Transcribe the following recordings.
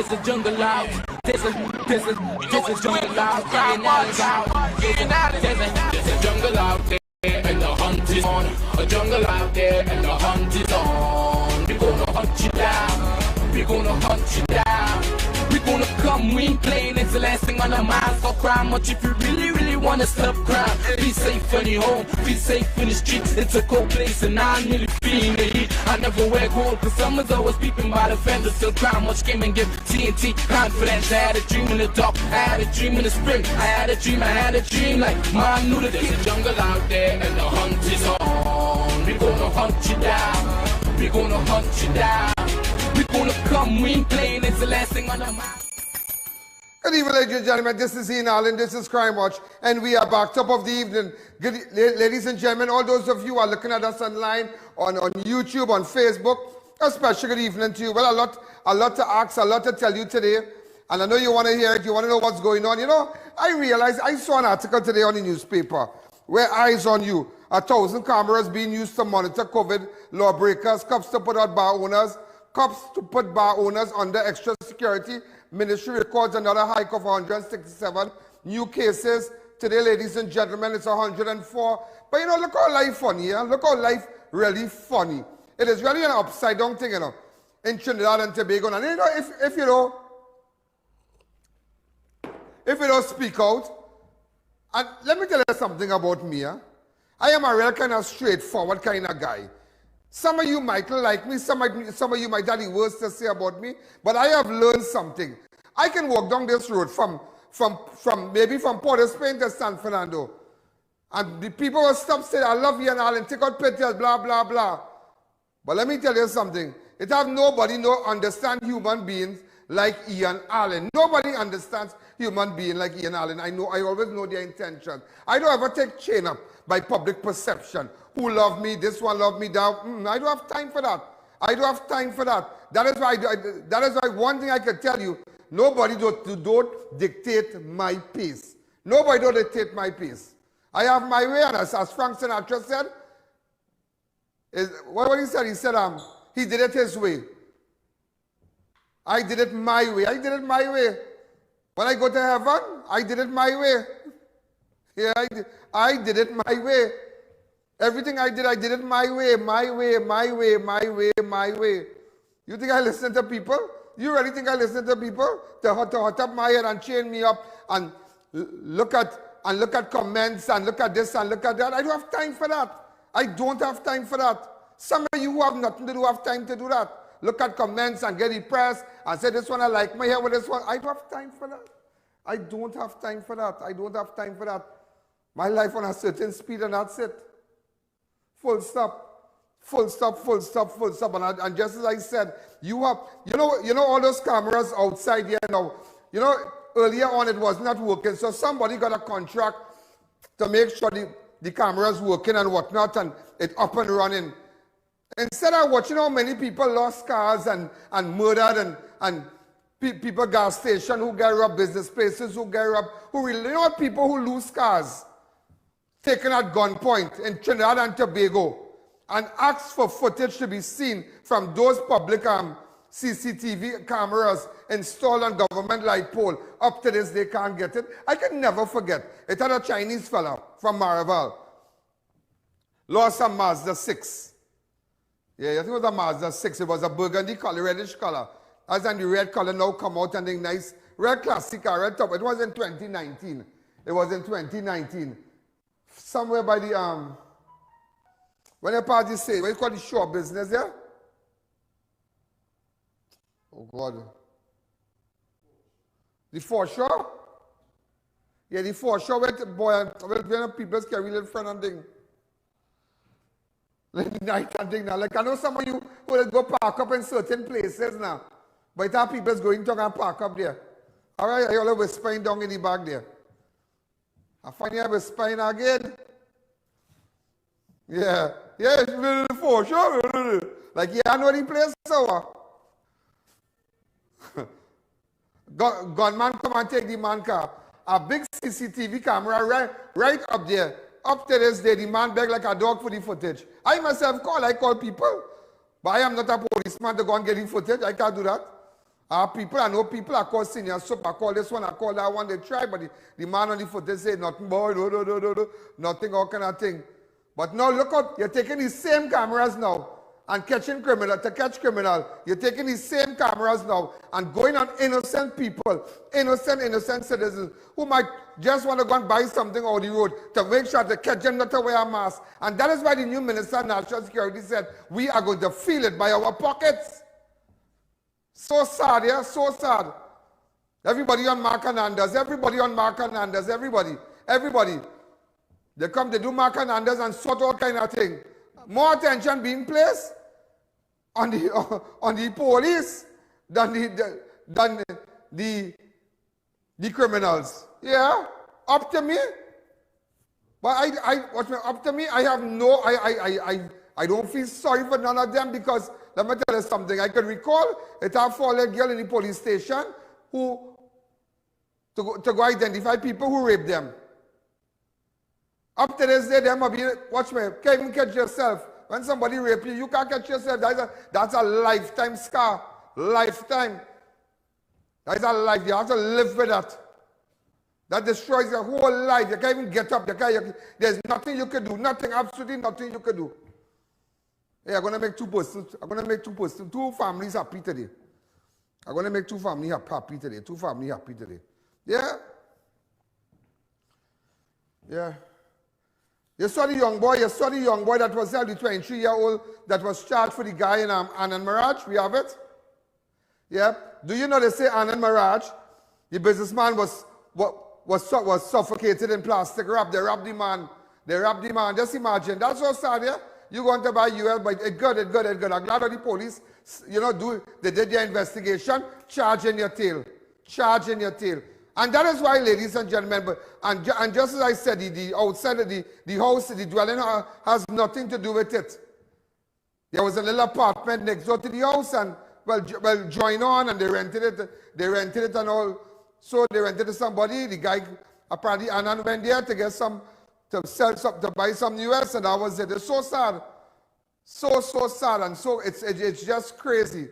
there's a jungle out. There's a jungle out. Ian Alleyne's out. There's a jungle out there and the hunt is on. A jungle out there and the hunt is on. We gonna hunt you down. We gonna hunt you down. We gonna come, we ain't playing, it's the last thing on our minds. Stop crime much if you really wanna stop crime. Be safe in your home, be safe in the streets. It's a cold place and I'm really feeling the heat. I never wear gold cause summer's always peeping by the fender. Still crime much came and give T&T confidence. I had a dream in the dark, I had a dream in the spring. I had a dream like mom knew that there's a jungle out there and the hunt is on. We gonna hunt you down, we gonna hunt you down. We gonna come, we ain't playing, it's the last thing on our mind. Good evening, ladies and gentlemen. This is Ian Alleyne, this is Crime Watch, and we are back, top of the evening. Good, ladies and gentlemen, all those of you who are looking at us online, on YouTube, on Facebook, a special good evening to you. Well, a lot to ask, a lot to tell you today, and I know you want to hear it, you want to know what's going on. You know, I realized, I saw an article today on the newspaper, where Eyes on You, 1,000 cameras being used to monitor COVID lawbreakers, cops to put out bar owners, cops to put bar owners under extra security. Ministry records another hike of 167 new cases. Today, ladies and gentlemen, it's 104. But you know, look how life funny, yeah? Look how life really funny. It is really an upside down thing, you know, in Trinidad and Tobago. And you know, if you don't speak out, and let me tell you something about me, yeah? I am a real kind of straightforward kind of guy. Some of you might like me, some of you might have the worst to say about me, but I have learned something. I can walk down this road from maybe from Port of Spain to San Fernando, and the people will stop saying, I love you and all, and take out pictures, blah, blah, blah. But let me tell you something. It have nobody understand human beings like Ian Alleyne. Nobody understands human being like Ian Alleyne. I always know their intention. I don't ever take chain up by public perception. Who love me, this one love me, that. I don't have time for that. I don't have time for that. That is why one thing I can tell you, nobody don't dictate my pace. Nobody don't dictate my pace. I have my way, and as Frank Sinatra said, what he said? He said, he did it his way. I did it my way. I did it my way. When I go to heaven, I did it my way. Yeah, I did it my way. Everything I did it my way, my way, my way, my way, my way. You think I listen to people? You really think I listen to people? To hot up my head and chain me up and look at comments and look at this and look at that. I don't have time for that. I don't have time for that. Some of you who have nothing to do have time to do that. Look at comments and get depressed and say, this one I like my hair with this one. I don't have time for that. I don't have time for that. I don't have time for that. My life on a certain speed and that's it. Full stop. Full stop, full stop, full stop. And just as I said, you know all those cameras outside here now. You know, earlier on it was not working. So somebody got a contract to make sure the cameras working and whatnot and it up and running. Instead of watching how many people lost cars and murdered and people gas station who get robbed, business places who get robbed, you know what, people who lose cars, taken at gunpoint in Trinidad and Tobago, and asked for footage to be seen from those public CCTV cameras installed on government light pole. Up to this, they can't get it. I can never forget. It had a Chinese fella from MARAVAL. Lost a Mazda 6. Yeah, I think it was a Mazda 6. It was a burgundy color, reddish color. As in the red color now come out and the nice red classic car, red top. It was in 2019. It was in 2019. Somewhere by the, when the party say, what you call the show business there? Oh God. The foreshore? Yeah, the foreshore with boy, when people carry little friend and thing. Like night and thing now. Like I know some of you will go park up in certain places now. But it have people going to and park up there. Alright, you all whispering down in the back there. I find you whispering again. Yeah. Yeah, it's for sure. Like yeah, I know the place so. Gunman come and take the man car. A big CCTV camera right up there. Up to this day, the man begged like a dog for the footage. I myself call people. But I am not a policeman to go and get the footage. I can't do that. People, I know people, I call senior soap, I call this one, I call that one, they try, but the man on the foot, they say nothing, boy, no, nothing, all kind of thing. But now look up, you're taking these same cameras now and catching criminal, to catch criminal. You're taking these same cameras now and going on innocent people, innocent citizens who might just want to go and buy something on the road to make sure to catch them not to wear a mask. And that is why the new Minister of National Security said, we are going to feel it by our pockets. So sad, yeah, so sad. Everybody on Mark Hernandez, everybody. They come, they do Mark Hernandez and sort all kind of thing. More attention being placed on the police than the criminals. Yeah, up to me. But up to me, I have no, I don't feel sorry for none of them because let me tell you something. I can recall a four-legged girl in the police station who to go identify people who raped them. Up to this day, them be, watch me, can't even catch yourself. When somebody rape you, you can't catch yourself. That's a lifetime scar. Lifetime. That's a life. You have to live with that. That destroys your whole life. You can't even get up. There's nothing you can do. Nothing, absolutely nothing you can do. Hey, I'm going to make two families happy today. I'm going to make two families happy today. Yeah? Yeah. You saw the young boy that was held, the 23-year-old that was charged for the guy in I.A.N Mirage. We have it? Yeah. Do you know they say I.A.N Mirage, the businessman was suffocated in plastic wrap. They robbed the man. Just imagine. That's so sad, yeah? You want to buy UL, but it's good. I'm glad that the police, they did their investigation, charge in your tail. And that is why, ladies and gentlemen, and just as I said, the outside of the house, the dwelling has nothing to do with it. There was a little apartment next door to the house, and well, join on, and they rented it and all. So they rented to somebody. The guy apparently Anand went there to get some, to sell some, to buy some US, and that was it. It's so sad, so sad, and so it's just crazy.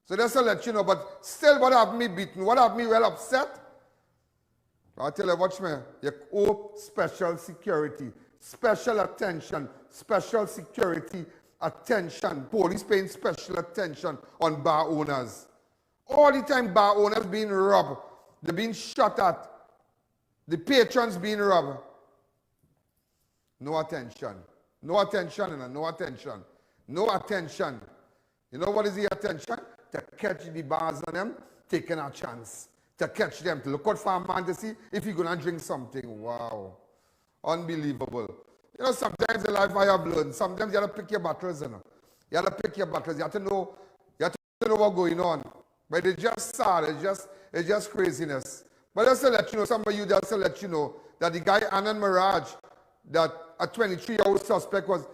So that's to let you know, but still what have me beaten, what have me well upset? I'll tell you, watch me, you owe special security, special attention, special security attention, police paying special attention on bar owners. All the time bar owners being robbed, they're being shot at, the patrons being robbed. No attention. No attention. You know what is the attention? To catch the bars on them, taking a chance. To catch them, to look out for a man to see if you're going to drink something. Wow. Unbelievable. You know, sometimes in life I have learned, sometimes you have to pick your battles, you know. You have to pick your battles. You have to know what's going on. But it's just sad. It's just craziness. But just to let you know, some of you just to let you know that the guy I.A.N Mirage, that a 23-year-old suspect was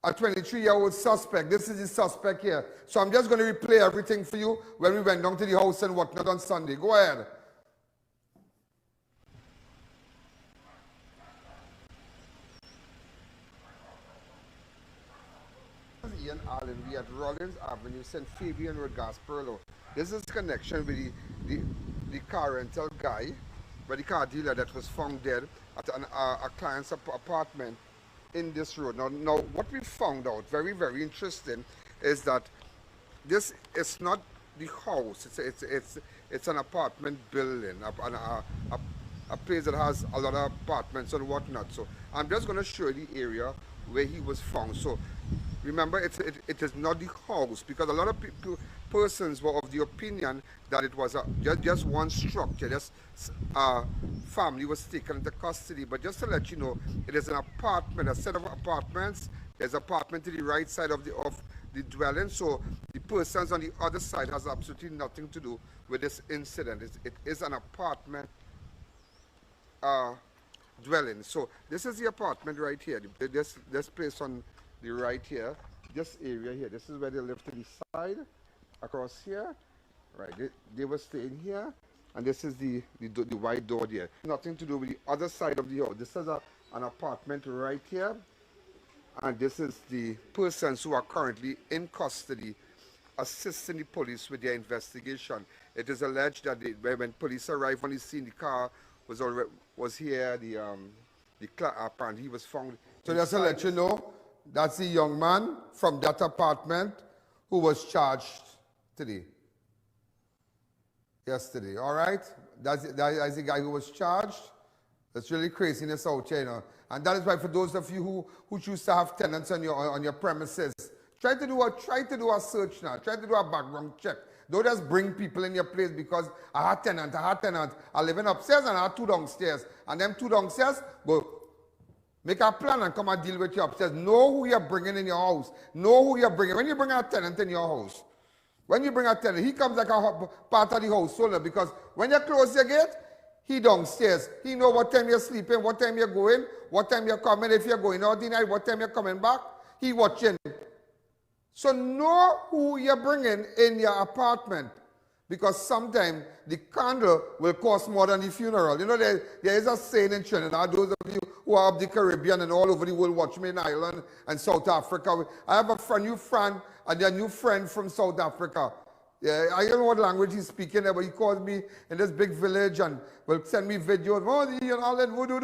a 23-year-old suspect. This is the suspect here. So I'm just going to replay everything for you when we went down to the house and whatnot on Sunday. Go ahead. Ian Alleyne. We at Rollins Avenue, St. Fabian Road, Gasperlo. This is connection with the car rental guy, but the car dealer that was found dead at a client's apartment in this road. Now, what we found out, very, very interesting, is that this is not the house. It's an apartment building, a place that has a lot of apartments and whatnot. So I'm just going to show you the area where he was found. So remember, it is not the house, because a lot of persons were of the opinion that it was just one structure, just a family was taken into custody. But just to let you know, it is an apartment, a set of apartments. There's an apartment to the right side of the dwelling, so the persons on the other side has absolutely nothing to do with this incident. It is an apartment dwelling. So this is the apartment right here, this place on the right here, this area here. This is where they live to the side, across here. Right, they were staying here, and this is the white door there. Nothing to do with the other side of the house. This is an apartment right here, And this is the persons who are currently in custody assisting the police with their investigation. It is alleged that when police arrived on the scene, the car was here. Apparently he was found. So just to let you know, that's the young man from that apartment who was charged yesterday. All right, that's the guy who was charged. That's really craziness out here, you know. And that is why for those of you who choose to have tenants on your premises, try to do a search now. Try to do a background check. Don't just bring people in your place because I had tenant. I live in upstairs and I had 2 downstairs. And them 2 downstairs, go make a plan and come and deal with you upstairs. Know who you're bringing in your house. Know who you're bringing. When you bring a tenant in your house, when you bring a tenant, he comes like a part of the household because when you close your gate, he downstairs. He know what time you're sleeping, what time you're going, what time you're coming. If you're going out the night, what time you're coming back. He watching. So know who you're bringing in your apartment. Because sometimes the candle will cost more than the funeral. You know, there is a saying in Trinidad, those of you who are of the Caribbean and all over the world watch me in Ireland and South Africa. I have a new friend from South Africa. Yeah, I don't know what language he's speaking there, but he calls me in this big village and will send me videos. Oh, Ian Alleyne, I don't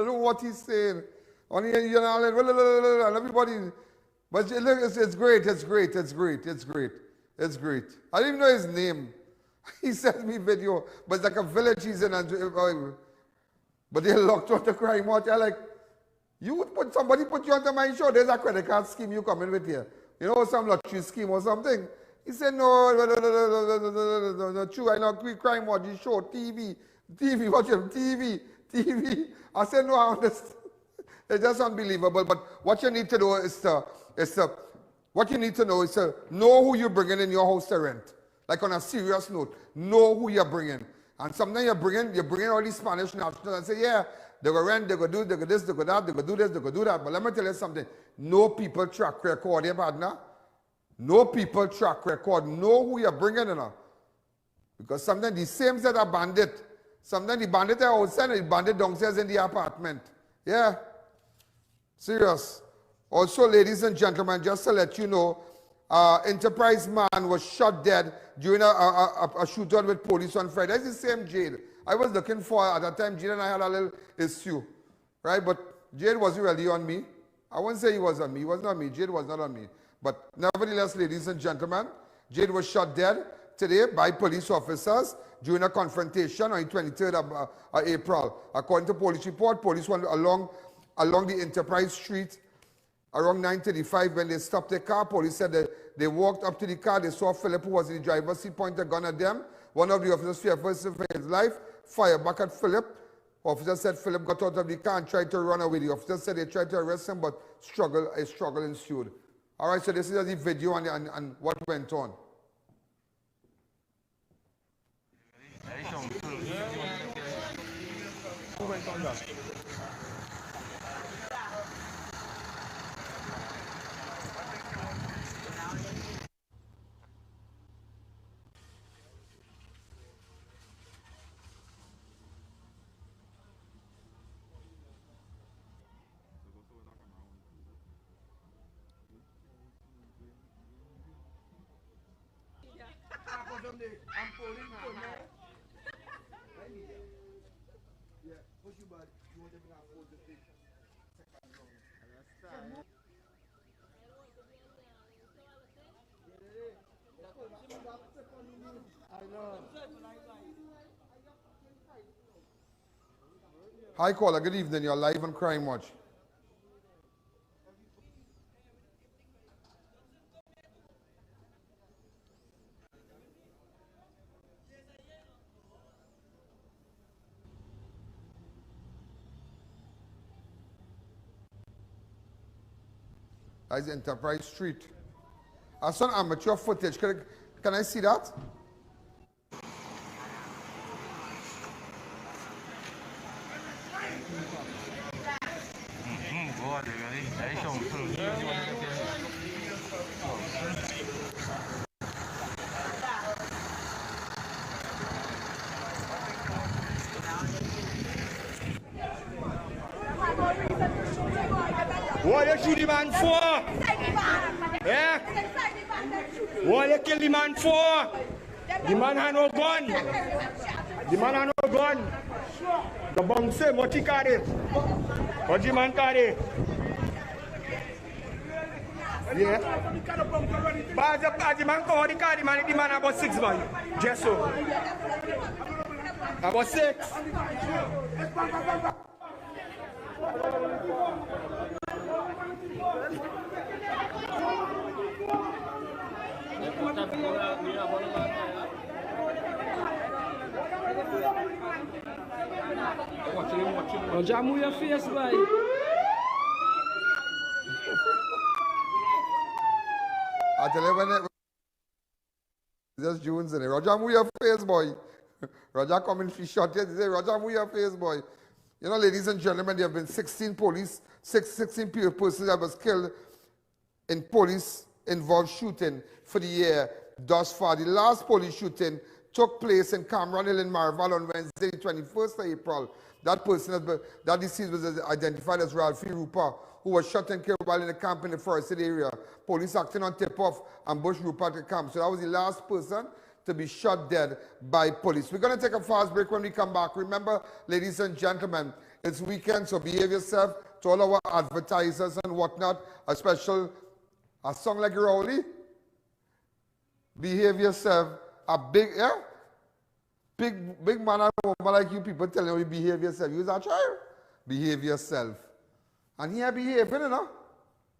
know what he's saying. Only Ian Alleyne, and everybody. But it's great. I didn't even know his name. He sends me video, but it's like a village he's in. But they locked out the crime watch. I'm like, somebody put you onto my show. There's a credit card scheme you come in with here. You know, some lottery scheme or something. He said, no, true, I know, crime watch, you show, TV, watch him, TV. I said, no, I understand. It's just unbelievable. But what you need to do is to know who you're bringing in your house to rent. Like on a serious note, know who you're bringing. And sometimes you're bringing all these Spanish nationals and say, yeah, they go rent, they go do, they go this, they go that, they go do this, they go do that. But let me tell you something. No people track record, eh, partner? No people track record. Know who you're bringing in. Because sometimes the same set of bandit. Sometimes the bandit are outside and the bandit downstairs in the apartment. Yeah. Serious. Also, ladies and gentlemen, just to let you know, Enterprise man was shot dead during a shootout with police on Friday. That's the same Jade. I was looking for, at that time, Jade and I had a little issue. Right? But Jade wasn't really on me. I won't say he was on me. He was not on me. Jade was not on me. But nevertheless, ladies and gentlemen, Jade was shot dead today by police officers during a confrontation on the 23rd of April. According to police report, police went along the Enterprise Street around 9:35 when they stopped the car. Police said that they walked up to the car. They saw Philip, who was in the driver's seat, pointed a gun at them. One of the officers, fearful for his life, fired back at Philip. Officer said Philip got out of the car and tried to run away. The officer said they tried to arrest him, but a struggle ensued. All right, so this is the video and what went on. Who went on that? Hi, caller. Good evening. You're live on Crime Watch. That's Enterprise Street. I saw amateur footage. Can I see that? you shoot the man for? Yeah? What you kill the man for? The man had no gun. The man had no gun. The bomb say, what he carry? What the man carry? Yeah. But the man carry the man about 6 boy. Just so. About 6. Roger, move your face, boy. I tell you when it just June's in it. Roger, move your face, boy. Roger come in, she shot you. They say, Roger, move your face, boy. You know, ladies and gentlemen, there have been 16 persons that was killed in police-involved shooting for the year thus far. The last police shooting took place in Cameron Hill in Maraval on Wednesday, 21st of April. That deceased was identified as Ralphie, who was shot and killed while in a camp in the forested area. Police acting on tip-off ambushed Rupa at the camp. So that was the last person to be shot dead by police. We're going to take a fast break. When we come back, remember, ladies and gentlemen, it's weekend, so behave yourself. To all our advertisers and whatnot, a song like Rowley, behave yourself. A big man and woman like you people telling you behave yourself. You're a child. Behave yourself. And here behaving, you know.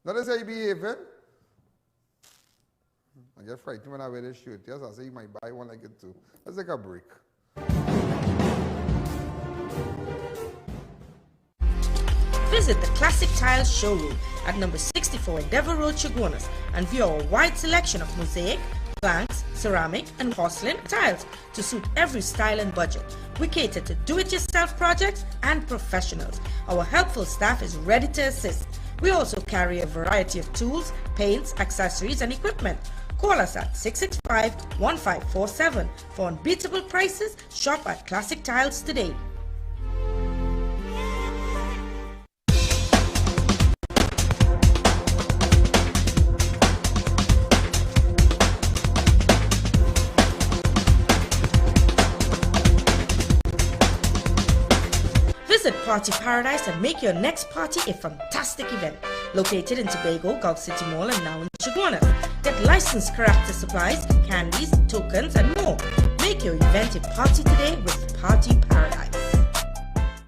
Not to say behaving. I get frightened when I wear this shirt. Yes, I say you might buy one like it too. Let's take a break. Visit the Classic Tiles showroom at number 64 Endeavour Road, Chaguanas, and view our wide selection of mosaic, planks, ceramic, and porcelain tiles to suit every style and budget. We cater to do-it-yourself projects and professionals. Our helpful staff is ready to assist. We also carry a variety of tools, paints, accessories, and equipment. Call us at 665-1547 for unbeatable prices. Shop at Classic Tiles today. Visit Party Paradise and make your next party a fantastic event. Located in Tobago, Gulf City Mall, and now in Chaguanas. Get licensed character supplies, candies, tokens, and more. Make your event a party today with Party Paradise.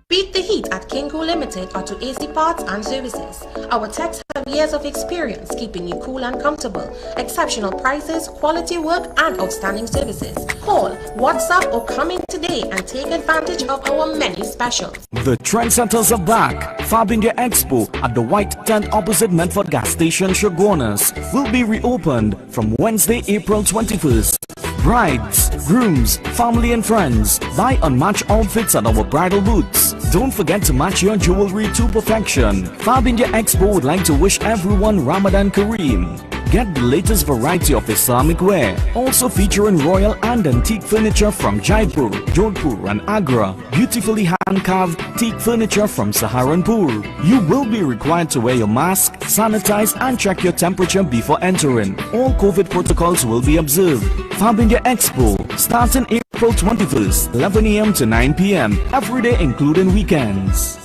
Beat the heat at Kinko Limited Auto AC Parts and Services. Our techs have years of experience keeping you cool and comfortable. Exceptional prices, quality work, and outstanding services. Call, WhatsApp, or come in today and take advantage of our many specials. The trendsetters are back. Fab India Expo at the White Tent opposite Medford Gas Station, Chaguanas will be reopened from Wednesday, April 21st. Brides, grooms, family and friends, buy unmatched outfits at our bridal booths. Don't forget to match your jewelry to perfection. Fab India Expo would like to wish everyone Ramadan Kareem. Get the latest variety of Islamic wear, also featuring royal and antique furniture from Jaipur, Jodhpur and Agra, beautifully hand-carved teak furniture from Saharanpur. You will be required to wear your mask, sanitize and check your temperature before entering. All COVID protocols will be observed. Fab India Expo, starting April 21st, 11 a.m. to 9 p.m. every day including weekends.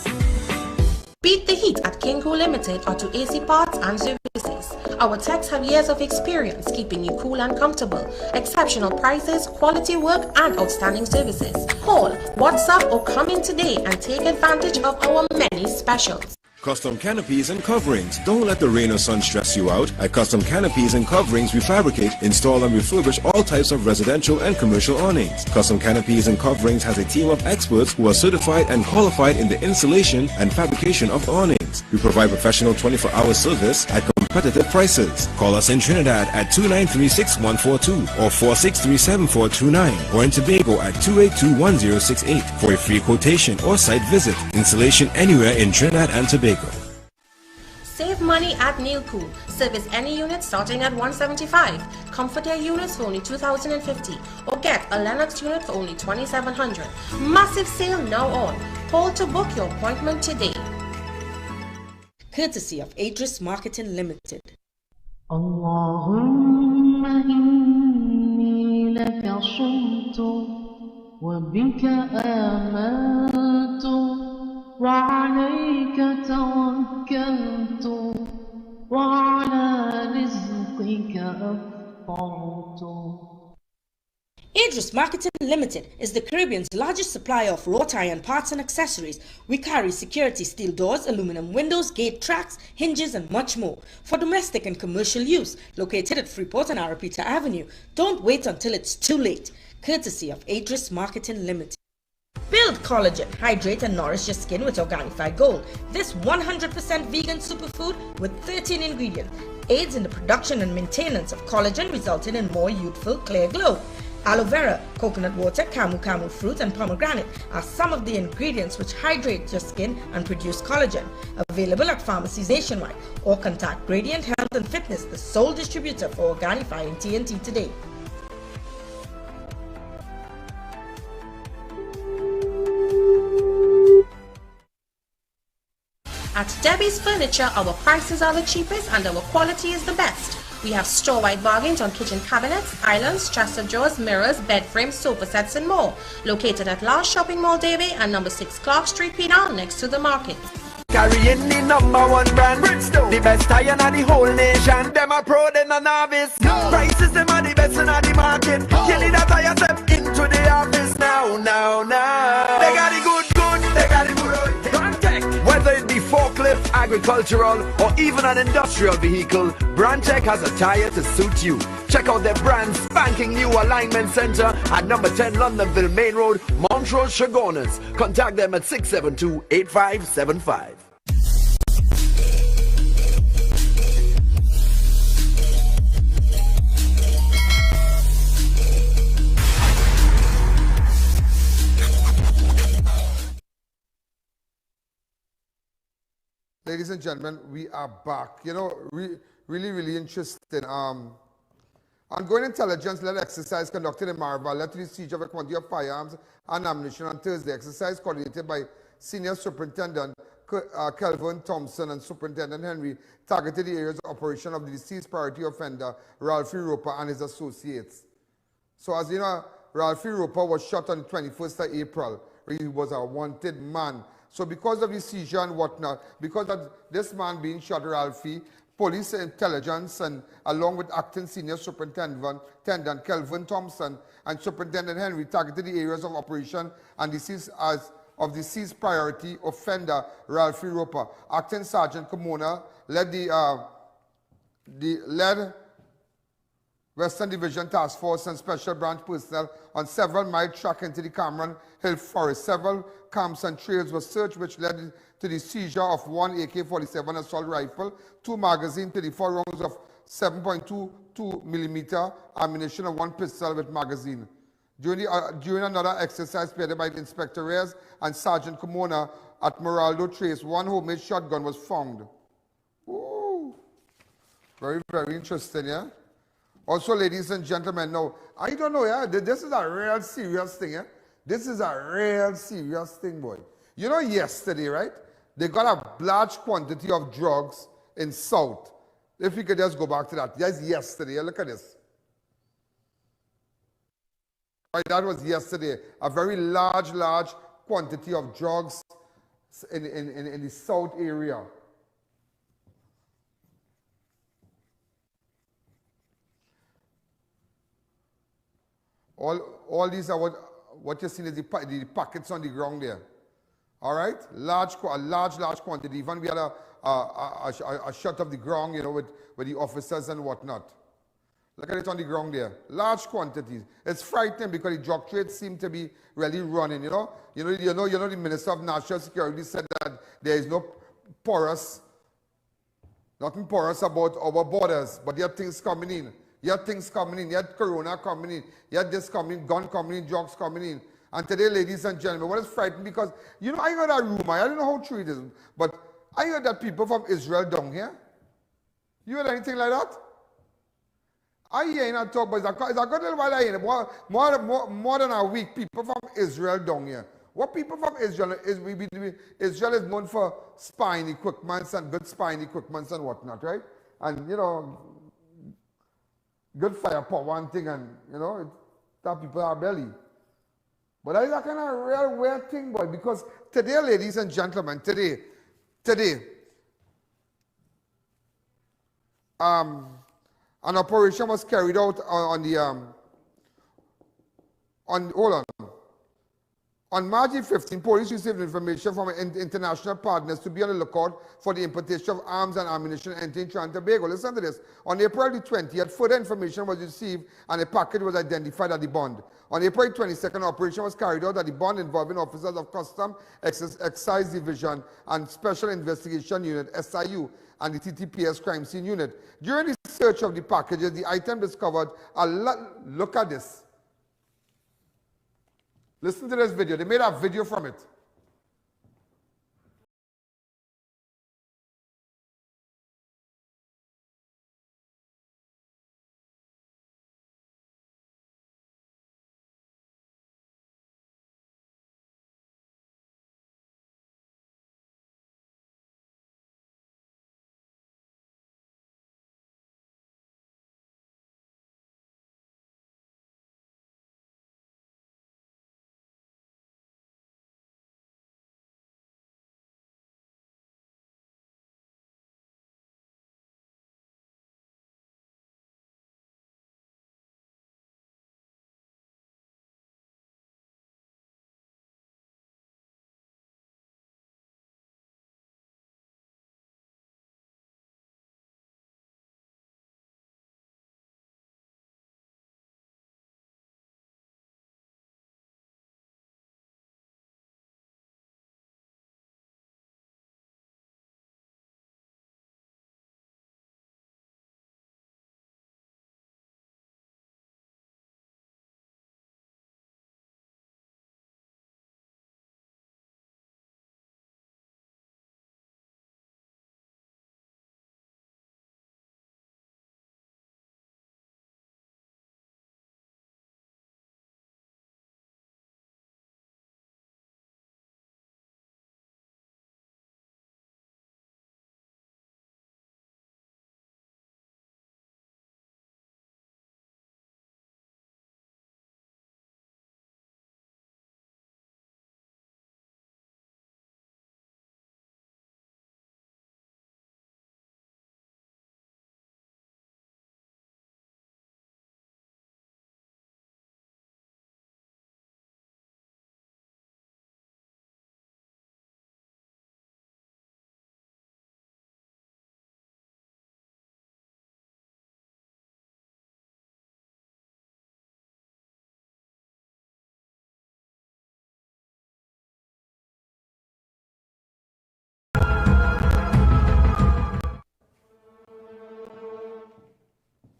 Beat the heat at Kinko Limited Auto AC Parts and Services. Our techs have years of experience keeping you cool and comfortable. Exceptional prices, quality work, and outstanding services. Call, WhatsApp, or come in today and take advantage of our many specials. Custom canopies and coverings. Don't let the rain or sun stress you out. At Custom Canopies and Coverings, we fabricate, install and refurbish all types of residential and commercial awnings. Custom Canopies and Coverings has a team of experts who are certified and qualified in the installation and fabrication of awnings. We provide professional 24-hour service at competitive prices. Call us in Trinidad at 293-6142 or 463-7429 or in Tobago at 282-1068 for a free quotation or site visit. Installation anywhere in Trinidad and Tobago. Save money at Neil Cool. Service any unit starting at $175. Comfort Air units for only $2,050 or get a Lennox unit for only $2,700. Massive sale now on. Call to book your appointment today. courtesy of ADVERTISE Marketing Limited. Allahumma inni laka sumtu wa bika amantu wa alayka tawakkaltu wa ala rizqika aftartu. ADVERTISE Marketing Limited is the Caribbean's largest supplier of wrought iron parts and accessories. We carry security steel doors, aluminum windows, gate tracks, hinges, and much more for domestic and commercial use. Located at Freeport and Arapita Avenue. Don't wait until it's too late. Courtesy of ADVERTISE Marketing Limited. Build collagen, hydrate, and nourish your skin with Organifi Gold. This 100% vegan superfood with 13 ingredients aids in the production and maintenance of collagen, resulting in more youthful, clear glow. Aloe vera, coconut water, camu fruit, and pomegranate are some of the ingredients which hydrate your skin and produce collagen. Available at pharmacies nationwide, or contact Gradient Health and Fitness, the sole distributor for Organifi and T&T today. At Debbie's Furniture, our prices are the cheapest and our quality is the best. We have store-wide bargains on kitchen cabinets, islands, chest of drawers, mirrors, bed frames, sofa sets, and more. Located at Last Shopping Mall, Davie, and number 6 Clark Street, Penal, next to the market. Carrying the #1 brand, Bridgestone, the best iron of the whole nation. Them a pro, them a novice. Prices them are the best in the market. You need a tire step into the office now. They got the good, they got the good. Whether it be forklift, agricultural, or even an industrial vehicle, Brandtech has a tire to suit you. Check out their brand spanking new alignment center at number 10 Londonville Main Road, Montrose, Chaguanas. Contact them at 672-8575. Ladies and gentlemen, we are back. You know, really interesting. Ongoing intelligence-led exercise conducted in MARAVAL led to the siege of a quantity of firearms and ammunition on Thursday. Exercise coordinated by Senior Superintendent Kelvin Thompson and Superintendent Henry targeted the areas of operation of the deceased priority offender Ralphie Roper and his associates. So as you know, Ralphie Roper was shot on the 21st of April. He was a wanted man. So because of the seizure and whatnot, because of this man being shot, Ralphie, police intelligence, and along with acting senior superintendent Kelvin Thompson and Superintendent Henry targeted the areas of operation and deceased deceased priority offender Ralphie Roper. Acting Sergeant Kimona led led Western Division Task Force and Special Branch personnel on several-mile track into the Cameron Hill Forest. Several camps and trails were searched, which led to the seizure of one AK-47 assault rifle, 2 magazines, 34 rounds of 7.22mm ammunition, and 1 pistol with magazine. During another exercise spearheaded by Inspector Reyes and Sergeant Kimona at Moraldo Trace, 1 homemade shotgun was found. Ooh. Very interesting, yeah? Also, ladies and gentlemen, now, I don't know, yeah, this is a real serious thing, yeah? This is a real serious thing, boy. You know, yesterday, right, they got a large quantity of drugs in South. If we could just go back to that. Yes, yesterday, look at this. Right, that was yesterday. A very large quantity of drugs in the South area. All these are what you're seeing is the packets on the ground there. All right, a large quantity. Even we had a shot of the ground, you know, with the officers and whatnot. Look at it on the ground there. Large quantities. It's frightening because the drug trade seems to be really running. You know, the Minister of National Security said that there is nothing porous about our borders, but there are things coming in. You had things coming in, you had corona coming in, you had this coming, gun coming in, drugs coming in. And today, ladies and gentlemen, what is frightening, because, you know, I heard a rumor, I don't know how true it is, but I heard that people from Israel down here. You heard anything like that? I talk, but it's a good little while I hear more than a week, people from Israel down here. What people from Israel is, Israel is known for spying equipments and good spying equipments and whatnot, right? And, you know, good firepower and thing, and, you know, that people are belly. But that is a kind of real weird thing, boy, because today, ladies and gentlemen, today, an operation was carried out on March 15, police received information from international partners to be on the lookout for the importation of arms and ammunition entering Trinidad and Tobago. Listen to this. On April the 20th, further information was received and a package was identified at the bond. On April 22nd, operation was carried out at the bond involving officers of Custom, Excise Division and Special Investigation Unit, SIU, and the TTPS Crime Scene Unit. During the search of the packages, the item discovered a lot. Look at this. Listen to this video. They made a video from it.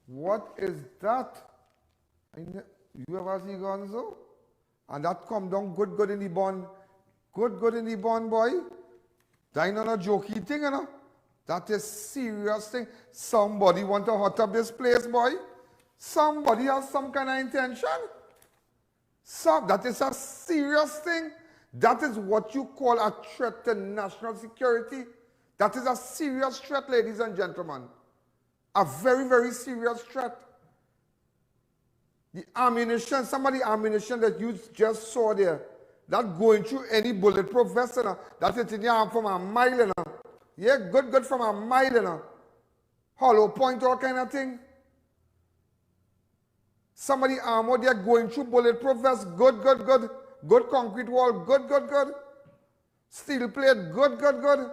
What is that? You ever see Gonzo? And that come down good in the bond. Good in the bond, boy. That ain't not a jokey thing, you know. That is serious thing. Somebody want to hot up this place, boy. Somebody has some kind of intention. That is a serious thing. That is what you call a threat to national security. That is a serious threat, ladies and gentlemen. A very, very serious threat. The ammunition, some of the ammunition that you just saw there, that going through any bulletproof vest, that is in your arm from a mile, you know. Yeah, good from a mile, you know. Hollow point, all kind of thing. Somebody armor there going through bulletproof vest, good. Good concrete wall, good. Steel plate, good.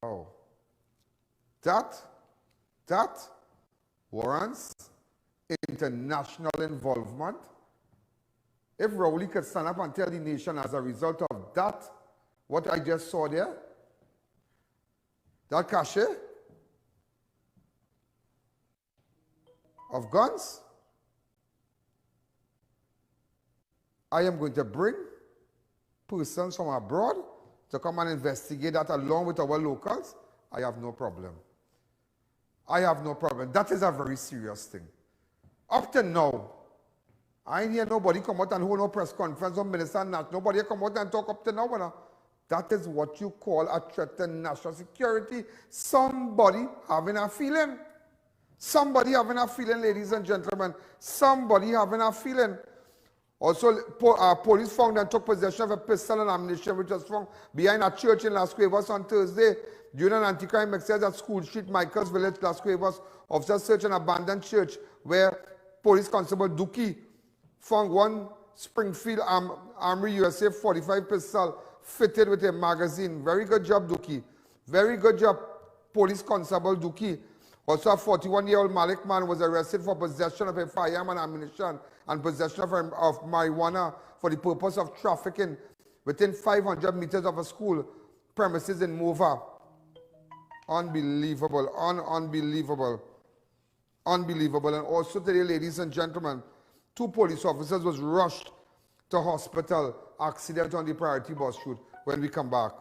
Oh. That warrants international involvement. If Rowley could stand up and tell the nation as a result of that, what I just saw there, that cache of guns, I am going to bring persons from abroad to come and investigate that along with our locals. I have no problem. That is a very serious thing. Up to now, I ain't hear nobody come out and hold no press conference on Minister Nash. Nobody come out and talk up to now. No. That is what you call a threat to national security. Somebody having a feeling. Somebody having a feeling, ladies and gentlemen. Somebody having a feeling. Also, police found and took possession of a pistol and ammunition which was found behind a church in Las Cuevas on Thursday. During an anti-crime exercise at School Street, Michael's Village, Las Cuevas, officers searched an abandoned church where Police Constable Duki found one Springfield Armory USA 45 pistol fitted with a magazine. Very good job, Duki. Very good job, Police Constable Duki. Also, a 41-year-old Malik man was arrested for possession of a firearm and ammunition and possession of marijuana for the purpose of trafficking within 500 meters of a school premises in Mova. Unbelievable, unbelievable, unbelievable. And also today, ladies and gentlemen, 2 police officers was rushed to hospital. Accident on the priority bus route. When we come back.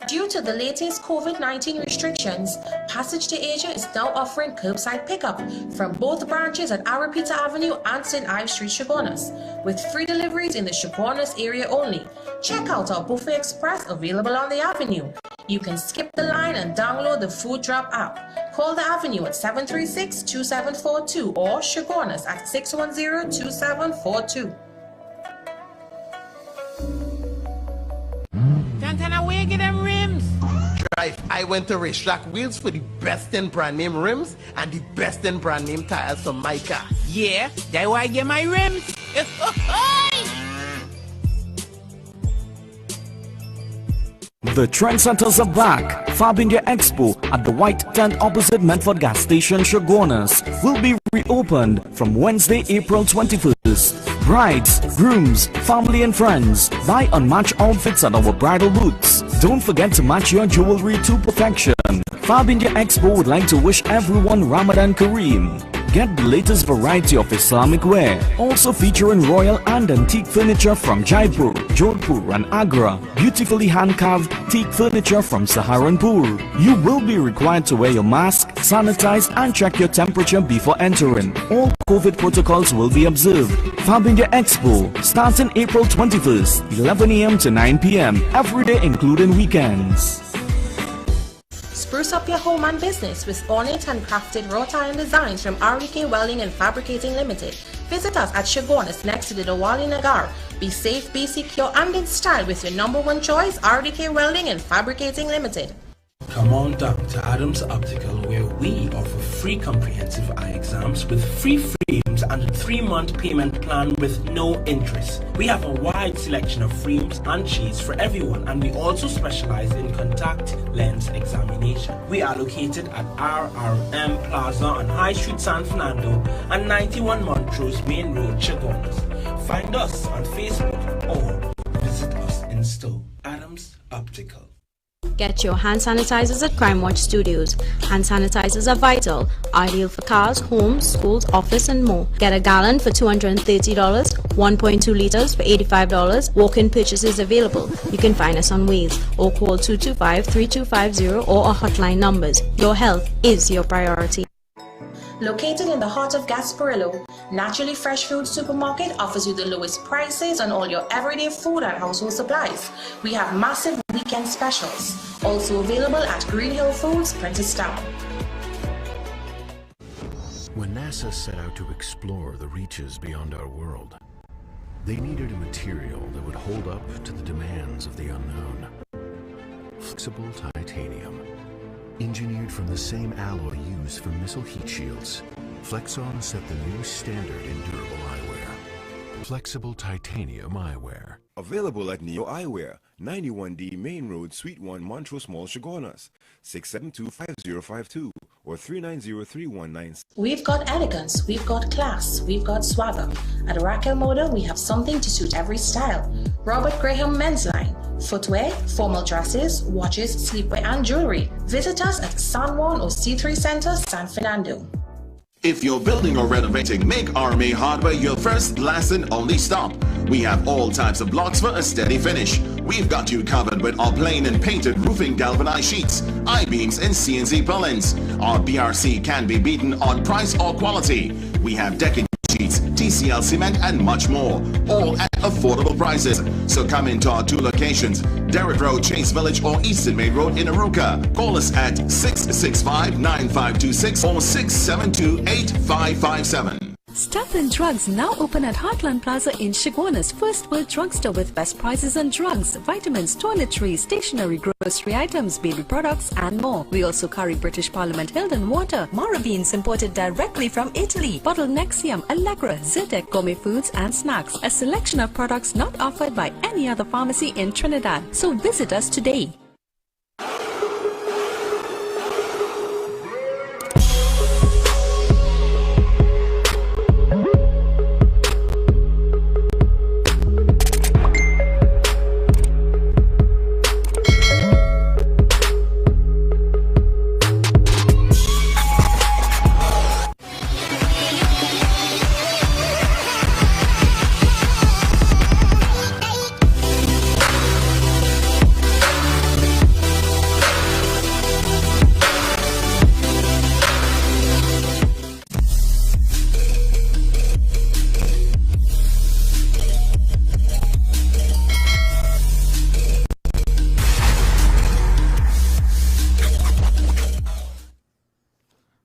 Due to the latest COVID-19 restrictions, Passage to Asia is now offering curbside pickup from both branches at Arapita Avenue and St. Ives Street, Chaguanas, with free deliveries in the Chaguanas area only. Check out our Buffet Express available on the avenue. You can skip the line and download the Food Drop app. Call the avenue at 736-2742 or Chaguanas at 610-2742. Tantana, where get them rims? Drive. I went to Racetrack Wheels for the best in brand name rims and the best in brand name tires for my car. Yeah, that's why I get my rims. The Trendsetters are back. Fab India Expo at the White Tent opposite Medford Gas Station, Chaguanas will be reopened from Wednesday, April 21st. Brides, grooms, family and friends, buy unmatched outfits at our bridal booths. Don't forget to match your jewelry to perfection. Fab India Expo would like to wish everyone Ramadan Kareem. Get the latest variety of Islamic wear, also featuring royal and antique furniture from Jaipur, Jodhpur and Agra, beautifully hand-carved teak furniture from Saharanpur. You will be required to wear your mask, sanitize and check your temperature before entering. All COVID protocols will be observed. Fab India Expo, starting April 21st, 11 a.m. to 9 p.m. every day including weekends. Spruce up your home and business with ornate and crafted wrought iron designs from RDK Welding and Fabricating Limited. Visit us at Chaguanas next to the Dawali Nagar. Be safe, be secure and in style with your #1 choice, RDK Welding and Fabricating Limited. Come on down to Adams Optical, where we offer free comprehensive eye exams with free frames and a 3-month payment plan with no interest. We have a wide selection of frames and shades for everyone, and we also specialize in contact lens examination. We are located at RRM Plaza on High Street, San Fernando and 91 Montrose Main Road, Chaguanas. Find us on Facebook or visit us in store. Adams Optical. Get your hand sanitizers at Crime Watch Studios. Hand sanitizers are vital, ideal for cars, homes, schools, office and more. Get a gallon for $230, 1.2 liters for $85. Walk-in purchases available. You can find us on Waze or call 225-3250 or our hotline numbers. Your health is your priority. Located in the heart of Gasparillo, Naturally Fresh Food Supermarket offers you the lowest prices on all your everyday food and household supplies. We have massive weekend specials. Also available at Green Hill Foods, Princestown. When NASA set out to explore the reaches beyond our world, they needed a material that would hold up to the demands of the unknown. Flexible titanium. Engineered from the same alloy used for missile heat shields, Flexon set the new standard in durable eyewear. Flexible titanium eyewear. Available at Neo Eyewear, 91D Main Road, Suite 1, Montrose Mall, Chaguanas, 672-5052 or 390-3196. We've got elegance, we've got class, we've got swagger. At Raquel Moda, we have something to suit every style. Robert Graham Men's Line. Footwear, formal dresses, watches, sleepwear and jewelry. Visit us at San Juan or C3 Center, San Fernando. If you're building or renovating, make RMA Hardware your first, last and only stop. We have all types of blocks for a steady finish. We've got you covered with our plain and painted roofing galvanized sheets, I-beams and CNC purlins. Our BRC can be beaten on price or quality. We have decking sheets, TCL cement and much more, all at affordable prices. So come into our 2 locations, Derrick Road, Chase Village or Eastern Main Road in Arouca. Call us at 665-9526 or 672-8557. Stuff and Drugs now open at Heartland Plaza in Chaguanas, first world drugstore with best prices on drugs, vitamins, toiletries, stationery, grocery items, baby products and more. We also carry British Parliament Hilton water, Mara beans imported directly from Italy, bottled Nexium, Allegra, Zyrtec, gourmet foods and snacks. A selection of products not offered by any other pharmacy in Trinidad. So visit us today.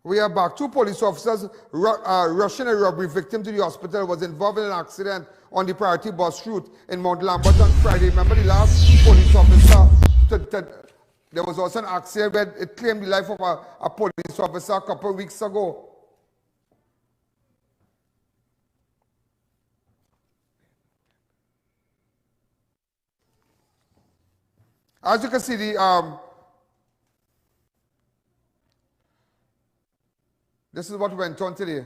We are back. 2 police officers rushing a robbery victim to the hospital was involved in an accident on the priority bus route in Mount Lambert on Friday. Remember the last police officer? There was also an accident where it claimed the life of a police officer a couple of weeks ago. As you can see, this is what went on today.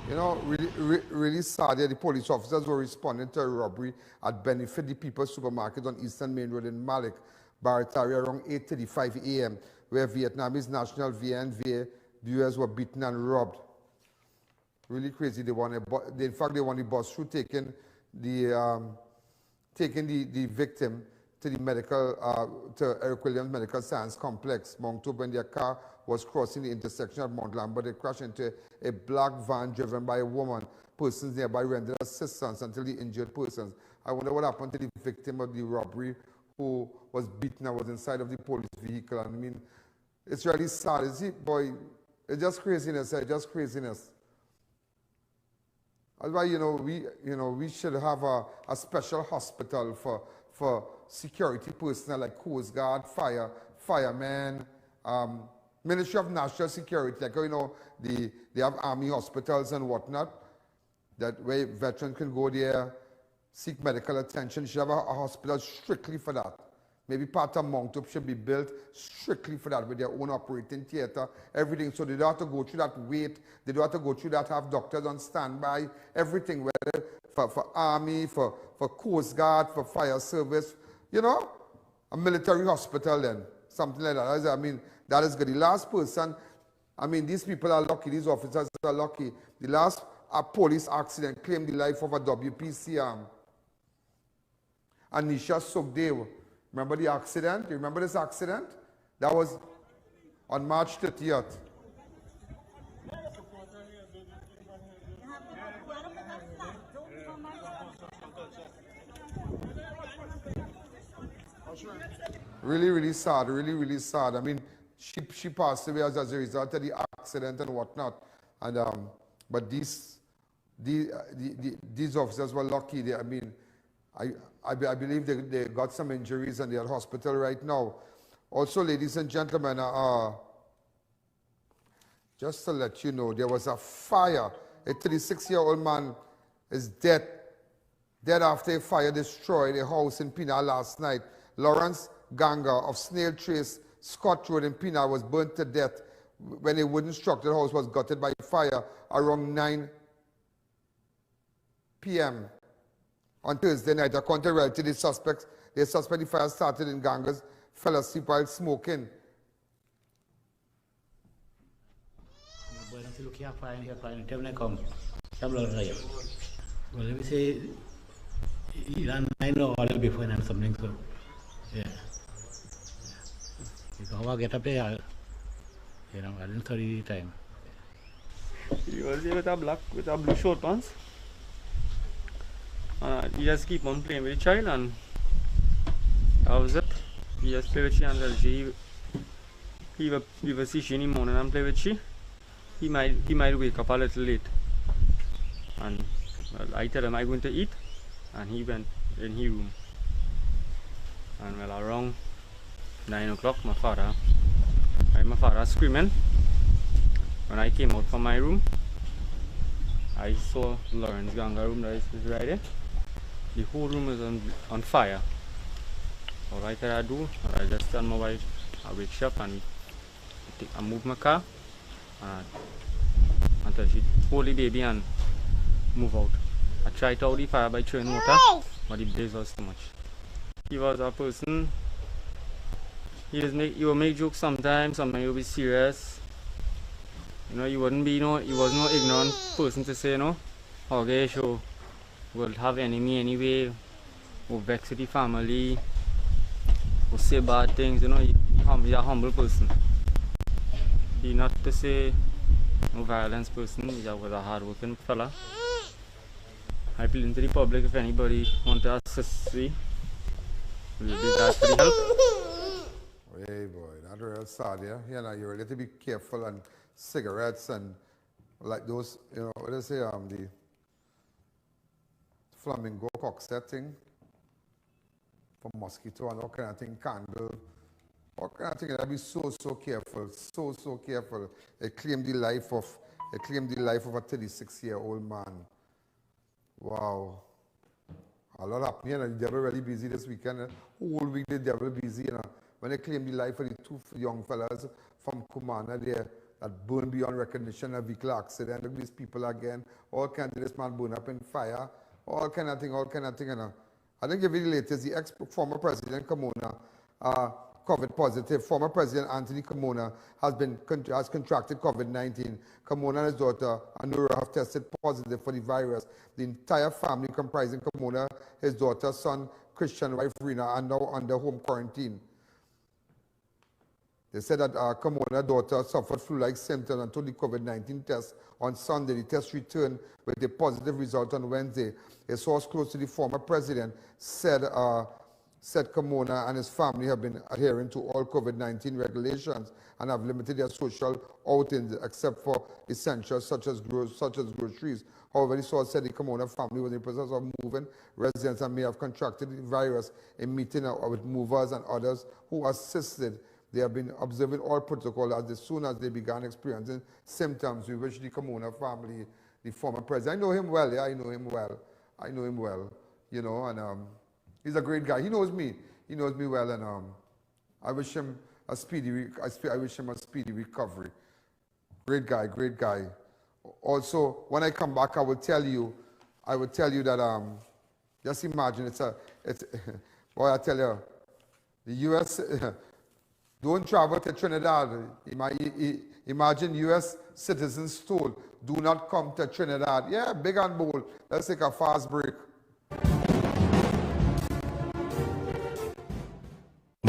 You know, really sad that the police officers were responding to a robbery at Benefit the People's Supermarket on Eastern Main Road in Malik, Barataria, around 8:35 a.m., where Vietnamese national VNV viewers were beaten and robbed. Really crazy. In fact, they want the bus route taking the victim to the to Eric Williams Medical Science Complex. Mount Hope, when their car was crossing the intersection at Mount Lambert, they crashed into a black van driven by a woman. Persons nearby rendered assistance until the injured persons. I wonder what happened to the victim of the robbery who was beaten and was inside of the police vehicle. And I mean, it's really sad. You see, boy, it's just craziness. It's just craziness. That's why, we should have a special hospital for security personnel like Coast Guard, firemen, Ministry of National Security, like, you know, they have army hospitals and whatnot, that where veterans can go there, seek medical attention. You should have a hospital strictly for that. Maybe part of Mount Up should be built strictly for that, with their own operating theater, everything. So they don't have to go through that wait. They don't have to go through that, have doctors on standby, everything, whether for army, for Coast Guard, for fire service, you know, a military hospital then, something like that. I mean, that is good. The last person, I mean, these people are lucky, these officers are lucky. The last police accident claimed the life of a WPC Anisha Sogdev. Remember the accident? You remember this accident? That was on March 30th. Really, really sad, really, really sad. I mean, she passed away as a result of the accident and whatnot. And but these officers were lucky. I mean, I believe they got some injuries and they're at hospital right now. Also, ladies and gentlemen, just to let you know, there was a fire. A 36-year-old man is dead after a fire destroyed a house in Pina last night. Lawrence Ganga of Snail Trace, Scott Road in Pina was burnt to death when a wooden structured house was gutted by fire around 9 p.m. on Thursday night. According to relatives, they suspect the fire started in Ganga's fell asleep while smoking. Well, let me say, I know a little before and something, so yeah. Because I get up there, you know, I didn't study the time. You was there with a blue short pants. You just keep on playing with the child, and that was it. You just play with she until she will see she in the morning and play with she. He might wake up a little late. And well, I tell him I'm going to eat, and he went in his room. And well, around 9 o'clock, my father screaming. When I came out from my room, I saw Lawrence Ganga room that is right there. The whole room is on fire. All I do, I just tell my wife, I wake she up and I move my car until she hold the baby and move out. I tried to out the fire by throwing water, but the blaze was too much. He was a person, he will make jokes sometimes he will be serious. You know, he was no ignorant person to say, you know, okay, so we'll have enemy anyway, we'll vex with the family, we'll say bad things, you know, he's a humble person. He's not to say no violence person, he was a hard-working fella. I appeal to the public if anybody want to assist me, we'll be glad for the help. Hey boy, that's real sad, yeah? You know, you really have to be careful, and cigarettes and like those, you know, what do they say, the flamingo cock setting for mosquito and all kind of thing, candle, all kind of thing. You have to be so careful, so careful. They claimed the life of a 36-year-old man. Wow. A lot happened, you know, the devil really busy this weekend. Whole week the devil busy, you know. When they claimed the life of the two young fellas from Kumana there that burned beyond recognition, a vehicle accident, look at these people again, all kinds of this man burned up in fire, all kind of thing, you know. I think if you latest, the former President Kamona, COVID positive. Former President Anthony Kamona has contracted COVID-19. Kamona and his daughter Anura have tested positive for the virus. The entire family comprising Kamona, his daughter, son Christian, wife Rina, are now under home quarantine. They said that Kamona's daughter suffered flu-like symptoms until the COVID-19 test on Sunday. The test returned with a positive result on Wednesday. A source close to the former president said Kamona and his family have been adhering to all COVID-19 regulations and have limited their social outings except for essentials such as groceries. However, the source said the Kamona family was in the process of moving residents and may have contracted the virus in meeting with movers and others who assisted They have been observing all protocol as soon as they began experiencing symptoms. We wish the Carmona family, the former president, I know him well, yeah, I know him well, you know, and he's a great guy. He knows me well, and I wish him a speedy recovery. Great guy. Also, when I come back, I will tell you that just imagine boy, I tell you, the U.S. don't travel to Trinidad. Imagine U.S. citizens told, do not come to Trinidad. Yeah, big and bold. Let's take a fast break.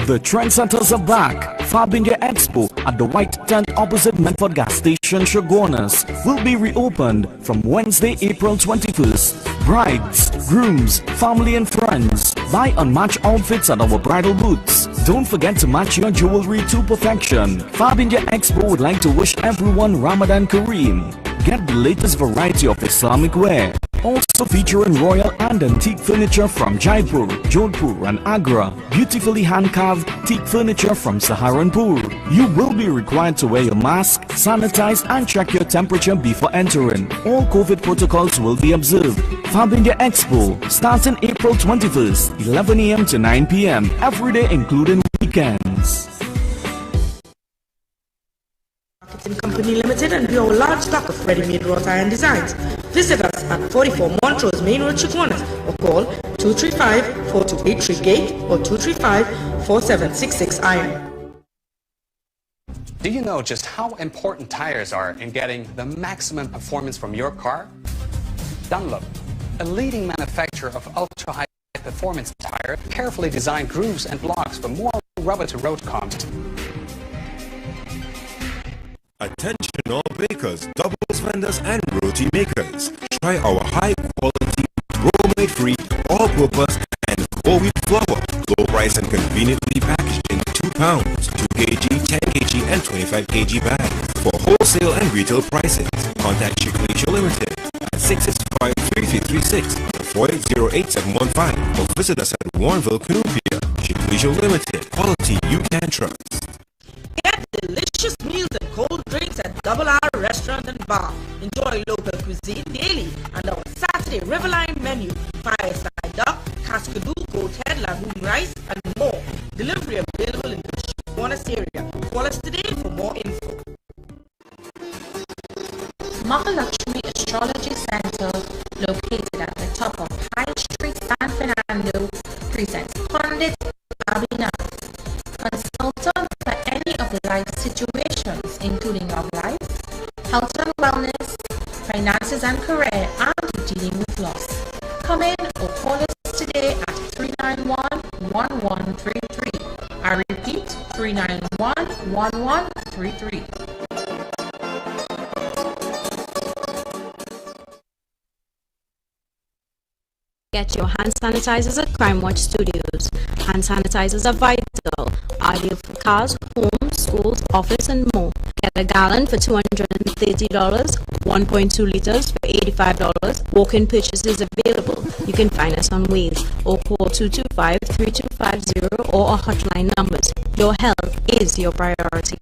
The trendsetters are back. Fabindia Expo at the White Tent opposite Medford Gas Station, Shogunas, will be reopened from Wednesday, April 21st. Brides, grooms, family and friends, buy unmatched outfits at our bridal booths. Don't forget to match your jewelry to perfection. Fabindia Expo would like to wish everyone Ramadan Kareem. Get the latest variety of Islamic wear. Also featuring royal and antique furniture from Jaipur, Jodhpur and Agra. Beautifully hand-carved teak furniture from Saharanpur. You will be required to wear your mask, sanitize and check your temperature before entering. All COVID protocols will be observed. Fabindia Expo starts in April 21st, 11 a.m. to 9 p.m. every day including weekends. Marketing Company Limited and view our large stock of ready-made wrought iron designs. Visit us at 44 Montrose Main Road, Shogunas, or call 235-4283 Gate or 235-4766 Iron. Do you know just how important tires are in getting the maximum performance from your car? Dunlop, a leading manufacturer of ultra-high performance tire, carefully designed grooves and blocks for more rubber-to-road contact. Attention all bakers, doubles vendors and roti makers. Try our high quality, bromate free, all purpose and whole wheat flour. Low price and conveniently packaged in 2 pounds, 2 kg, 10 kg and 25 kg bags. For wholesale and retail prices, contact SHEIK Limited at 665-3336 or 4808-715 or visit us at Warrenville, Canoopia. SHEIK Limited, quality you can trust. Get delicious meals and cold drinks at Double R Restaurant and Bar. Enjoy local cuisine daily and our Saturday Riverline menu. Fireside duck, cascadoo, goathead, lagoon rice and more. Delivery available in the Shogunas area. Call us today for more info. Mahalakshmi Astrology Center, located at the top of High Street, San Fernando, presents Pundit Abhinav, consultant for any of the life situations, including love life, health and wellness, finances and career, and dealing with loss. Come in or call us today at 391-1133. I repeat, 391-1133. Get your hand sanitizers at Crime Watch Studios. Hand sanitizers are vital, ideal for cars, homes, schools, office and more. Get a gallon for $230, 1.2 liters for $85. Walk-in purchases available. You can find us on Waze or call 225-3250 or our hotline numbers. Your health is your priority.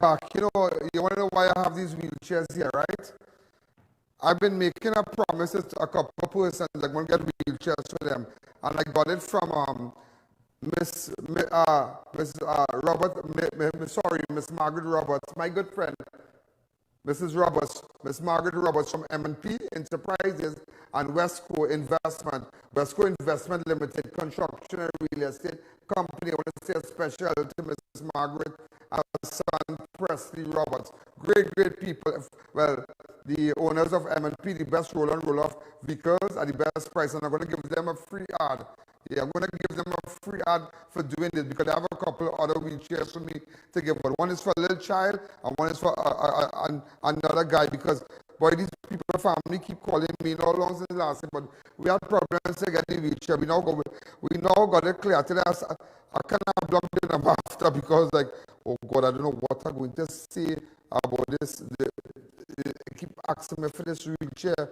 back. You know, you want to know why I have these wheelchairs here, right? I've been making a promises to a couple of persons that I'm going to get wheelchairs for them. And I got it from Miss Miss Margaret Roberts, my good friend. Mrs. Roberts, Miss Margaret Roberts from M&P Enterprises and Westco Investment. Westco Investment Limited, construction and real estate company. I want to say a special to Mrs. Margaret and her son Presley Roberts. Great, great people. Well, the owners of M&P, the best roll and roll off vehicles at the best price, and I'm going to give them a free ad. Yeah, I'm going to give them a free ad for doing this because I have a couple of other wheelchairs for me to give. But one is for a little child and one is for another guy because, boy, these people, family keep calling me all along since last year, but we had problems to get the wheelchair. We now got it clear. I cannot block them after because, like, oh God, I don't know what I'm going to say about this. They keep asking me for this wheelchair.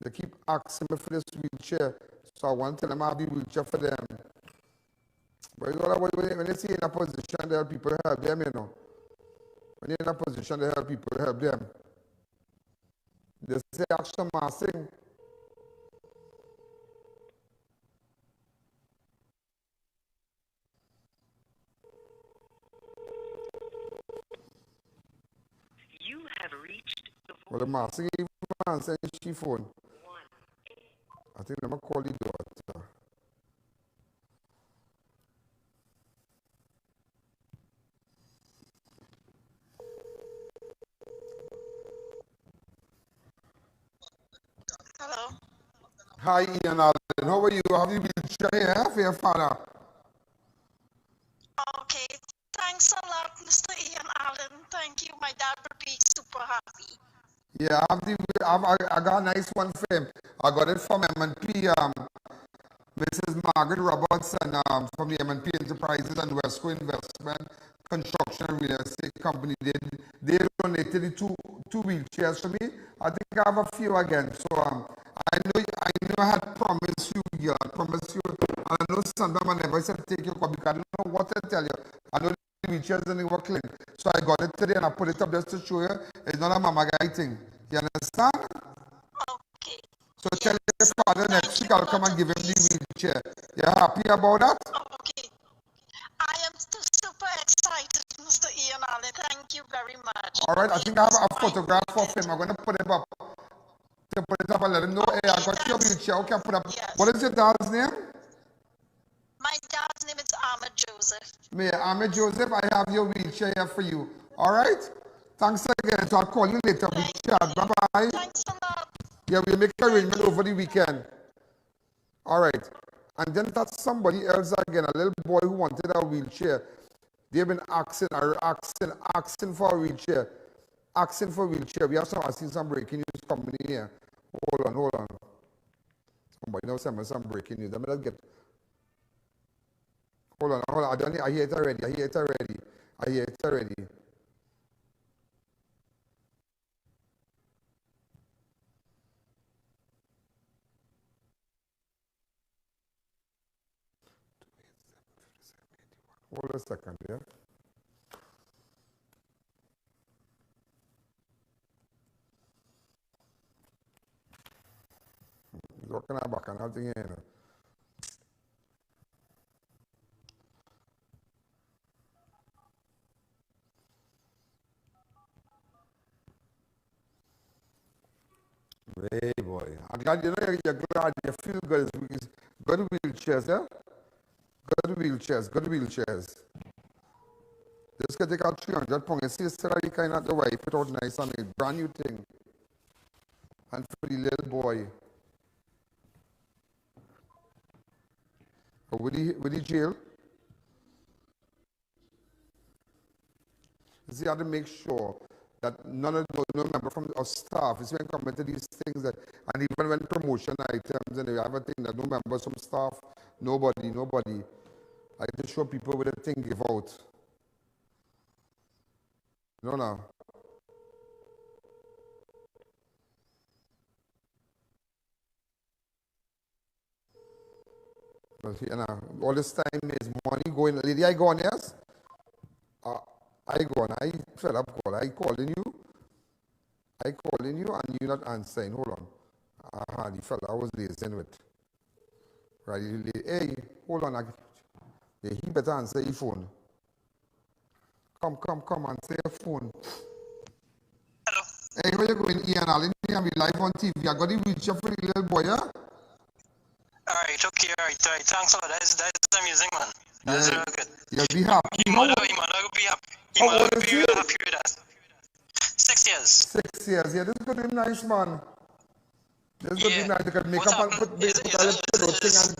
They keep asking me for this wheelchair. So I want to tell them I have the wheelchair for them. But you know, when they see in a position to help people, help them, you know. When you're in a position to help people, help them. They say action massing. You have reached the Well, the massing even answering she phone. I think I'm going to call the daughter. Hello. Hi, Ian Alleyne. How are you? Have you been here for your father? Okay. Thanks a lot, Mr. Ian Alleyne. Thank you. My dad would be super happy. Yeah, I got a nice one for him. I got it from M&P, Mrs. Margaret Roberts, and from the M&P Enterprises and Westco Investment Construction and Real Estate Company. They donated the two wheelchairs for me. I think I have a few again. So I know I had promised you, yeah, I promised you. And I know sometimes I never said take your copy because I don't know what to tell you. I know the wheelchairs didn't work clean. So I got it today and I put it up just to show you. It's not a mama guy thing. You understand? Okay. So tell your father next week I'll come and give him the wheelchair. You're happy about that? Okay. I am super excited, Mr. Ian Alleyne. Thank you very much. All right, I think I have a photograph of him. I'm going to put it up. To put it up and let him know, hey, I got your wheelchair. Okay, put up. Yes. What is your dad's name? My dad's name is Ahmed Joseph. Ahmed Joseph, I have your wheelchair here for you. All right? Thanks again. So I'll call you later. We chat. Bye-bye. Thanks a lot. Yeah, we'll make arrangement over the weekend. All right. And then that's somebody else again, a little boy who wanted a wheelchair. They've been asking for a wheelchair. Asking for a wheelchair. We have I see some breaking news coming in here. Hold on. Somebody now send me some breaking news. Let me just get. Hold on. I hear it already. Hold a second, yeah. What can I back and everything here, you know? Hey boy, I'm glad you're glad you feel good. Good wheelchairs, yeah? Good wheelchairs. This could take out 300 pounds. You see, it's already kind of the way, put out nice on it. Brand new thing. And for the little boy. With the jail. You have to make sure that no member from our staff is when coming to these things that, and even when promotion items and they have a thing that no members from staff, nobody. I like to show people with a thing give out. No. But you know, all this time is money going. Lady, I go on, yes? I go on, I fed up call. I calling you and you not answering. Hold on. The fella I was liaising with. Right, hey, hold on. Yeah, he better answer your phone. Come, answer your phone. Hello. Hey, where you going, Ian Alleyne? I'm live on TV. I got the wheelchair for the little boy, yeah? Alright, okay, alright. Thanks a lot. That's amazing, man. That's real good. You'll be happy. Your mother will be happy. Your mother will be real happy with that. 6 years. 6 years, yeah. This is going to be nice, man. This is going to be nice. They can make up and put a little thing and...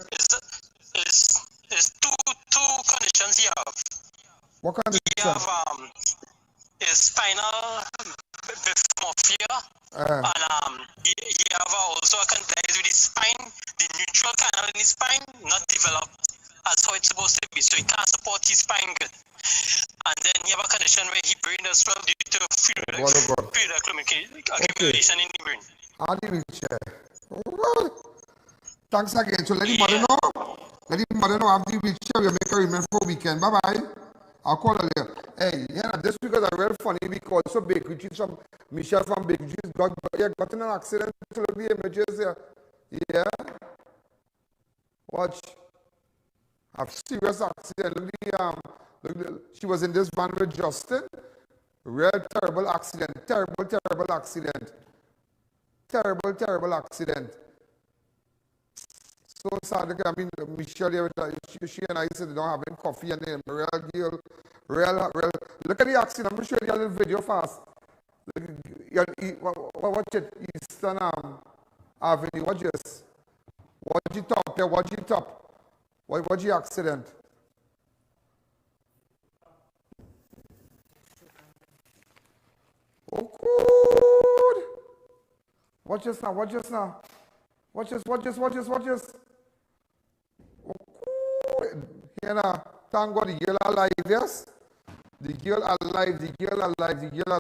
It's two conditions you have. What condition? You have spinal bifomorphia, and you have also a condition with the spine, the neutral canal in the spine not developed as how it's supposed to be, so it can't support his spine good. And then you have a condition where his brain as well due to fluid accumulation in the brain. The wheelchair. Thanks again. So let the mother know. Let the mother know I have the wheelchair. We'll make arrangement for weekend. Bye-bye. I'll call her later. Hey, yeah, this week is real funny because so Bakery Cheese from Michelle from Bakery Cheese got in an accident. Look the images here. Yeah. Watch. A serious accident. She was in this van with Justin. Real terrible accident. Terrible accident. Terrible accident. So sad. I mean, Michelle, she and I said they don't have coffee and them. Real deal. Real. Look at the accident. I'm going to show you a little video fast. Watch it. Eastern Avenue. Watch this. Watch the top there. Watch the top. Watch the accident. Oh, good. Watch this now. Watch this. Oh, good. Here now. Thank God the girl alive, yes? The girl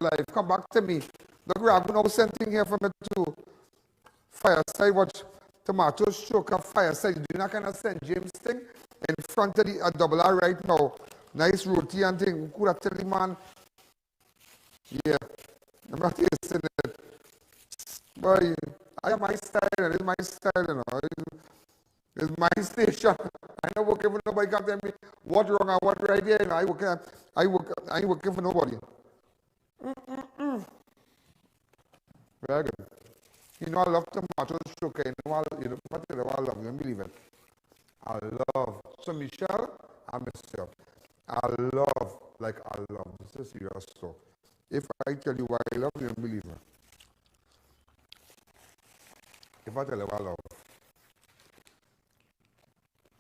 alive. Come back to me. Look, we're going to send thing here for me too. Fireside, watch. Tomato stroke of fireside. You're not going to send James thing in front of the double R right now. Nice roti and thing. Who could have tell the man? Yeah. I'm not tasting it. Boy, I have my style. It is my style, you know. It's my station. I don't work for nobody can tell me what wrong and what right there. You know, I ain't working for nobody. Very good. You know I love tomato sugar. You know what I love. You believe it. I love. So Michelle, I miss you. I love. This is serious. So if I tell you why I love you, you believe it. If I tell you what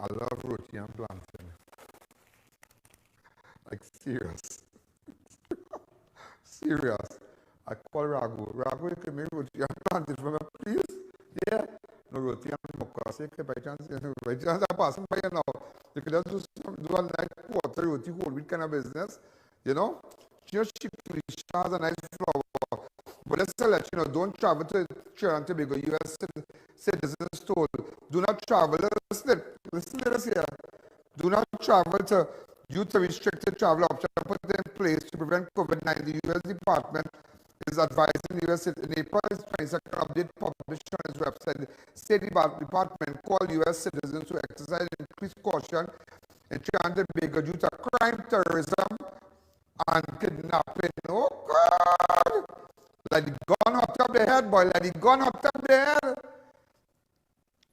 I love roti and plantain. Like serious. Serious. I call Ragu. Ragu, you can make roti and plantain for me, please? Yeah? No roti and mocha. So you can by chance I'm passing by you now. You can just do a nice quarter roti whole wheat kind of business. You know? Just cheap LISHA has a nice flour. But let's let you know, don't travel to Trinidad and Tobago, U.S. citizens told. Do not travel. Listen to this here. Do not travel due to restricted travel options put in place to prevent COVID-19. The U.S. Department is advising U.S. in April 22nd update published on its website. The State Department called U.S. citizens to exercise increased caution in Trinidad and Tobago due to crime, terrorism, and kidnapping. Oh, God! Like the gun hot up the head, boy. Like the gun hot up the head.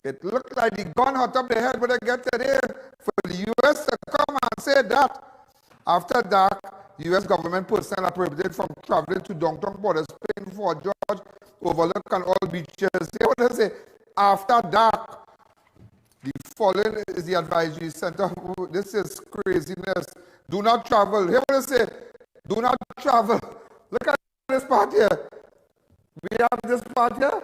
It looked like the gun hot up the head when they get to there. For the U.S. to come and say that. After dark, U.S. government personnel are prohibited from traveling to downtown Port of Spain, Fort George, Overlook, and all beaches. They want to say, after dark, the following is the advisory center. This is craziness. Do not travel. They want to say, do not travel. Look at this part here. We have this part here.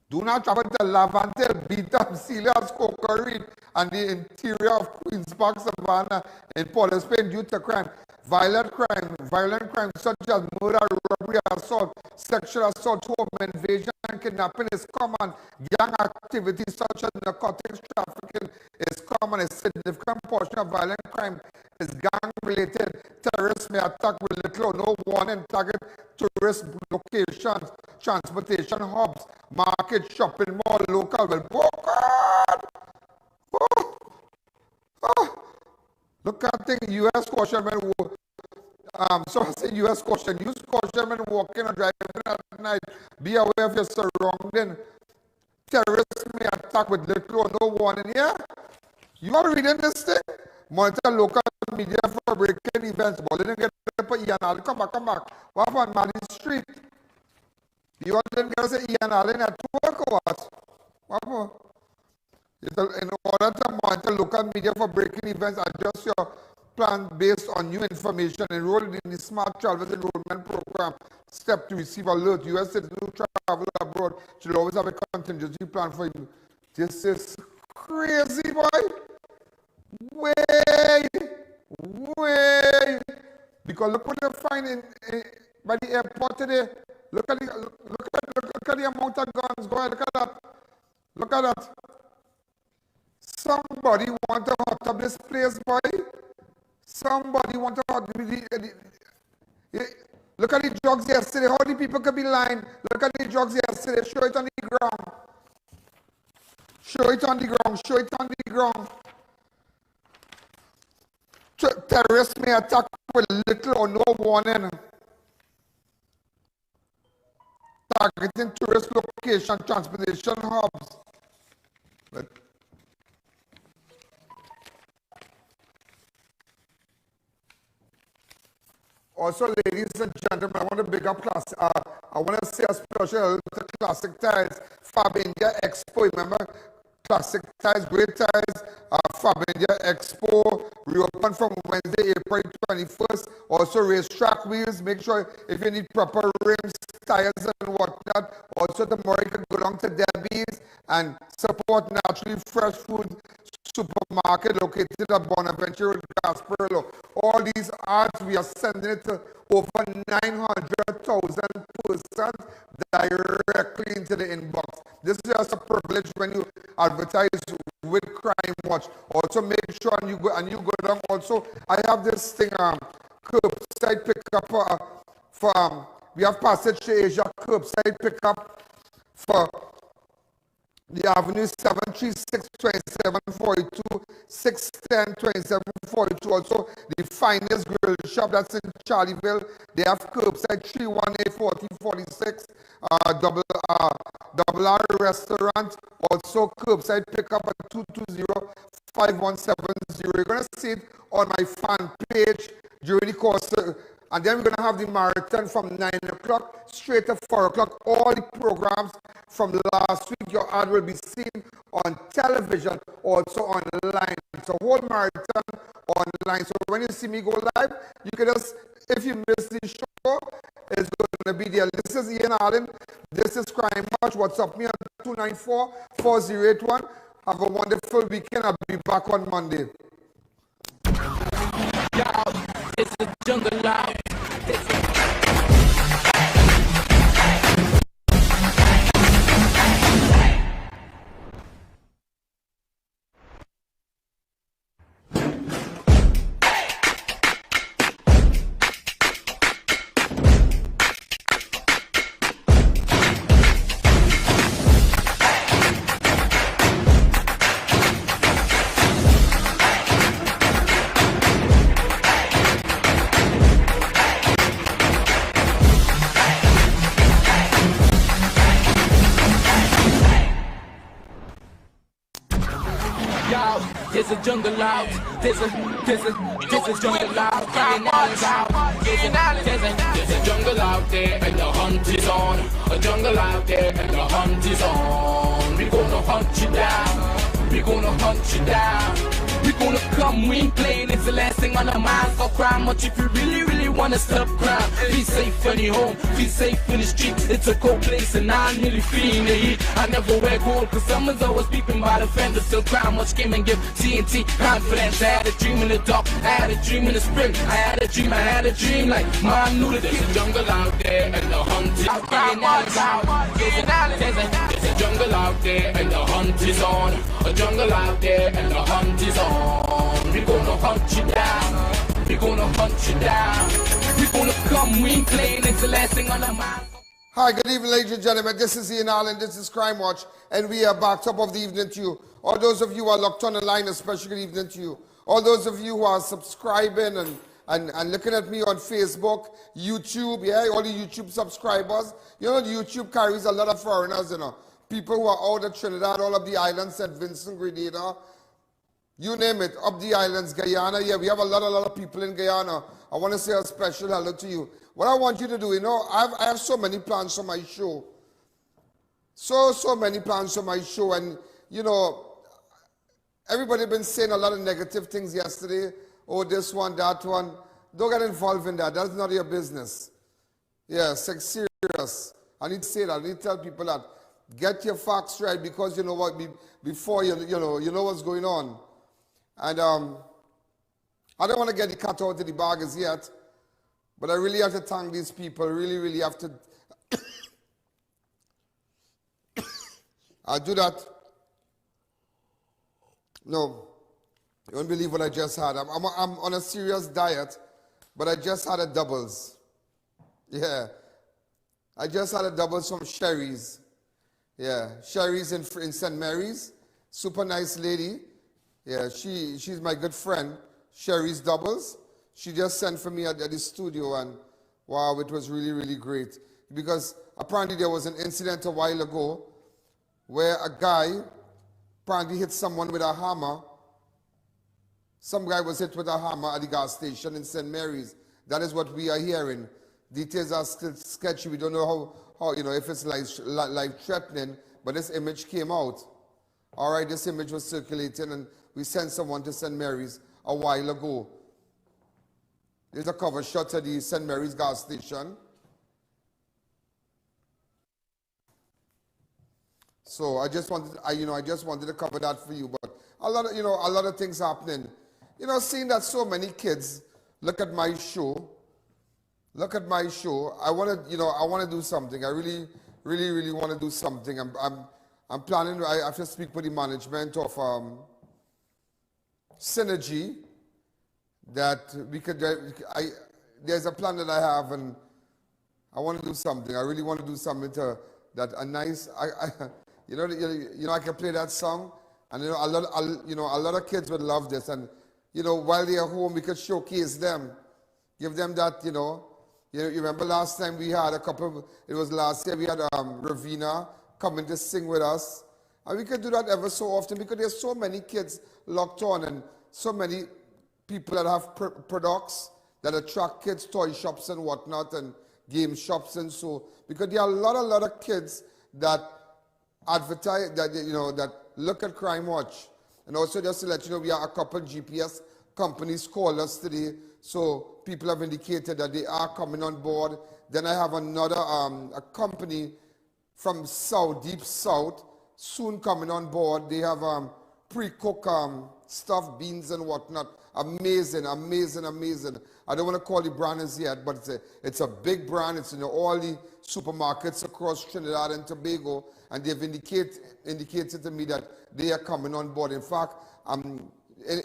Do not travel to Laventille, Beetham, Celia's, Cocoreed, and the interior of Queen's Park, Savannah, in Port of Spain due to crime. Violent crime such as murder, robbery, assault, sexual assault, home invasion, and kidnapping is common. Gang activities such as narcotics trafficking is common. A significant portion of violent crime is gang-related. terrorists may attack with little or no warning, target tourist locations, transportation hubs, market, shopping mall, local. Well, look at the U.S. cautionmen. So I say U.S. caution. Use cautionmen walking or driving at night. Be aware of your surrounding. Terrorists may attack with little or no warning. Yeah? You are reading this thing? Monitor local media for breaking events. But didn't get for Ian Alleyne. Come back. What happened on Mali Street? You all didn't get to say Ian Alleyne at work or what? What happened? In order to monitor local media for breaking events, adjust your plan based on new information. Enroll in the Smart Travel Enrollment Program. Step to receive alert. U.S. citizens who travel abroad should always have a contingency plan for you. This is crazy, boy. Way. Because look what they find by the airport today. Look at the amount of guns. Go ahead, look at that. Look at that. Somebody want to hot up this place, boy. Somebody want to hot look at the drugs yesterday. How many people could be lying? Look at the drugs yesterday. Show it on the ground. Show it on the ground. Terrorists may attack with little or no warning. Targeting tourist location, transportation hubs. Also, ladies and gentlemen, I want to big up class. I want to say a special to Classic Tiles, Fab India Expo. Remember, Classic Tiles, great tiles, Fab India Expo, reopen from Wednesday, April 21st. Also, racetrack wheels. Make sure if you need proper rims, tires, and whatnot. Also, tomorrow you can go down to Debbie's and support Naturally Fresh Food Supermarket located at Bonaventure Road, Gasperillo. All these ads, we are sending it to over 900,000 persons directly into the inbox. This is just a privilege when you advertise with Crime Watch. Also, make sure you go down. Also, I have this thing, curbside pickup for we have Passage to Asia curbside pickup for the Avenue 736 2742, 610 2742. Also, the Finest Grill Shop that's in Charlieville. They have curbside 318 4046, Double R Restaurant. Also, curbside pickup at 220 5170. You're going to see it on my fan page during the course. And then we're going to have the marathon from 9 o'clock straight to 4 o'clock. All the programs from last week, your ad will be seen on television, also online. So whole marathon online. So when you see me go live, you can just, if you miss the show, it's going to be there. This is Ian Alleyne. This is Crime Watch. WhatsApp me on 294-4081. Have a wonderful weekend. I'll be back on Monday. It's a jungle out. There's a jungle out. There's a jungle out. Ian Alleyne's out. There's a jungle out there and the hunt is on. A jungle out there and the hunt is on. We gonna hunt you down. We gonna hunt you down. We gonna come, we ain't playing. It's the last thing on our minds for crime. Much if you really wanna stop crime. Be safe in your home, be safe in the streets. It's a cold place and I'm nearly feeling the heat. I never wear gold cause someone's always peeping by the fence. Still crime much came and give T&T confidence. I had a dream in the dark, I had a dream in the spring. I had a dream like mom knew that there's a jungle out there and the hunt is on. There's a jungle out there and the hunt is on. A jungle out there and the hunt is on. We gonna hunt you down. We gonna hunt you down. We gonna come, we ain't playing, it's the last thing on the mind. Hi, good evening, ladies and gentlemen. This is Ian Alleyne, this is Crime Watch, and we are back. Top of the evening to you. All those of you who are locked on the line, a special good evening to you. All those of you who are subscribing and looking at me on Facebook, YouTube, yeah, all the YouTube subscribers. You know, YouTube carries a lot of foreigners, you know. People who are out of Trinidad, all of the islands, St. Vincent, Grenada, you name it, up the islands, Guyana. Yeah, we have a lot of people in Guyana. I want to say a special hello to you. What I want you to do, you know, I have so many plans for my show. So many plans for my show. And, you know, everybody been saying a lot of negative things yesterday. Oh, this one, that one. Don't get involved in that. That's not your business. Yeah, serious. I need to say that. I need to tell people that. Get your facts right, because you know what, before you know what's going on. And I don't want to get the cat out of the bag as yet, but I really have to thank these people. Really have to. I do that. No, you won't believe what I just had. I'm on a serious diet, but I just had a doubles. Yeah, I just had a doubles from Sherry's. Yeah, Sherry's in St. Mary's. Super nice lady. Yeah, she's my good friend. Sherry's Doubles. She just sent for me at the studio, and wow, it was really great. Because apparently there was an incident a while ago where a guy apparently hit someone with a hammer. Some guy was hit with a hammer at the gas station in St. Mary's. That is what we are hearing. Details are still sketchy. We don't know how you know, if it's life-threatening, but this image came out. All right, this image was circulating, and we sent someone to St. Mary's a while ago. There's a cover shot at the St. Mary's gas station. So I just wanted to cover that for you. But a lot of things happening. You know, seeing that so many kids look at my show. Look at my show. I want to do something. I really want to do something. I'm planning. I have to speak with the management of Synergy. That we could. There's a plan that I have, and I want to do something. I really want to do something that a nice. I can play that song, and a lot of kids would love this, and while they're home, we could showcase them, give them that. You remember last time we had it was last year, we had Ravina coming to sing with us. And we could do that ever so often, because there's so many kids locked on, and so many people that have products that attract kids, toy shops and whatnot, and game shops, and so, because there are a lot of kids that advertise, that look at Crime Watch. And also, just to let you know, we have a couple GPS companies call us today. So people have indicated that they are coming on board. Then I have another a company from deep south, soon coming on board. They have pre-cooked stuffed beans and whatnot. Amazing. I don't want to call the brand as yet, but it's a big brand. It's in all the supermarkets across Trinidad and Tobago, and they've indicated to me that they are coming on board. In fact,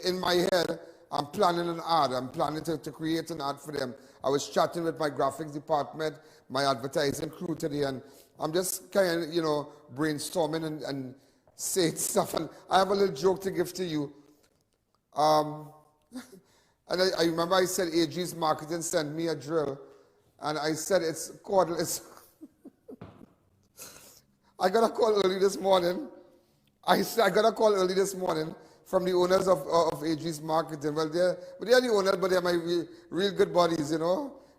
in my head, I'm planning an ad. I'm planning to create an ad for them. I was chatting with my graphics department, my advertising crew today, and I'm just kind of, brainstorming and saying stuff. And I have a little joke to give to you. And I remember I said AG's Marketing sent me a drill, and I said it's cordless. I got a call early this morning. I got a call early this morning from the owners of AG's Marketing. Well, they're the owners, but they're my real good buddies,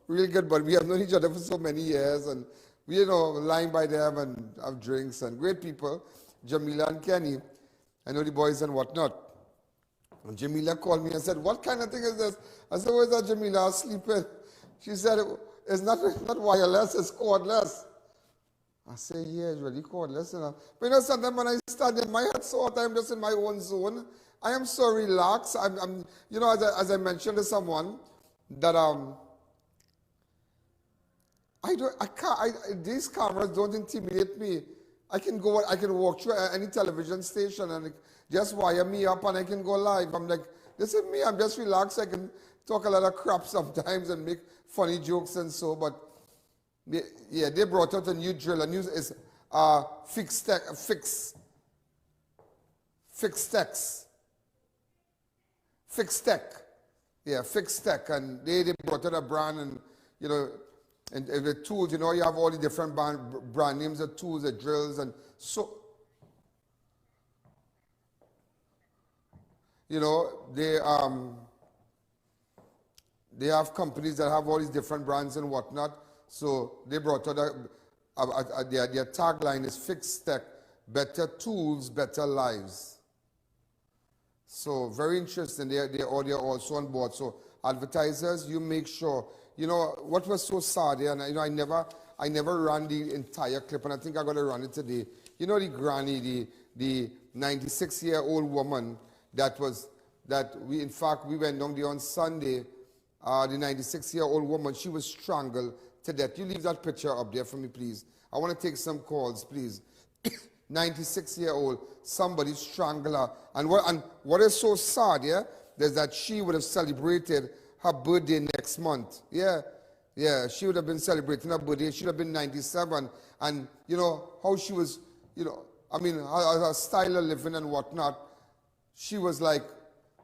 real good buddies. We have known each other for so many years, and we, lying by them and have drinks, and great people, Jamila and Kenny. I know the boys and whatnot. And Jamila called me and said, "What kind of thing is this?" I said, "Where's that, Jamila? Sleeping." She said, "It's not wireless, it's cordless." I say, "Yeah, it's really cordless, But sometimes when I stand in my head so hot, I'm just in my own zone. I am so relaxed. I'm as I mentioned to someone, that these cameras don't intimidate me. I can walk through any television station and just wire me up and I can go live. I'm like, this is me. I'm just relaxed. I can talk a lot of crap sometimes and make funny jokes and so, but yeah, they brought out a new drill. A new is fixed tech, yeah, fixed tech, and they brought out a brand, and you know, and the tools, you know, you have all the different brand names of tools, the drills, and so, you know, they have companies that have all these different brands and whatnot. So they brought out their tagline is fixed tech, better tools, better lives. So very interesting. They're also on board. So advertisers, you make sure. You know what was so sad here, and you know I never ran the entire clip, and I think I'm gonna run it today. You know the granny, the 96-year-old woman that we went down there on Sunday. The 96-year-old woman, she was strangled to death. You leave that picture up there for me, please. I want to take some calls, please. 96-year-old, somebody strangled her. And what is so sad, yeah, is that she would have celebrated her birthday next month. Yeah, she would have been celebrating her birthday. She would have been 97. And, you know, how she was, you know, I mean, her style of living and whatnot, she was like,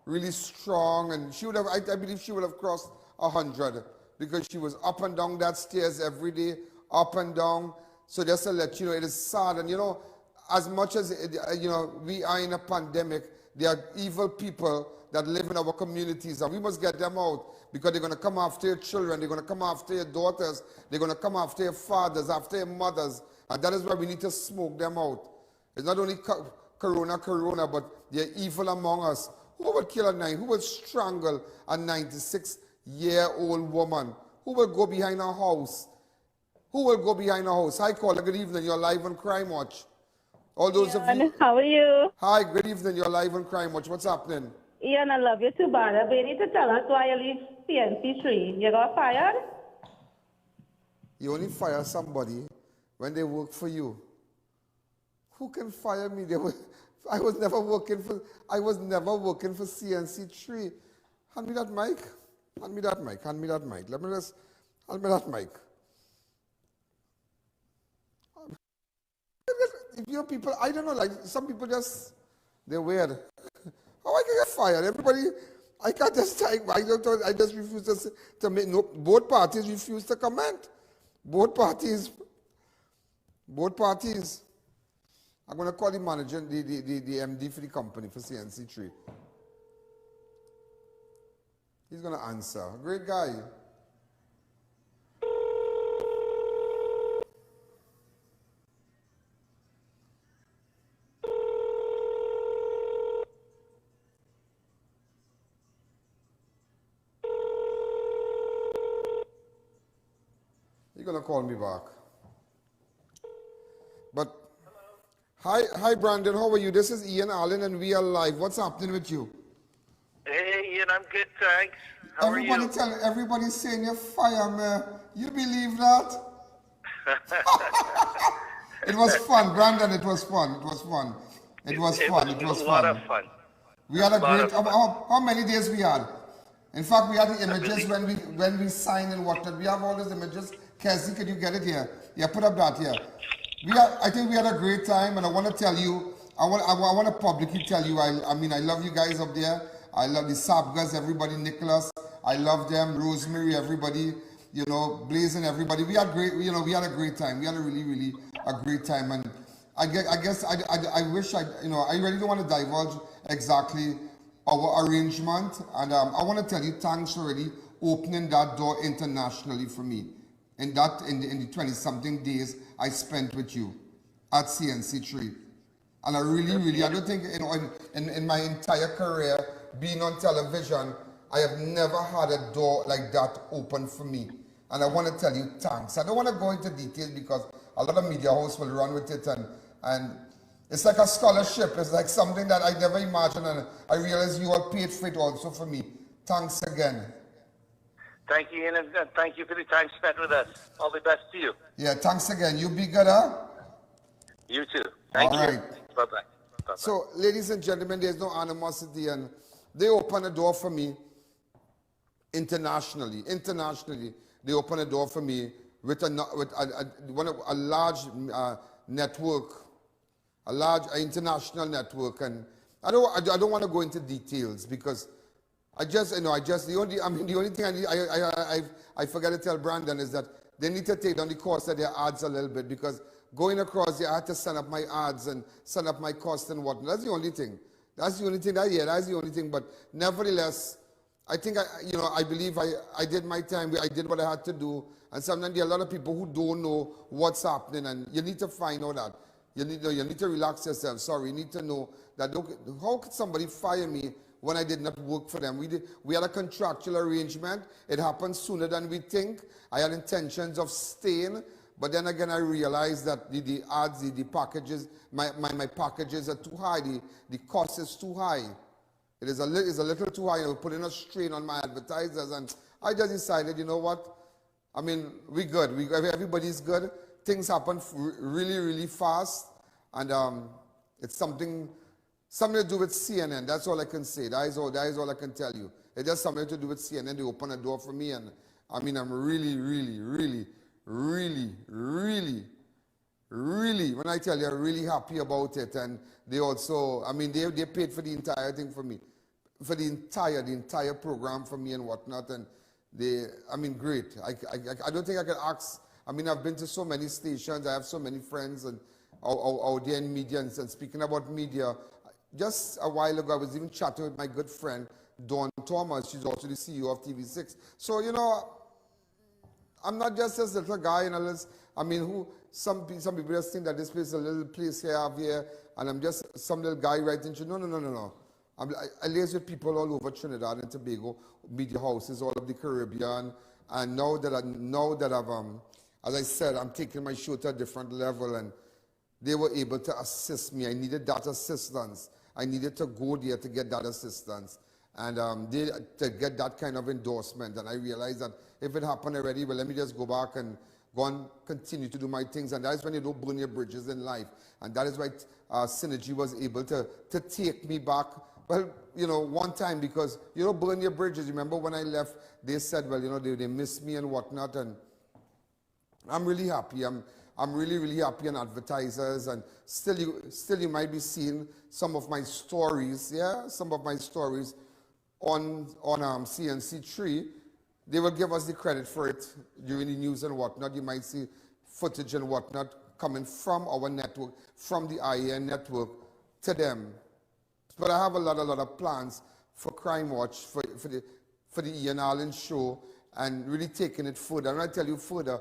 really strong, and she would have, I believe she would have crossed 100 because she was up and down that stairs every day, up and down. So just to let you know, it is sad. And you know, as much as, you know, we are in a pandemic, there are evil people that live in our communities, and we must get them out because they're going to come after your children, they're going to come after your daughters, they're going to come after your fathers, after your mothers, and that is why we need to smoke them out. It's not only corona, but they're evil among us. Who will kill who will strangle a 96-year-old woman? Who will go behind a house? Who will go behind a house? Hi, caller, good evening. You're live on Crime Watch. All those of you. How are you? Hi, good evening. You're live on Crime Watch. What's happening? Ian, I love you too, brother. But you need to tell us why you leave CNC3. You got fired? You only fire somebody when they work for you. Who can fire me? I was never working for CNC3. Hand me that mic. Hand me that mic. Hand me that mic. Hand me that mic. You know, people, I don't know, like some people just, they're weird. How I can get fired? Everybody, I can't just type. I just refuse to make, no, both parties refuse to comment. Both parties. I'm going to call the manager, the MD for the company, for CNC3. He's going to answer. Great guy. You're going to call me back. But Hi, Brandon. How are you? This is Ian Alleyne, and we are live. What's happening with you? Hey, Ian, I'm good, thanks. How are you? Everybody's saying you're fired, man. You believe that? It was fun, Brandon. It was fun. It was fun. It was fun. It was a lot of fun. We had a great. How many days we had? In fact, we had the images when we signed and whatnot. We have all those images. Cassie, could you get it here? Yeah, put up that here. I think we had a great time, and I want to tell you, I want to publicly tell you, I mean, I love you guys up there. I love the Sabgas, everybody, Nicholas. I love them, Rosemary, everybody, you know, Blazing, everybody. We had great, you know, we had a great time. We had a really a great time, and I guess I wish I really don't want to divulge exactly our arrangement, and I want to tell you thanks for already opening that door internationally for me. In the 20-something days I spent with you at CNC3. And I really, I don't think, you know, in my entire career, being on television, I have never had a door like that open for me. And I want to tell you thanks. I don't want to go into details because a lot of media hosts will run with it, and it's like a scholarship. It's like something that I never imagined, and I realize you all paid for it also for me. Thanks again. Thank you, Ian, and thank you for the time spent with us. All the best to you. Yeah, thanks again. You be good, huh? You too. Thank you. All right. Bye-bye. So, ladies and gentlemen, there's no animosity, and they opened a door for me. internationally. Internationally, they opened a door for me with a large network, a large international network, and I don't want to go into details because the only thing I forgot to tell Brandon is that they need to take down the cost of their ads a little bit, because going across there, I had to send up my ads and send up my cost and whatnot. That's the only thing. That's the only thing. That's the only thing. But nevertheless, I think I believe I did my time. I did what I had to do. And sometimes there are a lot of people who don't know what's happening, and you need to find out that. You need to relax yourself. Sorry, you need to know that. How could somebody fire me when I did not work for them? We had a contractual arrangement. It happened sooner than we think. I had intentions of staying, but then again I realized that the ads, the packages, my packages are too high. The cost is too high. It is a little too high. It was putting a strain on my advertisers, and I just decided, you know what? I mean, we're good. Everybody's good. Things happen really, really fast, and it's something to do with CNN. That's all I can say. That is all I can tell you. It's just something to do with CNN. They opened a door for me, and I mean, I'm really, really, really, really, really, really, when I tell you, I'm really happy about it. And they also, I mean, they paid for the entire thing for me, for the entire program for me and whatnot. And I mean, great. I don't think I can ask. I mean, I've been to so many stations. I have so many friends and out there in media. And speaking about media, just a while ago, I was even chatting with my good friend, Dawn Thomas. She's also the CEO of TV6. So, you know, I'm not just this little guy, I mean, some people just think that this place is a little place here, and I'm just some little guy writing. No. I liaise with people all over Trinidad and Tobago, media houses, all of the Caribbean, and now that I've, as I said, I'm taking my show to a different level, and they were able to assist me. I needed that assistance. I needed to go there to get that assistance, and to get that kind of endorsement. And I realized that if it happened already, well, let me just go back and go and continue to do my things. And that is when you don't burn your bridges in life. And that is why Synergy was able to take me back. Well, you know, one time, because you don't burn your bridges. Remember when I left, they said, well, you know, they missed me and whatnot. And I'm really happy. I'm really, really happy on advertisers. And still you might be seeing some of my stories, some of my stories on CNC3. They will give us the credit for it during the news and whatnot. You might see footage and whatnot coming from our network, from the I.A.N. network to them. But I have a lot of plans for Crime Watch, for the Ian Alleyne show, and really taking it further. And I tell you further.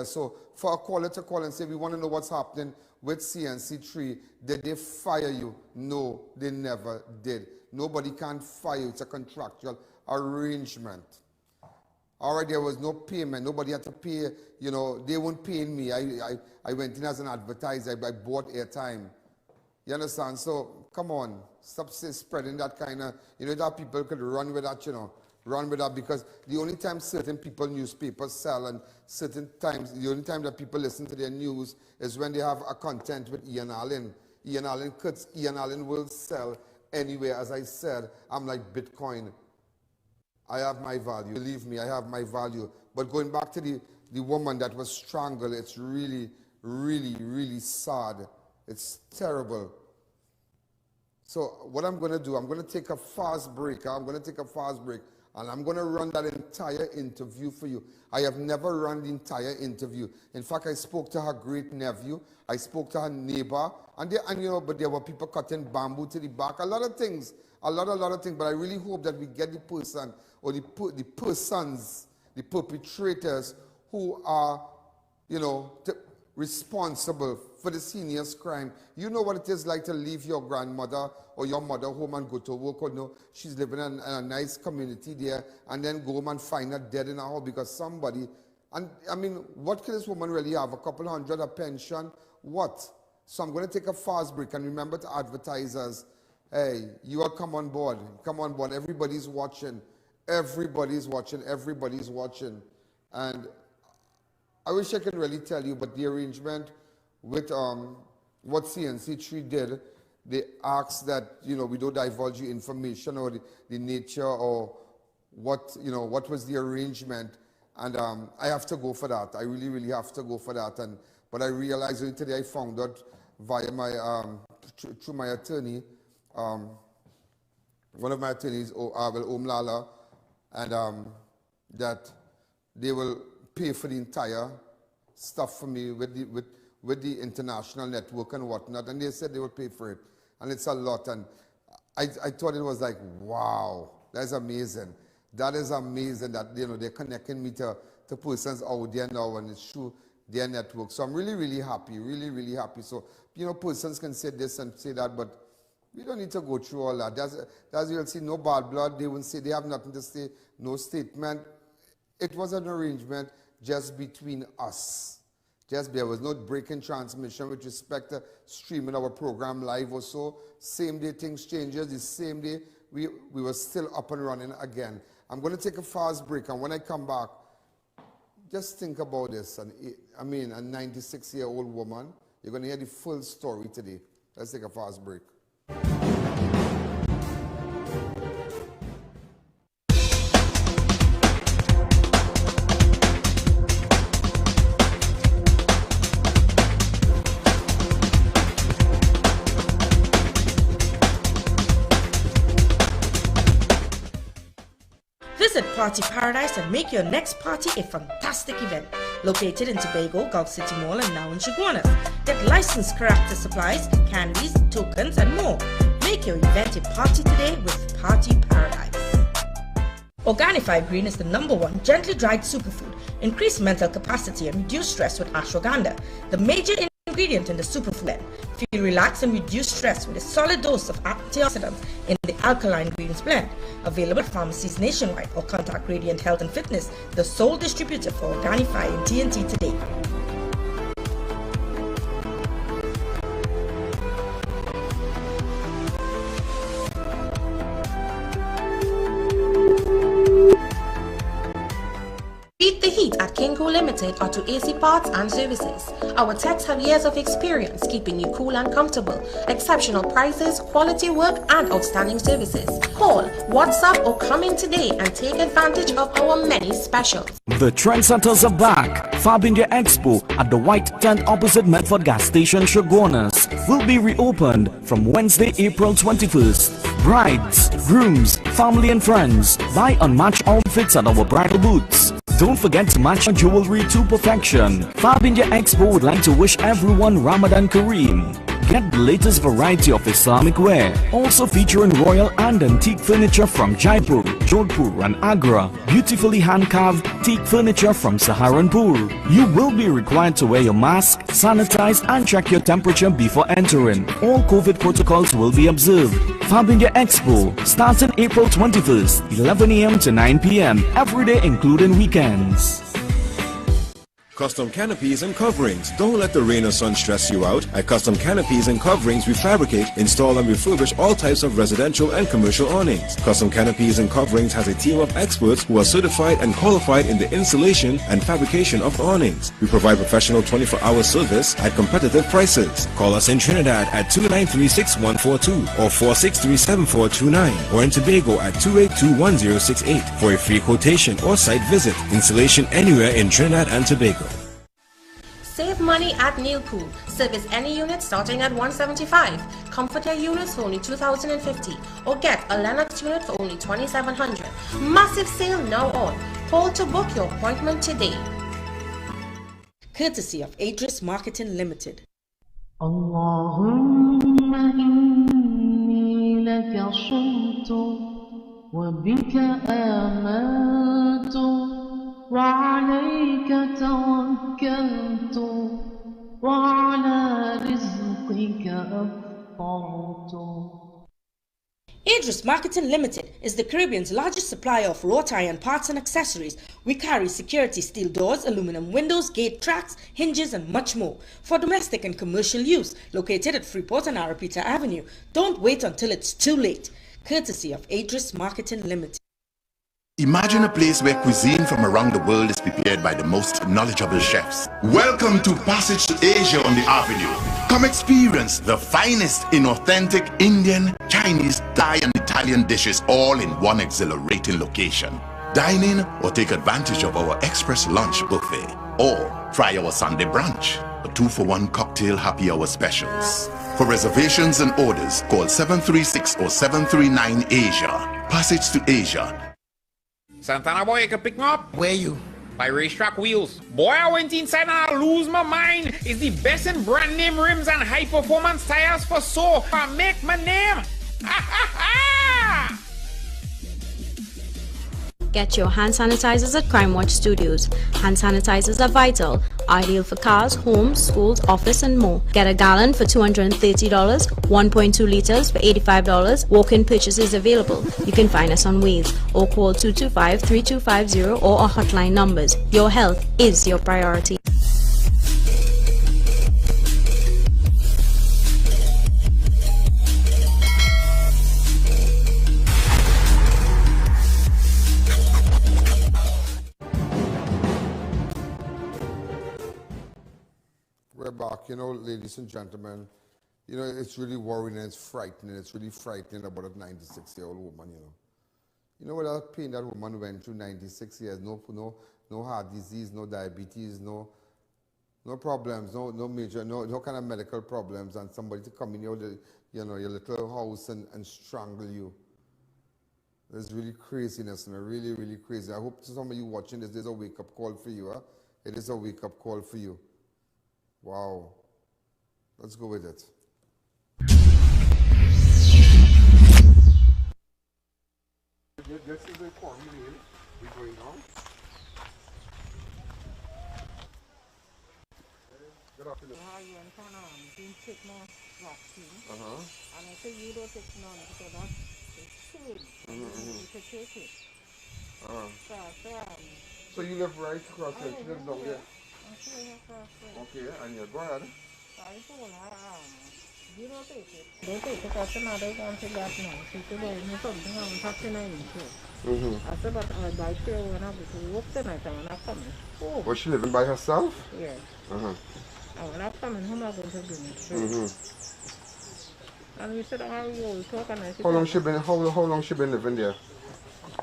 So for a caller to call and say, we want to know what's happening with CNC3, did they fire you? No, they never did. Nobody can fire you. It's a contractual arrangement. All right, there was no payment. Nobody had to pay. You know, they weren't paying me. I went in as an advertiser. I bought airtime. You understand? So, come on. Stop spreading that kind of, you know, that people could run with that, you know. Run with that, because the only time certain people newspapers sell, and certain times, the only time that people listen to their news is when they have a content with Ian Alleyne. Ian Alleyne will sell anywhere. As I said, I'm like Bitcoin. I have my value. Believe me, I have my value. But going back to the woman that was strangled, it's really, really, really sad. It's terrible. So what I'm going to do, I'm going to take a fast break. And I'm going to run that entire interview for you. I have never run the entire interview. In fact, I spoke to her great nephew. I spoke to her neighbor. And you know, but there were people cutting bamboo to the back. A lot of things. A lot of things. But I really hope that we get the person, or the persons, the perpetrators who are, you know, responsible for the heinous crime. You know what it is like to leave your grandmother or your mother home and go to work, or no, she's living in a nice community there, and then go home and find her dead in her house because somebody, and I mean, what can this woman really have? A couple hundred, a pension? What? So I'm going to take a fast break, and remember to advertisers, hey, you all come on board. Come on board. Everybody's watching. Everybody's watching. Everybody's watching. And I wish I could really tell you, but the arrangement with what CNC3 did, they asked that, you know, we don't divulge you information or the nature or what was the arrangement, and I have to go for that. I really have to go for that. But I realized only today I found out via my through my attorney, one of my attorneys, Omlala, and that they will pay for the entire stuff for me with the international network and whatnot, and they said they would pay for it, and it's a lot, and I thought it was like, wow, that's amazing. That is amazing that they're connecting me to persons out there now, and it's through their network. So I'm really happy, really happy. So persons can say this and say that, but we don't need to go through all that. As you'll see, no bad blood. They won't say, they have nothing to say, no statement. It was an arrangement just between us. There was no break in transmission with respect to streaming our program live or so. Same day things changes. The same day we were still up and running again. I'm going to take a fast break, and when I come back, just think about this. A 96-year-old woman. You're going to hear the full story today. Let's take a fast break. Visit Party Paradise and make your next party a fantastic event. Located in Tobago, Gulf City Mall, and now in Chaguanas. Get licensed character supplies, candies, tokens, and more. Make your event a party today with Party Paradise. Organifi Green is the #1 gently dried superfood. Increase mental capacity and reduce stress with ashwagandha, the major ingredient in the superfood blend. Feel relaxed and reduce stress with a solid dose of antioxidants in the alkaline greens blend. Available at pharmacies nationwide, or contact Radiant Health and Fitness, the sole distributor for Organifi and T&T today. Beat the heat at Kinko Limited Auto AC Parts and Services. Our techs have years of experience keeping you cool and comfortable. Exceptional prices, quality work, and outstanding services. Call, WhatsApp, or come in today and take advantage of our many specials. The trendsetters are back. Fab India Expo at the White Tent opposite Medford Gas Station, Chaguanas, will be reopened from Wednesday, April 21st. Brides, grooms, family and friends, buy unmatched outfits at our bridal booths. Don't forget to match your jewelry to perfection. Fab India Expo would like to wish everyone Ramadan Kareem. Get the latest variety of Islamic wear, also featuring royal and antique furniture from Jaipur, Jodhpur and Agra, beautifully hand-carved teak furniture from Saharanpur. You will be required to wear your mask, sanitize and check your temperature before entering. All COVID protocols will be observed. Fab India Expo starts on April 21st, 11 a.m. to 9 p.m. every day including weekends. Custom canopies and coverings. Don't let the rain or sun stress you out. At Custom Canopies and Coverings, we fabricate, install and refurbish all types of residential and commercial awnings. Custom Canopies and Coverings has a team of experts who are certified and qualified in the installation and fabrication of awnings. We provide professional 24-hour service at competitive prices. Call us in Trinidad at 2936142 or 4637429 or in Tobago at 2821068 for a free quotation or site visit. Installation anywhere in Trinidad and Tobago. Save money at Neil Pool. Service any unit starting at $175. Comforter units for only $2,050. Or get a Lennox unit for only $2,700. Massive sale now on. Call to book your appointment today. Courtesy of ADVERTISE Marketing Limited. Allahumma inni laka sumtu wa bika amantu وعليك توكلت وعلى رزقك أفطرت. ADVERTISE Marketing Limited is the Caribbean's largest supplier of wrought iron parts and accessories. We carry security steel doors, aluminum windows, gate tracks, hinges and much more for domestic and commercial use. Located at Freeport and Arapita Avenue. Don't wait until it's too late. Courtesy of ADVERTISE Marketing Limited. Imagine a place where cuisine from around the world is prepared by the most knowledgeable chefs. Welcome to Passage to Asia on the Avenue. Come experience the finest in authentic Indian, Chinese, Thai and Italian Italian dishes all in one exhilarating location. Dine in or take advantage of our express lunch buffet, or try our Sunday brunch, a 2-for-1 cocktail happy hour specials. For reservations and orders, call 736 or 739 Asia. Passage to Asia. Santana boy, you can pick me up. Where you? By Racetrack Wheels. Boy, I went inside and I lose my mind. It's the best in brand name rims and high performance tires for so I make my name. Get your hand sanitizers at Crime Watch Studios. Hand sanitizers are vital, ideal for cars, homes, schools, office and more. Get a gallon for $230, 1.2 liters for $85. Walk-in purchases available. You can find us on Waze or call 225-3250 or our hotline numbers. Your health is your priority. We're back, you know, ladies and gentlemen. You know, it's really worrying and it's frightening. It's really frightening about a 96-year-old woman, you know. You know what that pain that woman went through 96 years, no heart disease, no diabetes, no problems, no major, no kind of medical problems, and somebody to come in your little house and strangle you. It's really craziness, man, really, really crazy. I hope some of you watching this, there's a wake-up call for you, huh? It is a wake-up call for you. Wow. Let's go with it. This is a formula. We're going down. Good afternoon. And I say you don't take none because that's take it. So you live right across there. She lives down there. Okay, and you go ahead. You don't take it. Don't take it because another one take that now. She said, well, you something I'm talking to you. I said, but I buy here when I go to work tonight and when I come in. Oh. Was she living by herself? Yeah. And when I come in home, I'm going to bring it. And we said, how you all talk and I said, how long she been living there?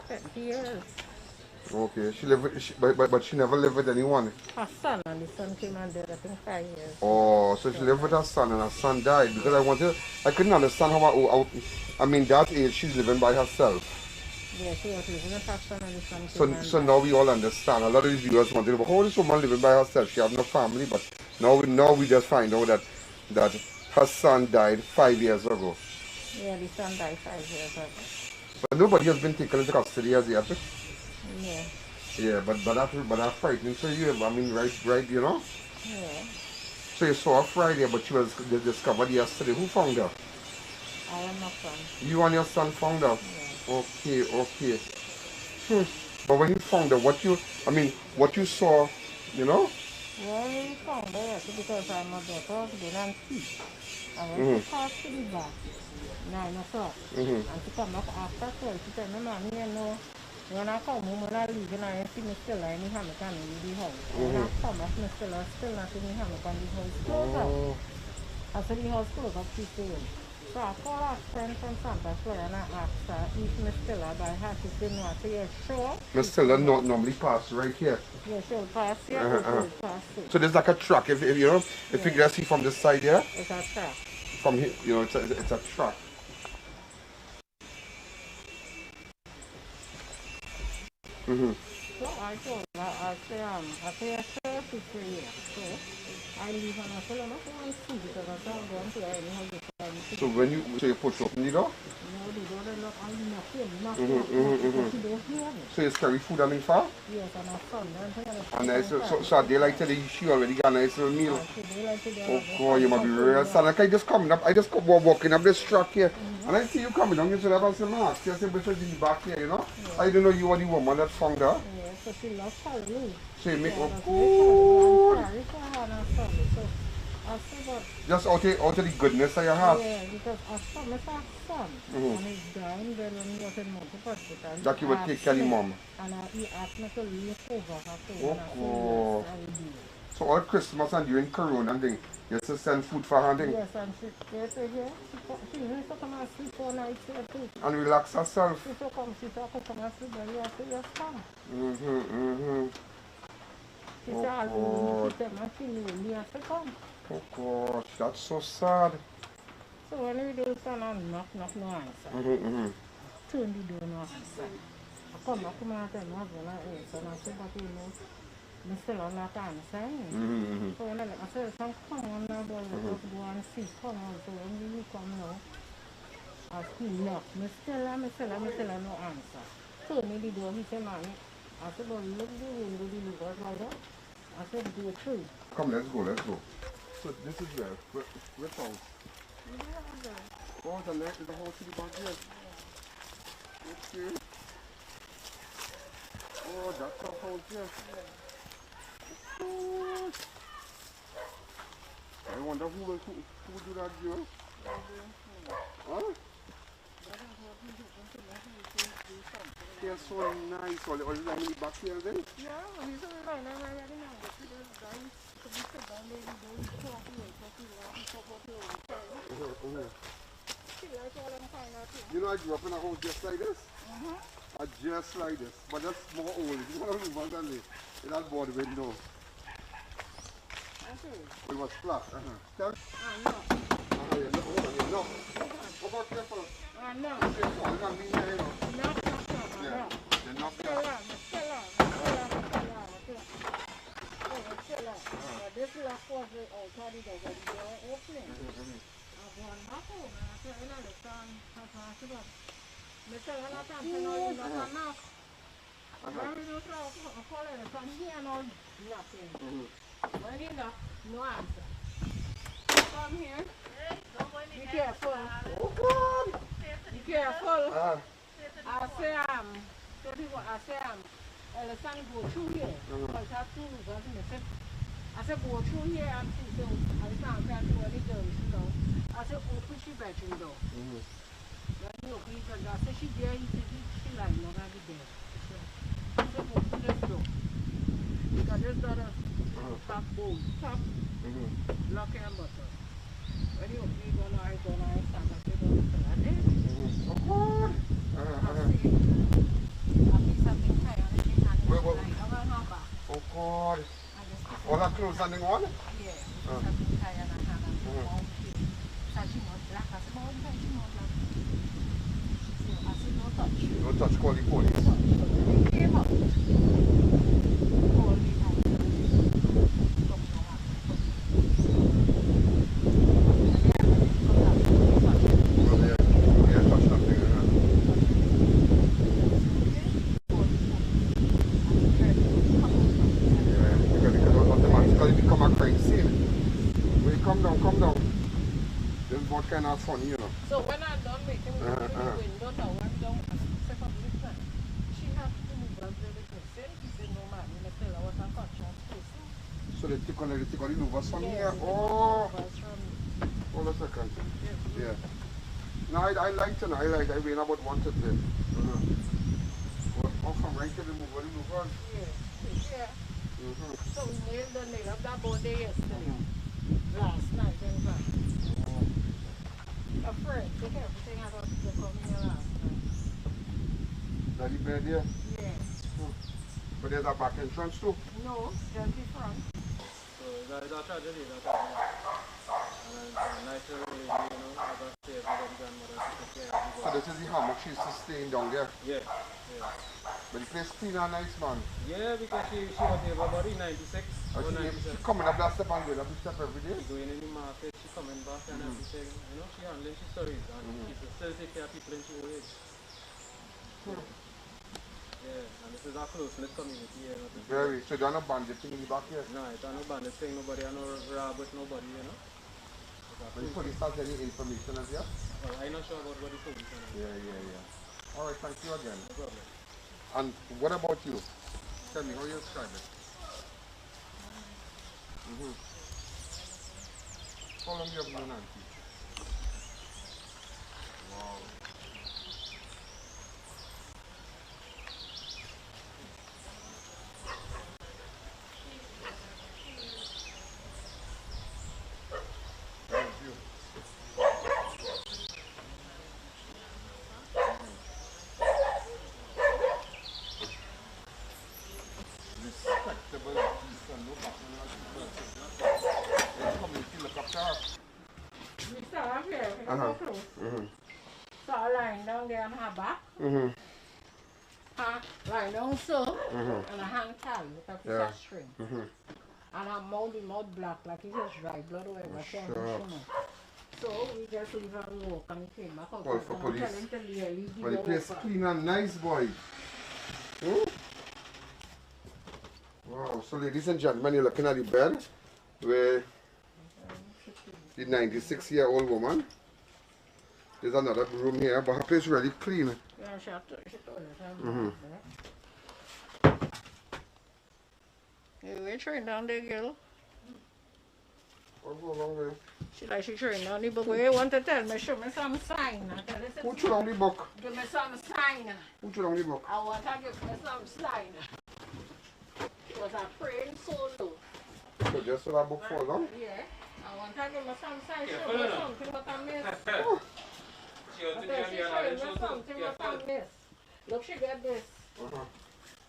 20 years. Okay, but she never lived with anyone. Her son, and the son came and died, I think 5 years. Oh, so she lived with her son and her son died. Because I couldn't understand how, I mean, that age she's living by herself. Yeah, she was living with her son and the son came and So now we all understand. A lot of these viewers want to know, how is this woman living by herself? She have no family, but now we just find out that her son died 5 years ago. Yeah, the son died 5 years ago. But nobody has been taken into custody as yet. Yeah. Yeah, but that's frightening for you. I mean, right, you know? Yeah. So you saw her Friday, but she was discovered yesterday. Who found her? I am my son. You and your son found her? Yeah. Okay. But when you found her, what you saw, you know? Well, we found her because I'm a doctor, then I'm sick. And when she passed to the back, 9 o'clock, and she come back after 12, she said, no, mommy, you know, when I come home, when I leave, and I see Mr. Line, he have come in the house. When I come back, Mr. Line still not in the house, and the house closed up. I said, the house closed up, she's saying. So I called her friend from Santa Clara, and I asked her if Mr. Line by her, she said, no, I said, yeah, sure. Mr. Line normally pass right here. Yeah, she'll pass here, she'll pass here. So there's like a track, if you know, if you can see from this side here. It's a track. From here, you know, it's a track. So I told her, I say, sure, she's free. So I leave and I tell her, I'm not going to see because I don't go into any house. So when you push open the door? No, the door is not nothing because she don't hear me. So you carry food and far? Yes, and her son. And so they like to she already got a nice little meal. Oh God, you must be real son. Like I just walking up this track here. And I see you coming down, you should have asked him, I said, but she's in the back here, you know? Yeah. I didn't know you were the woman that found her. Yeah, so she lost her room. So you make just out of the goodness of your heart. Yeah, because I saw my son, and he's down there when he was in Mountain Hospital. That you would take care of mom. And he asked me to leave over her. Oh God. So all Christmas and during Corona and thing, you just send food for her and thing? Yes, and she used to come and sleep 4 nights here too. And relax herself? She used to come and sleep there, yes, yes, come. She said, I'll be my feeling, yes, come. Oh gosh, that's so sad. So when we do stand and knock, no answer. Turn the door, no answer. I come back to my husband, and I said, but you know, I'm still not answering. So when I said, come on now, let's go and see, come on. So when you come now, I still knock. I still no answer. Turn the door, he said, man, I said, well, look the window, the door right up. I said, go through. Come, let's go. So this is where house? Oh, the house in the back here. Okay. Oh, that's our house here. Oh. I wonder who will do that, Joe? Huh? They're so nice. All the family back here then? Yeah, he's all right. You know, I grew up in a house just like this. Just like this, but that's more old. You know what I mean? In that board window. It was flat. Tell me. No. Go back here first. No. You can't be here, you know. No. Yeah. You're not there. This is a course outside the door opening. I've gone back home and I said, I understand how possible. Mr. Jonathan said, no, you're not enough. When we do so, I call it from here and all, nothing. When you knock, no answer. Come here. Be careful. Oh, God. Be careful. I say, Alexander, go through here. Because I have two rooms. I said, go through here and see. So Alexander can't do any girls, you know. I said, open she bedroom door. When you open it, I said, she there. He said, she like, no, I'll be there. I said, open this door. Because this door is top bolt, top, lock and button. When you open it, I stand. I said, don't it. Of course. Oh God. All that clothes standing on? Yeah. Something tired and I have a she was black. I said, she was black. So I said, don't touch. Don't touch, call the police. He came up. Call the Come down. This is what kind of funny, you know. So when I'm done making the window now, I'm done. Set up this time. She has to move on really quick. He said, no man, you must tell her what I got chance to. So they take on the louvers from here. Oh, hold a second. Yeah. No, I like to know. I mean about wanted this. Oh, from right to the louvers. Yeah. So we nailed up that board there yesterday. Last night, in fact. Afraid, take everything out of the coming here last night. That the bed here? Yes. But there's a back entrance too? No, just the front. So that's a tragedy, that's a natural lady, you know, I got saved by the grandmother to take care of the So this is the hammock she's staying down there? Yeah. But the place clean and nice, man. Yeah, because she was here about 96. She coming up that step and going up the step every day? She going in the market, she coming back and everything. You know, she handling she stories and she still take care of people in she old age. Yeah, and this is a close-knit community here. Very. So there are no bandit thing in the back here? No, it's not no bandit thing, nobody, no rob with nobody, you know. But the police has any information as yet? Well, I'm not sure about what the police are. Yeah. Alright, thank you again. No problem. And what about you? Tell me, how you describe it? How long you have known Auntie? Wow. go close. So I lying down there on her back. Lying down so, and a hand tie with a piece of string. And her mouth black like it is dry blood or whatever. So we just leave her walk and came back out. Call for police. But the place clean and nice, boy. Wow, so ladies and gentlemen, you're looking at the bed where the 96-year-old woman. There's another room here, but her place is really clean. Yeah, she told You train down there, girl. I'll go along with She train down the book. You want to tell me, show me some sign. Who threw down the book? Give me some sign. Who threw down the book? I want to give me some sign. She was praying so low. So just so that book fall down? Yeah. I want to give me some sign. Show me something what I miss. She showed me something what I miss. Look, she got this.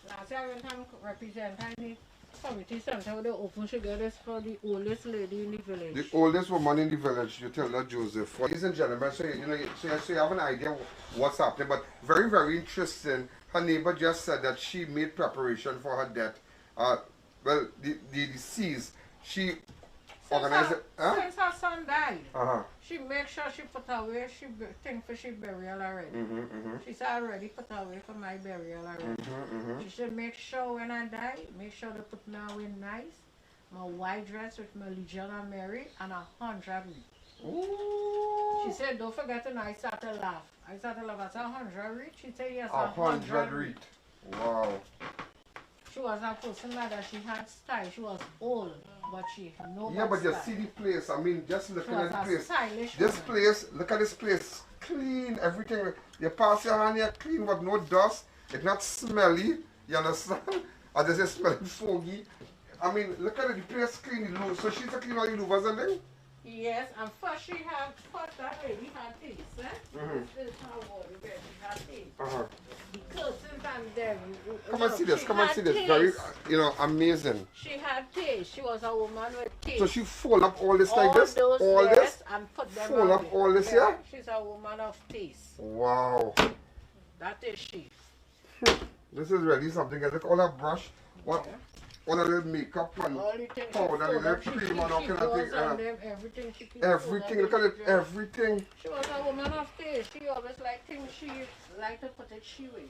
Last year when I'm representing the community center, they open she got this for the oldest lady in the village. The oldest woman in the village, you tell that Joseph. Ladies and gentlemen, so you have an idea what's happening, but very, very interesting. Her neighbor just said that she made preparation for her death. Well, the deceased, she organized it. Since her son died, she make sure she put away, she think for she burial already. She said already put away for my burial already. She said make sure when I die, make sure they put me away nice. My white dress with my Legion of Mary and 100 wreath. She said don't forget, and I started to laugh. I started to laugh. I said 100 wreath? She said yes, 100 wreath. Wow. She was a person like that. She had style. She was old, but she had no Yeah, but style. you see the place. I mean, just looking at the place. Stylish This woman. place, look at this place. Clean, everything. You pass your hand here, clean, but no dust. It's not smelly. You understand? Or does it smell foggy? I mean, look at it. The place clean. The louvers. So she's a clean all the louvers and then? Yes, and first that lady had these, This is her wardrobe, she had these. The curtains and them. Come and see this. Come and see this. Very, amazing. She had taste. She was a woman with taste. So she fold up all this like this? Those All this? and put them Fold on up there. all this here? She's a woman of taste. Wow. That is she. This is really something. Look, all that brush. What? All that little makeup and powder, little cream and all kind of thing. Everything she keeps everything. Look at it. Everything. She was a woman of taste. She always liked things she liked to put it she way.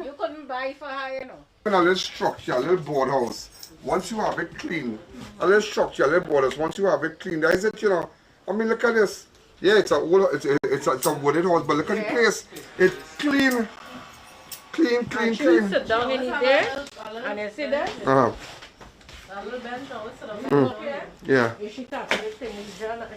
You couldn't buy for her, you know. A little structure, a little board house. Once you have it clean, a little structure, a little board house. Once you have it clean, that is it, I mean, look at this. Yeah, it's a wooden house, but look at the place. It's clean. Clean. Sit down in there, and you see that? A little bench, yeah. If she talks to the thing,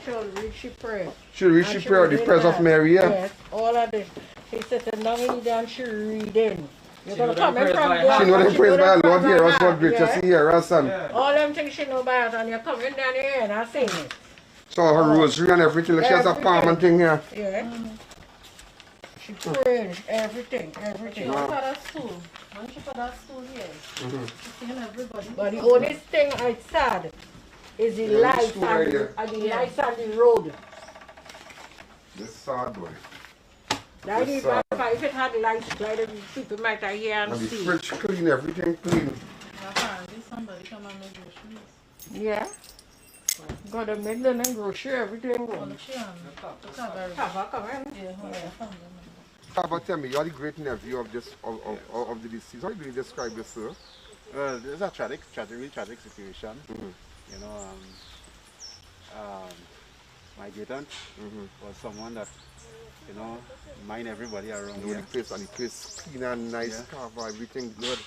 she'll read she prayer. She'll read she prayer, the prayers of Mary, yeah? Yes, all of this. She's sitting down in there and she reading. You're going to come in from there. She know them praise by Lord here, us Lord great, just here, her son. All them things she know by it, and you're coming down here and I sing it. So her rosary and everything, like she has a palm and thing here. Yeah. She prays everything. She also had a stool. When she put that stool here, she's seeing everybody. But the only thing I sad is the lights and the lights on the road. This sad boy. That is bad. If it had lights, like people might have here and see. The fridge clean, everything clean. Apparently somebody come and make groceries. Yeah. Got to make them in grocery, everything. But tell me, you are the great nephew of this of the deceased. How do you describe this, sir? Well, this is a tragic situation. You know, my great aunt was someone that, you know, mind everybody around here. The place clean and nice, cover, everything good.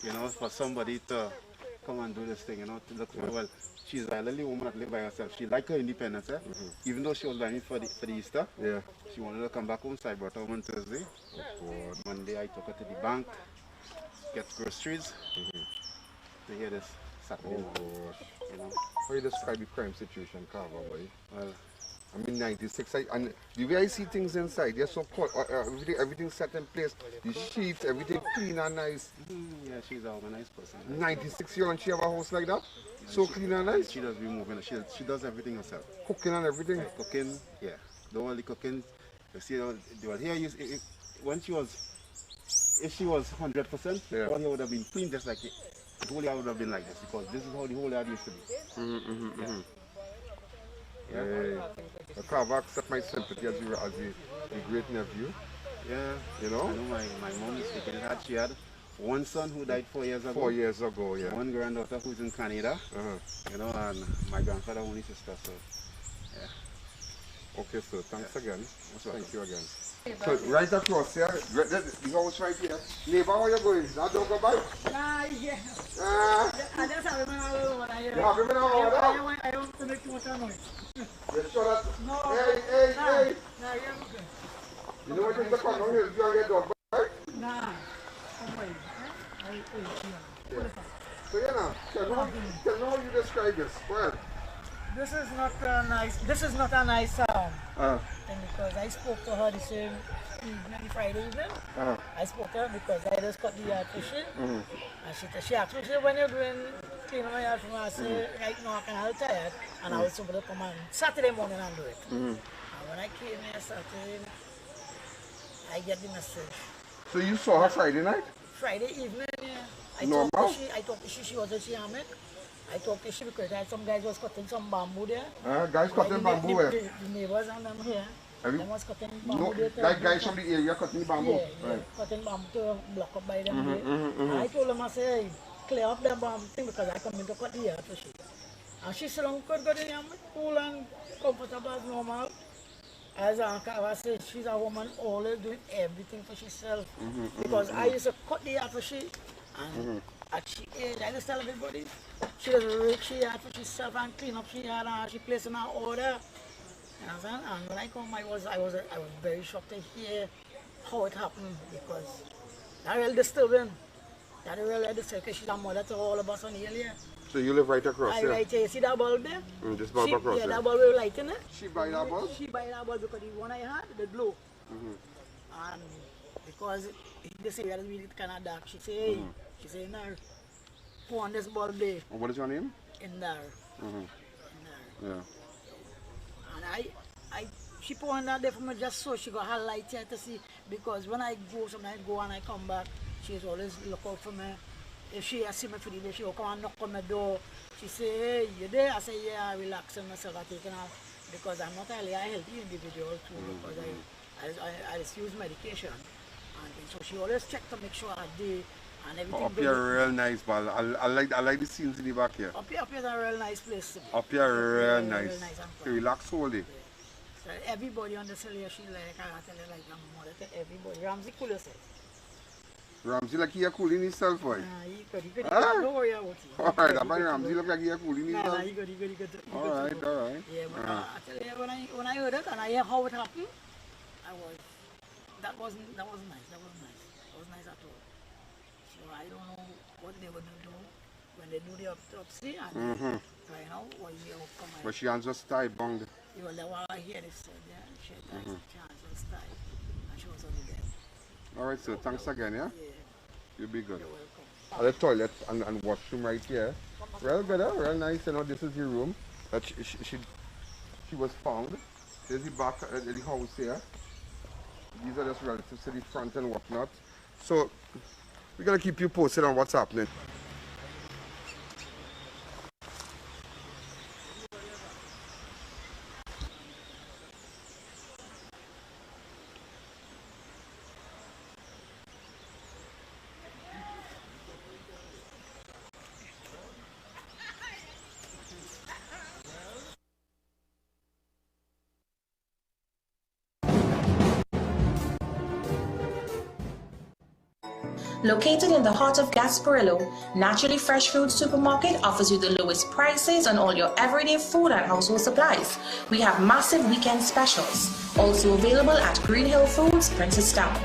You know, for somebody to come and do this thing, you know, to look for, well, she's an elderly woman that lives by herself. She liked her independence, even though she was by me for the Easter. Yeah. She wanted to come back home, so I brought her home on Thursday. Monday I took her to the bank, get groceries, to hear this Saturday. You know. How do you describe the crime situation, Carver, boy? Well, I mean, 96, and the way I see things inside, they're so cold, everything set in place, the sheets, everything clean and nice. Yeah, she's an organized person. 96-year-old and she have a house like that? So clean and nice? She does be moving, she does everything herself. Cooking and everything? Cooking, yeah. do all the cooking. You see, well, here you, when she was, if she was 100%, all here would have been clean just like it. The whole yard would have been like this because this is how the whole yard used to be. I can't accept my sympathy as a great nephew. Yeah. You know? I know my mom is thinking that she had one son who died 4 years ago. 4 years ago, yeah. One granddaughter who's in Canada. You know, and my grandfather only sister, so yeah. Okay, so thanks again. Thank you again. Hey, So right across here, the house right here. Neighbor, how you going? Now don't go back? Nah, yeah. I just have him in a room. You have him in a room? I don't want to make too much noise. You sure that? No. Hey. Nah, you're okay. You know what you come down here, you get dog back? Nah. Yeah. So you know, tell me how you describe this. Go ahead. This is not a nice. This is not a nice thing because I spoke to her the same evening, Friday evening. I spoke to her because I just cut the yard fishing, and she asked me, when you're doing cleaning my yard for me, I said, right now I can help tired, and I was supposed to come on Saturday morning and do it. And when I came here Saturday, I get the message. So you saw her Friday night? Friday evening, yeah. I Normal? talked to she was a Chiaman. I talked to she because I had some guys was cutting some bamboo there. Guys cutting bamboo where? The neighbors and them here. They was cutting bamboo No, there. guys from the area cutting bamboo? Yeah, Right. cutting bamboo to block up by them there. And I told them, I said, hey, clear up the bamboo thing because I come in to cut the yard for she. And she said, I'm good, cool and comfortable as normal. As I said, she's a woman always doing everything for herself. Because I used to cut the yard for she. And at she age, I just tell everybody, she does rake she yard for herself and clean up she yard and she places in her order. You understand? And when I come, I was very shocked to hear how it happened because that really disturbing. That really disturbing because she's a mother to all of us on here. Yeah. So you live right across here? Right here. See that bulb there? This bulb across here? Yeah, that bulb we were lighting it. She buy that bulb? She buy that bulb because the one I had, the glow. And because this area is really kind of dark, she say, hey, she say, no, put on this bulb there. What is your name? In there. Yeah. And she put on that there for me just so she got her light here to see. Because when I go, sometimes I go and I come back, she's always look out for me. If she see me for the day, she will come and knock on my door. She say, hey, you there? I say, yeah, I'm relaxing myself, I'm taking off. Because I'm not really a healthy individual too, because I just use medication. And so she always check to make sure I do and everything. Up here real nice, but I like the scenes in the back here. Up here is a real nice place to be. Up here real Real nice. nice To relax all day. So everybody on the cell here, she like, I tell you like my mother, tell everybody. Ramsey, cool yourself. Ramsey like he cooling himself, boy. He good. Don't worry about it. Alright, but Ramsey look like he cooling himself. He good. Alright. Yeah, but I tell you, when I heard it and I hear how it happened, that wasn't nice. That was nice at all. So I don't know what they would do when they do the autopsy and find out what is the outcome. But she hands just tied, bunged. Well, the one I hear this said, yeah, she had hands just tied and she was on the bed. Alright, so thanks again, yeah? You'll be good. The toilet and washroom right here. Real good, real nice. You know, this is your room that she was found. There's the back of the house here. These are just relatives to the front and whatnot. So we're gonna keep you posted on what's happening. Located in the heart of Gasparillo, Naturally Fresh Food Supermarket offers you the lowest prices on all your everyday food and household supplies. We have massive weekend specials, also available at Green Hill Foods, Princestown.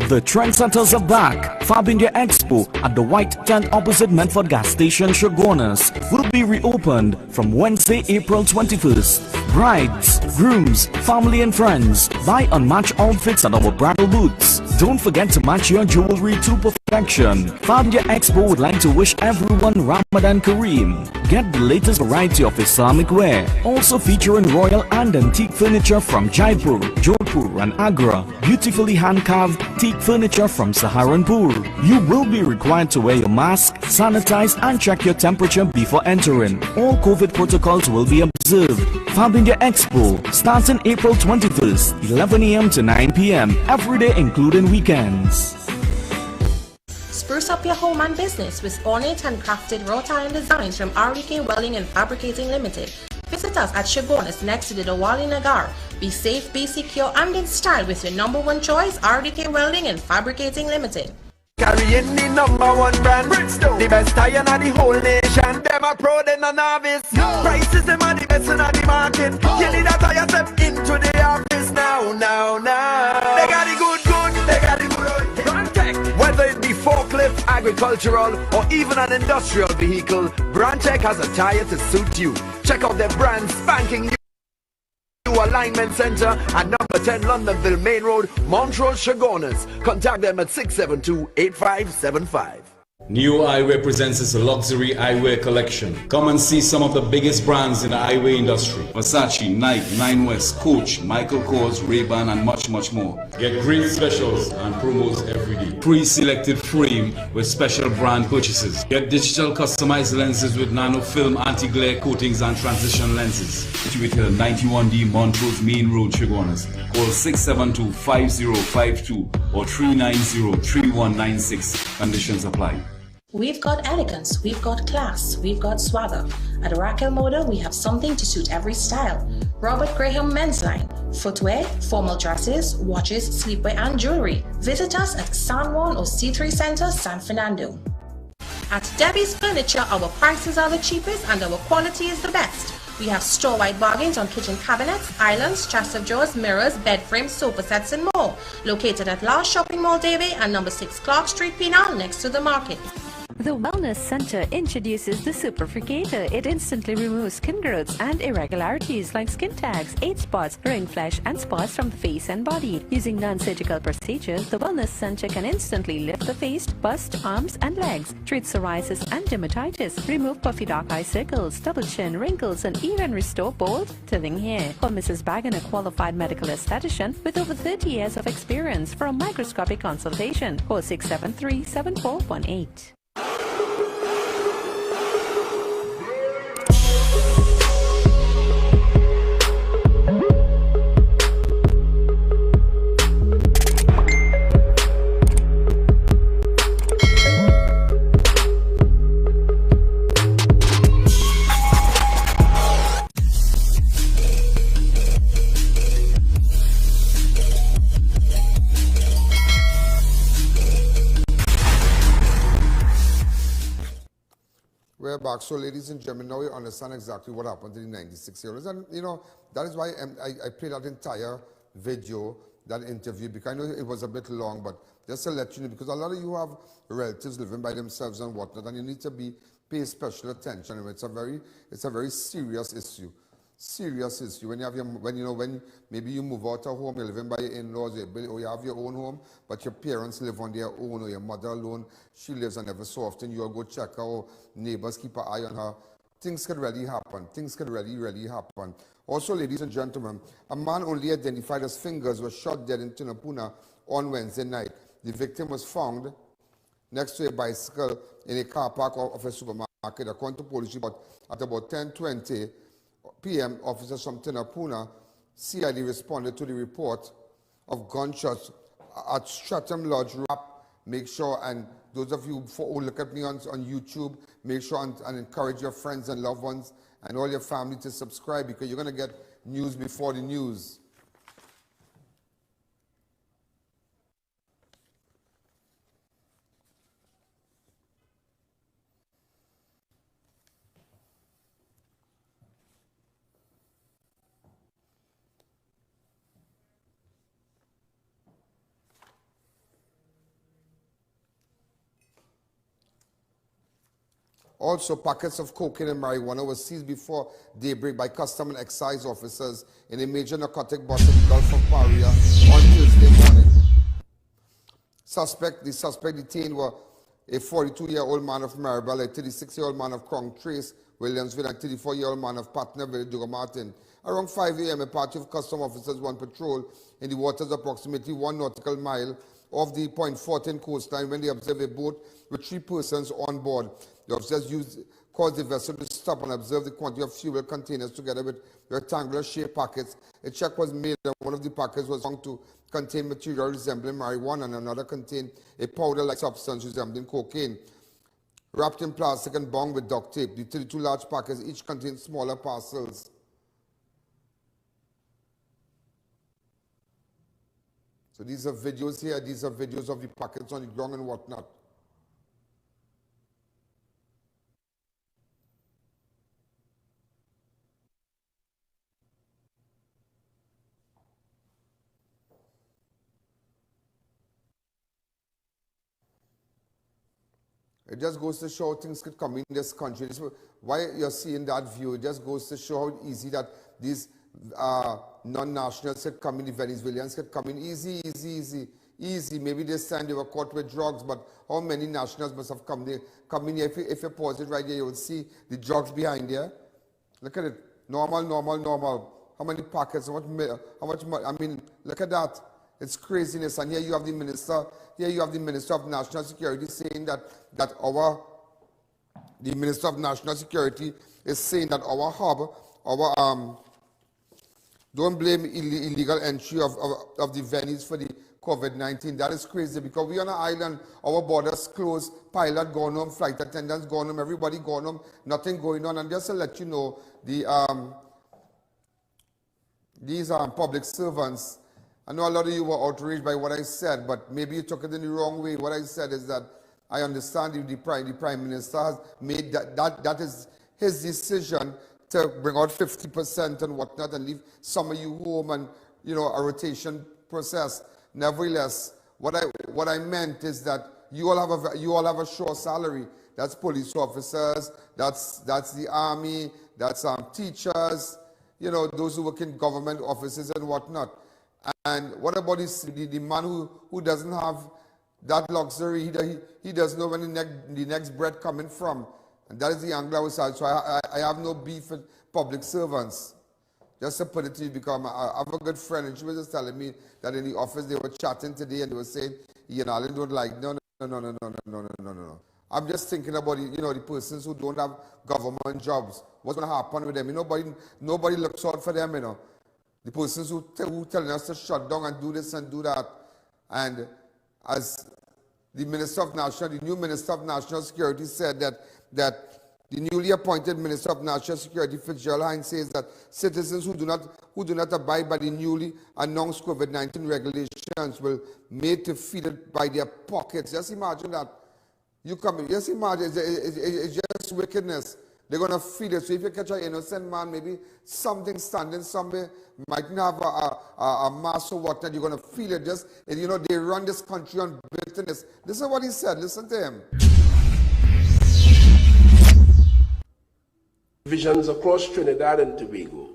The trendsetters are back. Fab India Expo at the White Tent opposite Medford Gas Station, Shogunas, will be reopened from Wednesday, April 21st. brides, grooms, family and friends. Buy unmatched outfits at our bridal booths. Don't forget to match your jewelry to perfection. Fabia Expo would like to wish everyone Ramadan Kareem. Get the latest variety of Islamic wear. Also featuring royal and antique furniture from Jaipur, Jodhpur and Agra. Beautifully hand-carved teak furniture from Saharanpur. You will be required to wear your mask, sanitize and check your temperature before entering. All COVID protocols will be observed. Fabia Expo starts in April 21st, 11 a.m. to 9 p.m. every day including weekends. Spruce up your home and business with ornate and crafted wrought iron designs from RDK Welding and Fabricating Limited. Visit us at Shogunas next to the Dawali Nagar. Be safe, be secure and in style with your #1 choice, RDK Welding and Fabricating Limited. Carrying the #1 brand, Bridgestone, the best tire in the whole nation. Them a pro, them a novice. Prices them are the best in the market. You need a tire, step into the office now. They got the good, they got the good. Brandtech, whether it be forklift, agricultural, or even an industrial vehicle, Brandtech has a tire to suit you. Check out their brand spanking new alignment center at number 10 Londonville Main Road, Montrose, Shogunas. Contact them at 672-8575. New Eyewear presents its luxury eyewear collection. Come and see some of the biggest brands in the eyewear industry. Versace, Nike, Nine West, Coach, Michael Kors, Ray-Ban and much more. Get great specials and promos every day. Pre-selected frame with special brand purchases. Get digital customized lenses with nano film anti-glare coatings and transition lenses. Situated at 91D Montrose Main Road, Shogunas. Call 672-5052 or 390-3196. Conditions apply. We've got elegance, we've got class, we've got swagger. At Raquel Moda, we have something to suit every style. Robert Graham Men's Line, footwear, formal dresses, watches, sleepwear and jewelry. Visit us at San Juan or C3 Center, San Fernando. At Debbie's Furniture, our prices are the cheapest and our quality is the best. We have store-wide bargains on kitchen cabinets, islands, chest of drawers, mirrors, bed frames, sofa sets and more. Located at Last Shopping Mall Davie and number 6 Clark Street, Penal, next to the market. The Wellness Center introduces the Superfricator. It instantly removes skin growths and irregularities like skin tags, age spots, ring flesh and spots from the face and body. Using non-surgical procedures, the Wellness Center can instantly lift the face, bust, arms and legs, treat psoriasis and dermatitis, remove puffy dark eye circles, double chin, wrinkles and even restore bold, thinning hair. For Mrs. Bagan, a qualified medical esthetician with over 30 years of experience for a microscopic consultation. Call 673-7418. We're back. So, ladies and gentlemen, now you understand exactly what happened to the 96-year-olds. And, you know, that is why I played that entire video, that interview, because I know it was a bit long, but just to let you know, because a lot of you have relatives living by themselves and whatnot, and you need to pay special attention. It's a very serious issue. Serious issue. When you have when maybe you move out of home, you're living by your in-laws, or you have your own home, but your parents live on their own, or your mother alone, she lives, and every so often you'll go check her, or neighbors keep an eye on her. Things could really happen. Things could really happen. Also, ladies and gentlemen, a man only identified as Fingers was shot dead in Tunapuna on Wednesday night. The victim was found next to a bicycle in a car park of a supermarket. According to police report, at about 10:20 p.m., officers from Tunapuna CID responded to the report of gunshots at Stratham Lodge Rap. Make sure, and those of you who look at me on YouTube, make sure and encourage your friends and loved ones and all your family to subscribe, because you're going to get news before the news. Also, packets of cocaine and marijuana were seized before daybreak by custom and excise officers in a major narcotic bust in the Gulf of Paria on Tuesday morning. The suspect detained were a 42-year-old man of MARAVAL, a 36-year-old man of Crown Trace, Williamsville, and 34-year-old man of Patnaville, Duga Martin. Around 5 a.m., a party of custom officers were on patrol in the waters approximately 1 nautical mile off the Point Fortin coastline when they observed a boat with 3 persons on board. The officers caused the vessel to stop and observe the quantity of fuel containers together with rectangular shaped packets. A check was made and one of the packets was found to contain material resembling marijuana and another contained a powder-like substance resembling cocaine, wrapped in plastic and bound with duct tape. The 32 large packets each contained smaller parcels. So these are videos here. These are videos of the packets on the ground and whatnot. It just goes to show how things could come in this country. This, why you're seeing that view, it just goes to show how easy that these non-nationals could come in, the Venezuelans could come in. Easy. Maybe this time they were caught with drugs, but how many nationals must have come there? Come in here. If you pause it right here, you will see the drugs behind there. Look at it. Normal. How many packets? How much money? I mean, look at that. It's craziness. And here you have the minister. Here you have the Minister of National Security saying that the Minister of National Security is saying that our hub, don't blame illegal entry of the Venice for the COVID-19. That is crazy because we on an island, our borders closed, pilot gone home, flight attendants gone home, everybody gone home, nothing going on. And just to let you know, these are public servants. I know a lot of you were outraged by what I said, but maybe you took it in the wrong way. What I said is that I understand the Prime Minister has made that is his decision to bring out 50% and whatnot and leave some of you home and, you know, a rotation process. Nevertheless, what I meant is that you all have a sure salary. That's police officers, that's the army, that's teachers, you know, those who work in government offices and whatnot. And what about the man who doesn't have that luxury? He doesn't know when the next bread coming from. And that is the angle I was at. So I have no beef with public servants. Just to put it to you, because I have a good friend, and she was just telling me that in the office they were chatting today and they were saying, Ian Alleyne don't like, no. I'm just thinking about, you know, the persons who don't have government jobs. What's going to happen with them? Nobody looks out for them, you know. The persons who telling us to shut down and do this and do that. And as the new Minister of National Security said that the newly appointed Minister of National Security, Fitzgerald Hines, says that citizens who do not abide by the newly announced COVID-19 regulations will made to feel it by their pockets. Just imagine that. Just imagine, it's just wickedness. They're going to feel it. So if you catch an innocent man, maybe something standing somewhere, might not have a mask or whatnot, you're going to feel it. Just, and you know, they run this country on bitterness. This is what he said. Listen to him. Divisions across Trinidad and Tobago.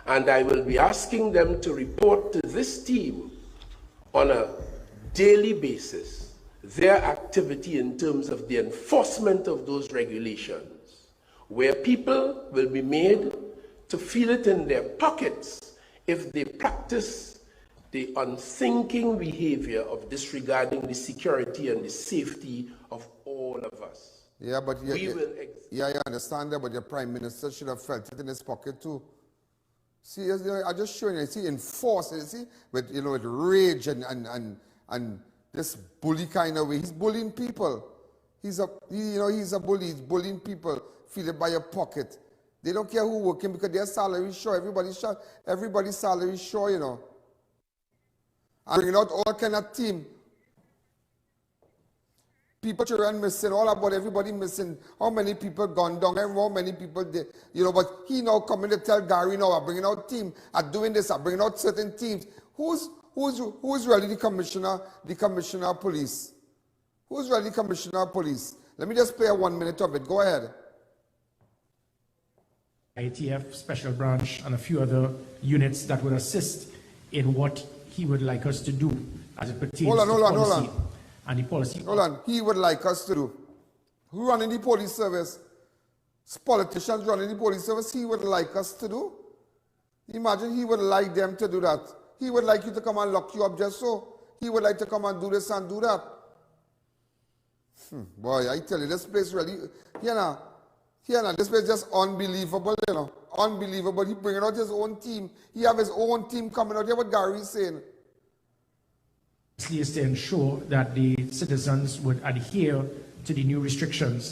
And I will be asking them to report to this team on a daily basis their activity in terms of the enforcement of those regulations, where people will be made to feel it in their pockets if they practice the unthinking behavior of disregarding the security and the safety of all of us. Yeah, but I understand that, but your Prime Minister should have felt it in his pocket too. See, I just showing you, see, enforce it, see, with, you know, with rage and this bully kind of way. He's bullying people. He's a bully. He's bullying people. Feel it by your pocket. They don't care who working because their salary is sure. Everybody's salary is sure, you know. And bringing out all kind of team. People, children missing, all about everybody missing. How many people gone down and how many people did, you know, but he now coming to tell Gary now, I'm bringing out team, I'm doing this, I'm bringing out certain teams. Who's really the commissioner of police? Who's really commissioner of police? Let me just play 1 minute of it. Go ahead. ITF Special Branch and a few other units that would assist in what he would like us to do as it pertains to policy and the policy. Hold on. He would like us to do. Who running the police service? Politicians running the police service. He would like us to do. Imagine he would like them to do that. He would like you to come and lock you up just so. He would like to come and do this and do that. Boy, I tell you, this place really, this place is just unbelievable, unbelievable. He bringing out his own team. He have his own team coming out. Hear what Gary is saying. Is to ensure that the citizens would adhere to the new restrictions.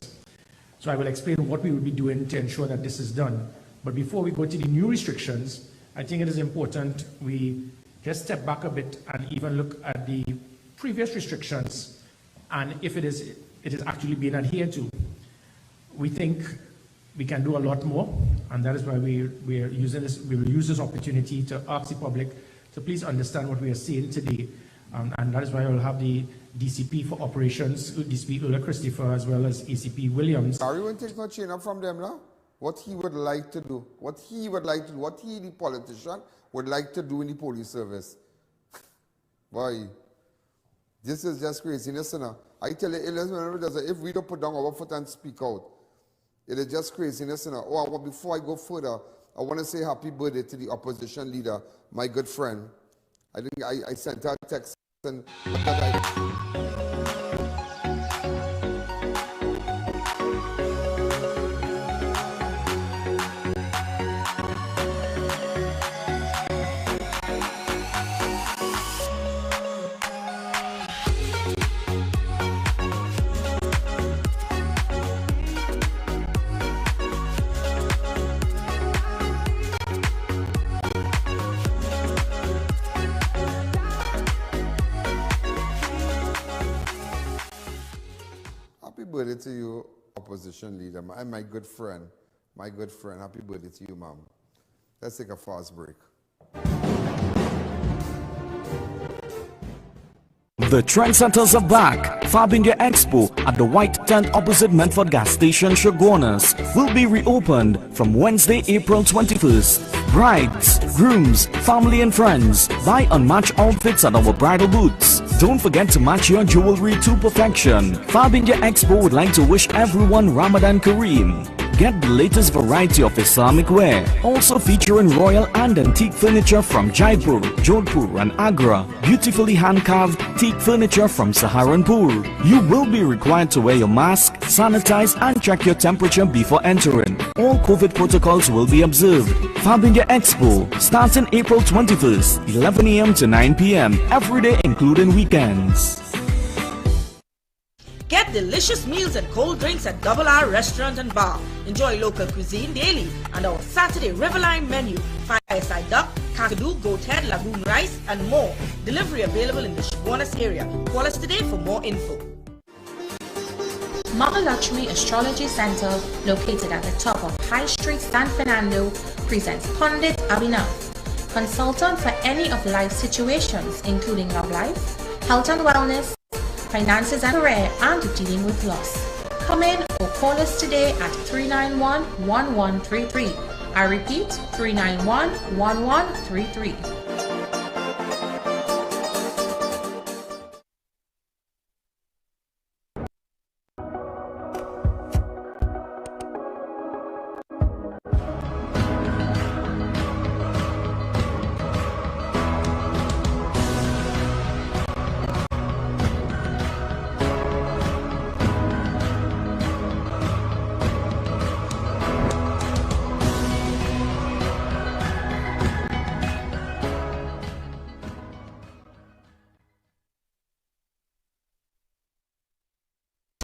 So I will explain what we will be doing to ensure that this is done. But before we go to the new restrictions, I think it is important we just step back a bit and even look at the previous restrictions and if it is actually being adhered to. We think we can do a lot more, and that is why we will use this opportunity to ask the public to please understand what we are seeing today. And that is why I will have the DCP for operations, DCP Ulla Christopher, as well as ACP Williams. Are you going to take no chain up from them now? What he would like to do, what he, the politician, would like to do in the police service. Boy, this is just craziness, you know. I tell you, if we don't put down our foot and speak out, it is just craziness, you know. Oh, before I go further, I want to say happy birthday to the opposition leader, my good friend. I think I sent her a text and birthday to you, opposition leader, and my good friend. Happy birthday to you, ma'am. Let's take a fast break. The trendsetters are back. Fab India Expo at the White Tent opposite Medford gas station, Shogunas, will be reopened from Wednesday, April 21st. Brides, grooms, family and friends, buy unmatched outfits at our bridal booths. Don't forget to match your jewelry to perfection. Fab India Expo would like to wish everyone Ramadan Kareem. Get the latest variety of Islamic wear, also featuring royal and antique furniture from Jaipur, Jodhpur and Agra, beautifully hand-carved teak furniture from Saharanpur. You will be required to wear your mask, sanitize and check your temperature before entering. All COVID protocols will be observed. Fab India Expo starts in April 21st, 11 a.m. to 9 p.m. every day including weekends. Get delicious meals and cold drinks at Double R Restaurant and Bar. Enjoy local cuisine daily and our Saturday Riverline menu. Fireside duck, kakadu, goat head, lagoon rice and more. Delivery available in the Shogunas area. Call us today for more info. Mahalakshmi Astrology Center, located at the top of High Street, San Fernando, presents Pundit Abhinav, consultant for any of life situations including love life, health and wellness, finances and career, and dealing with loss. Come in or call us today at 391-1133. I repeat, 391-1133.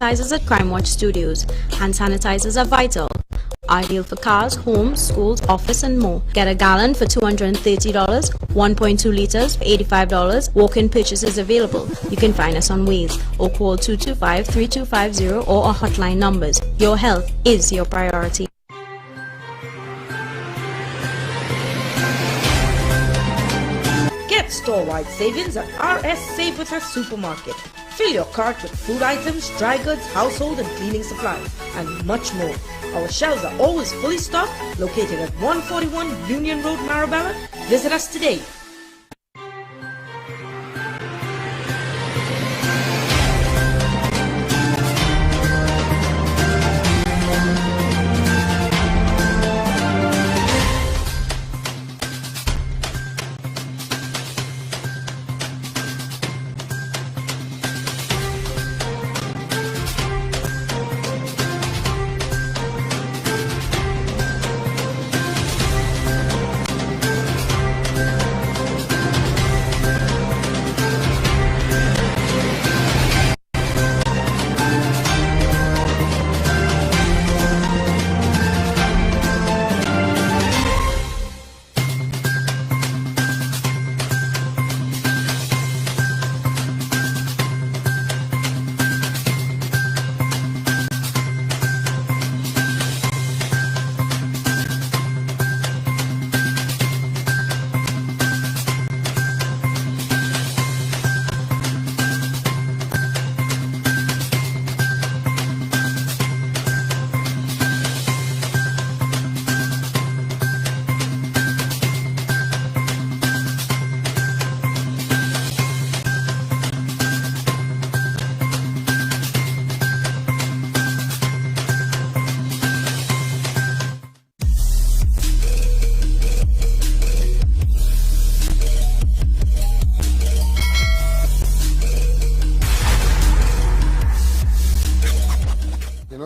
Sanitizers at Crime Watch Studios. Hand sanitizers are vital. Ideal for cars, homes, schools, office and more. Get a gallon for $230, 1.2 liters for $85. Walk-in purchases available. You can find us on Waze or call 225-3250 or our hotline numbers. Your health is your priority. Get store-wide savings at RS Save With Us Supermarket. Fill your cart with food items, dry goods, household and cleaning supplies, and much more. Our shelves are always fully stocked, located at 141 Union Road, MARAVAL. Visit us today.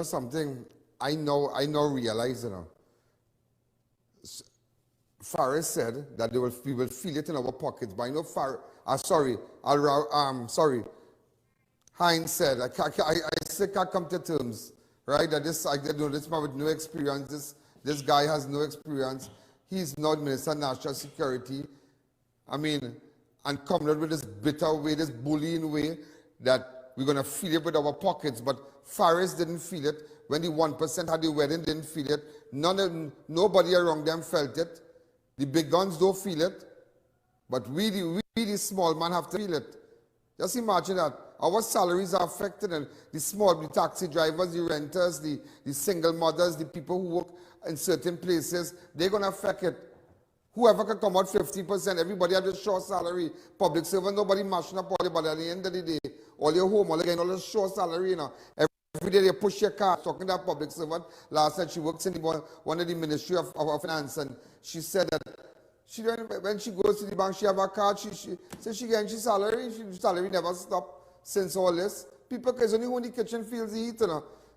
Something I now realize, Faris said that we will feel it in our pockets, but I know Hines said, I still can't come to terms, right? That this man with no experience, this guy has no experience. He's not Minister of National Security. I mean, and coming out with this bitter way, this bullying way, that we're going to feel it with our pockets, but Faris didn't feel it. When the 1% had the wedding, didn't feel it. Nobody around them felt it. The big guns don't feel it. But we the small man, have to feel it. Just imagine that. Our salaries are affected, and the taxi drivers, the renters, the single mothers, the people who work in certain places, they're going to affect it. Whoever can come out 50%, everybody has a short salary. Public servant, nobody mashing up all the, but at the end of the day, all your home, all again, all the short salary, Every day they push your car, talking to a public servant. Last night she works in one of the Ministry of Finance, and she said that when she goes to the bank, she have a card, she says she gets salary. She salary never stopped since all this. People, because only when the kitchen feels the heat,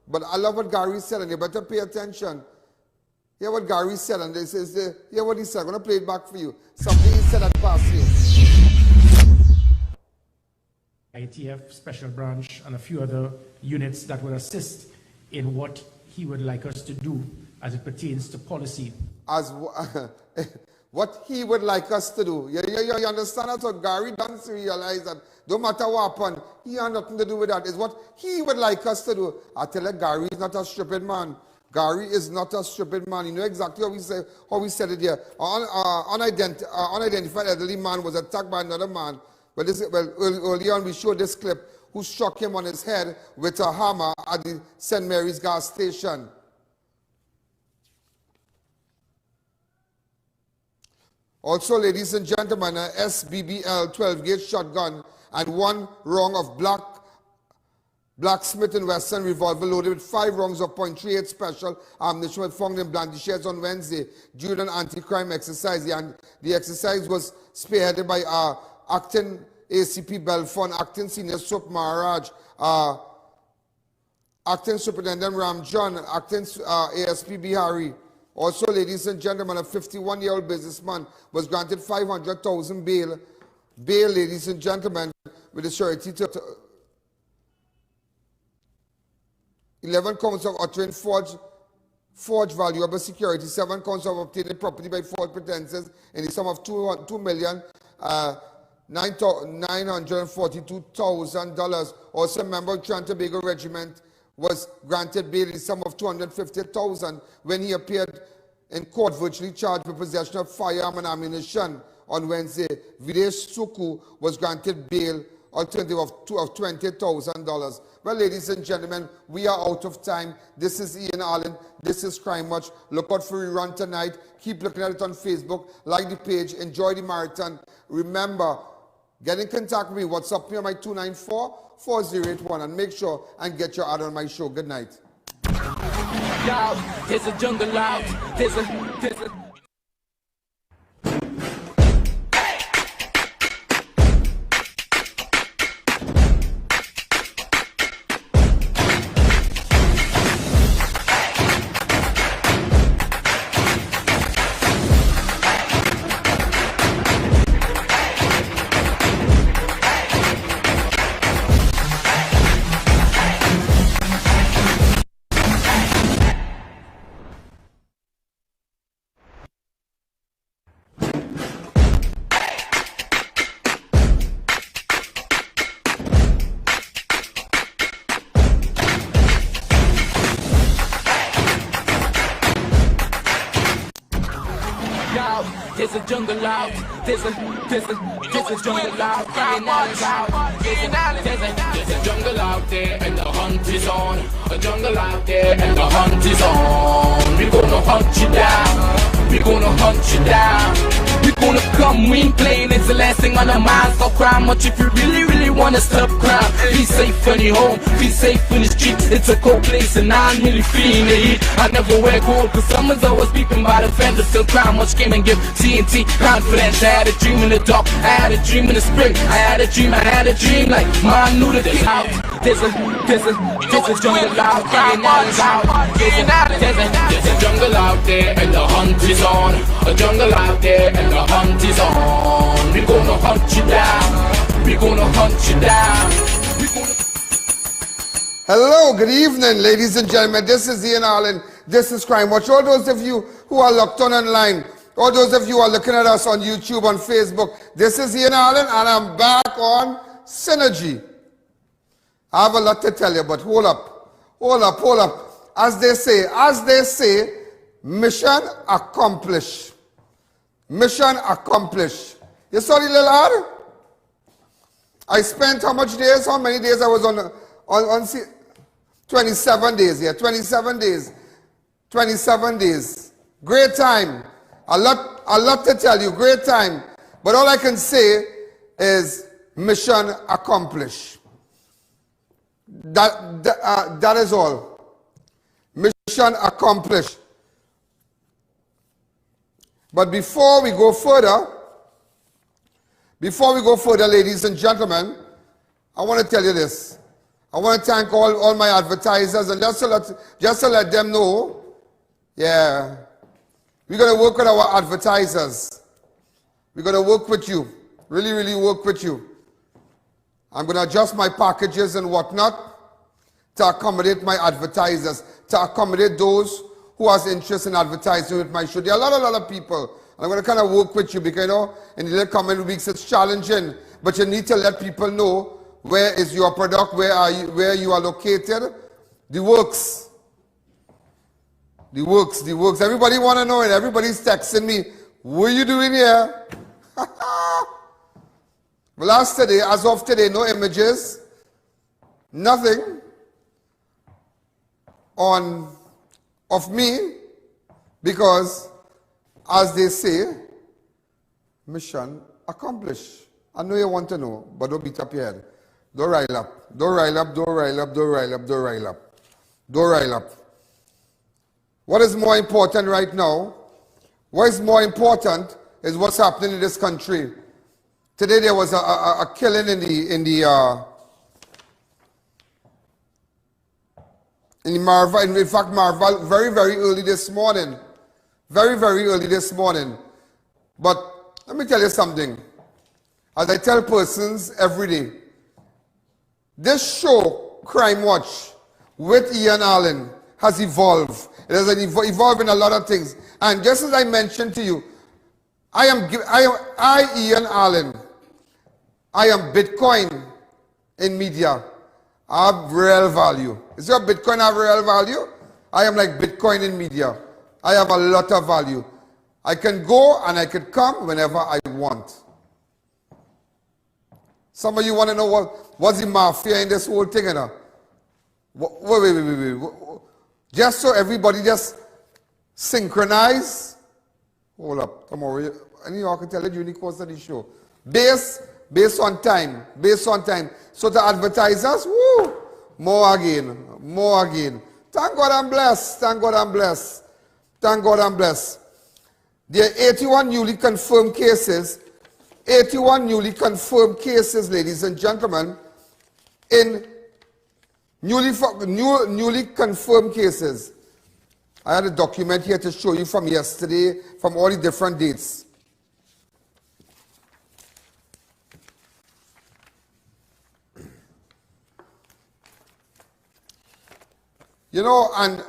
But I love what Gary said, and you better pay attention. Hear what Gary said, and hear what he said. I'm going to play it back for you. Something he said at Passy. ITF Special Branch and a few other units that will assist in what he would like us to do as it pertains to policy. What he would like us to do. You understand that? So Gary doesn't realize that no matter what happened, he has nothing to do with that. It's what he would like us to do. I tell you, Gary is not a stupid man. Gary is not a stupid man. You know exactly how we said it here. Unidentified elderly man was attacked by another man. Early on we showed this clip who struck him on his head with a hammer at the St. Mary's gas station. Also, ladies and gentlemen, a SBBL 12-gauge shotgun and 1 round of Black Smith & Wesson revolver loaded with 5 rounds of .38 special ammunition was found in Blandishers on Wednesday during an anti-crime exercise. The exercise was spearheaded by Acting ACP Belfon, Acting Senior Sup Maharaj, Acting Superintendent Ram John, Acting ASP Bihari. Also, ladies and gentlemen, a 51-year-old businessman was granted 500,000 bail. Bail, ladies and gentlemen, with a surety to 11 counts of uttering forged valuable security, 7 counts of obtaining property by false pretenses in the sum of $2,942,000. Also, a member of Trinidad and Tobago Regiment was granted bail in the sum of $250,000 when he appeared in court virtually charged with possession of firearm and ammunition on Wednesday. Videsh Suku was granted bail alternative of $20,000. Well, ladies and gentlemen, we are out of time. This is Ian Alleyne. This is Crime Watch. Look out for rerun tonight. Keep looking at it on Facebook. Like the page. Enjoy the marathon. Remember, get in contact with me. WhatsApp me on my 294-4081 and make sure and get your ad on my show. Good night. There's a jungle out. There's a jungle out. There's a jungle out. There's a jungle out there and the hunt is on. A jungle out there and the hunt is on. We're gonna hunt you down. We're gonna hunt you down. We're gonna come, we ain't playing, it's the last thing on our minds. Stop crime much if you really wanna stop crime. Be safe when you're home, be safe in the streets. It's a cold place and I'm really feeling the heat. I never wear gold cause someone's always peeping by the fence. Still crime much came and give T&T confidence. I had a dream in the dark, I had a dream in the spring. I had a dream like man knew the day out. There's a jungle out there and out. There's a jungle out there and the hunt is on. A jungle out there and the hunt is on. We're gonna hunt you down. We're gonna hunt you down. Hello, good evening, ladies and gentlemen. This is Ian Alleyne. This is Crime Watch. All those of you who are locked on online, all those of you who are looking at us on YouTube, on Facebook, this is Ian Alleyne, and I'm back on Synergy. I have a lot to tell you, but hold up. As they say, mission accomplished. Mission accomplished. You saw the little ad? I spent how many days I was on 27 days, yeah, 27 days. 27 days. Great time. A lot to tell you, great time. But all I can say is mission accomplished. That is all. Mission accomplished. But before we go further, ladies and gentlemen, I want to tell you this. I want to thank all my advertisers, and just to let them know, yeah, we're going to work with our advertisers. We're going to work with you, really work with you. I'm going to adjust my packages and whatnot to accommodate my advertisers, to accommodate those who has interest in advertising with my show. There are a lot of people, and I'm going to kind of work with you because, you know, in the coming weeks it's challenging, but you need to let people know where is your product, where you are located. The works. Everybody want to know it. Everybody's texting me, what are you doing here? Well, as of today, no images, nothing of me, because, as they say, mission accomplished. I know you want to know, but don't beat up your head. Don't rile up. Don't rile up, don't rile up, don't rile up, don't rile up. Don't rile up. What is more important right now? What is more important is what's happening in this country. Today there was a killing in the MARAVAL. In fact, MARAVAL very early this morning. Very early this morning. But let me tell you something. As I tell persons every day, this show, Crime Watch, with Ian Alleyne, has evolved. It has evolved in a lot of things. And just as I mentioned to you, I, Ian Alleyne, I am Bitcoin in media. I have real value. Is your Bitcoin have real value? I am like Bitcoin in media. I have a lot of value. I can go and I can come whenever I want. Some of you want to know what's the mafia in this whole thing, you know? Wait. Just so everybody just synchronize. Hold up, tomorrow. Any of you can tell it during the course of the show. Based on time. So the advertisers, woo, more again. Thank God I'm blessed. There are 81 newly confirmed cases. 81 newly confirmed cases, ladies and gentlemen, in newly confirmed cases. I had a document here to show you from yesterday, from all the different dates. You know, and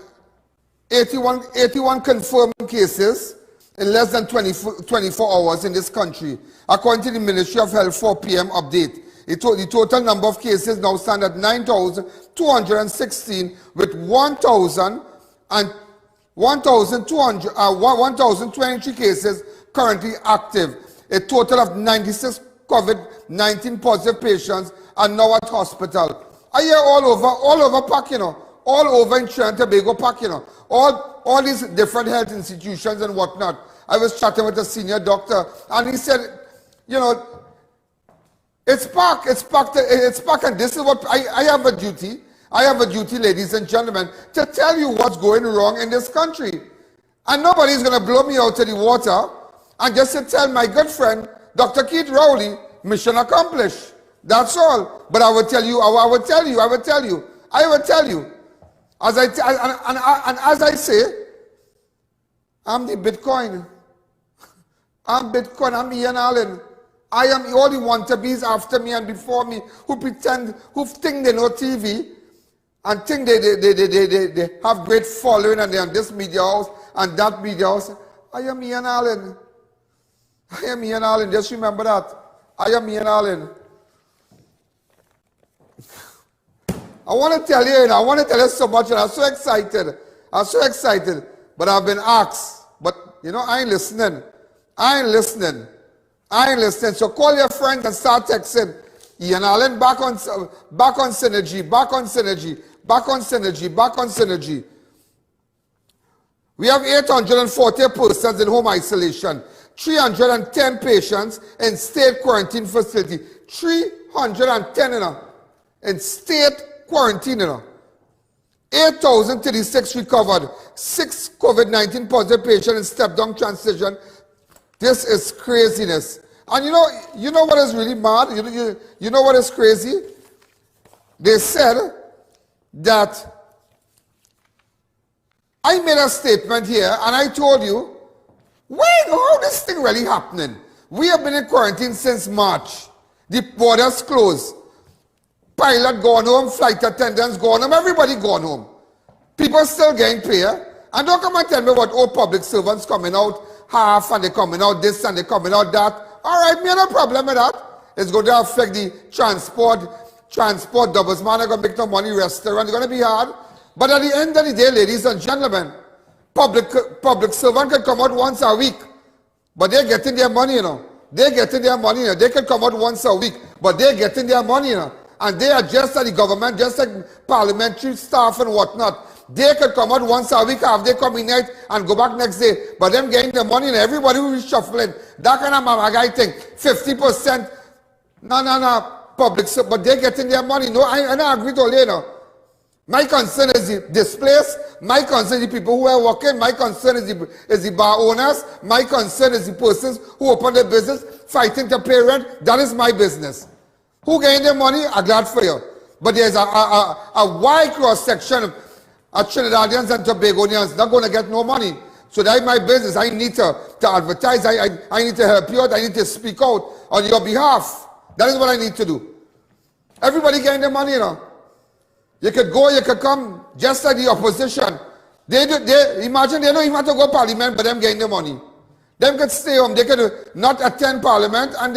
81 confirmed cases in less than 24 hours in this country. According to the Ministry of Health 4 p.m. update, the total number of cases now stand at 9,216 with 1,023 cases currently active. A total of 96 COVID-19 positive patients are now at hospital. I hear all over Pac, you know, all over in Trinidad and Tobago Pac, you know, all these different health institutions and whatnot. I was chatting with a senior doctor, and he said, you know, it's Pac, and this is what I have a duty. I have a duty, ladies and gentlemen, to tell you what's going wrong in this country. And nobody's going to blow me out of the water and just to tell my good friend, Dr. Keith Rowley, mission accomplished. That's all. But I will tell you. As I say, I'm the Bitcoin. I'm Ian Alleyne. I am all the wannabes after me and before me who pretend, who think they know TV and think they have great following and they're on this media house and that media house. I am Ian Alleyne. Just remember that. I am Ian Alleyne. I want to tell you, I want to tell you so much, and I'm so excited. But I've been asked. But, you know, I ain't listening. So call your friends and start texting. Ian Alleyne back on synergy. We have 840 persons in home isolation. 310 patients in state quarantine facility. 310 in state quarantine. 8,036 recovered. 6 COVID-19 positive patients in step-down transition. This is craziness. And you know what is really mad? You know what is crazy? They said that I made a statement here and I told you, wait, how this thing really happening? We have been in quarantine since March. The borders closed. Pilot gone home, flight attendants gone home, everybody gone home. People still getting paid. And don't come and tell me what old public servants coming out half and they coming out this and they coming out that. All right, me no problem with that. It's going to affect the transport doubles. Man, are going to make no money, restaurant. It's going to be hard. But at the end of the day, ladies and gentlemen, public servant can come out once a week. But they're getting their money, you know. They can come out once a week, but they're getting their money, you know. And they are just like the government, just like parliamentary staff and whatnot. They could come out once a week after they come in night and go back next day. But them getting the money and everybody will be shuffling. That kind of guy thing. 50%. No. Public, but they're getting their money. No, I don't agree to you know. My concern is the displaced. My concern is the people who are working. My concern is the bar owners. My concern is the persons who open their business, fighting to pay rent. That is my business. Who getting their money? I'm glad for you. But there's a wide cross-section of Trinidadians and Tobagonians not going to get no money. So that's my business. I need to advertise. I need to help you out. I need to speak out on your behalf. That is what I need to do. Everybody getting their money, you know. You could go, you could come, just like the opposition. Imagine they don't even have to go to parliament, but them getting their money. Them could stay home, they could not attend parliament, and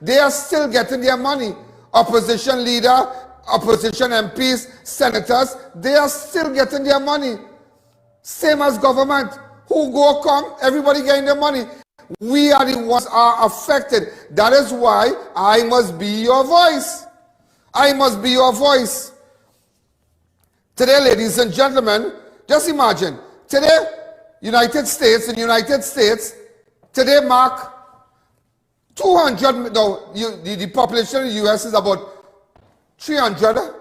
they are still getting their money. Opposition leader, opposition MPs, senators, they are still getting their money. Same as government. Who go come, everybody getting their money. We are the ones are affected. That is why I must be your voice. I must be your voice. Today, ladies and gentlemen, just imagine, today, the United States, today mark 200, no, the population in the US is about 300,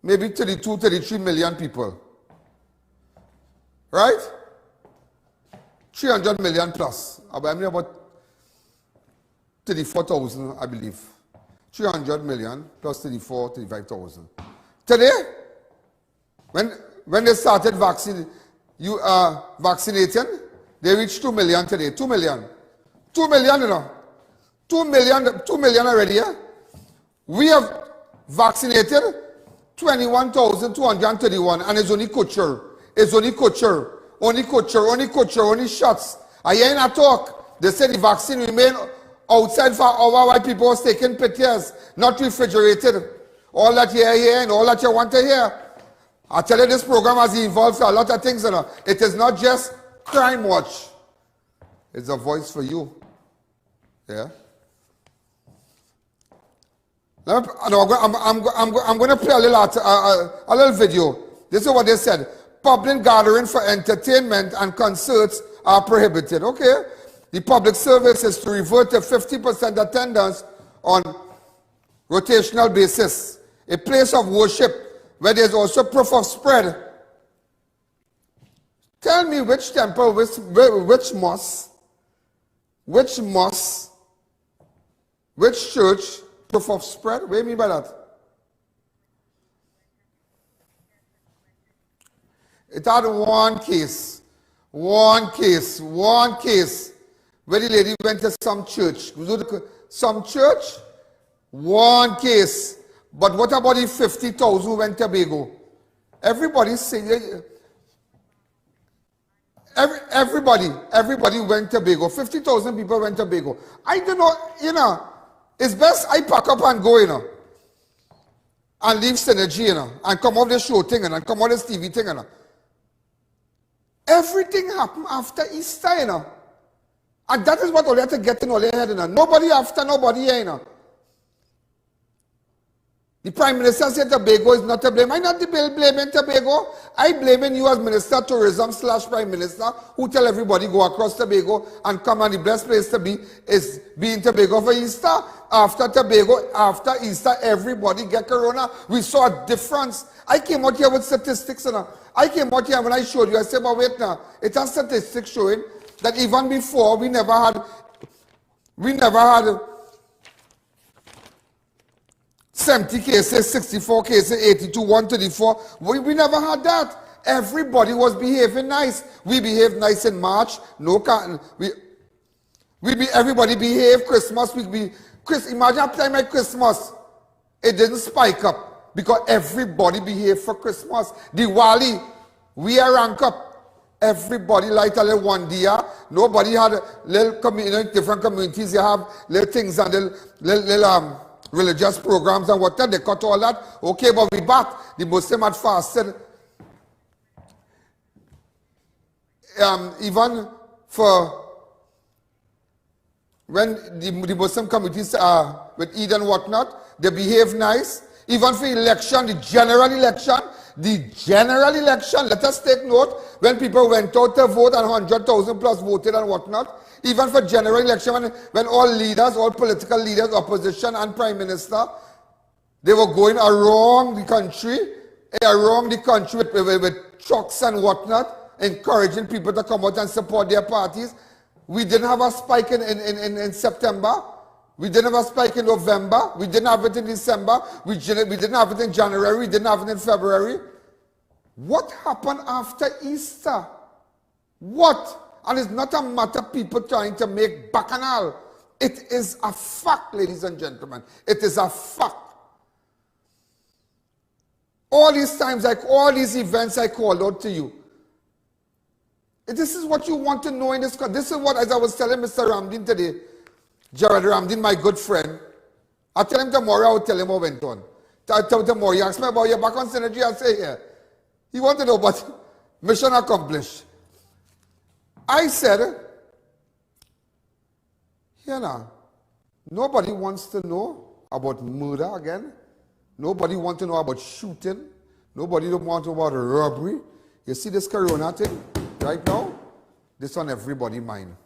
maybe 32, 33 million people. Right? 300 million plus. I mean about 34,000, I believe. 300 million plus 34, 35,000. Today, when they started vaccinating, they reached 2 million today. 2 million. 2 million, you know. 2 million already, yeah? We have vaccinated 21,231, and it's only culture. It's only culture. Only shots. I.A.N. a talk. They said the vaccine remain outside for hours while people was taking pictures, not refrigerated. All that you hear and all that you want to hear. I tell you, this program has evolved a lot of things. You know. It is not just Crime Watch. It's a voice for you. Yeah. I'm going to play a little video. This is what they said. Public gathering for entertainment and concerts are prohibited. Okay. The public service is to revert to 50% attendance on rotational basis. A place of worship where there's also proof of spread. Tell me which temple, which mosque, which church, proof of spread? What do you mean by that? It had one case, where the lady went to some church. One case. But what about the 50,000 who went to Tobago? Everybody saying, everybody went to Tobago. 50,000 people went to Tobago. I don't know, you know, it's best I pack up and go, you know, and leave Synergy, you know, and come off the show thing, and come off this TV thing, you know. Everything happened after Easter, you know. And that is what all you have to get in all your head, you know. Nobody after, nobody here, you know. The Prime Minister said Tobago is not to blame. I'm not blaming Tobago. I blaming you as Minister of Tourism / Prime Minister who tell everybody go across Tobago and come, and the best place to be is be in Tobago for Easter. After Easter, everybody get corona. We saw a difference. I came out here with statistics, you know. I came out here when I showed you, I said, but wait now, it has statistics showing that even before we never had 70 cases, 64 cases, 82, 134. We never had that. Everybody was behaving nice. We behaved nice in March. No, everybody behaved. Christmas, imagine a time like Christmas. It didn't spike up because everybody behaved for Christmas. Diwali, we are rank up. Everybody light a little one day. Nobody had a little different communities. You have little things and little religious programs and whatever. They cut all that. Okay, but we back. The Muslim had fasted. Even for when the Muslim communities with Eid and whatnot, they behave nice. Even for election, the general election, let us take note, when people went out to vote and 100,000 plus voted and whatnot, even for general election, when all leaders, all political leaders, opposition and Prime Minister, they were going around the country with trucks and whatnot, encouraging people to come out and support their parties. We didn't have a spike in September. We didn't have a spike in November. We didn't have it in December. We didn't have it in January. We didn't have it in February. What happened after Easter? What? And it's not a matter of people trying to make bacchanal. It is a fact, ladies and gentlemen. It is a fact. All these times, like all these events I called out to you. This is what you want to know in this country. This is what, as I was telling Mr. Ramdin today, Jared Ramdin, my good friend, I'll tell him tomorrow, I'll tell him what went on. Tomorrow, he asked me about your back on Synergy, I'll say, yeah. He wanted to know, but mission accomplished. I said, You know, nobody wants to know about murder again. Nobody wants to know about shooting. Nobody don't want to know about robbery. You see this corona thing right now? This on everybody's mind.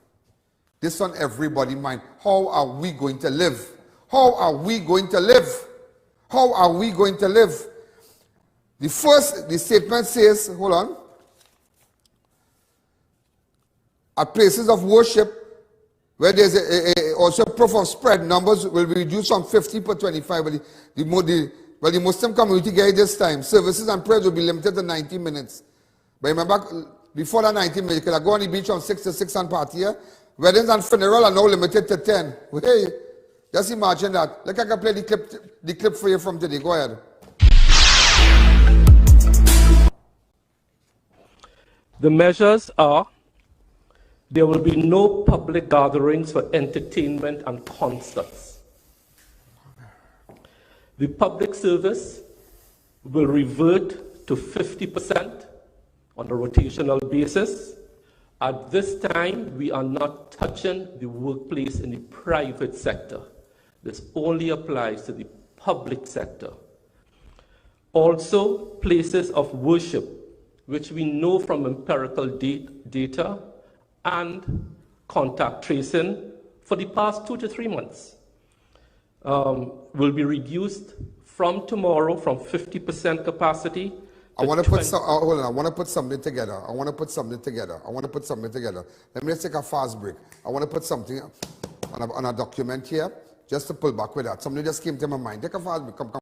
This on everybody's mind. How are we going to live? How are we going to live? How are we going to live? The statement says, hold on. At places of worship, where there's also proof of spread, numbers will be reduced from 50 per 25. But the Muslim community gave this time. Services and prayers will be limited to 90 minutes. But remember, before that 90 minutes, you could go on the beach from 6 to 6 and party here. Weddings and funeral are now limited to 10. Hey, just imagine that. Look, I can play the clip for you from today. Go ahead. The measures are: there will be no public gatherings for entertainment and concerts. The public service will revert to 50% on a rotational basis. At this time, we are not touching the workplace in the private sector. This only applies to the public sector. Also, places of worship, which we know from empirical data and contact tracing for the past 2 to 3 months, will be reduced from tomorrow from 50% capacity. I want to put hold on. I want to put something together. Let me just take a fast break. I want to put something on a document here, just to pull back with that. Something just came to my mind. Take a fast break. Come.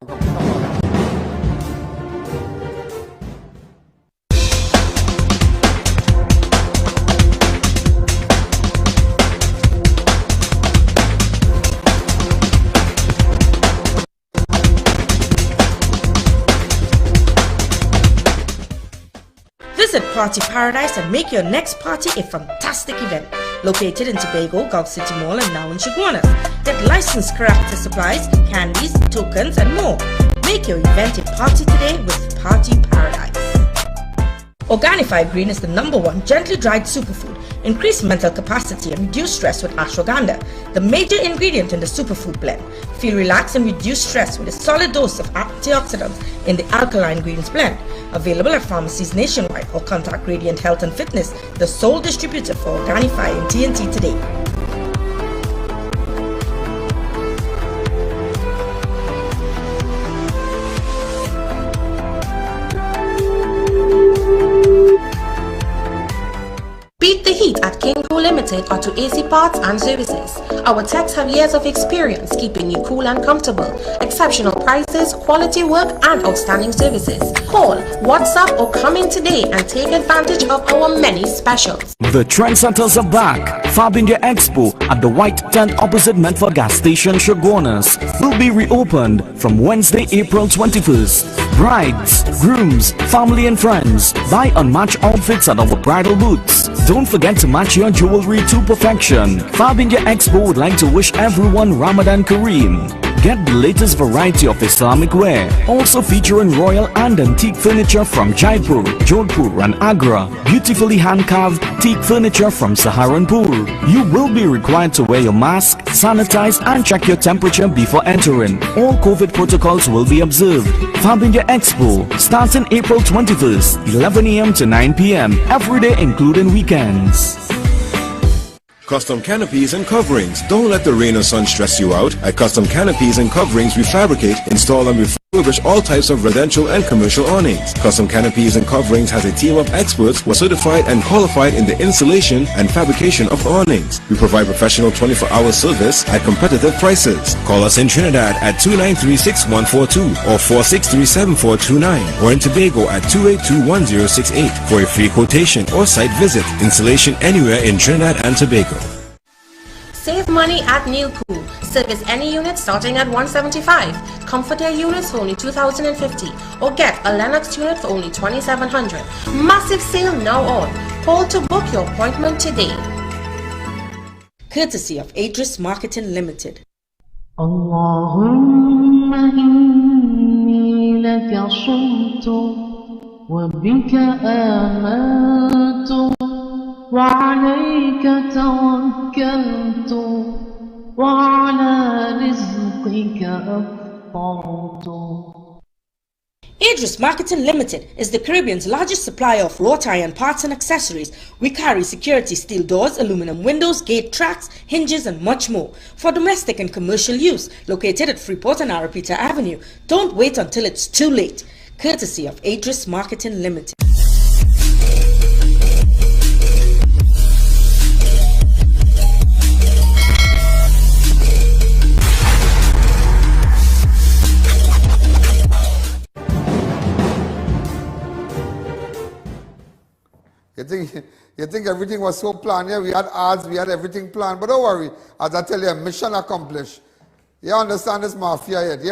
Visit Party Paradise and make your next party a fantastic event. Located in Tobago, Gulf City Mall, and now in Chaguanas. Get licensed character supplies, candies, tokens, and more. Make your event a party today with Party Paradise. Organifi Green is the #1 gently dried superfood. Increase mental capacity and reduce stress with ashwagandha, the major ingredient in the superfood blend. Feel relaxed and reduce stress with a solid dose of antioxidants in the alkaline greens blend. Available at pharmacies nationwide or contact Radiant Health and Fitness, the sole distributor for Organifi and T&T today. Beat the heat at Kinco Limited Auto AC Parts and Services. Our techs have years of experience keeping you cool and comfortable. Exceptional prices, quality work, and outstanding services. Call, WhatsApp, or come in today and take advantage of our many specials. The trendsetters are back. Fab India Expo at the White Tent opposite Medford Gas Station, Chaguanas, will be reopened from Wednesday, April 21st. Brides, grooms, family and friends, buy unmatched outfits at our bridal booths. Don't forget to match your jewelry to perfection. Fab India Expo would like to wish everyone Ramadan Kareem. Get the latest variety of Islamic wear, also featuring royal and antique furniture from Jaipur, Jodhpur and Agra, beautifully hand-carved teak furniture from Saharanpur. You will be required to wear your mask, sanitize and check your temperature before entering. All COVID protocols will be observed. Fab India Expo starts in April 21st, 11 a.m. to 9 p.m. every day including weekends. Custom canopies and coverings. Don't let the rain or sun stress you out. At Custom Canopies and Coverings, we fabricate, install and refurbish all types of residential and commercial awnings. Custom Canopies and Coverings has a team of experts who are certified and qualified in the installation and fabrication of awnings. We provide professional 24-hour service at competitive prices. Call us in Trinidad at 293-6142 or 463-7429 or in Tobago at 282-1068 for a free quotation or site visit. Installation anywhere in Trinidad and Tobago. Save money at Neil Pool. Service any unit starting at $175. Comforter units for only $2,050. Or get a Lennox unit for only $2,700. Massive sale now on. Call to book your appointment today. Courtesy of Adris Marketing Limited. Allahumma inni laka sumtu wa bika amantu wa alayka tawakkaltu وعلى رزقك أفطرت. ADVERTISE Marketing Limited is the Caribbean's largest supplier of wrought iron parts and accessories. We carry security steel doors, aluminum windows, gate tracks, hinges and much more for domestic and commercial use. Located at Freeport and Arapita Avenue. Don't wait until it's too late. Courtesy of ADVERTISE Marketing Limited. You think everything was so planned? Yeah, we had ads, we had everything planned. But don't worry, as I tell you, mission accomplished. You understand this mafia yet?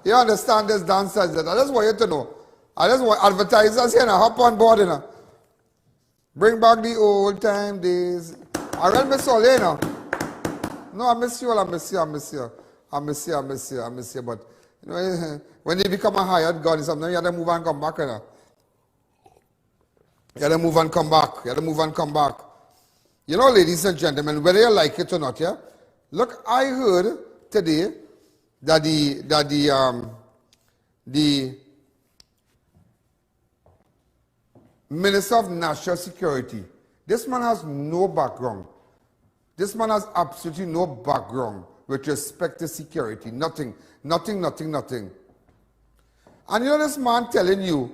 You understand this dancers yet? I just want you to know. I just want advertisers here now, hop on board, you know. Bring back the old time days. I really miss all, you know. No, I miss you all, I miss you. But, you know, when you become a hired gun, sometimes you have to move and come back, you know. You have to move and come back. You know, ladies and gentlemen, whether you like it or not, yeah? Look, I heard today that the Minister of National Security, this man has no background. This man has absolutely no background with respect to security. Nothing. And you know this man telling you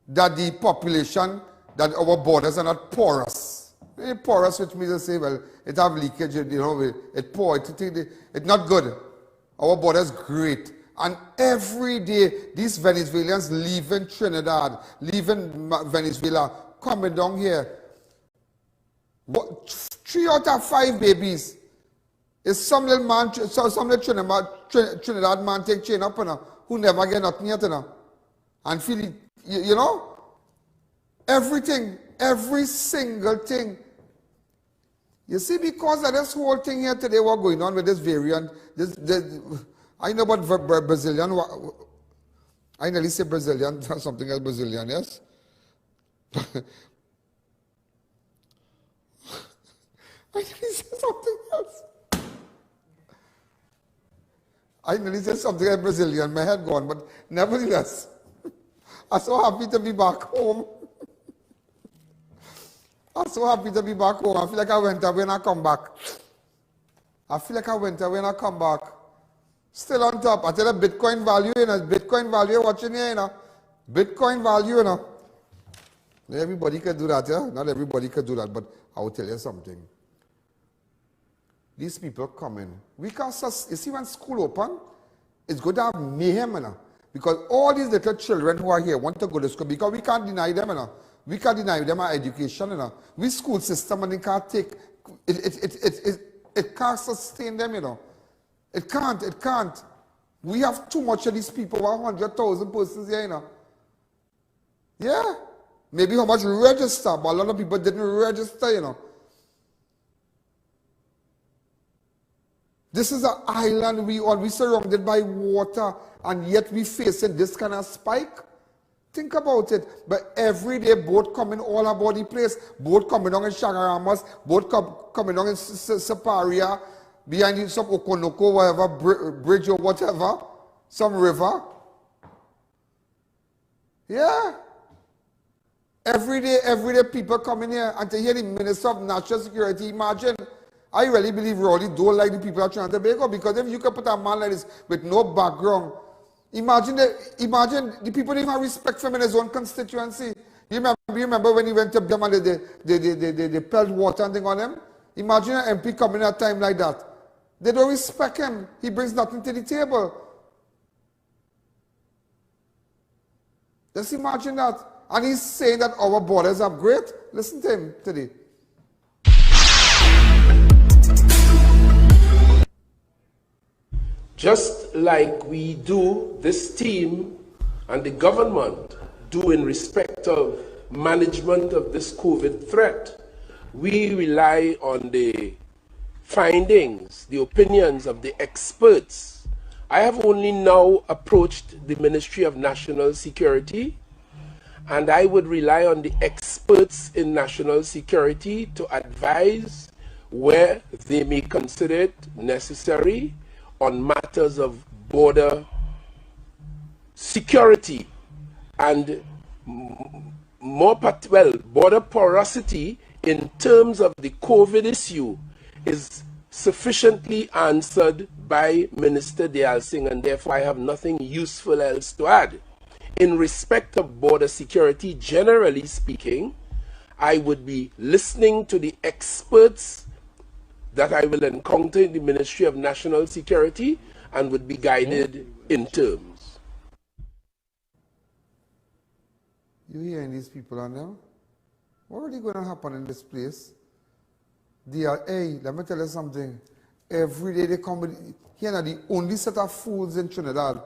that the population, that our borders are not porous. Porous, which means to say, well, it have leakage, you know, it poor, it's not good. Our border is great. And every day, these Venezuelans leaving Trinidad, leaving Venezuela, coming down here. 3 out of 5 babies is some little man, some little Trinidad man take chain up, who never get nothing yet, and feel it, you know? Everything, every single thing. You see, because of this whole thing here today, what going on with this variant, I know about Brazilian, I nearly say Brazilian, something else Brazilian, yes? I nearly say something else. I nearly said something else Brazilian, my head gone, but nevertheless, I'm so happy to be back home. I'm so happy to be back home. I feel like I went away and I come back. Still on top. I tell you, Bitcoin value, you know. Bitcoin value watching here, you know. Bitcoin value, you know. Not everybody can do that, yeah? Not everybody can do that, but I will tell you something. These people coming. We can't, you see, when school open, it's going to have mayhem, you know. Because all these little children who are here want to go to school, because we can't deny them, you know. We can't deny them our education, you know. We school system and they can't take, it can't sustain them, you know. It can't. We have too much of these people, 100,000 persons here, you know. Yeah. Maybe how much register, but a lot of people didn't register, you know. This is an island, we surrounded by water, and yet we facing this kind of spike. Think about it. But every day, boat coming all about the place. Boat coming down in Shagaramas, boat coming down in PARIA, behind some Okonoko, whatever, bridge or whatever, some river. Yeah. Every day, people coming here, and to hear the Minister of National Security, imagine. I really believe Raleigh don't like the people at Trinidad and Tobago, because if you can put a man like this with no background, imagine the people didn't have respect for him in his own constituency. You remember when he went to them and they pelled water and thing on him? Imagine an MP coming at a time like that. They don't respect him. He brings nothing to the table. Just imagine that. And he's saying that our borders are great. Listen to him today. Just like we do, this team and the government do in respect of management of this COVID threat, we rely on the findings, the opinions of the experts. I have only now approached the Ministry of National Security, and I would rely on the experts in national security to advise where they may consider it necessary on matters of border security and border porosity in terms of the COVID issue is sufficiently answered by Minister Dayal Singh, and therefore I have nothing useful else to add. In respect of border security, generally speaking, I would be listening to the experts that I will encounter in the Ministry of National Security and would be guided in terms. You hearing these people on them? What really going to happen in this place? They are, hey, let me tell you something. Every day they come with, here are the only set of fools in Trinidad.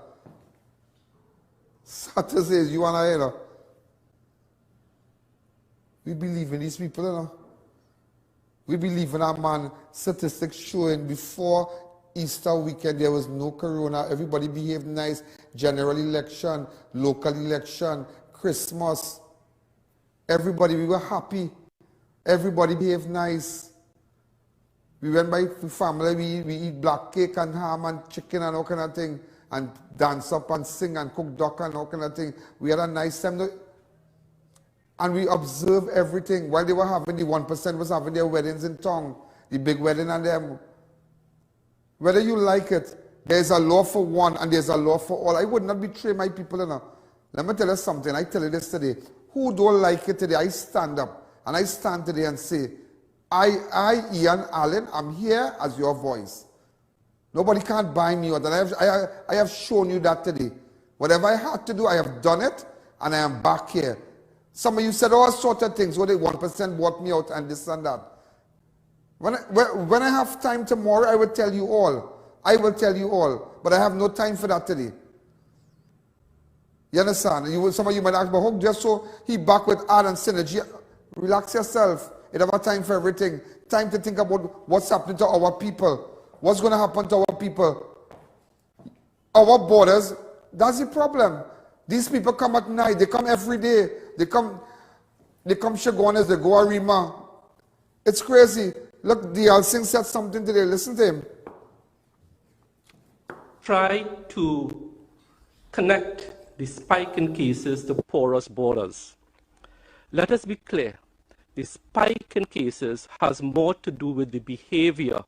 Saturdays, you and I, you know. We believe in these people, you know. We believe in our man statistics showing before Easter weekend there was no corona. Everybody behaved nice. General election, local election, Christmas. Everybody, we were happy. Everybody behaved nice. We went by the family, we eat black cake and ham and chicken and all kind of thing, and dance up and sing and cook duck and all kind of thing. We had a nice time. And we observed everything. While they were having, the 1% was having their weddings in town, the big wedding and them. Whether you like it, there's a law for one and there's a law for all. I would not betray my people, you know. Let me tell you something. I tell you this today. Who don't like it today, I stand up and I stand today and say, I, Ian Alleyne, I'm here as your voice. Nobody can't buy me out. And I have shown you that today. Whatever I had to do, I have done it, and I am back here. Some of you said all sorts of things, where the 1% bought me out and this and that. When I have time tomorrow, I will tell you all. I will tell you all. But I have no time for that today. You understand? Some of you might ask, but how just so he back with art and synergy? Relax yourself. You don't have time for everything. Time to think about what's happening to our people. What's going to happen to our people? Our borders, that's the problem. These people come at night. They come every day. They come Shogunas, they go Arima. It's crazy. Look, Dayal Singh said something today. Listen to him. Try to connect the spike in cases to porous borders. Let us be clear. The spike in cases has more to do with the behavior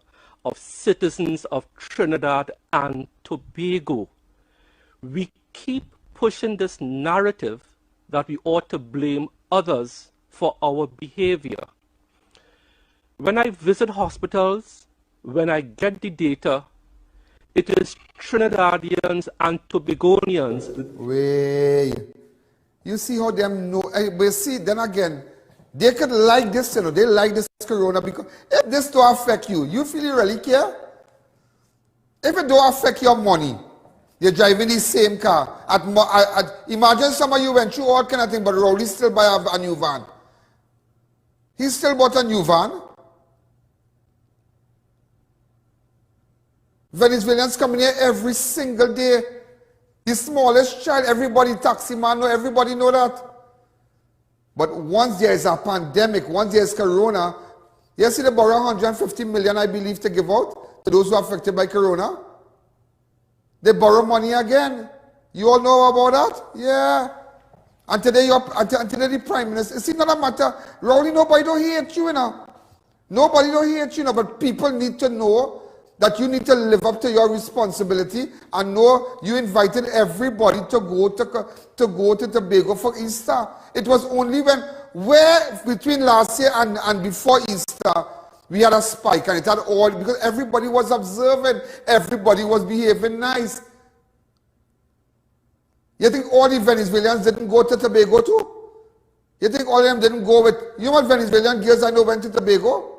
of citizens of Trinidad and Tobago. We keep pushing this narrative that we ought to blame others for our behavior. When I visit hospitals, when I get the data, it is Trinidadians and Tobagonians. Wait. You see how them know? But see, then again, they could like this, you know, they like this corona because if this don't affect you, you feel you really care? If it don't affect your money, you're driving the same car. Imagine some of you went through all kind of thing, but Rowley still buy a new van. He still bought a new van. Venezuelans coming here every single day. The smallest child, everybody, taxi man, everybody know that. But once there is a pandemic, once there is corona, you see they borrow 150 million, I believe, to give out to those who are affected by corona. They borrow money again. You all know about that? Yeah. And today, the Prime Minister, it's not a matter, Rowley, nobody don't hate you, you know. Nobody don't hate you, you know, but people need to know that you need to live up to your responsibility and know you invited everybody to go to Tobago for Easter. It was only where between last year and before Easter, we had a spike, and it had all, because everybody was observant, everybody was behaving nice. You think all the Venezuelans didn't go to Tobago too? You think all of them didn't go with, you know what Venezuelan girls I know went to Tobago?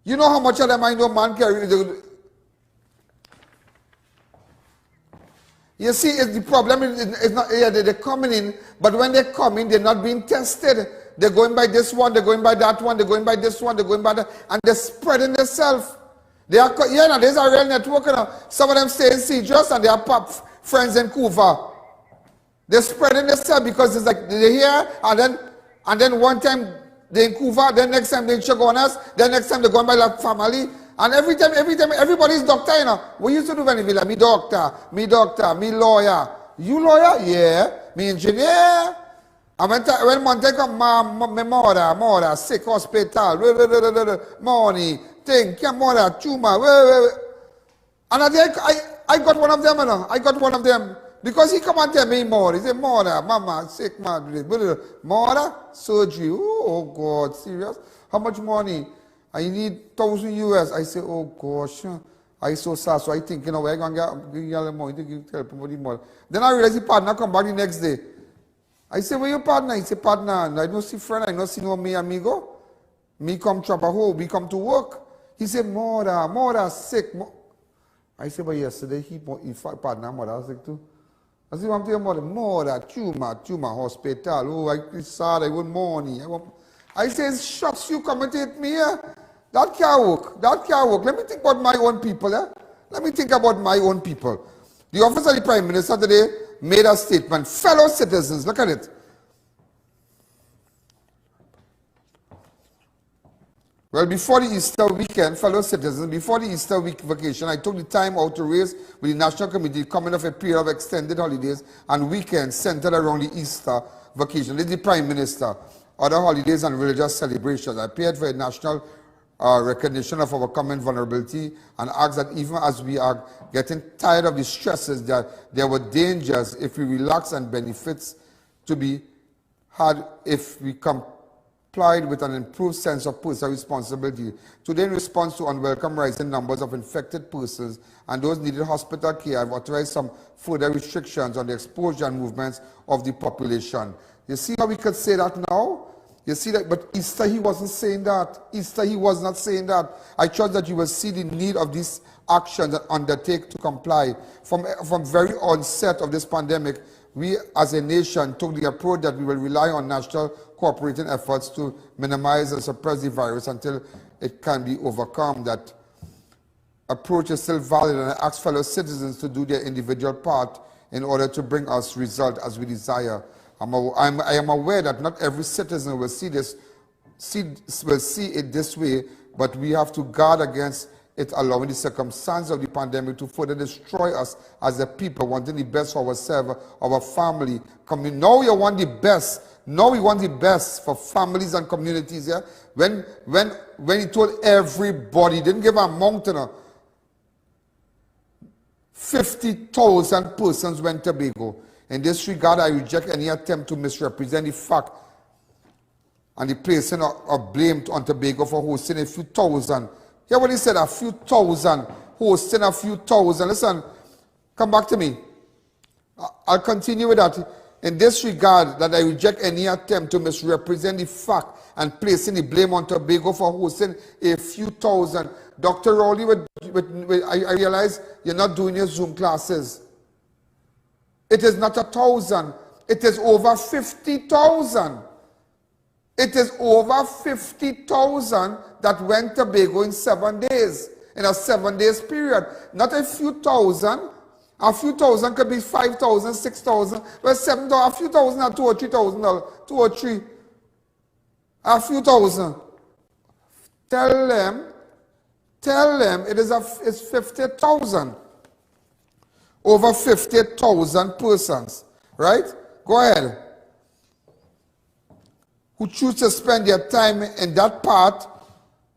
You know how much of them I know man carry. You see, the problem is not, yeah, they're coming in, but when they come in, they're not being tested. They're going by this one, they're going by that one, they're going by this one, they're going by that, and they're spreading themselves. They are, yeah, now there's a real network. You know. Some of them stay in Cedros and they are pop friends in Cuba. They're spreading themselves because it's like they're here, and then one time they in Kuva, then next time they in Chagonas, then next time they go by la family. And every time, everybody's doctor, you know. We used to do when we like, me doctor, me lawyer. You lawyer? Yeah. Me engineer. And when Monday come, my mother, sick hospital, money, thing, mother, tumor, and I got one of them, you know. I got one of them. Because he come and tell me more. He say, mother, mama, sick, mother, surgery. Oh, God, serious? How much money? I need 1,000 US. I say, oh, gosh. I so sad. So I think, you know, we're going to get money. Then I realize the partner come back the next day. I say, where your partner? He say, partner, I don't see friend. I don't see no me amigo. Me come trabajo. We come to work. He say, mother, sick. I say, but yesterday, he partner, mother sick too. I say, I'm telling your mother, tumor, hospital. Oh, I sad. I want money. I say, shucks, you come and take me here. That can't work. That can't work. Let me think about my own people. Let me think about my own people. The office of the Prime Minister today made a statement. Fellow citizens, look at it. Well, before the Easter weekend, fellow citizens, before the Easter week vacation, I took the time out to raise with the National Committee coming off a period of extended holidays and weekends centered around the Easter vacation. This is the Prime Minister. Other holidays and religious celebrations. I appeared for a national recognition of our common vulnerability and asked that even as we are getting tired of the stresses, that there were dangers if we relax and benefits to be had if we complied with an improved sense of personal responsibility. Today, in response to unwelcome rising numbers of infected persons and those needing hospital care, I've authorized some further restrictions on the exposure and movements of the population. You see how we could say that now? You see that, but Easter he wasn't saying that. Easter he was not saying that. I trust that you will see the need of these actions that undertake to comply. From very onset of this pandemic, we as a nation took the approach that we will rely on national cooperating efforts to minimize and suppress the virus until it can be overcome. That approach is still valid, and I ask fellow citizens to do their individual part in order to bring us results as we desire. I am aware that not every citizen will see it this way, but we have to guard against it allowing the circumstance of the pandemic to further destroy us as a people, wanting the best for ourselves, our family. Now we want the best. Now we want the best for families and communities. Yeah? When he told everybody, he didn't give a mountain. 50,000 persons went to Tobago. In this regard, I reject any attempt to misrepresent the fact and the placing of blame on Tobago for hosting a few thousand. Hear what he said, a few thousand, hosting a few thousand. Listen, come back to me. I'll continue with that. In this regard, that I reject any attempt to misrepresent the fact and placing the blame on Tobago for hosting a few thousand. Dr. Rowley, I realize you're not doing your Zoom classes. It is not 1,000. It is over 50,000. It is over 50,000 that went to Tobago in 7 days, in a 7 days period. Not a few thousand. A few thousand could be 5,000, 6,000. Well, 7,000, a few thousand or 2,000 or 3,000, 2 or 3. A few thousand. Tell them it's 50,000. Over 50,000 persons, right? Go ahead. Who choose to spend their time in that part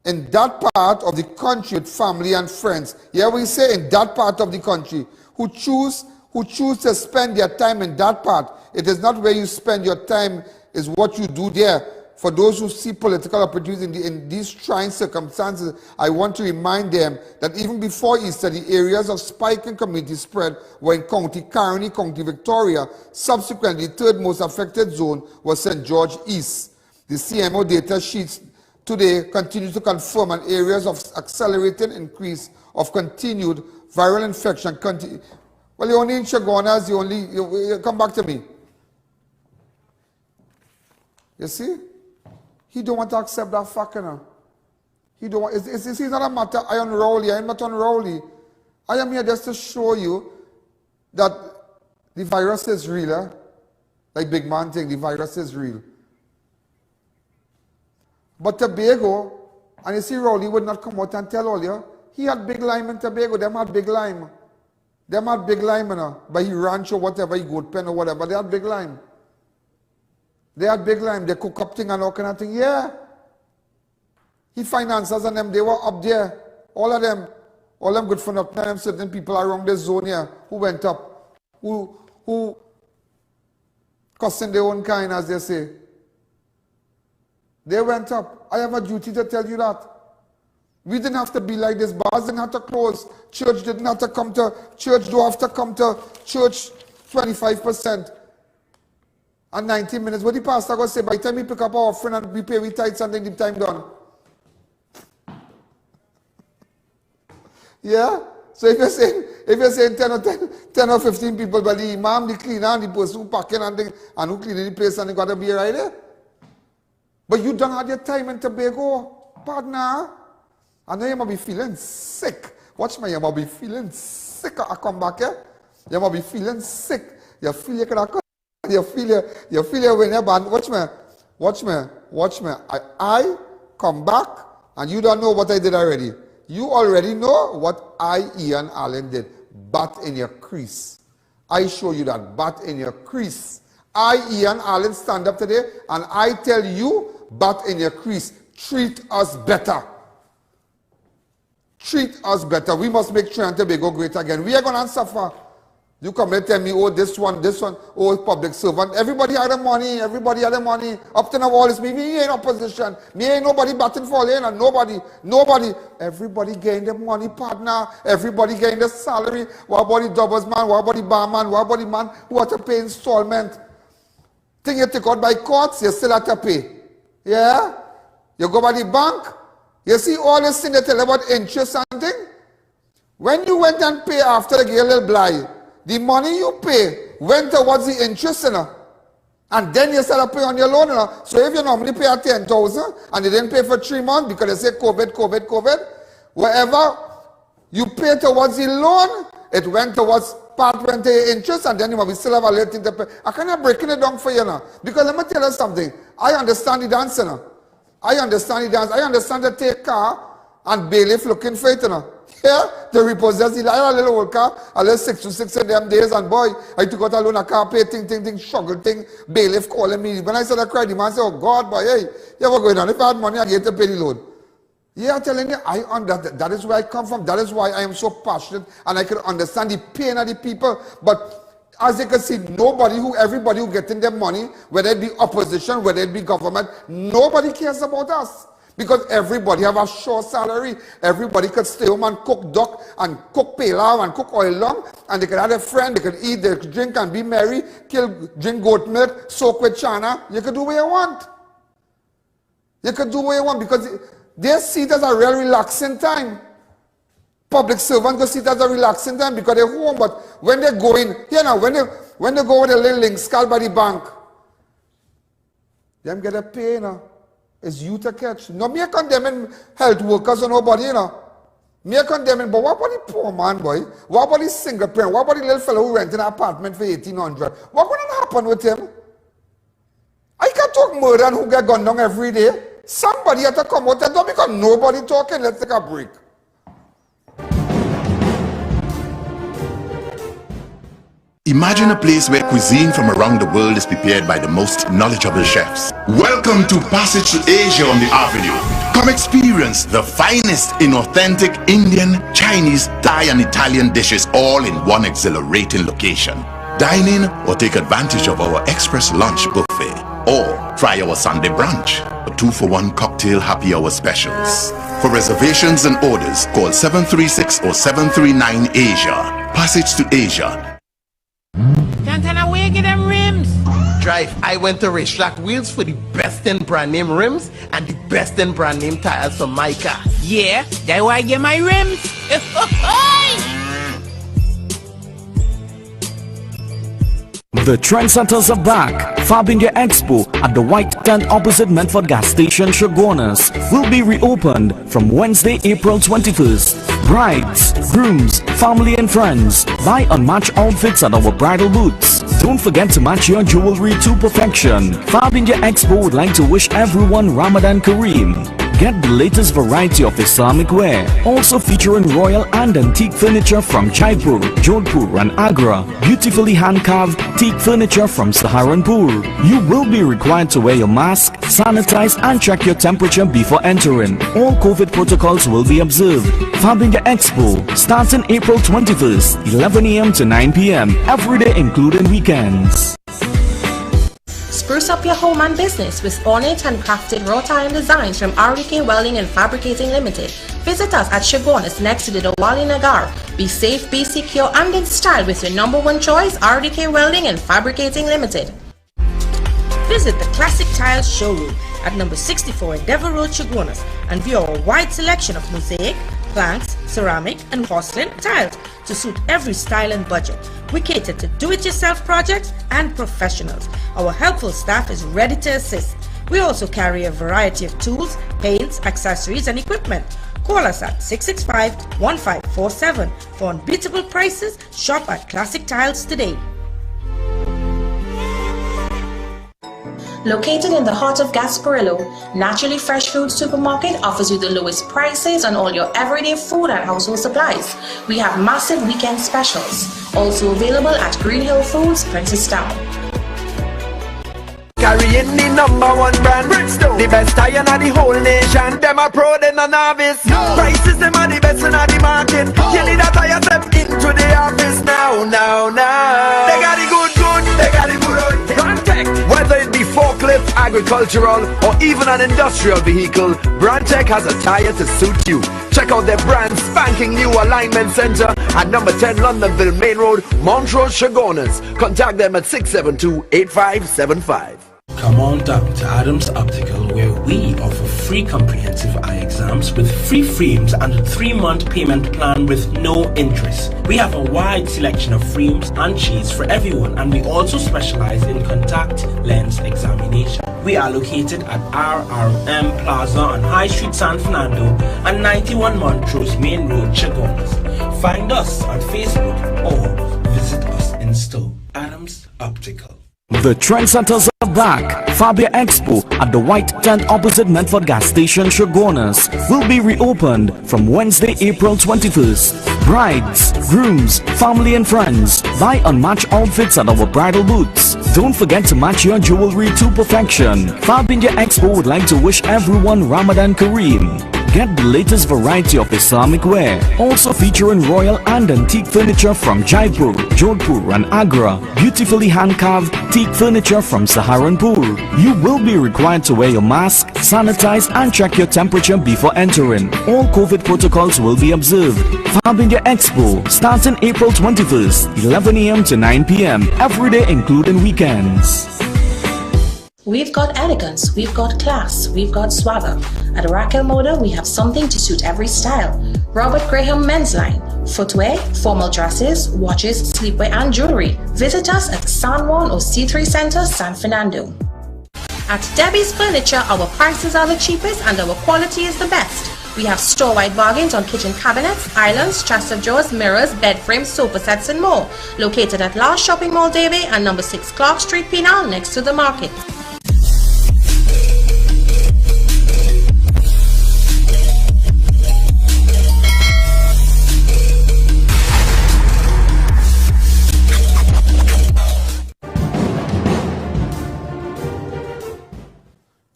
of the country with family and friends. Yeah, we say in that part of the country. Who choose to spend their time in that part. It is not where you spend your time, is what you do there. For those who see political opportunities in these trying circumstances, I want to remind them that even before Easter, the areas of spike in community spread were in County Carney, County Victoria. Subsequently, the third most affected zone was St. George East. The CMO data sheets today continue to confirm an areas of accelerated increase of continued viral infection. Well, you're only in Chagonas, you come back to me. You see? He don't want to accept that fact, you know. He don't want, it's not a matter, I unrolly, I am not unrolly. I am here just to show you that the virus is real, eh? Like big man thing, the virus is real. But Tobago, and you see Rowley would not come out and tell all you, he had big lime in Tobago, them had big lime. Them had big lime, you know, by he ranch or whatever, he goat pen or whatever, they had big lime. They had big lime, they cook up thing and all kind of thing, yeah. He financiers and them, they were up there, all of them good for nothing, them certain people around the zone here, who went up, who cussing their own kind, as they say. They went up. I have a duty to tell you that. We didn't have to be like this. Bars didn't have to close. Church didn't have to come to church. Don't have to come to church 25% and 90 minutes. What the pastor going to say? By the time we pick up our offering and we pay with tithes and then the time done. Yeah? So if you're saying 10 or 15 people, but the imam, the cleaner, and the person who packing and who cleaning the place and they got to be right there. But you don't have your time in Tobago, partner. I know you might be feeling sick. Watch me, you might be feeling sick. I come back here. You might be feeling sick. You feel you when you're bad. Watch me. I come back and you don't know what I did already. You already know what Ian Alleyne did. Bat in your crease. I show you that bat in your crease. Ian Alleyne stand up today and I tell you, bat in your crease. Treat us better. Treat us better. We must make Trinidad and Tobago great again. We are going to suffer. You come and tell me, oh, this one, oh, public servant. Everybody had the money. Up to now, all this, me ain't opposition. Me ain't nobody batting for Lane, nobody. Everybody getting the money, partner. Everybody getting the salary. What about the doubles man? What about the barman? What about the man who have to pay installment? Thing you take out by courts, you still have to pay. Yeah? You go by the bank, you see all this thing they tell about interest and thing. When you went and pay after the little blind, the money you pay went towards the interest, you know. And then you start to pay on your loan, you know. So if you normally pay at 10,000 and you didn't pay for 3 months because they say COVID, wherever you pay towards the loan, it went towards part went to your interest, and then you still have a little thing to pay. I cannot break it down for you now. Because let me tell you something. I understand the dance, you know. I understand the take car and bailiff looking for it, you know. Yeah, to repossess it. I had a little old car, a little 6 to 6 in them days, and boy, I took out a loan, a car, pay, struggle, bailiff calling me. When I said I cried, the man said, oh God, boy, hey, you ever going on? If I had money, I get to pay the loan. Yeah, I'm telling you, that is where I come from. That is why I am so passionate, and I can understand the pain of the people. But as you can see, everybody who getting their money, whether it be opposition, whether it be government, nobody cares about us. Because everybody have a short salary. Everybody could stay home and cook duck and cook pilau and cook oil long. And they could have a friend, they could eat, they could drink and be merry, drink goat milk, soak with chana. You could do what you want. You could do what you want because they see it as a real relaxing time. Public servants go see it as a relaxing time because they're home. But when they go in, you know, when they go with a little link skull by the bank, them get a pay, you know. It's you to catch. No, me condemning health workers or nobody, you know. Me condemning, but what about the poor man, boy? What about the single parent? What about the little fellow who rent an apartment for 1,800? What going to happen with him? I can talk murder and who get gunned down every day. Somebody had to come out and don't because nobody talking. Let's take a break. Imagine a place where cuisine from around the world is prepared by the most knowledgeable chefs. Welcome to Passage to Asia on the Avenue. Come experience the finest in authentic Indian, Chinese, Thai and Italian dishes all in one exhilarating location. Dine in or take advantage of our express lunch buffet or try our Sunday brunch, a 2-for-1 cocktail happy hour specials. For reservations and orders, call 736 or 739 Asia. Passage to Asia. Santana, where you get them rims? Drive. I went to Racetrack Wheels for the best in brand name rims and the best in brand name tires for my car. Yeah, that's why I get my rims. The Trendsetters are back. Fab India Expo at the White Tent opposite Medford Gas Station, Shogunas will be reopened from Wednesday, April 21st. Brides, grooms, family and friends, buy unmatched outfits at our bridal booths. Don't forget to match your jewelry to perfection. Fab India Expo would like to wish everyone Ramadan Kareem. Get the latest variety of Islamic wear, also featuring royal and antique furniture from Jaipur, Jodhpur and Agra, beautifully hand-carved teak furniture from Saharanpur. You will be required to wear your mask, sanitize and check your temperature before entering. All COVID protocols will be observed. Fab India Expo starts in April 21st, 11 a.m. to 9 p.m. every day including weekends. Spruce up your home and business with ornate and crafted wrought iron designs from RDK Welding and Fabricating Limited. Visit us at Shagonas next to the Dawali Nagar. Be safe, be secure and in style with your #1 choice, RDK Welding and Fabricating Limited. Visit the Classic Tiles showroom at number 64 Endeavour Road, Chaguanas, and view our wide selection of mosaic, planks, ceramic and porcelain tiles to suit every style and budget. We cater to do-it-yourself projects and professionals. Our helpful staff is ready to assist. We also carry a variety of tools, paints, accessories and equipment. Call us at 665-1547 for unbeatable prices. Shop at Classic Tiles today. Located in the heart of Gasparillo, Naturally Fresh Food Supermarket offers you the lowest prices on all your everyday food and household supplies. We have massive weekend specials, also available at Green Hill Foods, Princestown. Carrying the #1 brand, the best iron of the whole nation. Them a pro, them a novice. Prices them are the best in the market. You need a tire step into the office now. They got the good, they got the good. Brandtech, whether it be forklift, agricultural, or even an industrial vehicle, Brandtech has a tire to suit you. Check out their brand spanking new alignment center at number 10 Londonville Main Road, Montrose, Chagonas. Contact them at 672-8575. Come on down to Adams Optical, where we offer free comprehensive eye exams with free frames and a 3-month payment plan with no interest. We have a wide selection of frames and shades for everyone, and we also specialize in contact lens examination. We are located at RRM Plaza on High Street, San Fernando and 91 Montrose Main Road, Chagonas. Find us on Facebook or visit us in store. Adams Optical. The trendsetters are back. Fabia Expo at the White Tent opposite Medford Gas Station, Chagonas, will be reopened from Wednesday, April 21st. Brides, grooms, family and friends, buy unmatched outfits at our bridal booths. Don't forget to match your jewelry to perfection. Fab India Expo would like to wish everyone Ramadan Kareem. Get the latest variety of Islamic wear, also featuring royal and antique furniture from Jaipur, Jodhpur and Agra, beautifully hand-carved teak furniture from Saharanpur. You will be required to wear your mask, sanitize and check your temperature before entering. All COVID protocols will be observed. Fab India Expo starts in April 21st, 11 a.m. to 9 p.m. every day including weekends. We've got elegance, we've got class, we've got swagger. At Raquel Moda, we have something to suit every style. Robert Graham Men's Line, footwear, formal dresses, watches, sleepwear and jewelry. Visit us at San Juan or C3 Center, San Fernando. At Debbie's Furniture, our prices are the cheapest and our quality is the best. We have store-wide bargains on kitchen cabinets, islands, chest of drawers, mirrors, bed frames, sofa sets and more. Located at Last Shopping Mall, Davie and number 6 Clark Street, Penal, next to the market.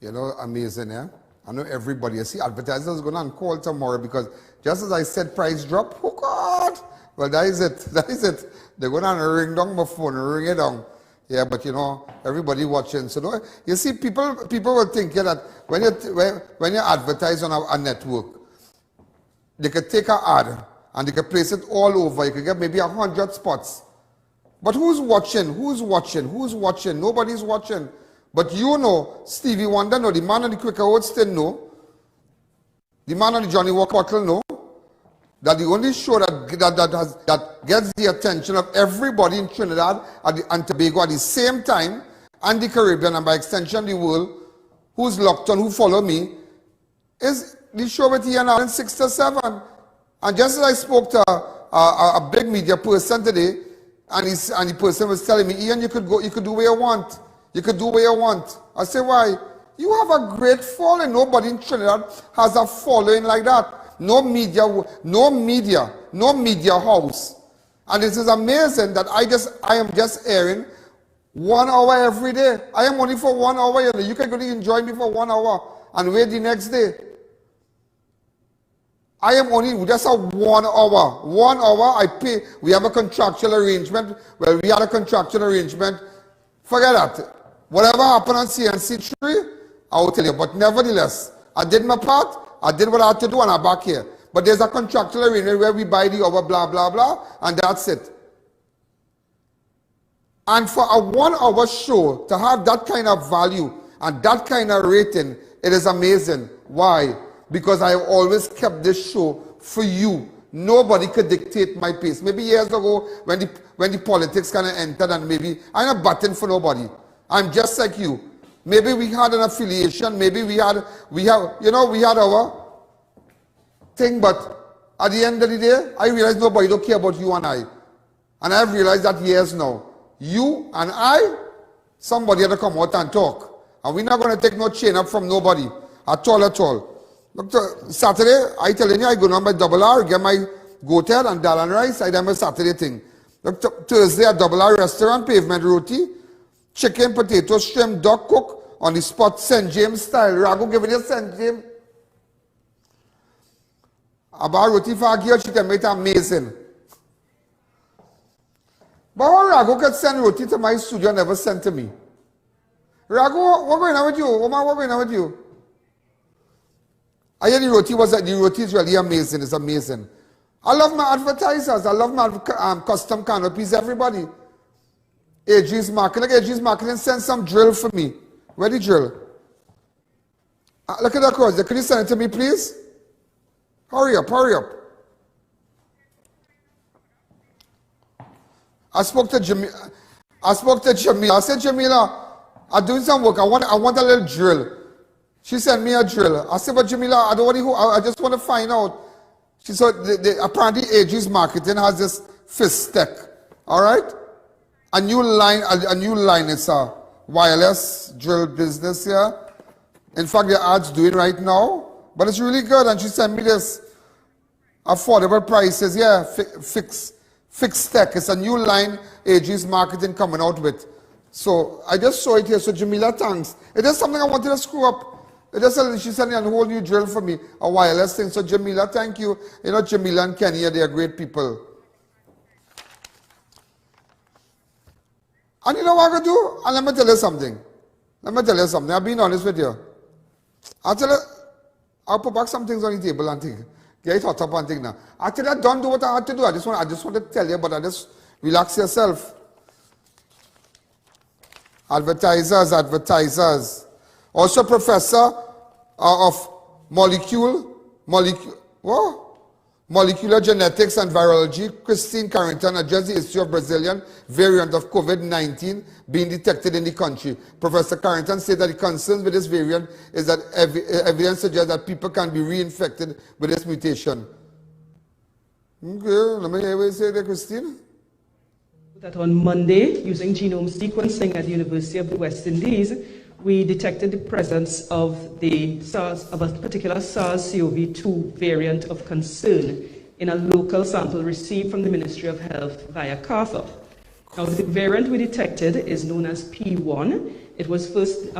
You know, amazing, yeah? I know everybody. You see, advertisers going to call tomorrow because just as I said, price drop. Oh, God. Well, that is it. That is it. They're going to ring down my phone, ring it down. Yeah, but you know, everybody watching. So, no, you see, people will think that when you advertise on a network, they could take an ad and they could place it all over. You could get maybe 100 spots. But who's watching? Who's watching? Who's watching? Nobody's watching. But you know, Stevie Wonder know, the man on the Quaker Oats still know, the man on the Johnny Walker bottle know, that the only show that gets the attention of everybody in Trinidad and Tobago at the same time, and the Caribbean, and by extension the world, who's locked on, who follow me, is the show with Ian Alleyne 6 to 7. And just as I spoke to a big media person today, and the person was telling me, Ian, you could do what you want. You could do what you want. I say, why? You have a great following. Nobody in Trinidad has a following like that. No media house. And this is amazing that I am just airing 1 hour every day. I am only for 1 hour. You can go to enjoy me for 1 hour and wait the next day. I am only just a 1 hour. 1 hour I pay. We have a contractual arrangement. Well, we had a contractual arrangement. Forget that. Whatever happened on CNC3, I will tell you. But nevertheless, I did my part. I did what I had to do and I'm back here. But there's a contractual arrangement where we buy the hour, blah, blah, blah, and that's it. And for a 1 hour show to have that kind of value and that kind of rating, it is amazing. Why? Because I have always kept this show for you. Nobody could dictate my pace. Maybe years ago when the politics kind of entered and maybe I'm not batting for nobody. I'm just like you. Maybe we had an affiliation, maybe we had our thing, but at the end of the day, I realized nobody don't care about you and I. And I've realized that years now. You and I, somebody had to come out and talk. And we're not going to take no chain up from nobody. At all. Look, Saturday, I telling you, I go down by R, get my goat head and dal and rice. I done my Saturday thing. Look, Thursday at R restaurant, pavement roti, chicken, potato, shrimp, duck cook on the spot, St. James style. Ragu giving you St. James. About roti for a girl, she can make it amazing. But how Ragu could send roti to my studio and never sent to me? Ragu, what's going on with you? Oma, what's going on with you? I hear the roti is really amazing. It's amazing. I love my advertisers. I love my custom canopies, everybody. AG's marketing. Look, AG's marketing send some drill for me. Where the drill? Look at that cross. Can you send it to me, please? Hurry up. I spoke to Jamila. I said, Jamila, I'm doing some work. I want a little drill. She sent me a drill. I said, but Jamila, I don't want to. I just want to find out. She said, apparently AG's marketing has this fist tech. All right, a new line. It's a wireless drill business here. In fact, the ad's doing right now, but it's really good. And she sent me this affordable prices. Yeah, fixed tech. It's a new line AG's marketing coming out with. So I just saw it here. So Jamila, thanks. It is something I wanted to screw up. She sent me a whole new drill for me, a wireless thing. So Jamila, thank you. You know, Jamila and Kenya, they are great people. And you know what I'm going to do? And let me tell you something. I've been honest with you. I'll put back some things on the table and think. Get it hot up and think now. Actually, I don't do what I had to do. I just want to tell you, but I just relax yourself. Advertisers. Also professor of molecular genetics and virology, Christine Carrington, addressed the issue of Brazilian variant of COVID-19 being detected in the country. Professor Carrington said that the concern with this variant is that evidence suggests that people can be reinfected with this mutation. Okay, let me hear what you say there, Christine. That on Monday, using genome sequencing at the University of the West Indies, we detected the presence of a particular SARS-CoV-2 variant of concern in a local sample received from the Ministry of Health via CARPHA. Now, the variant we detected is known as P1. It was first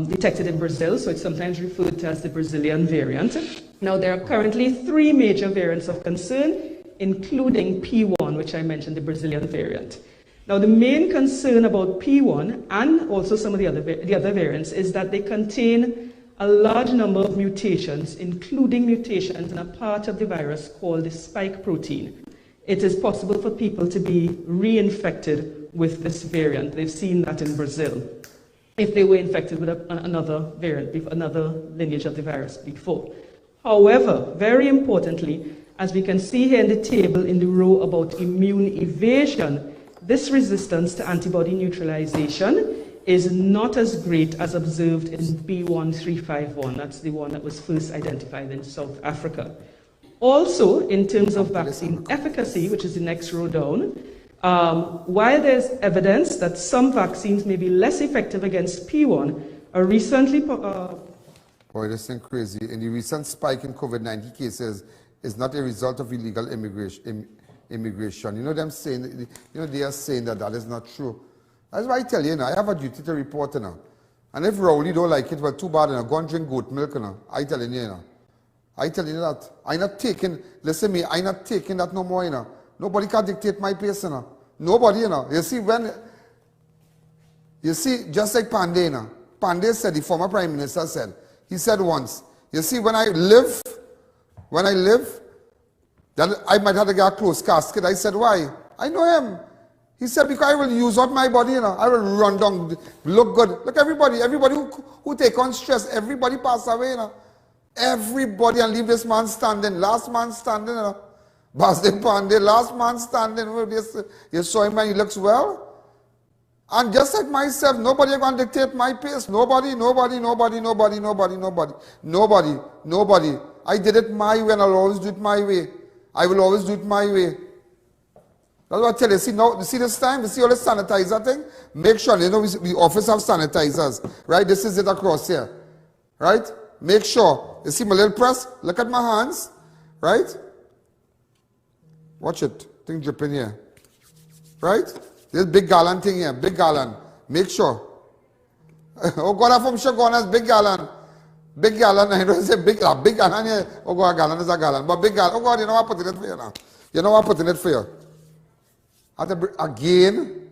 detected in Brazil, so it's sometimes referred to as the Brazilian variant. Now, there are currently 3 major variants of concern, including P1, which I mentioned, the Brazilian variant. Now, the main concern about P1 and also some of the other variants is that they contain a large number of mutations, including mutations in a part of the virus called the spike protein. It is possible for people to be reinfected with this variant. They've seen that in Brazil, if they were infected with another variant, another lineage of the virus before. However, very importantly, as we can see here in the table in the row about immune evasion, this resistance to antibody neutralization is not as great as observed in B1351. That's the one that was first identified in South Africa. Also, in terms of vaccine efficacy, which is the next row down, while there's evidence that some vaccines may be less effective against P1, a recently... Boy, this thing crazy. In the recent spike in COVID-19 cases is not a result of illegal immigration. You know them saying, they are saying that is not true. That's why I tell you, I have a duty to report, And if Rowley don't like it, well, too bad, go and drink goat milk, I tell you, I tell you that. I'm not taking, listen me, I'm not taking that no more, Nobody can dictate my pace, Nobody, You see, just like Pandey, Pandey said, the former Prime Minister said, he said once, you see, when I live, that I might have to get a closed casket. I said, why? I know him. He said, because I will use out my body, I will run down, look good. Look, everybody who take on stress, everybody pass away, Everybody, and leave this man standing, last man standing, Basden Pandey, last man standing. You saw him and he looks well. And just like myself, nobody going to dictate my pace. Nobody. I did it my way and I'll always do it my way. I will always do it my way. That's what I tell you. See, now, see this time? You see all the sanitizer thing? Make sure, we office have sanitizers. Right? This is it across here. Right? Make sure. You see my little press? Look at my hands. Right? Watch it. Thing dripping here. Right? This big gallon thing here. Big gallon. Make sure. Oh God, I'm from Shogunas. Big gallon. Big gallon. I don't say big gallon here. Oh God, a gallon is a gallon. But big gallon. Oh God, you know what I'm putting it for you now. You know what I'm putting it for you. Again.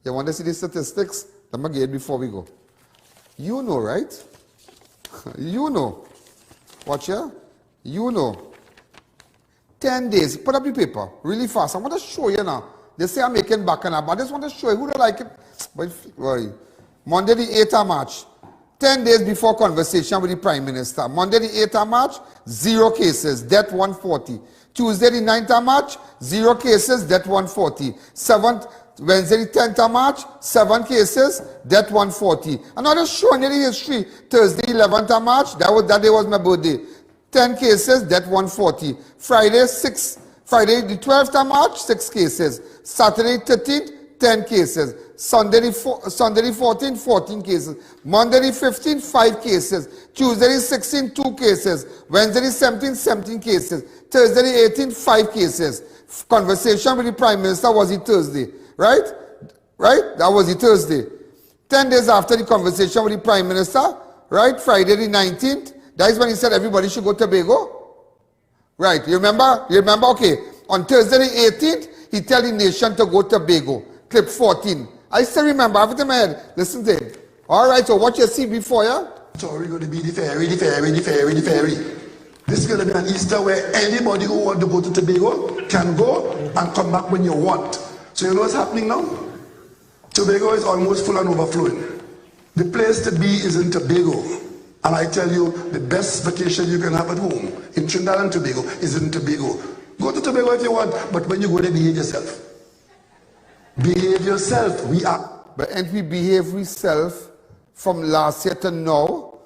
You want to see the statistics? Let me get it before we go. You know, right? You know. Watch here. You know. 10 days. Put up the paper really fast. I want to show you now. They say I'm making back and up. I just want to show you who don't like it. But Monday the 8th of March. 10 days before conversation with the Prime Minister. Monday the 8th of March, 0 cases, death 140. Tuesday the 9th of March, 0 cases, death 140. Wednesday the 10th of March, 7 cases, death 140. And I'm just showing you the history. Thursday 11th of March, that day was my birthday. 10 cases, death 140. Friday the 12th of March, 6 cases. Saturday 13th, 10 cases. Sunday the 14th, 14 cases. Monday the 15th, 5 cases. Tuesday the 16th, 2 cases. Wednesday the 17th, 17 cases. Thursday the 18th, 5 cases. Conversation with the Prime Minister was the Thursday. Right? Right? That was the Thursday. 10 days after the conversation with the Prime Minister, right? Friday the 19th, that is when he said everybody should go to Tobago. Right, you remember? Okay. On Thursday the 18th, he tell the nation to go to Tobago. Clip 14. I still remember, I have it in my head. Listen to it. Alright, so what you see before you? So we're going to be the ferry. This is going to be an Easter where anybody who wants to go to Tobago can go and come back when you want. So you know what's happening now? Tobago is almost full and overflowing. The place to be is in Tobago. And I tell you, the best vacation you can have at home in Trinidad and Tobago is in Tobago. Go to Tobago if you want, but when you go there, behave yourself. Behave yourself. But and we behave ourselves from last year to now.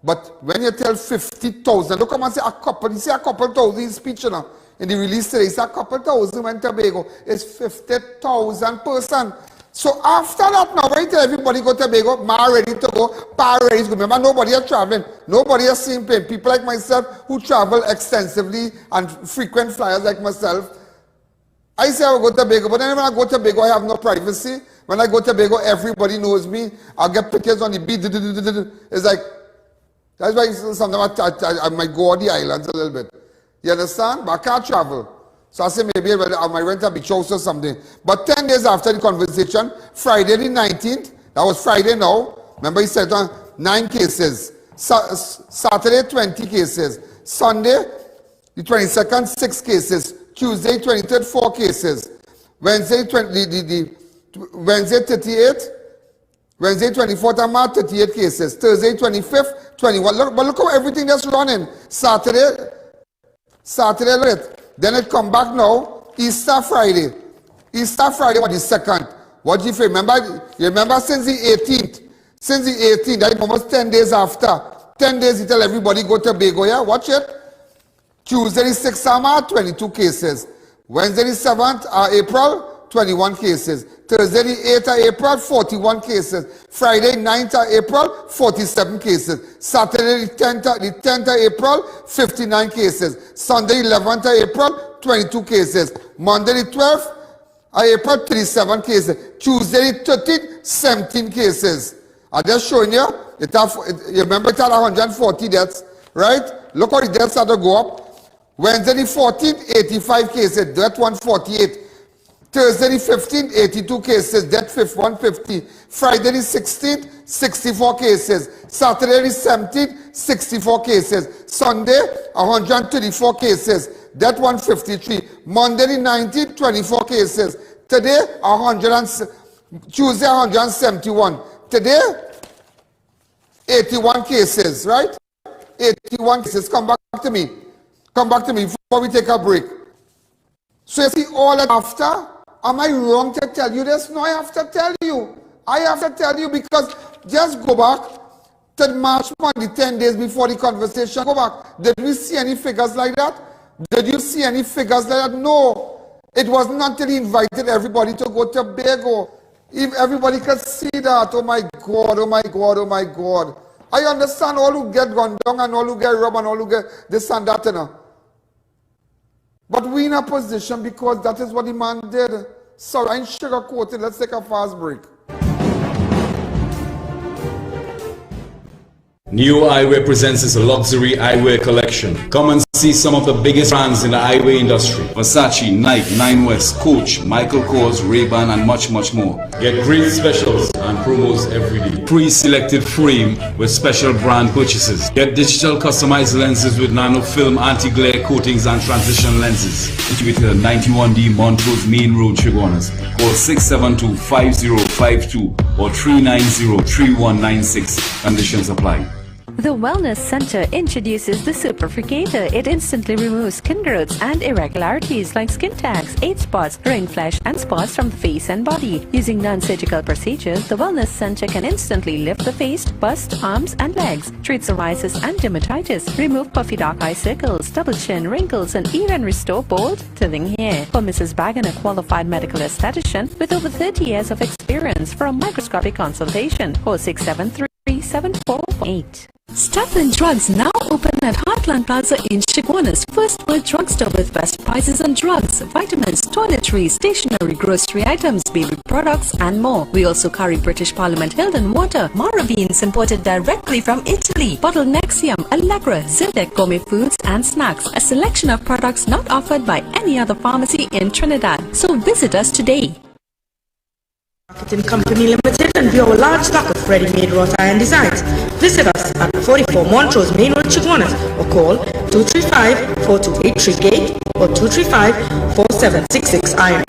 But when you tell 50,000, look come and say a couple, you see a couple thousand in speech, in the release today, it's a couple thousand went to Tobago. It's 50,000 person. So after that now, when you tell everybody go to Tobago, Ma ready to go, Pa ready to go. Remember, nobody is traveling. Nobody is seeing pain. People like myself who travel extensively and frequent flyers like myself. I say I will go to Tobago, but then when I go to Tobago, I have no privacy. When I go to Tobago, everybody knows me. I'll get pictures on the beach. It's like, that's why sometimes I might go on the islands a little bit. You understand? But I can't travel. So I say maybe I might rent a beach house or something. But 10 days after the conversation, Friday the 19th, that was Friday now. Remember he said 9 cases. Saturday 20 cases. Sunday the 22nd 6 cases. Tuesday 23rd 4 cases. Wednesday 38th. Wednesday 24th of March 38 cases. Thursday 25th 21. But look how everything that's running. Saturday late. Then it come back now, Easter Friday. Easter Friday was the 2nd. What do you remember? You remember since the 18th? Since the 18th, that is almost 10 days after. 10 days, he tell everybody go to Tobago, yeah? Watch it. Tuesday the 6th, 22 cases. Wednesday the 7th April, 21 cases. Thursday the 8th April, 41 cases. Friday 9th April, 47 cases. Saturday the 10th April, 59 cases. Sunday 11th April, 22 cases. Monday the 12th April, 37 cases. Tuesday the 13th, 17 cases. I'm just showing you. You remember it had 140 deaths, right? Look how the deaths had to go up. Wednesday the 14th, 85 cases, death 148. Thursday the 15th, 82 cases, death 150. Friday the 16th, 64 cases. Saturday the 17th, 64 cases. Sunday, 134 cases, death 153. Monday the 19th, 24 cases. Today, Tuesday, 171. Today, 81 cases, right? 81 cases. Come back to me. Come back to me before we take a break. So you see all that after? Am I wrong to tell you this? No, I have to tell you. I have to tell you because just go back to March 1, 10 days before the conversation. Go back. Did we see any figures like that? Did you see any figures like that? No. It wasn't until he invited everybody to go to Tobago. If everybody could see that, oh my God, oh my God, oh my God. I understand all who get run down and all who get robbed and all who get this and that, you know. But we in a position because that is what the man did. Sorry, I ain't sugarcoating. Let's take a fast break. New Eyewear presents its luxury eyewear collection. Come and see some of the biggest brands in the eyewear industry. Versace, Nike, 9 West, Coach, Michael Kors, Ray-Ban and much more. Get great specials and promos every day. Pre-selected frame with special brand purchases. Get digital customized lenses with nano film, anti-glare coatings and transition lenses. Situated at 91D Montrose Main Road, Chaguanas. Call 672-5052 or 390-3196. Conditions apply. The Wellness Center introduces the Superfricator. It instantly removes skin growths and irregularities like skin tags, age spots, ring flesh, and spots from the face and body. Using non-surgical procedures, the Wellness Center can instantly lift the face, bust, arms, and legs, treat psoriasis and dermatitis, remove puffy dark eye circles, double chin, wrinkles, and even restore bold, thinning hair. For Mrs. Bagan, a qualified medical esthetician with over 30 years of experience, for a microscopic consultation, 4673-7448. Stuff and Drugs now open at Heartland Plaza in Chaguanas, First World Drugstore with best prices on drugs, vitamins, toiletries, stationery, grocery items, baby products, and more. We also carry British Parliament Hilden water, MARAVAL imported directly from Italy, bottled Nexium, Allegra, Zyrtec gourmet foods and snacks, a selection of products not offered by any other pharmacy in Trinidad. So visit us today. Marketing Company Limited and view our large stock of ready-made wrought iron designs. Visit us at 44 Montrose Main Road, Chaguanas, or call 235-4283 Gate or 235-4766 Iron.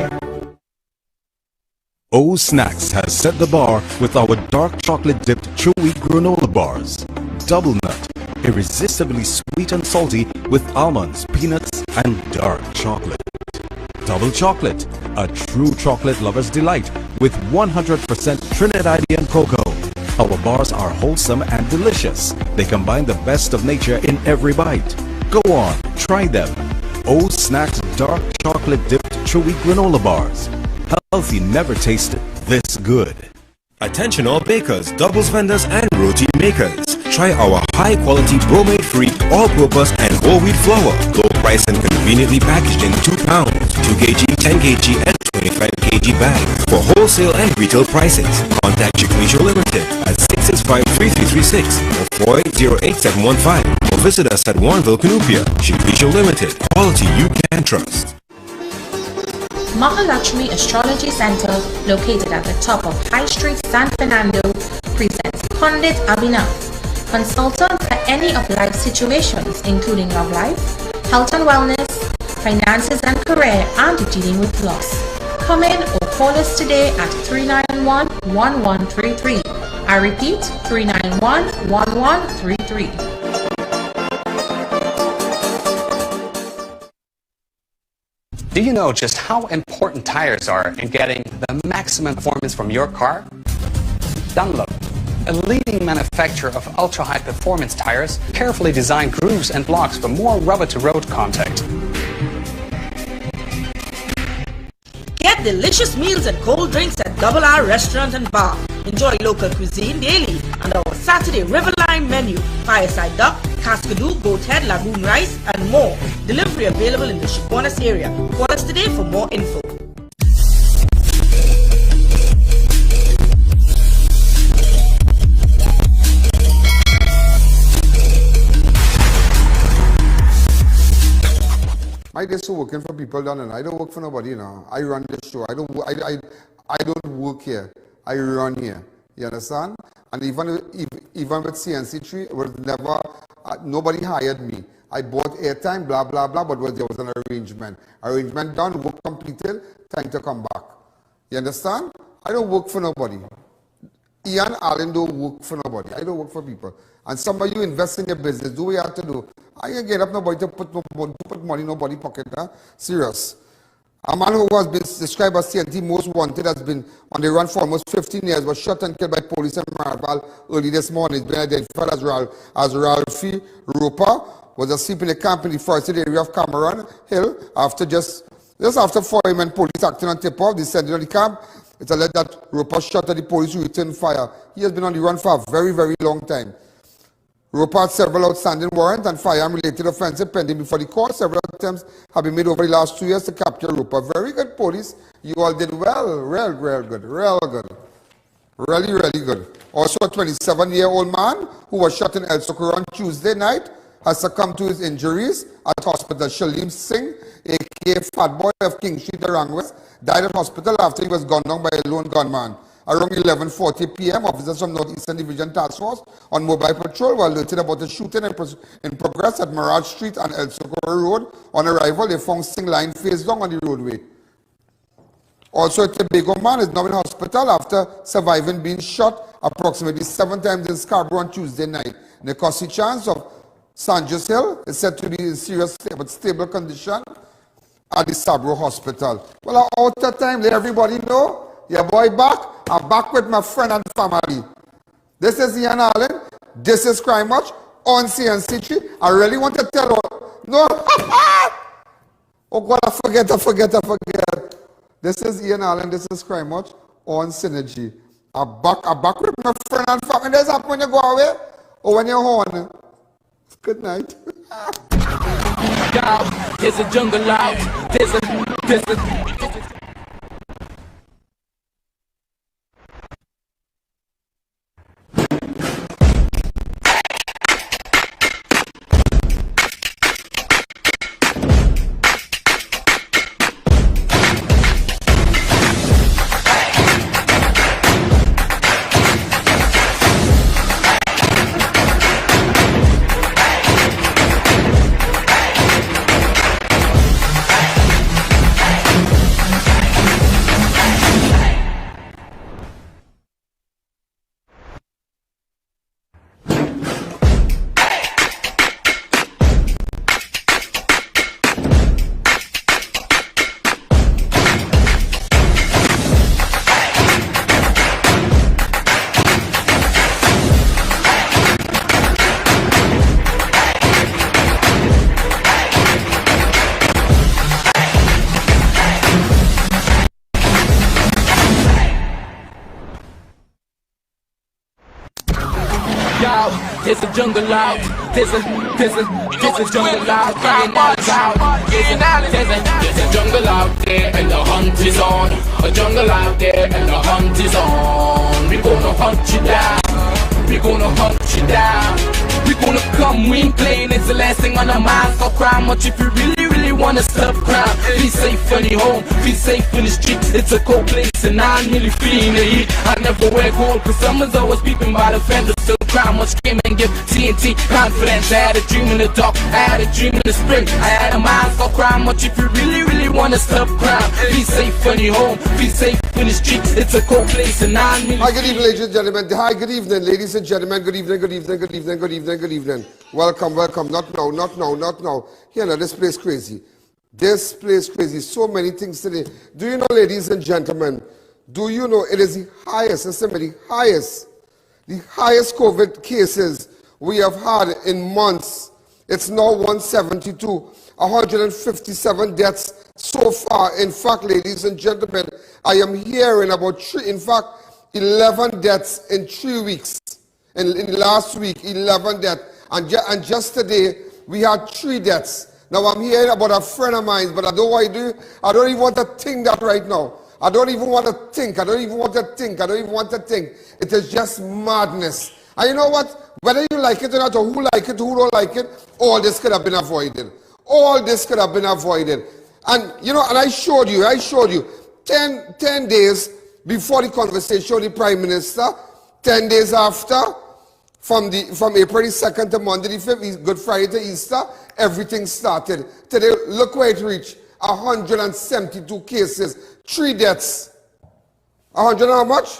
O Snacks has set the bar with our dark chocolate dipped chewy granola bars. Double nut, irresistibly sweet and salty with almonds, peanuts, and dark chocolate. Double chocolate, a true chocolate lover's delight with 100% Trinidadian cocoa. Our bars are wholesome and delicious. They combine the best of nature in every bite. Go on, try them. O Snacks dark chocolate dipped chewy granola bars. Healthy never tasted this good. Attention all bakers, doubles vendors and roti makers. Try our high quality bromate free all-purpose and whole wheat flour. Low price and conveniently packaged in 2 pounds, 2 kg, 10 kg and 25 kg bags. For wholesale and retail prices, contact Chick Limited at 665-3336 or 4808715 or visit us at Warrenville, Canupia. Chick Limited, quality you can trust. Mahalakshmi Astrology Center, located at the top of High Street, San Fernando, presents Pundit Abhinav, consultant for any of life situations, including love life, health and wellness, finances and career, and dealing with loss. Come in or call us today at 391-1133. I repeat, 391-1133. Do you know just how important tires are in getting the maximum performance from your car? Dunlop, a leading manufacturer of ultra-high performance tires, carefully designed grooves and blocks for more rubber-to-road contact. Get delicious meals and cold drinks at Double R Restaurant and Bar. Enjoy local cuisine daily on our Saturday Riverline menu. Fireside duck, cascadoo, goat head, lagoon rice, and more. Delivery available in the Chaguanas area. Call us today for more info. My days are working for people down and I don't work for nobody, you know. I run this show. I don't work here. I run here. You understand? And even with CNC3, it was never, nobody hired me. I bought airtime, blah, blah, blah, but there was an arrangement. Arrangement done, work completed, time to come back. You understand? I don't work for nobody. Ian Alleyne don't work for nobody. I don't work for people. And some of you invest in your business, do what you have to do. I ain't get up nobody to put money in nobody's pocket. Huh? Serious. A man who has been described as T&T most wanted has been on the run for almost 15 years, was shot and killed by police in MARAVAL early this morning. He's been identified as RALPHIE Roper, was asleep in a camp in the forested area of Cameron Hill after just after 4 a.m. when police acting on tip-off descended on the camp. It's alleged that Roper shot at the police who returned fire. He has been on the run for a very, very long time. Roper had several outstanding warrants and firearm-related offenses pending before the court. Several attempts have been made over the last 2 years to capture Roper. Very good, police. You all did well. Real good. Real good. Really, really good. Also, a 27-year-old man who was shot in El Socorro on Tuesday night has succumbed to his injuries at hospital. Shalim Singh, a.k.a. Fat Boy of King Street, Arang West, died at hospital after he was gunned down by a lone gunman. Around 11:40 p.m., officers from Northeastern Division Task Force on mobile patrol were alerted about a shooting in progress at Mirage Street and El Socorro Road. On arrival, they found Singh lying face down on the roadway. Also, a Tobago man is now in hospital after surviving being shot approximately 7 times in Scarborough on Tuesday night. Nikosi Chance of Sanjus Hill is said to be in serious but stable condition at the Scarborough Hospital. Well, out of time, let everybody know. Your boy back. I'm back with my friend and family. This is Ian Alleyne. This is Crime Watch on CNC3. I really want to tell you. No. Oh God, I forget. This is Ian Alleyne. This is Crime Watch on Synergy. I'm back with my friend and family. Does happen when you go away or when you're home? Good night. There's a jungle out. There's a There's a jungle out. There's a jungle out. There's a jungle out there and the hunt is on. A jungle out there and the hunt is on. We gonna hunt you down. We gonna hunt you down. We gonna come, we ain't playing. It's the last thing on our minds. Stop crime much if you really wanna stop crime. Be safe in the home, be safe in the streets. It's a cold place and I'm really feeling the heat. I never wear gold cause someone's always peeping by the fender. Still crime much came and give T&T confidence. I had a dream in the dark, I had a dream in the spring. I had a mind, stop crime much if you really wanna stop crime. Be safe in the home, be safe in the streets. It's a cold place and I'm really. Hi, good evening, ladies and gentlemen. Hi, good evening, ladies and gentlemen. Good evening, good evening, good evening, good evening, good evening. Welcome. Not now. Here now, this place crazy. This place crazy. So many things today. Do you know, ladies and gentlemen, do you know it is the highest, listen to me, the highest The highest COVID cases we have had in months. It's now 172, 157 deaths so far. In fact, ladies and gentlemen, I am hearing about 11 deaths in 3 weeks. In last week, 11 deaths. And just today, we had 3 deaths. Now I'm hearing about a friend of mine, but I don't want to do. I don't even want to think that right now. I don't even want to think. I don't even want to think. I don't even want to think. It is just madness. And you know what? Whether you like it or not, or who like it, who don't like it, all this could have been avoided. All this could have been avoided. And you know, and I showed you 10 days before the conversation with the Prime Minister, 10 days after, from April the 2nd to Monday the 5th, Good Friday to Easter, everything started. Today, look where it reached. 172 cases, 3 deaths. 100 and how much?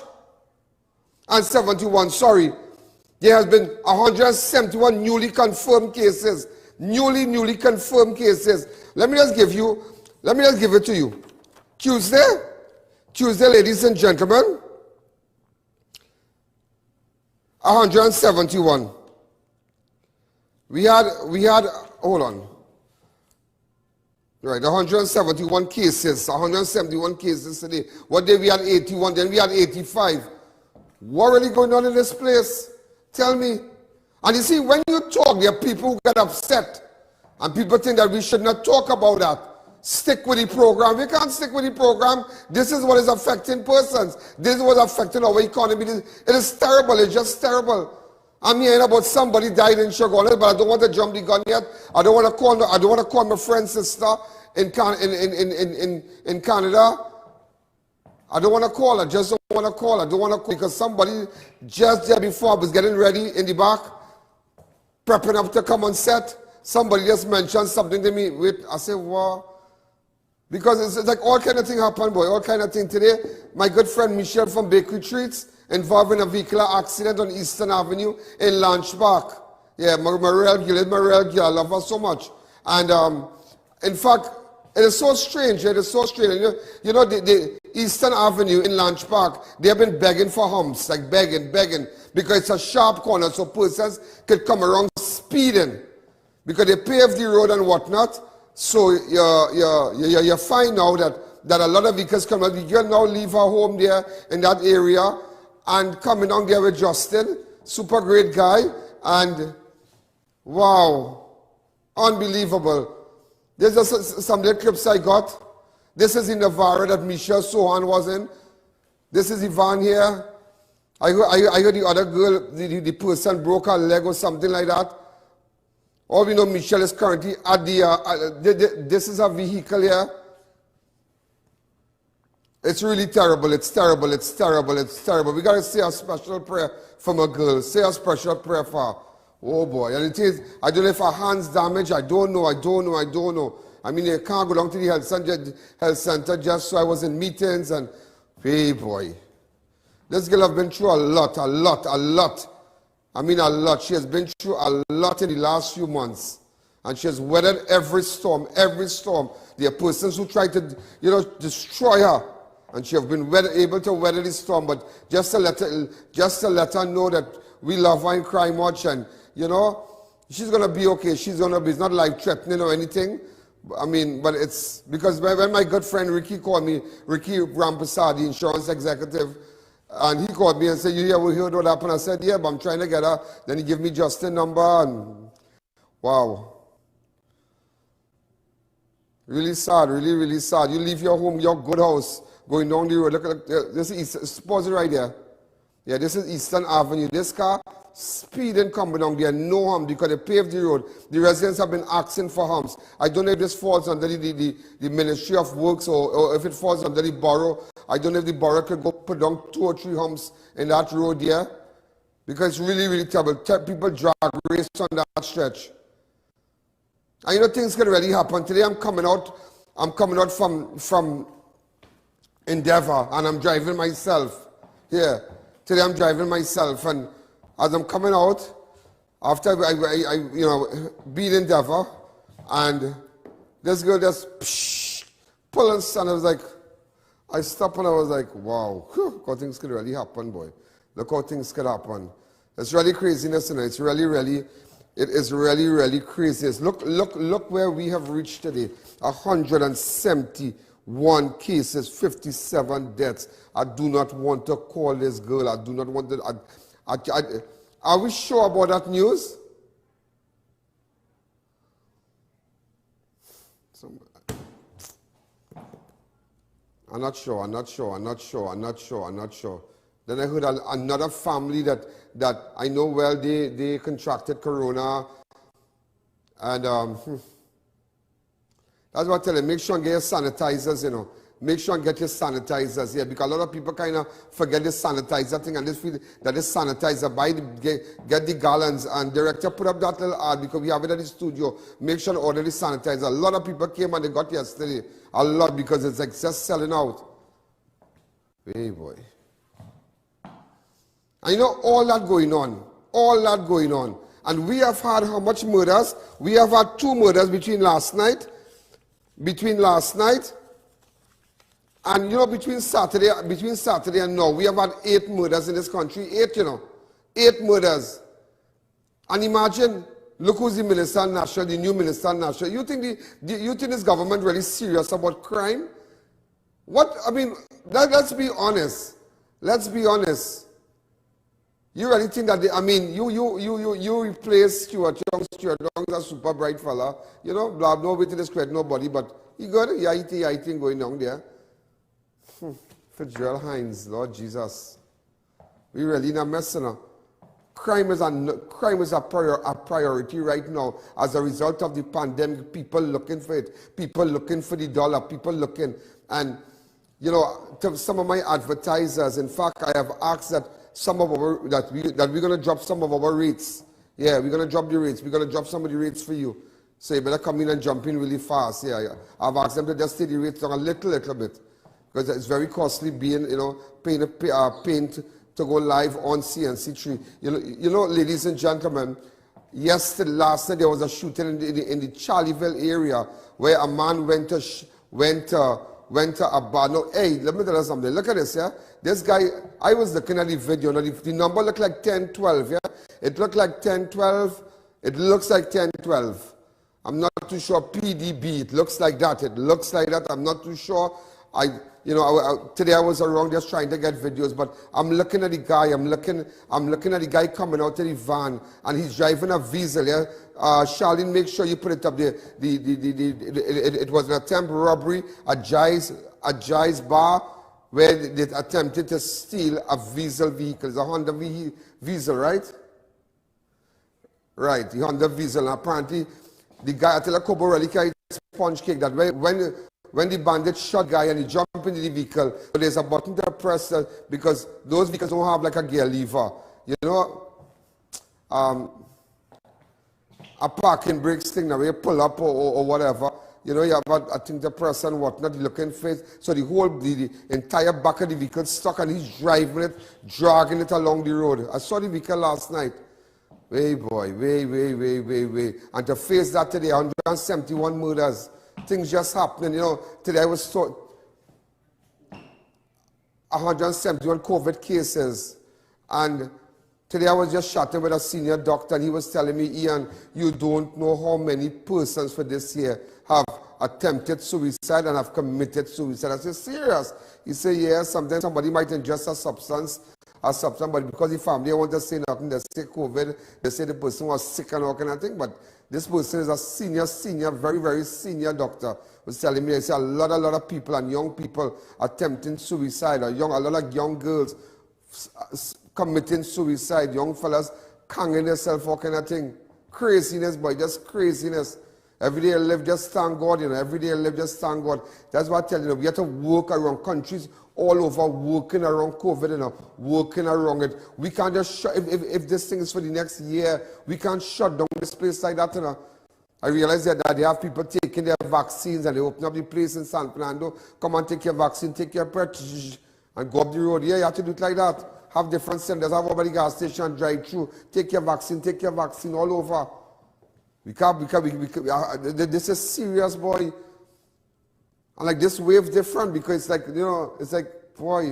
And 71, sorry. There has been 171 newly confirmed cases. Newly confirmed cases. Let me just give it to you. Tuesday, ladies and gentlemen, 171. We had, hold on. Right, 171 cases, 171 cases today. One day we had 81, then we had 85. What really going on in this place? Tell me. And you see, when you talk, there are people who get upset. And people think that we should not talk about that. Stick with the program. We can't stick with the program. This is what is affecting persons. This is what is affecting our economy. It is terrible. It's just terrible. I'm hearing about somebody died in Shagona, but I don't want to jump the gun yet. I don't want to call my friend's sister in Canada. I don't want to call her. Just don't want to call her. I don't want to call because somebody just there before was getting ready in the back, prepping up to come on set. Somebody just mentioned something to me. Wait, I said, wow. Because it's like all kind of thing happen, boy. All kind of thing. Today, my good friend Michelle from Bakery Treats involved in a vehicular accident on Eastern Avenue in Launch Park. Yeah, Marel Gill, I love her so much. And in fact, it is so strange. It is so strange. You know the Eastern Avenue in Launch Park, they have been begging for humps, like begging, because it's a sharp corner, so persons could come around speeding. Because they paved the road and whatnot, so you find now that a lot of vehicles come out. The girl now leave her home there in that area and coming down there with Justin, super great guy, and wow, unbelievable. There's just some little clips I got. This is in Navarra that Misha Sohan was in. This is Ivan here. I heard the other girl, the person broke her leg or something like that. All we know, Michelle is currently at this is a vehicle here. It's really terrible. It's terrible. It's terrible. It's terrible. We got to say a special prayer for my girl. Say a special prayer for her. Oh boy. And it is, I don't know if her hand's damaged. I don't know. I mean, you can't go down to the health center just so I was in meetings and, hey boy. This girl have been through a lot. I mean a lot. She has been through a lot in the last few months. And she has weathered every storm. There are persons who try to, destroy her. And she has been able to weather the storm. But just to let her know that we love her and cry much. And, she's going to be okay. It's not life-threatening or anything. I mean, but it's because when my good friend Ricky called me, Ricky Rampasad, the insurance executive, and he called me and said, we heard what happened. I said, yeah, but I'm trying to get her. Then he gave me Justin's number, and wow. Really sad, really sad. You leave your home, your good house, going down the road. Look, this is pause it right there. Yeah, this is Eastern Avenue. This car speeding coming down there, no hump because they paved the road. The residents have been asking for humps. I don't know if this falls under the Ministry of Works or if it falls under the borough. I don't know if the borough could go put down 2 or 3 humps in that road there because it's really terrible. People drag race on that stretch. And things can really happen. Today I'm coming out from Endeavour and I'm driving myself. Yeah. Today I'm driving myself and as I'm coming out, after I beat Endeavour, and this girl just pulling and I was like, I stopped and I was like, wow, God, things could really happen, boy. Look how things could happen. It's really craziness, and it's really craziness. Look where we have reached today. 171 cases, 57 deaths. I do not want to call this girl. I do not want to. Are we sure about that news? I'm not sure. Then I heard another family that I know well, they contracted corona. And that's what I tell you, make sure and get your sanitizers, you know. Make sure and get your sanitizers here, because a lot of people kind of forget the sanitizer thing and they feel that this sanitizer, get the gallons, and director put up that little ad because we have it at the studio. Make sure to order the sanitizer. A lot of people came and they got yesterday. A lot, because it's like just selling out. Hey boy. And you know, all that going on. And we have had how much murders? We have had 2 murders between last night and, you know, between Saturday and now, we have had 8 murders in this country. 8, you know. 8 murders. And imagine, look who's the Minister of National, the new Minister of National. You think this government really serious about crime? What, I mean, let's be honest. Let's be honest. You really think that, you replace Stuart Young's a super bright fella. You know, blah, no way to discredit nobody, but he got a yitty thing going on there. Fitzgerald Hines, Lord Jesus. We really not messing up. Crime is a priority right now as a result of the pandemic. People looking for it. People looking for the dollar. People looking. And, you know, to some of my advertisers, in fact, I have asked that we're going to drop some of our rates. Yeah, we're going to drop the rates. We're going to drop some of the rates for you. So you better come in and jump in really fast. Yeah. I've asked them to just stay the rates down a little bit. Because it's very costly paying to go live on CNC3. You know, ladies and gentlemen, last night there was a shooting in the Charlieville area where a man went to a bar. No, hey, let me tell you something. Look at this, yeah? This guy, I was looking at the video. Now the number looked like 1012, yeah? It looked like 1012. It looks like 1012. I'm not too sure. PDB, it looks like that. I'm not too sure. Today I was around just trying to get videos, but I'm looking at the guy. I'm looking at the guy coming out of the van, and he's driving a Diesel. Yeah, Charlene, make sure you put it up there. It was an attempt robbery at Jai's bar, where they attempted to steal a Diesel vehicle. It's a Honda Diesel, right? Right, the Honda Diesel. And apparently, the guy, I tell a couple really carried sponge cake that when the bandit shot guy and he jumped into the vehicle, there's a button to press because those vehicles don't have like a gear lever. You know, a parking brakes thing now, where you pull up or whatever. You know, you have a thing to press and whatnot, looking for it. So the entire back of the vehicle stuck, and he's driving it, dragging it along the road. I saw the vehicle last night. Way boy, way. And to face that today, 171 murders. Things just happening, you know. Today I was told 171 COVID cases. And today I was just chatting with a senior doctor, and he was telling me, Ian, you don't know how many persons for this year have attempted suicide and have committed suicide. I said, serious? He said, yeah, sometimes somebody might ingest a substance, but because the family want to say nothing, they say COVID, they say the person was sick and all kind of thing, but this person is a senior, very, very senior doctor, was telling me, I say a lot of people and young people attempting suicide, a lot of young girls committing suicide, young fellas hanging themselves, all kind of thing. Craziness, boy, just craziness. Every day I live, just thank God, you know. Every day I live, just thank God. That's what I tell you, we have to work around countries all over, working around COVID, you know, working around it. We can't just shut, if this thing is for the next year, we can't shut down this place like that, you know. I realize that they have people taking their vaccines and they open up the place in San Fernando. Come and take your vaccine, take your breath, and go up the road. Yeah, you have to do it like that. Have different centers, have over the gas station, drive through, take your vaccine all over. This is serious, boy. And like this wave different because it's like, you know, it's like, boy.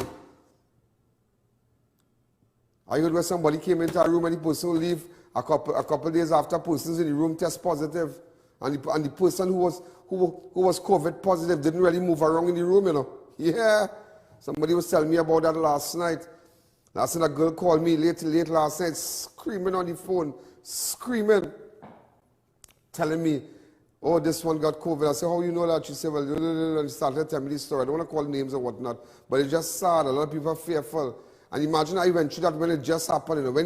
I heard where somebody came into a room and the person will leave a couple days after persons in the room test positive. And the person who was COVID positive didn't really move around in the room, you know. Yeah. Somebody was telling me about that last night. Last night a girl called me late last night, screaming on the phone, screaming, telling me, oh, this one got COVID. I said, how you know that? She said, well, and she started telling me this story. I don't want to call names or whatnot, but it's just sad. A lot of people are fearful. And imagine I went through that when it just happened. You know,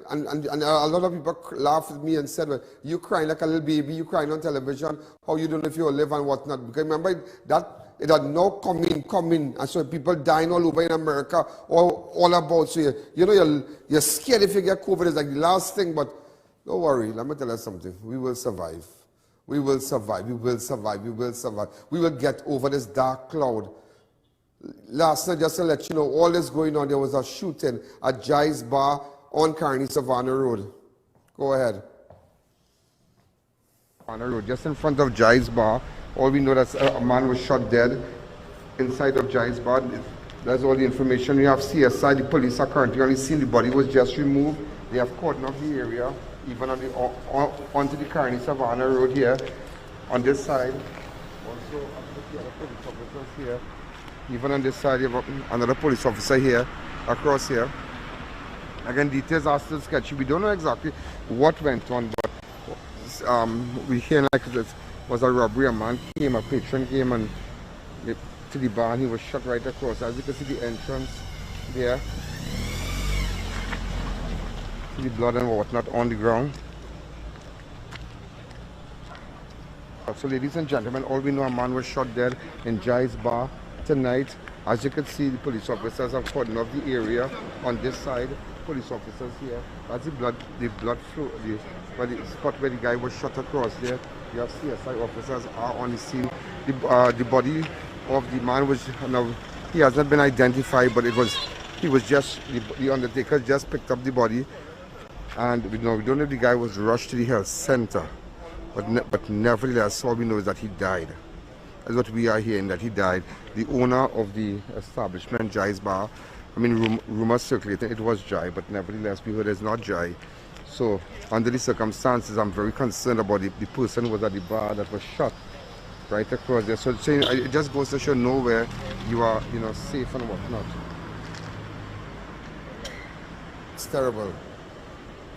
and a lot of people laughed at me and said, well, you crying like a little baby, you crying on television, how you don't know if you'll live and whatnot. Because remember, that it had now come in. And so people dying all over in America, all about. So, you know, you're scared if you get COVID. It's like the last thing, but don't worry. Let me tell you something. We will survive. We will survive. We will survive. We will survive. We will get over this dark cloud. Last night, just to let you know, all this going on, there was a shooting at JADE bar on Kearney Savannah Road. Go ahead. Savannah Road, just in front of JADE bar. All we know that a man was shot dead inside of JADE bar. That's all the information. We have CSI. The police are currently only seeing the body was just removed. They have cordoned off the area, even on the onto the Kearney Savannah Road here, on this side. Also, the other police officers here. Even on this side, you have another police officer here, across here. Again, details are still sketchy. We don't know exactly what went on, but we hear like it was a robbery. A man came, a patron came and to the bar, and he was shot right across. As you can see, the entrance there. See the blood and whatnot on the ground. So, ladies and gentlemen, all we know, a man was shot dead in JADE bar tonight. As you can see, the police officers have cordoned off the area on this side. Police officers here. As the blood flow, the spot where the guy was shot across there, you have CSI officers are on the scene. The body of the man was, now, he hasn't been identified, but he was just, the undertaker just picked up the body, and we don't know if the guy was rushed to the health center, but nevertheless, all we know is that he died. That's what we are hearing, that he died. The owner of the establishment, JADE bar, I mean, rumors circulating it was JADE, but nevertheless, we heard it's not JADE. So, under the circumstances, I'm very concerned about the person who was at the bar that was shot right across there. So, it just goes to show nowhere you are, you know, safe and whatnot. It's terrible.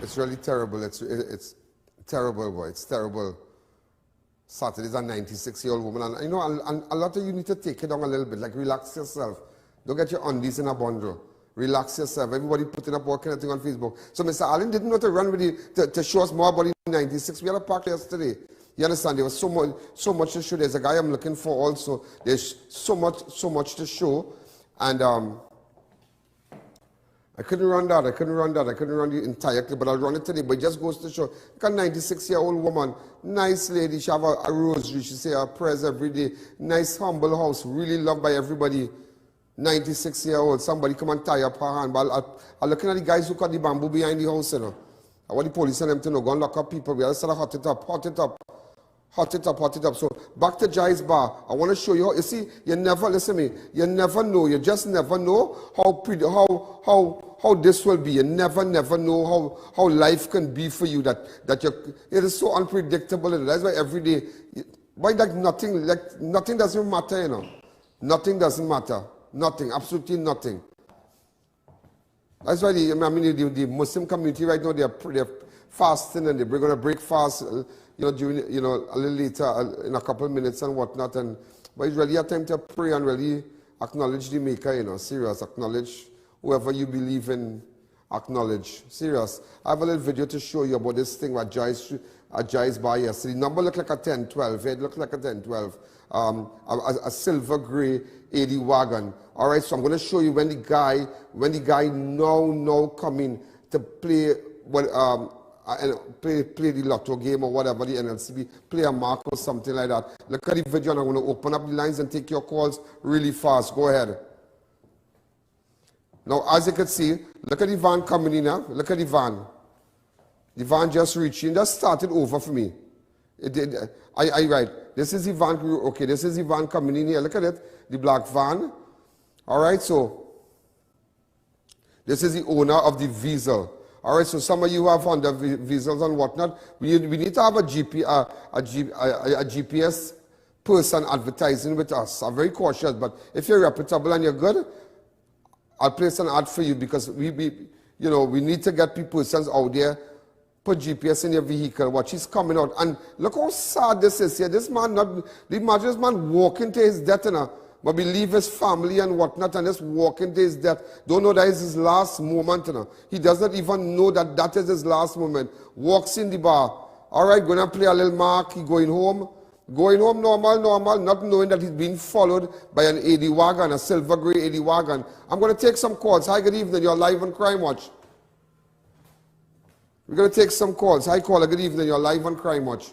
It's really terrible. It's terrible, boy. It's terrible. Saturday's a 96-year-old woman, and you know, a lot of you need to take it down a little bit, like relax yourself. Don't get your undies in a bundle. Relax yourself. Everybody putting up all kind of thing on Facebook. So Mr. Allen didn't know to run with to show us more about the 96. We had a park yesterday. You understand? There was so much to show. There's a guy I'm looking for also. There's so much to show, and I couldn't run that. I couldn't run the entire clip, but I'll run it today. But it just goes to show. Look at a 96-year-old woman, nice lady. She have a rosary. She say her prayers every day. Nice, humble house, really loved by everybody. 96-year-old. Somebody come and tie up her hand. But I'm looking at the guys who cut the bamboo behind the house, you know. I want the police and them to know. Go and lock up people. We have to start hot it up. So back to JADE bar. I want to show you. You see, you never listen to me. You never know. You just never know how this will be. You never know how life can be for you. That it is so unpredictable. And that's why every day, why nothing doesn't matter. You know, nothing doesn't matter. Nothing, absolutely nothing. That's why the Muslim community right now, they're fasting and they're going to break fast. During a little later, in a couple of minutes and whatnot, but it's really a time to pray and really acknowledge the Maker, serious, acknowledge whoever you believe in, acknowledge, serious. I have a little video to show you about this thing at JADE bar yesterday. The number looked like a 1012, it looked like a 1012, a silver grey 80 wagon. All right, so I'm going to show you when the guy now coming to play play the lotto game or whatever, the NLCB, play a mark or something like that. Look at the video and I'm going to open up the lines and take your calls really fast. Go ahead. Now, as you can see, look at the van coming in now. Look at the van. The van just reaching, just started over for me. Right. This is the van, okay, this is the van coming in here. Look at it, the black van. All right, so This is the owner of the vessel. All right, so some of you have under vessels and whatnot. We need to have a GPS person advertising with us. I'm very cautious, but if you're reputable and you're good, I'll place an ad for you because we need to get persons out there. Put GPS in your vehicle, watch he's coming out. And look how sad this is here. This man, imagine this man walking to his death, but believe his family and whatnot, and just walking to his death. Don't know that is his last moment. He does not even know that that is his last moment. Walks in the bar. All right, going to play a little mark. He going home. Going home normal, not knowing that he's being followed by an AD wagon, a silver grey AD wagon. I'm going to take some calls. Hi, good evening. You're live on Crime Watch. We're going to take some calls. Hi, caller. Good evening. You're live on Crime Watch.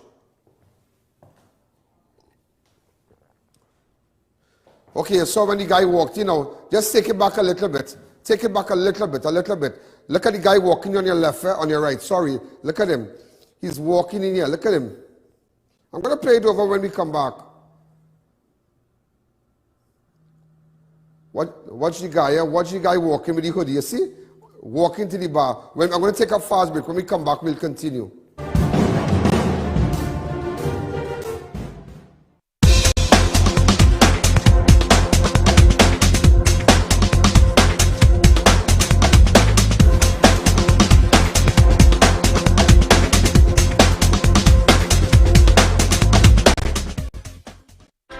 Okay, so when the guy walked, just take it back a little bit. Take it back a little bit. Look at the guy walking on your left, on your right. Sorry. Look at him. He's walking in here. Look at him. I'm going to play it over when we come back. Watch the guy, watch the guy walking with the hoodie, you see? Walking to the bar. I'm going to take a fast break. When we come back, we'll continue.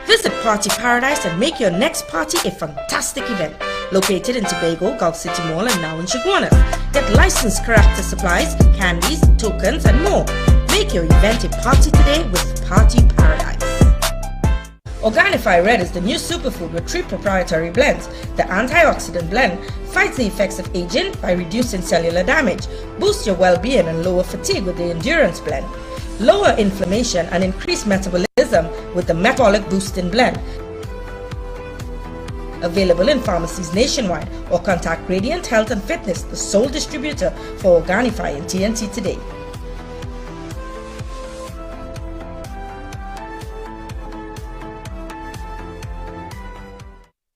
Visit Party Paradise and make your next party a fantastic event. Located in Tobago, Gulf City Mall and now in Chaguanas. Get licensed character supplies, candies, tokens and more. Make your event a party today with Party Paradise. Organifi Red is the new superfood with 3 proprietary blends. The antioxidant blend fights the effects of aging by reducing cellular damage, boosts your well-being and lower fatigue with the endurance blend. Lower inflammation and increase metabolism with the metabolic boosting blend. Available in pharmacies nationwide or contact Radiant Health and Fitness, the sole distributor for Organifi and T&T today.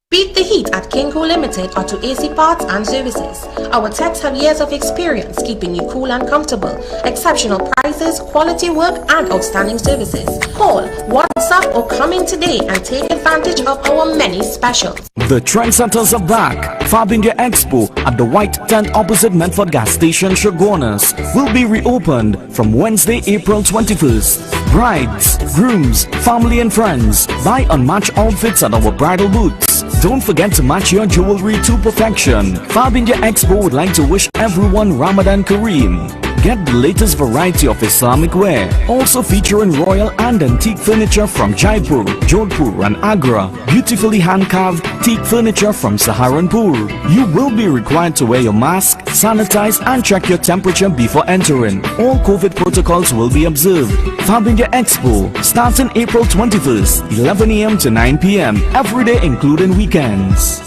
Beat the heat at Kinko Limited Auto AC Parts and Services. Our techs have years of experience keeping you cool and comfortable. Exceptional prices, quality work and outstanding services. Call, WhatsApp or come in today and take advantage of our many specials. The trendsetters are back. Fab India Expo at the White Tent opposite Medford Gas Station, Chaguanas will be reopened from Wednesday, April 21st. Brides, grooms, family and friends, buy unmatched outfits at our bridal booths. Don't forget to match your jewelry to perfection. Fab India Expo would like to wish everyone Ramadan Kareem. Get the latest variety of Islamic wear, also featuring royal and antique furniture from Jaipur, Jodhpur and Agra, beautifully hand-carved teak furniture from Saharanpur. You will be required to wear your mask, sanitize and check your temperature before entering. All COVID protocols will be observed. Fab India Expo starting April 21st, 11 a.m. to 9 p.m. every day including weekends.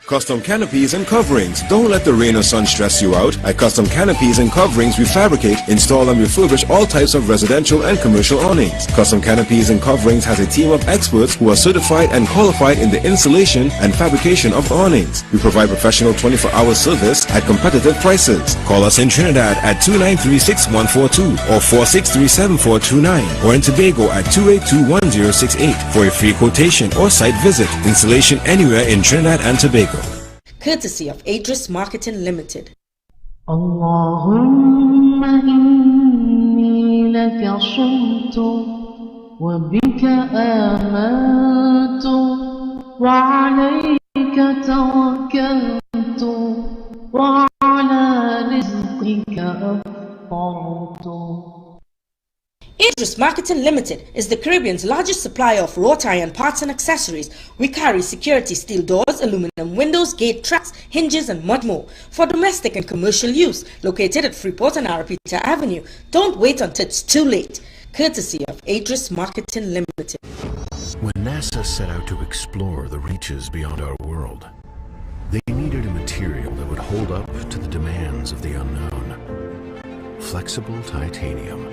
Custom canopies and coverings. Don't let the rain or sun stress you out. At Custom Canopies and Coverings, we fabricate, install and refurbish all types of residential and commercial awnings. Custom Canopies and Coverings has a team of experts who are certified and qualified in the installation and fabrication of awnings. We provide professional 24-hour service at competitive prices. Call us in Trinidad at 293-6142 or 463-7429 or in Tobago at 282-1068 for a free quotation or site visit. Installation anywhere in Trinidad and Tobago. Courtesy of ADVERTISE Marketing Limited. اللهم إني لك صمت وبك آمنت وعليك توكلت وعلى رزقك أفطرت. ADVERTISE Marketing Limited is the Caribbean's largest supplier of wrought iron parts and accessories. We carry security steel doors, aluminum windows, gate tracks, hinges and much more for domestic and commercial use. Located at Freeport and Arapita Avenue. Don't wait until it's too late. Courtesy of ADVERTISE Marketing Limited. When NASA set out to explore the reaches beyond our world, they needed a material that would hold up to the demands of the unknown. Flexible titanium.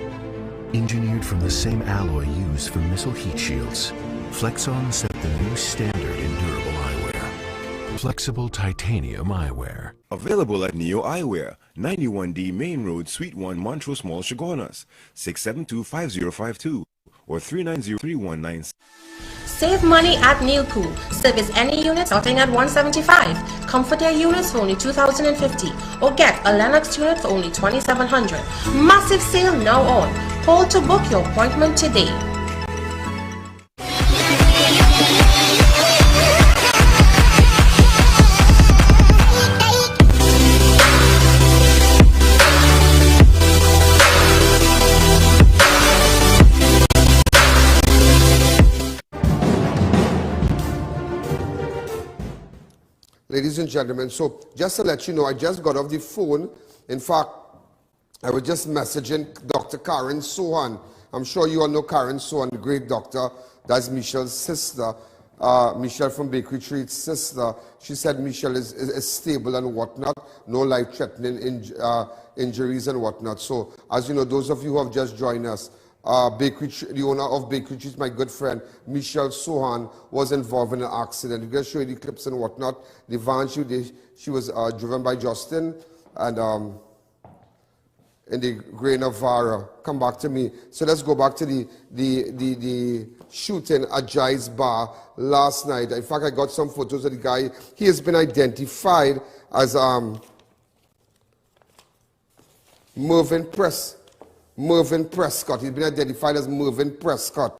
Engineered from the same alloy used for missile heat shields, Flexon set the new standard in durable eyewear. Flexible titanium eyewear. Available at Neo Eyewear, 91D Main Road, Suite 1, Montrose Mall, Chaguanas, 672-5052 or 390-3196. Save money at Neil Pool. Service any unit starting at $175. Comfort Air units for only $2,050. Or get a Lennox unit for only $2,700. Massive sale now on. Call to book your appointment today. Ladies and gentlemen, so just to let you know, I just got off the phone. In fact, I was just messaging Dr. Karen Sohan. I'm sure you all know Karen Sohan, the great doctor. That's Michelle's sister. Michelle from Bakery Treat's sister. She said Michelle is stable and whatnot. No life-threatening injuries and whatnot. So, as you know, those of you who have just joined us, the owner of Bakery Treats, my good friend Michelle Sohan, was involved in an accident. I'm going to show you the clips and whatnot. The van she was driven by Justin and in the Grain of Vara. Come back to me. So let's go back to the shooting at Jade's bar last night. In fact, I got some photos of the guy. He has been identified as Mervyn Prescott. He's been identified as Mervyn Prescott.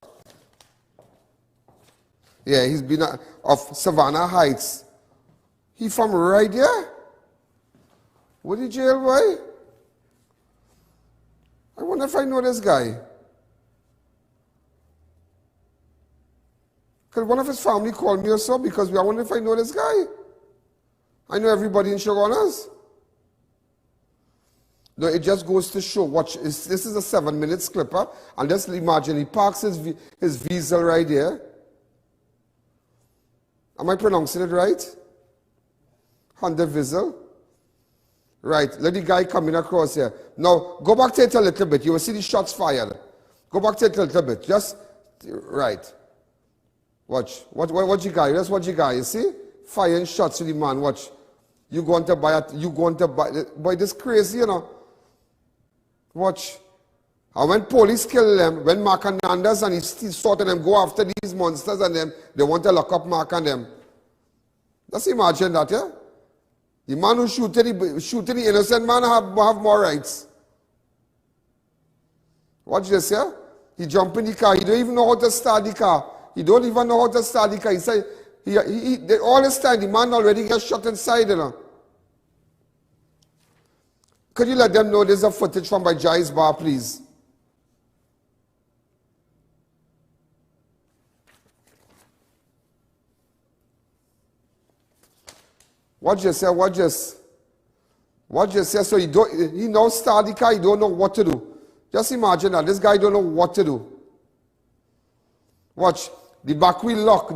Yeah, he's been of Savannah Heights. He from right here? What the jail, boy? I wonder if I know this guy. Because one of his family called me or so because I wonder if I know this guy. I know everybody in Chaguanas. No, it just goes to show, watch, this is a 7 minute clipper, and just imagine he parks his Diesel right here. Am I pronouncing it right? Honda Diesel. Right, let the guy come in across here. Now, go back to it a little bit. You will see the shots fired. Go back to it a little bit. Just, right. Watch. What you got? That's what you got. You see? Firing shots to the man. Watch. You going to buy it. Boy, this crazy, you know. Watch. And when police kill them, when Mark Hernandez and his sort of them go after these monsters and them, they want to lock up Mark and them. Just imagine that, yeah? The man who shooting the innocent man have more rights. Watch this, yeah? He jump in the car. He don't even know how to start the car. He don't even know how to start the car. He said, all this time, the man already gets shot inside, you know. Could you let them know there's a footage from by Jade's bar, please? Watch this, yeah, watch this. Watch this, yeah, so he now start the car, he don't know what to do. Just imagine that, this guy don't know what to do. Watch, the back wheel lock,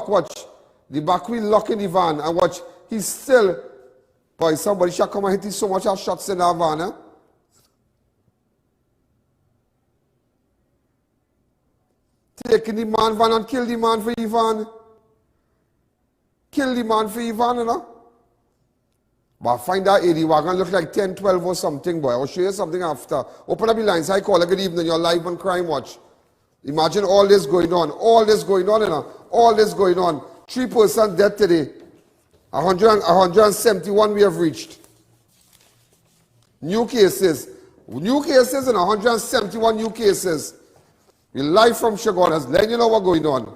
watch. The back wheel lock in the van, and watch, he's still, boy, somebody shall come and hit him so much of shots in that van, eh? Taking the man van and kill the man for the van. Kill the man for the van, you know? But find that AD wagon look like 10, 12 or something, boy. I'll show you something after. Open up the lines. Hi, caller. Good evening. You're live on Crime Watch. Imagine all this going on. All this going on, you know? All this going on. 3% dead today. 171 we have reached. New cases. New cases and 171 new cases. We're live from Chaguanas. Letting you know what's going on.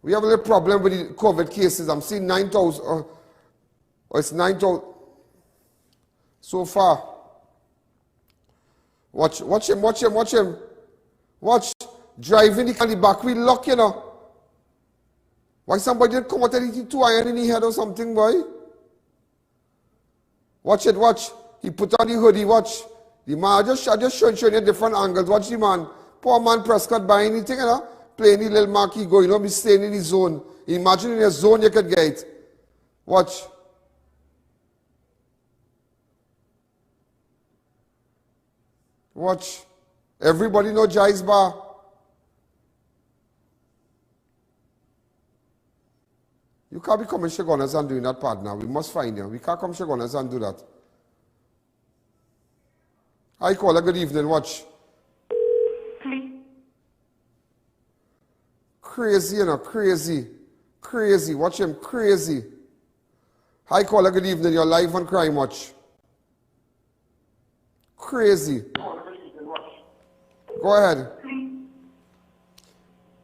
We have a little problem with the COVID cases. I'm seeing 9,000. It's 9,000 so far. Watch him. Watch. Driving the back wheel lock, you know. Why somebody didn't come out and hit 2 iron in the head or something, boy? Watch it, watch. He put on the hoodie, watch. The man, I just showing you different angles. Watch the man. Poor man Prescott buying anything, you know. Playing the little marquee going, you know, be staying in the zone. Imagine in a zone you could get it. Watch. Watch. Everybody know Jai's Bar. You can't be coming Shagonas and doing that, partner. We must find you. We can't come Shagonas and do that. Hi, caller. Good evening. Watch. Please. Crazy, you know. Crazy. Crazy. Watch him. Crazy. Hi, caller. Good evening. You're live on Crime Watch. Crazy. Go ahead.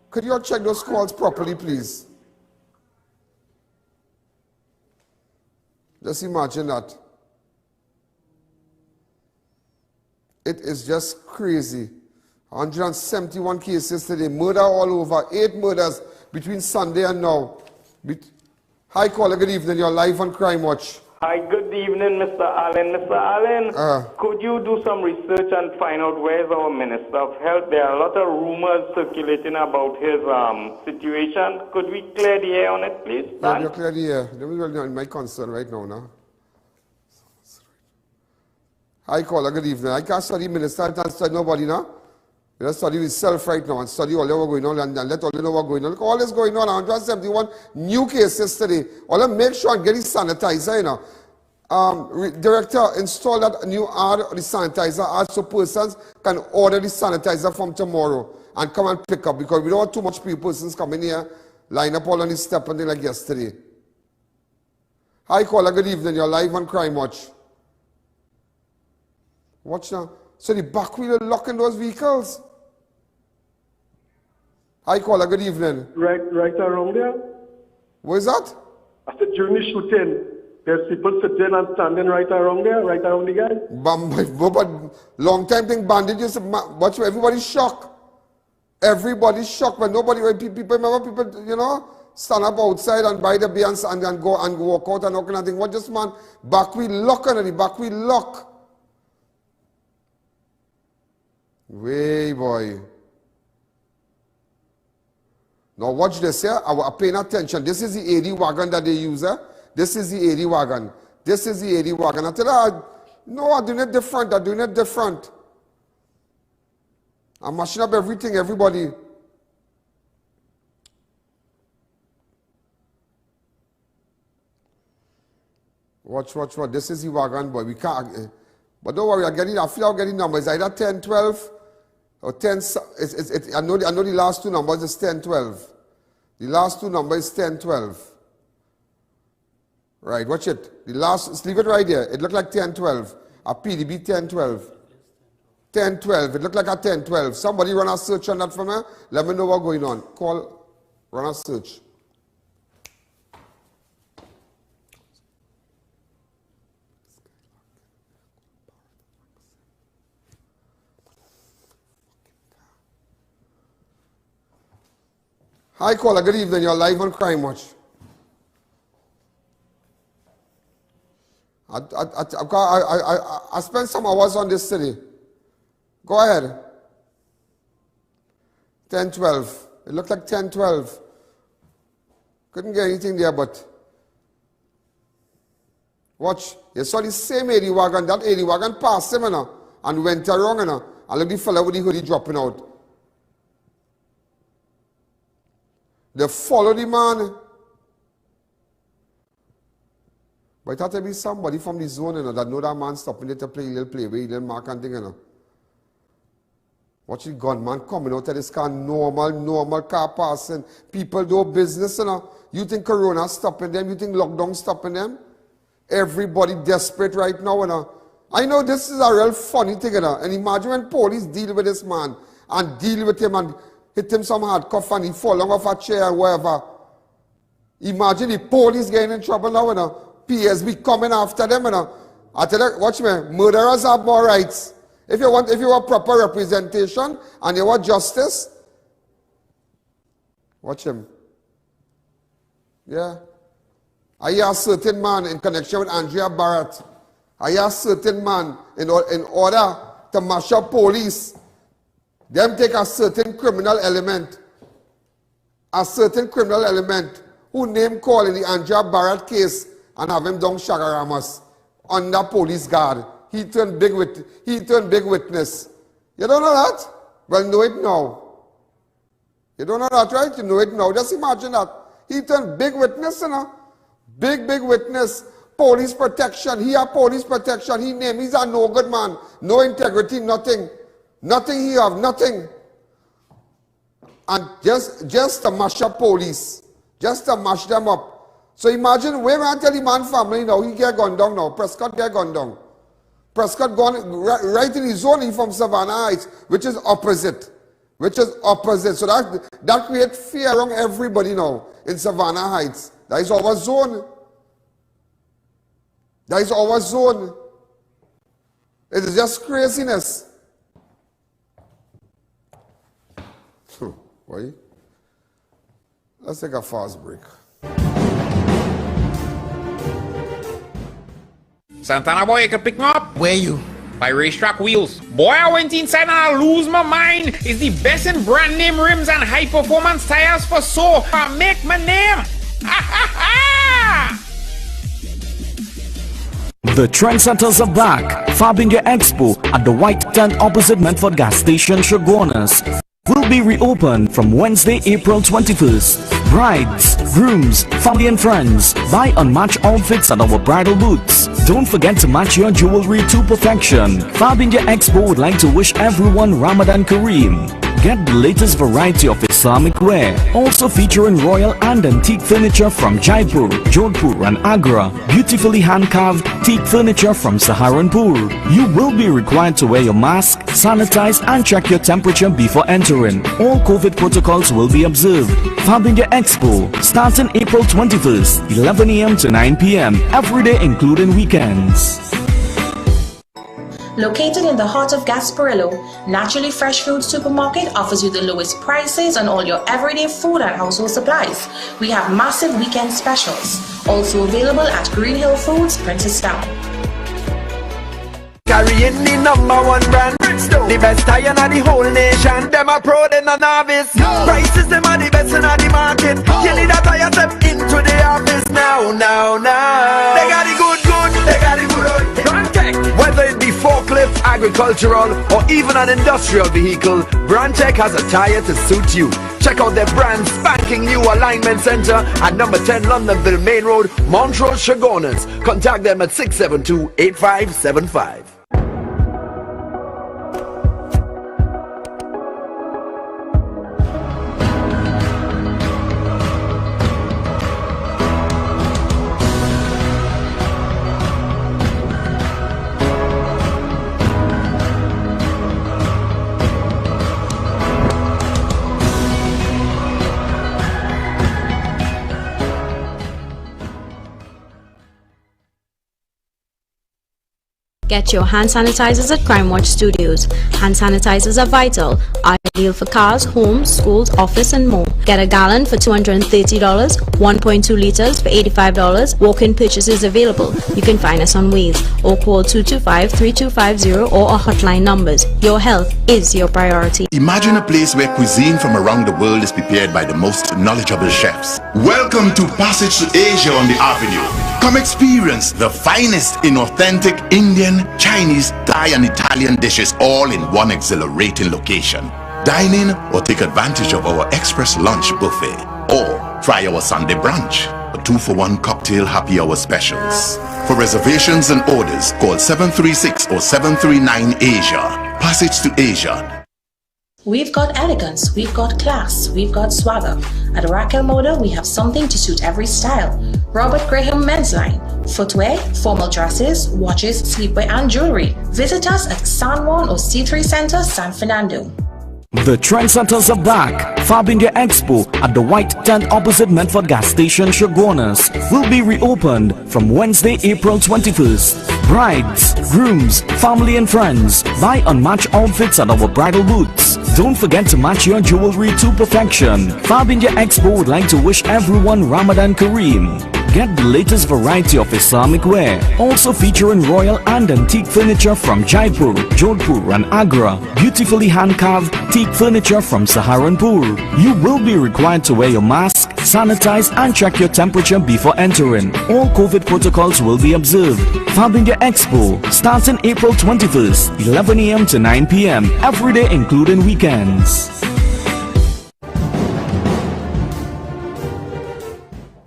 Could you all check those calls properly, please? Just imagine that. It is just crazy. 171 cases today. Murder all over. 8 murders between Sunday and now. Hi, caller. Good evening. You're live on Crime Watch. Hi, good evening, Mr. Allen. Mr. Allen, could you do some research and find out where's our Minister of Health? There are a lot of rumors circulating about his situation. Could we clear the air on it, please? Yeah, you're clear the air. That was my concern right now. Hi, caller. Good evening. I can't study Minister and study nobody now. You just study yourself right now and study all that going on and let all you know what's going on. Look, all this going on. 171 new cases today. All that make sure and get the sanitizer, you know. Director, install that new ad, the sanitizer, so persons can order the sanitizer from tomorrow and come and pick up because we don't want too much persons coming here, line up all on the step and thing like yesterday. Hi, caller. Good evening. You're live on Crime Watch. Watch now. So the back wheel is locking those vehicles. Hi, caller. Good evening. Right around there. What is that? After during the shooting, there's people sitting and standing right around there, right around the guy. But long time thing bandages. Watch, everybody's shocked. Everybody's shocked, but nobody. People remember people, you know, stand up outside and buy the beer and go and walk out and all kind of thing. What just man? Back wheel lock on the back wheel lock. Way boy. Now watch this here. I was paying attention. This is the AD wagon that they use. This is the AD wagon. This is the AD wagon. I tell her, no, I'm doing it different. I'm doing it different. I'm mashing up everything, everybody. Watch. This is the wagon, boy. We can't. But don't worry, I feel I'm getting numbers. Either 10, 12. Or 10, I know the last two numbers is 10, 12. The last two numbers is 10, 12. Right, watch it. The last, leave it right there. It looked like 10, 12. A PDB 10, 12. 10, 12. It looked like a 10, 12. Somebody run a search on that for me. Let me know what's going on. Call, run a search. Hi, caller. Good evening. You're live on Crime Watch. I spent some hours on this city. Go ahead. 10, 12. It looked like 10, 12. Couldn't get anything there, but watch. You saw the same AD wagon. That AD wagon passed him, and went around, and look the fella with the hoodie dropping out. They follow the man. But it had to be somebody from the zone, that know that man stopping there to play a little play, where he little mark and thing, Watch the gunman coming out of this car, normal car passing. People do business, You think Corona stopping them? You think lockdown stopping them? Everybody desperate right now, I know this is a real funny thing, And imagine when police deal with this man and deal with him and hit him some hard cuff and he fall off a chair or whatever. Imagine the police getting in trouble now, PSB coming after them, I tell you, watch me, murderers have more rights. If you want proper representation and you want justice, watch him. Yeah. I hear a certain man in connection with Andrea Barrett. I hear a certain man in order to mash up police. Them take a certain criminal element who name call in the Andrea Barrett case and have him down Shagaramas under police guard. He turned big witness. You don't know that? Well, know it now. You don't know that, right? You know it now. Just imagine that. He turned big witness, you know. Big witness. Police protection. He have police protection. He's a no good man. No integrity, nothing. Nothing he have, nothing. And just to mash up police. Just to mash them up. So imagine, where I tell the man family now, he get gone down now. Prescott get gone down. Prescott gone right in his zone. He from Savannah Heights, which is opposite. So that creates fear among everybody now in Savannah Heights. That is our zone. That is our zone. It is just craziness. Why? Let's take a fast break. Santana boy, you can pick me up. Where you? By Racetrack Wheels. Boy, I went inside and I lose my mind. It's the best in brand name rims and high performance tires for so I make my name. The trendsetters are back. Fab India Expo at the White Tent opposite Medford gas station, Shogunas, will be reopened from Wednesday, April 21st. Brides, grooms, family and friends, buy unmatched outfits at our bridal booths. Don't forget to match your jewelry to perfection. Fab India Expo would like to wish everyone Ramadan Kareem. Get the latest variety of Islamic wear, also featuring royal and antique furniture from Jaipur, Jodhpur and Agra, beautifully hand-carved teak furniture from Saharanpur. You will be required to wear your mask, sanitize and check your temperature before entering. All COVID protocols will be observed. Fab India Expo, starting April 21st, 11 a.m. to 9 p.m. every day including weekends. Located in the heart of Gasparillo, Naturally Fresh Food Supermarket offers you the lowest prices on all your everyday food and household supplies. We have massive weekend specials, also available at Green Hill Foods, Princestown. Carrying the #1 brand, the best iron of the whole nation. Them a pro, them a novice. Prices them are the best in the market. You need a tire step into the office now. They got the good, they got the good. Whether it be forklift, agricultural, or even an industrial vehicle, Brandtech has a tire to suit you. Check out their brand spanking new alignment center at number 10 Londonville Main Road, Montrose, Shogunas. Contact them at 672-8575. Get your hand sanitizers at Crime Watch Studios. Hand sanitizers are vital, ideal for cars, homes, schools, office and more. Get a gallon for $230, 1.2 liters for $85. Walk-in purchases available. You can find us on Waze or call 225-3250 or our hotline numbers. Your health is your priority. Imagine a place where cuisine from around the world is prepared by the most knowledgeable chefs. Welcome to Passage to Asia on the Avenue. Come experience the finest in authentic Indian, Chinese, Thai and Italian dishes all in one exhilarating location. Dine in or take advantage of our express lunch buffet or try our Sunday brunch, a 2-for-1 cocktail happy hour specials. For reservations and orders, call 736 or 739 Asia. Passage to Asia. We've got elegance, we've got class, we've got swagger. At Raquel Moda, we have something to suit every style. Robert Graham Men's Line, footwear, formal dresses, watches, sleepwear and jewelry. Visit us at San Juan or C3 Center, San Fernando. The trendsetters are back. Fab India Expo at the White Tent opposite Medford gas station, Shogunas, will be reopened from Wednesday, April 21st. Brides, grooms, family and friends, buy unmatched outfits at our bridal booths. Don't forget to match your jewelry to perfection. Fab India Expo would like to wish everyone Ramadan Kareem. Get the latest variety of Islamic wear, also featuring royal and antique furniture from Jaipur, Jodhpur and Agra, beautifully hand-carved teak furniture from Saharanpur. You will be required to wear your mask, sanitize and check your temperature before entering. All COVID protocols will be observed. Fabindia Expo starts on April 21st, 11 a.m. to 9 p.m. every day including weekends.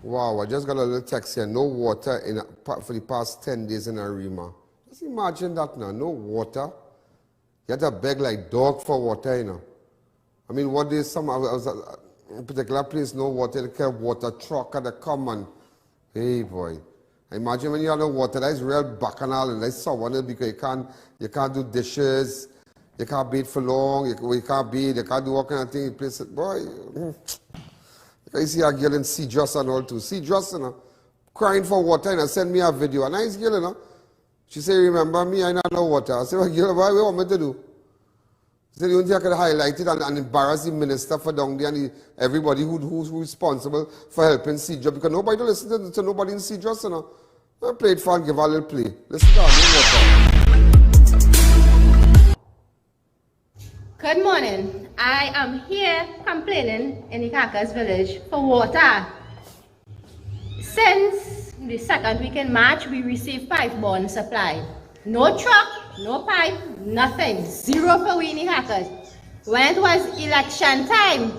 Wow, I just got a little text here. No water for the past 10 days in Arima. Just imagine that now. No water. You have to beg like dog for water, you know. I mean, one day I was at a particular place, no water, they carry water truck and they come and, hey boy. Imagine when you have no water, that's real bacchanal and that's someone because you can't do dishes, you can't bathe for long, you can't bathe, you can't do all kind of things. Place, boy, you see a girl in C-Dress and all too. C-Dress, you know, crying for water and send me a video. A nice girl, you know. She said, remember me, I not know water. I said, well, girl, what do you want me to do? She said, you don't think I could highlight it and embarrass the minister for down there and everybody who's responsible for helping C-Dress because nobody don't listen to nobody in C-Dress, you know. I played for and give her a little play. Listen to her, no water. Good morning. I am here complaining in the Kakas village for water. Since the second week in March, we received pipe-borne supply. No truck, no pipe, nothing. Zero for we in the Kakas. When it was election time,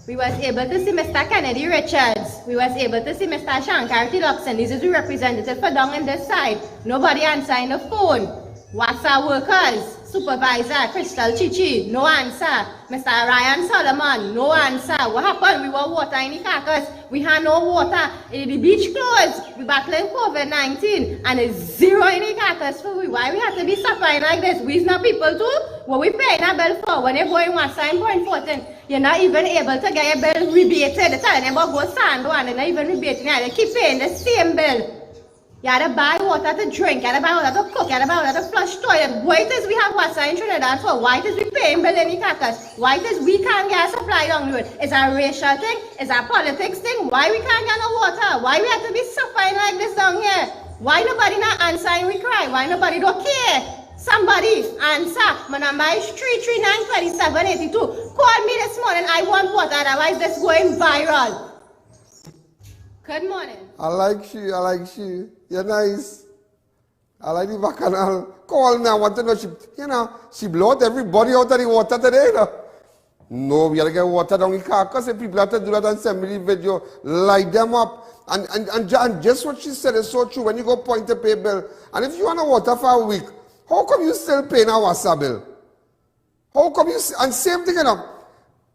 we was able to see Mr. Kennedy Richards. We was able to see Mr. Shankar Tiloxon. This is the representative for down on this side. Nobody answering the phone. WASA workers, supervisor, Crystal Chichi, no answer. Mr. Ryan Solomon, no answer. What happened? We were water in the Kakas. We had no water. The beach closed. We battling COVID-19 and it's zero in the Kakas for we. Why we have to be suffering like this? We's not people too. What we paying a bill for? When you go in WASA and more important, you're not even able to get your bill rebated. They're telling you about go sand one and they're not even rebating it. They keep paying the same bill. You had to buy water to drink, you had to buy water to cook, you had to buy water to flush toilet. Why does we have water in Trinidad for? Why does we paying bill in the Kakas? Why does we can't get a supply down the road? Is a racial thing? Is a politics thing? Why we can't get no water? Why we have to be suffering like this down here? Why nobody not answering we cry? Why nobody don't care? Somebody answer. My number is 339-2782. Call me this morning, I want water, otherwise this going viral. Good morning. I like you. You're nice. I like the bacchanal. Call me, I want to know, she blow out everybody out of the water today, you know. No, we gotta get water down the Kakas and people have to do that and send me the video, light them up. And just what she said is so true when you go point to pay bill. And if you want water for a week, how come you still paying a WASA bill? How come you, and same thing, you know,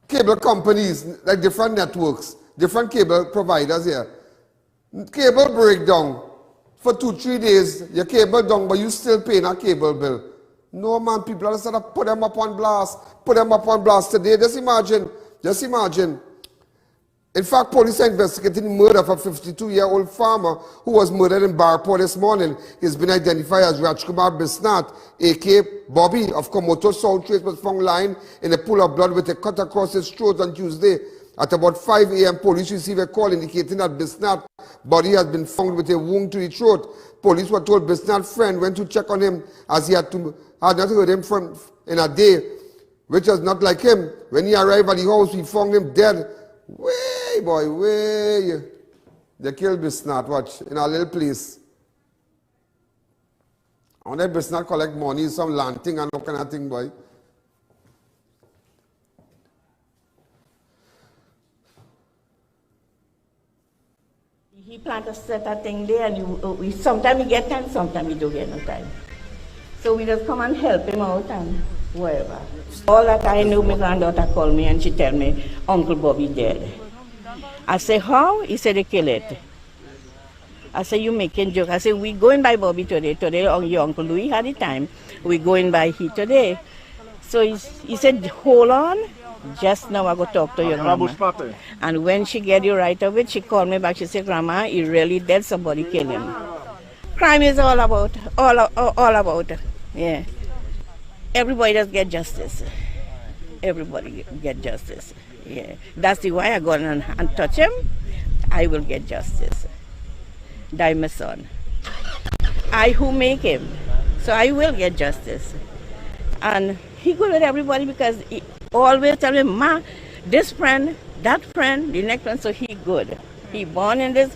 cable companies, like different networks, different cable providers here. Cable breakdown. For 2-3 days, your cable down, but you still paying a cable bill. No man, people are to put them up on blast. Put them up on blast today. Just imagine. In fact, police are investigating the murder of a 52-year-old farmer who was murdered in Barport this morning. He's been identified as Rajkumar Bisnath, a.k.a. Bobby of Komoto. South Trace was found lying in a pool of blood with a cut across his throat on Tuesday. At about 5 a.m., police received a call indicating that Bisnath's body has been found with a wound to the throat. Police were told Bisnath's friend went to check on him as he had not heard him in a day, which was not like him. When he arrived at the house, he found him dead. Way, boy, way. They killed Bisnath, watch, in a little place. I wonder if Bisnath collect money, some land thing and all kind of thing, boy. He planned to set a thing there, and sometimes we get time, sometimes we don't get no time. So we just come and help him out and whatever. All that I knew, my granddaughter called me and she tell me, Uncle Bobby dead. I say, how? He said, they kill it. I say, you making joke. I say, we going by Bobby today. Today, your Uncle Louis had the time. We going by he today. So he said, hold on. Just now I go talk to your grandma. And when she get you right of it, she called me back. She said, Grandma, he really dead. Somebody kill him. Crime is all about, yeah. Everybody does get justice. Everybody get justice. Yeah. That's the why I go and touch him. I will get justice. Die my son. I who make him. So I will get justice. And he good with everybody because he always tell me, Ma, this friend, that friend, the next one, so he good. He born in this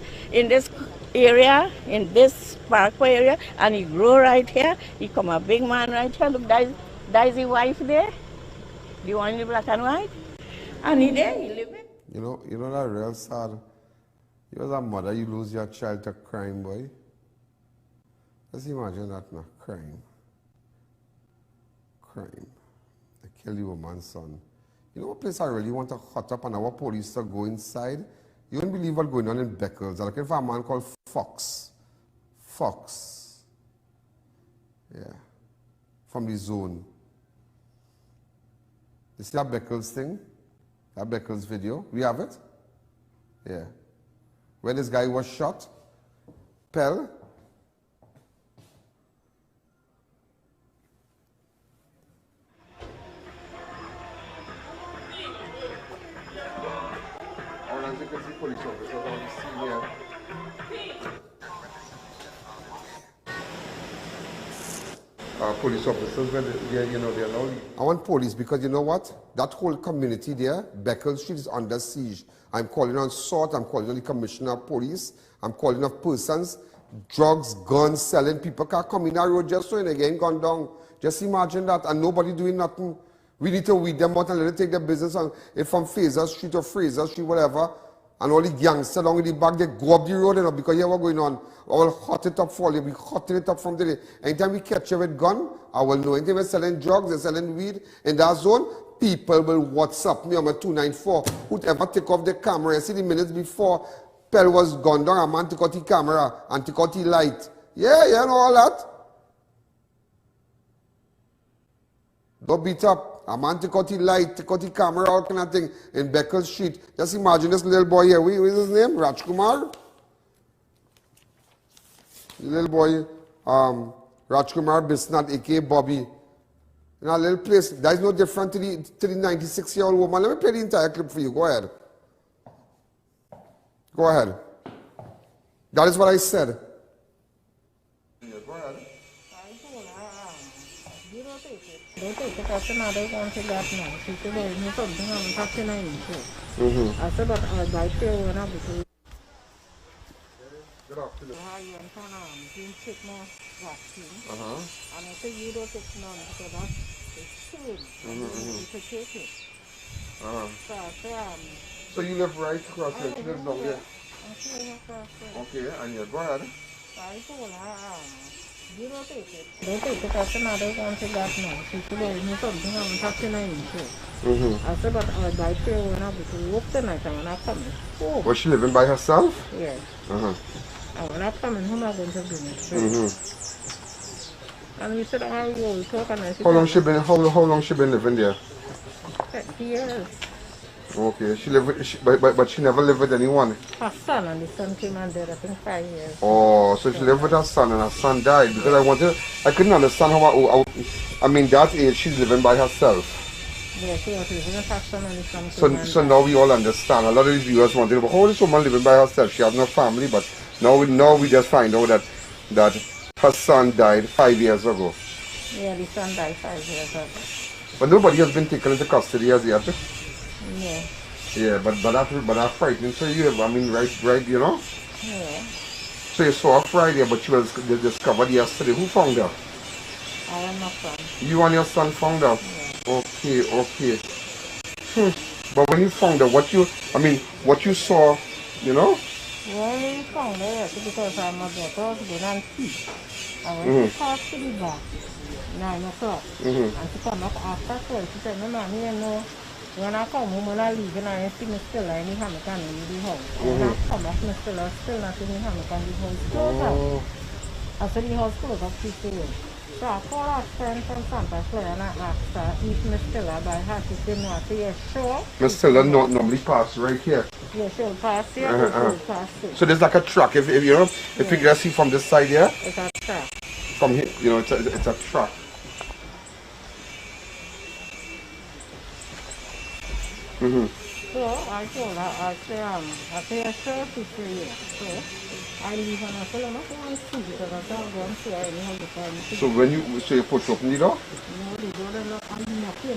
area, in this parkway area, and he grow right here. He come a big man right here. Look, that's his wife there. The one in the black and white. And he there, he living. You know that real sad. You as a mother, you lose your child to crime, boy. Just imagine that now, crime. Crime. They kill the woman's son. You know what place I really want to hot up and our police to go inside? You won't believe what's going on in Beckles. They're looking for a man called Fox. Fox. Yeah. From the zone. You see that Beckles thing? That Beckles video? We have it? Yeah. When this guy was shot, Pell. Police officers on the scene here. Police officers, well, they're now. I want police because you know what? That whole community there, Beckles Street, is under siege. I'm calling on SWAT, I'm calling on the Commissioner of Police, I'm calling on persons, drugs, guns, selling. People can't come in that road just so and again gone down. Just imagine that, and nobody doing nothing. We need to weed them out and let them take their business on. If from Fraser Street or Fraser Street, whatever. And all the gangsters along with the back, they go up the road, because here what's going on. I will hot it up for you. We hotting it up from today. Anytime we catch you with gun, I will know. Anytime we're selling drugs, they're selling weed in that zone, people will WhatsApp me on my 294. Whoever take off the camera, you see the minutes before Pell was gone down, a man took out the camera and took out the light. Yeah, you know all that. Don't beat up. A man take out the light, take out the camera, all kind of thing in Beckles Street. Just imagine this little boy here. What is his name? Rajkumar? The little boy, Rajkumar Bisnath, a.k.a. Bobby. In a little place. That is no different to the 96-year-old woman. Let me play the entire clip for you. Go ahead. Go ahead. That is what I said. They take the customer, they want to get now. She said, well, you something I'm talking to you. I said, but I buy two when I because Good afternoon. I am take more vaccine. And I said, you don't take none because that's the shame. You should take it. So I said, so you live right across here? You live down there? Okay, and you go ahead. I told her, you don't take it. They take the customer, they want to get now. She said, well, you something I'm talking to you. I said, but I buy two when I because we work tonight and when I come home. Was she living by herself? Yes. And when I come home, I'm going to bring it. And we said, how you talk? And I said, how long she been living there? 30 years. Okay, she lived, but she never lived with anyone. Her son and the son came and died, I think 5 years. Oh, so she lived with her son and her son died. Because I couldn't understand how, I mean, that age she's living by herself. Yeah, she was living with her son and the son came and So now we all understand. A lot of these viewers wanted to know, how is this woman living by herself? She has no family, but now we just find out that her son died 5 years ago. Yeah, the son died 5 years ago. But nobody has been taken into custody as yet. Yeah. Yeah, but that's frightening for you. I mean, right, you know? Yeah. So you saw her Friday, but she was discovered yesterday. Who found her? I am my son. You and your son found her? Yeah. Okay. But when you found her, what you saw, you know? Well, we found her because I'm a daughter, they don't see. I went to talk to the back, 9 o'clock. And she come up after 12. She said, no, man, you know. When I come home, when I leave, and I see Mr. Line, he can't leave the house. When I come back, Mr. Line still not in the house, and the house closed up. I said the house closed up 6 a.m. So I called our friend from Santa Clara and I asked her if Mr. Line by her. She said no. I said, yes, sure. Mr. Line normally pass right here. Yes, she'll pass here, she'll pass here. So there's like a track, if you know, if you can see from this side here. It's a track. From here, you know, it's a track. So I told her, I said, sure, to see you. So I leave and I said, I'm not going to see because I don't go and see her anyhow. So when you put open the door? No, the door is not unlocked. So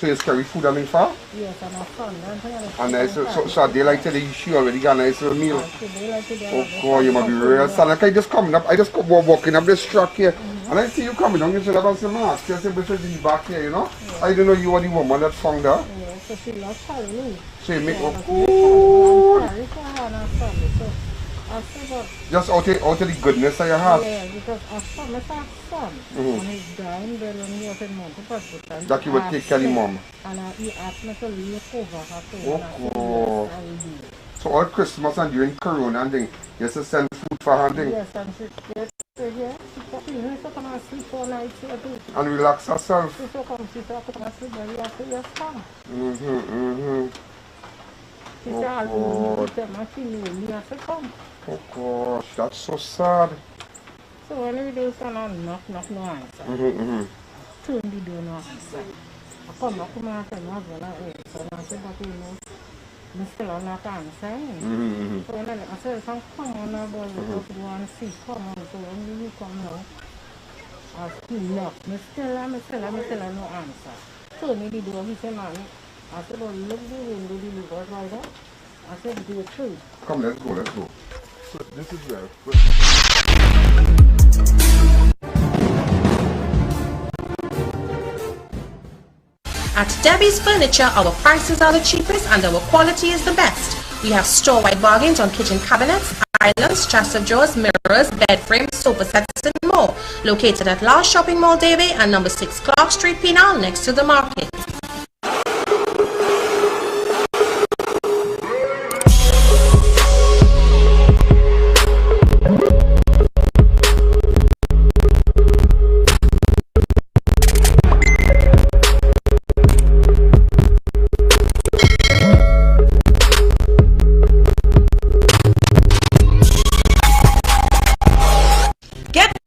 you carry food and far? Yes, and a son. And so they like today she already got a nice little meal. Oh God, you must be real son. Like I just coming up, I just walking up this truck here. And I see you coming down, you should have some mask. You said, "Bishop, be back here, you know." I didn't know you were the woman that found her. Yeah, so she lost her me. So you make up. Just out of the goodness of your heart. Yeah, because our son is our son. And he's dying there when he was in Monte Hospital. That you would take care of mom. And he asked me to leave over her to Oh God. So all Christmas and during Corona and thing, you just send food for her and thing. Yes, and she here. She used to come and sleep all night here too. And relax herself. She used to come and sleep very after your son. She said, I'll do and she knew me have to come. Oh gosh, that's so sad. So when we do son and knock, no answer. Turn the door, no answer. I come back to my friend, my brother, and I said, but you know, I'm still not answering. So when I said, come on, now, boy, we have to go and see, come on. So when you come now, I still knock. I still no answer. So maybe the door, he said, man, I said, well, look the window, the liver right there. I said, do it through. Come, let's go. So this is where. At Debbie's Furniture, our prices are the cheapest and our quality is the best. We have store-wide bargains on kitchen cabinets, islands, chest of drawers, mirrors, bed frames, sofa sets and more. Located at Last Shopping Mall, Davie and number 6 Clark Street, Penal, next to the market.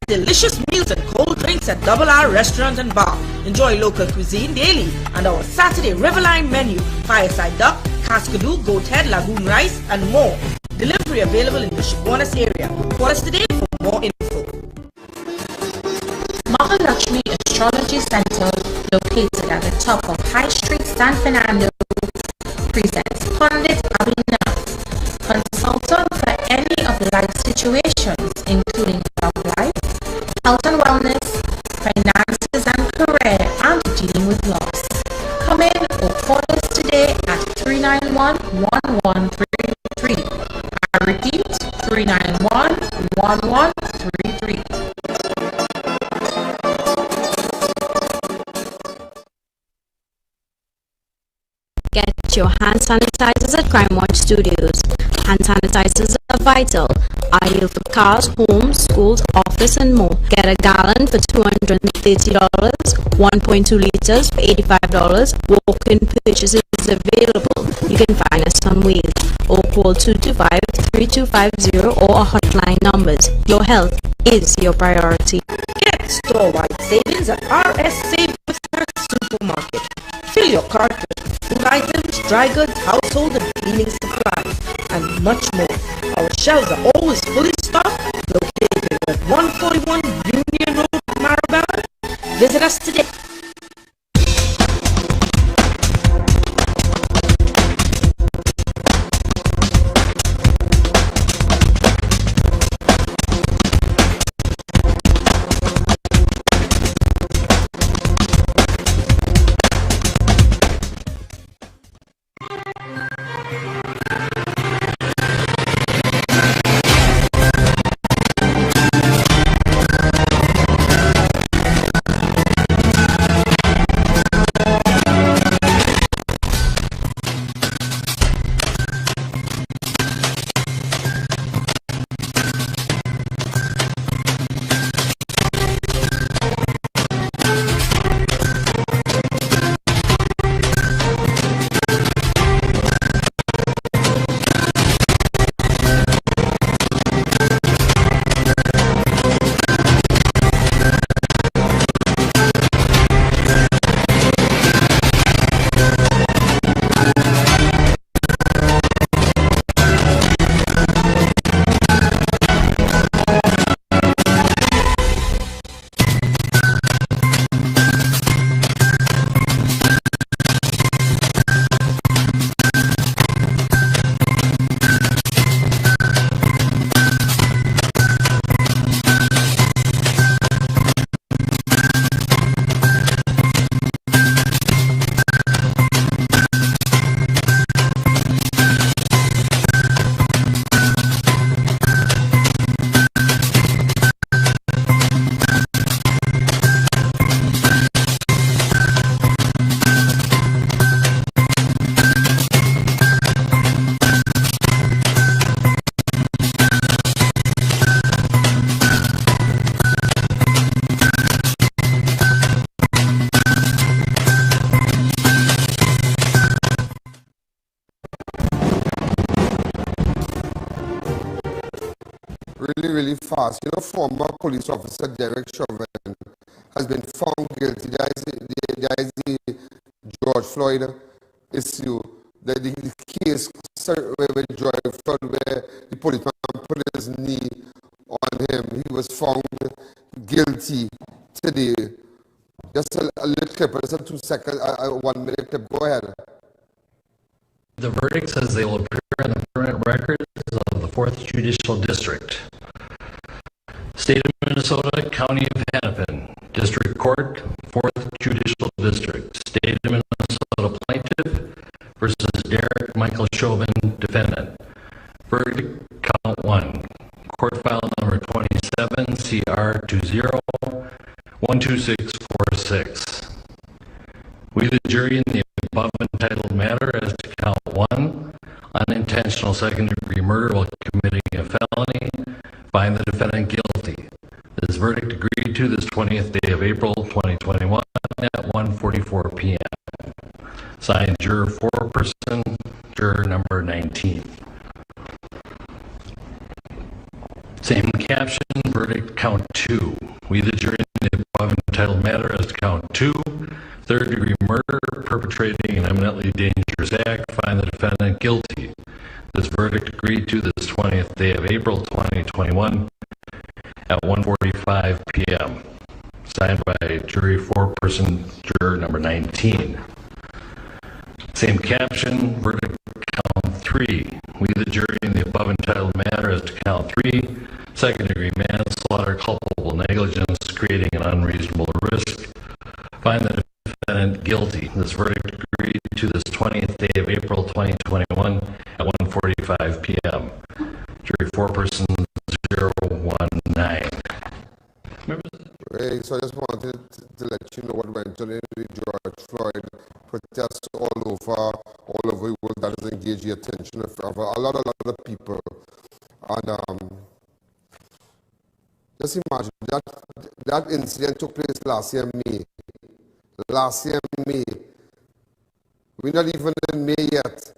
Delicious meals and cold drinks at Double R Restaurant and Bar. Enjoy local cuisine daily and our Saturday Riverline menu, fireside duck, cascadoo, goat head, lagoon rice and more. Delivery available in the Chaguanas area. Call us today for more info. Mahalakshmi Astrology Center, located at the top of High Street, San Fernando, presents Pundit Abhinav, consultant for any of life situations, including love life, health and wellness, finances and career, and dealing with loss. Come in or call us today at 391-1133. I repeat, 391-1133. Get your hand sanitizers at Crime Watch Studios. Hand sanitizers are vital, ideal for cars, homes, schools, office and more. Get a gallon for $230, 1.2 liters for $85. Walk-in purchases available. You can find us on wheels or call 225-3250 or our hotline numbers. Your health is your priority. Get store-wide savings at RS Save with Supermarket. Fill your cart with food items, dry goods, household and cleaning supplies, and much more. Our shelves are always fully stocked, located at 141 Union Road, MARAVAL. Visit us today. really fast. You know, former police officer Derek Chauvin has been found guilty. There is the George Floyd issue, the case with George Floyd where the policeman put his knee on him. He was found guilty today. Just a little clip, just a 2 second, 1 minute clip. Go ahead. The verdict says they will appear on the permanent records of the 4th Judicial District. State of Minnesota, County of Hennepin, District Court, 4th Judicial District. State of Minnesota Plaintiff versus Derek Michael Chauvin, Defendant. Verdict, count 1. Court file number 27, CR 20-12646. We, the jury, in the above entitled matter as to count 1, unintentional second-degree murder while committing a felony, find the defendant guilty. This verdict agreed to this 20th day of April 2021 at 1:44 p.m. Signed, juror foreperson, juror number 19. Same caption, verdict count 2. We, the jury, in the above entitled matter as to count 2, third-degree murder, perpetrating an eminently dangerous act, find the defendant guilty. This verdict agreed to this 20th day of April 2021 at 1:45 p.m. Signed by jury foreperson, juror number 19. Same caption, verdict count 3. We, the jury, in the above entitled matter as to count 3, second-degree manslaughter, culpable negligence, creating an unreasonable risk, find the defendant guilty. This verdict agreed to this 20th day of April 2021 at 1:45 p.m. Jury foreperson 019. Hey, so I just wanted to let you know what went on in the George Floyd protests all over the world that has engaged the attention of a lot of people. And just imagine that incident took place last year May. We're not even in May yet,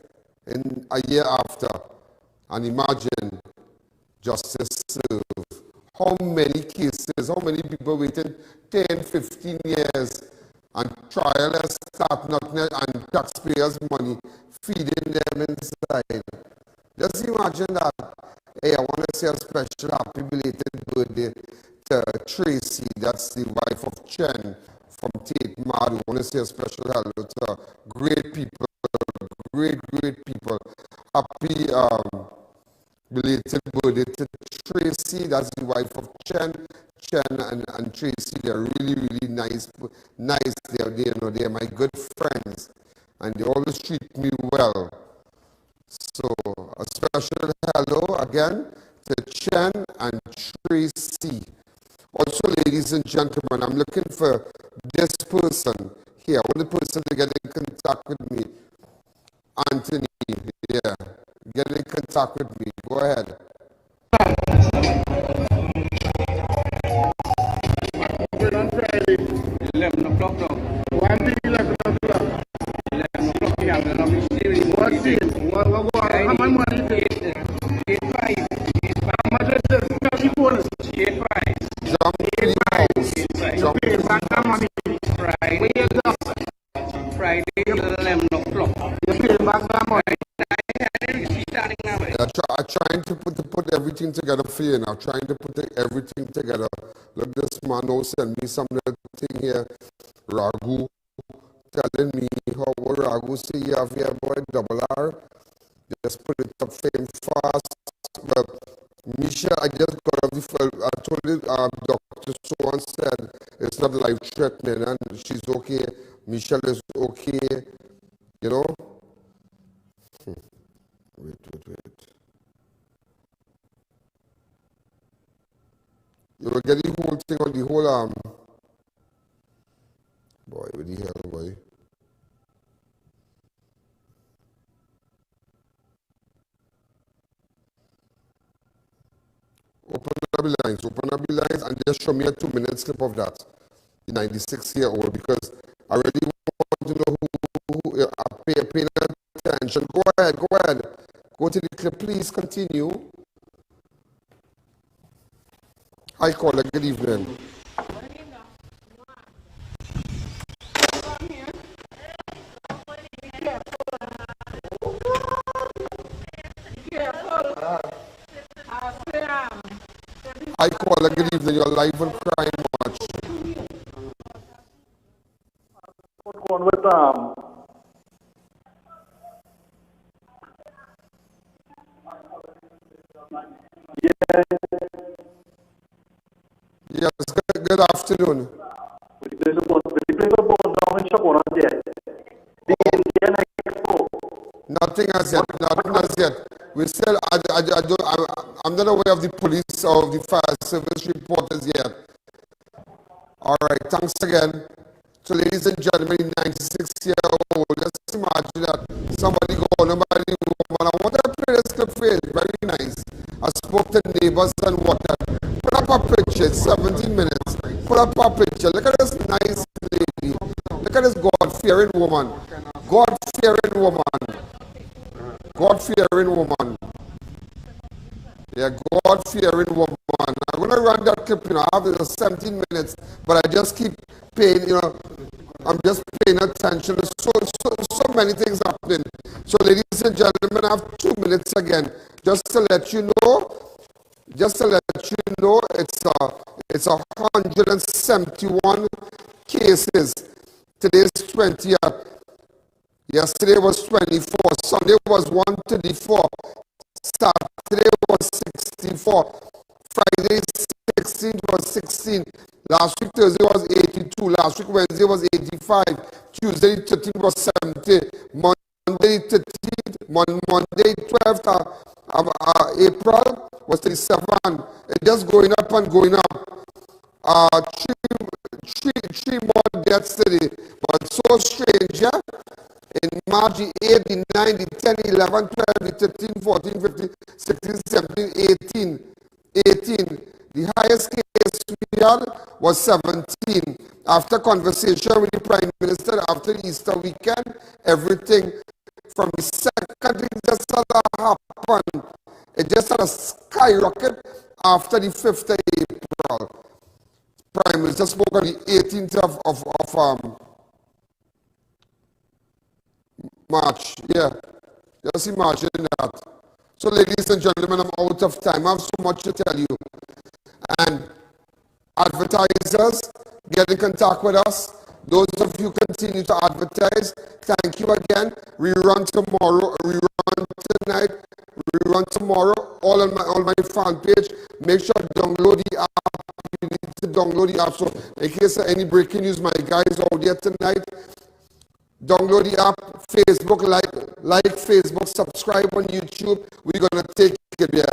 in a year after. And imagine justice served. How many cases, how many people waiting 10, 15 years and trial has start nothing and taxpayers' money feeding them inside. Just imagine that. Hey, I want to say a special happy belated birthday to Tracy, that's the wife of Chen from Tate Mad. I want to say a special hello to great people, great people. Happy belated birthday to Tracy, that's the wife of Chen and Tracy. They're really nice. They're my good friends, and they always treat me well. So a special hello again to Chen and Tracy. Also, ladies and gentlemen, I'm looking for this person here. I want the person to get in contact with me. Anthony, yeah. Get in contact with me. Go ahead. 11 o'clock now. Why be 11 o'clock? 11 o'clock, yeah. What is it? How much money is it? 8.5. How much is this? 34. 8.5. You pay back that money. Friday, 11 o'clock. You pay back that money. I'm trying to put everything together for you now. Trying to put everything together. Look, this man now send me some little thing here. Ragu telling me how Ragu say you have here, boy, double R. Just put it up for him fast. But Misha, I just got off the phone. I told you, Dr. So-and said it's not life-threatening and she's okay. Michelle is okay. You know? Wait. You will get the whole thing on the whole boy, what the hell, boy? Open up the lines and just show me a 2 minute clip of that. The 96-year-old, because I really want to know who pay attention. Go ahead. Go to the clip, please continue. Hi, caller. Good evening. Hi, caller. Good evening. You're live on Crime Watch. What's going on with Yes, good afternoon. There's a place of bones down in Shakona there. The Indian Expo. Nothing as yet. Nothing as yet. We still, I'm not aware of the police or the fire service reporters yet. All right, thanks again. So, ladies and gentlemen, 96-year-old, just imagine that somebody go on about the woman. I want to play this clip for you. Very nice. I spoke to neighbors and whatnot. Put up a picture, it's 17 minutes. Put up a picture. Look at this nice lady. Look at this God-fearing woman. God-fearing woman. God-fearing woman. Yeah, God-fearing woman. I'm going to run that clip, I have it in 17 minutes, but I just keep paying, I'm just paying attention. There's so many things happening. So, ladies and gentlemen, I have 2 minutes again. Just to let you know, it's 171 cases. Today's 20th. Yesterday was 24. Sunday was 134. Saturday was 64. Friday 16 was 16. Last week Thursday was 82. Last week Wednesday was 85. Tuesday 13 was 70. Monday 13th. Monday 12th April was 37. It's just going up and going up. Three more deaths today. But so strange, yeah? In March, the 8, the 9, the 10, the 11, 12, the 13, 14, 15, 16, 17, 18. The highest case we had was 17. After conversation with the Prime Minister after the Easter weekend, everything from the second thing just happened. It just had a skyrocket after the 5th of April. Prime Minister spoke on the 18th of March. Yeah, just imagine that. So, ladies and gentlemen, I'm out of time. I have so much to tell you. And advertisers, get in contact with us. Those of you continue to advertise, thank you again. We run tomorrow, we run tonight, we run tomorrow, all on my fan page. Make sure to download the app. You need to download the app. So in case of any breaking news, my guys out there tonight, download the app, Facebook, like Facebook, subscribe on YouTube. We're going to take it there.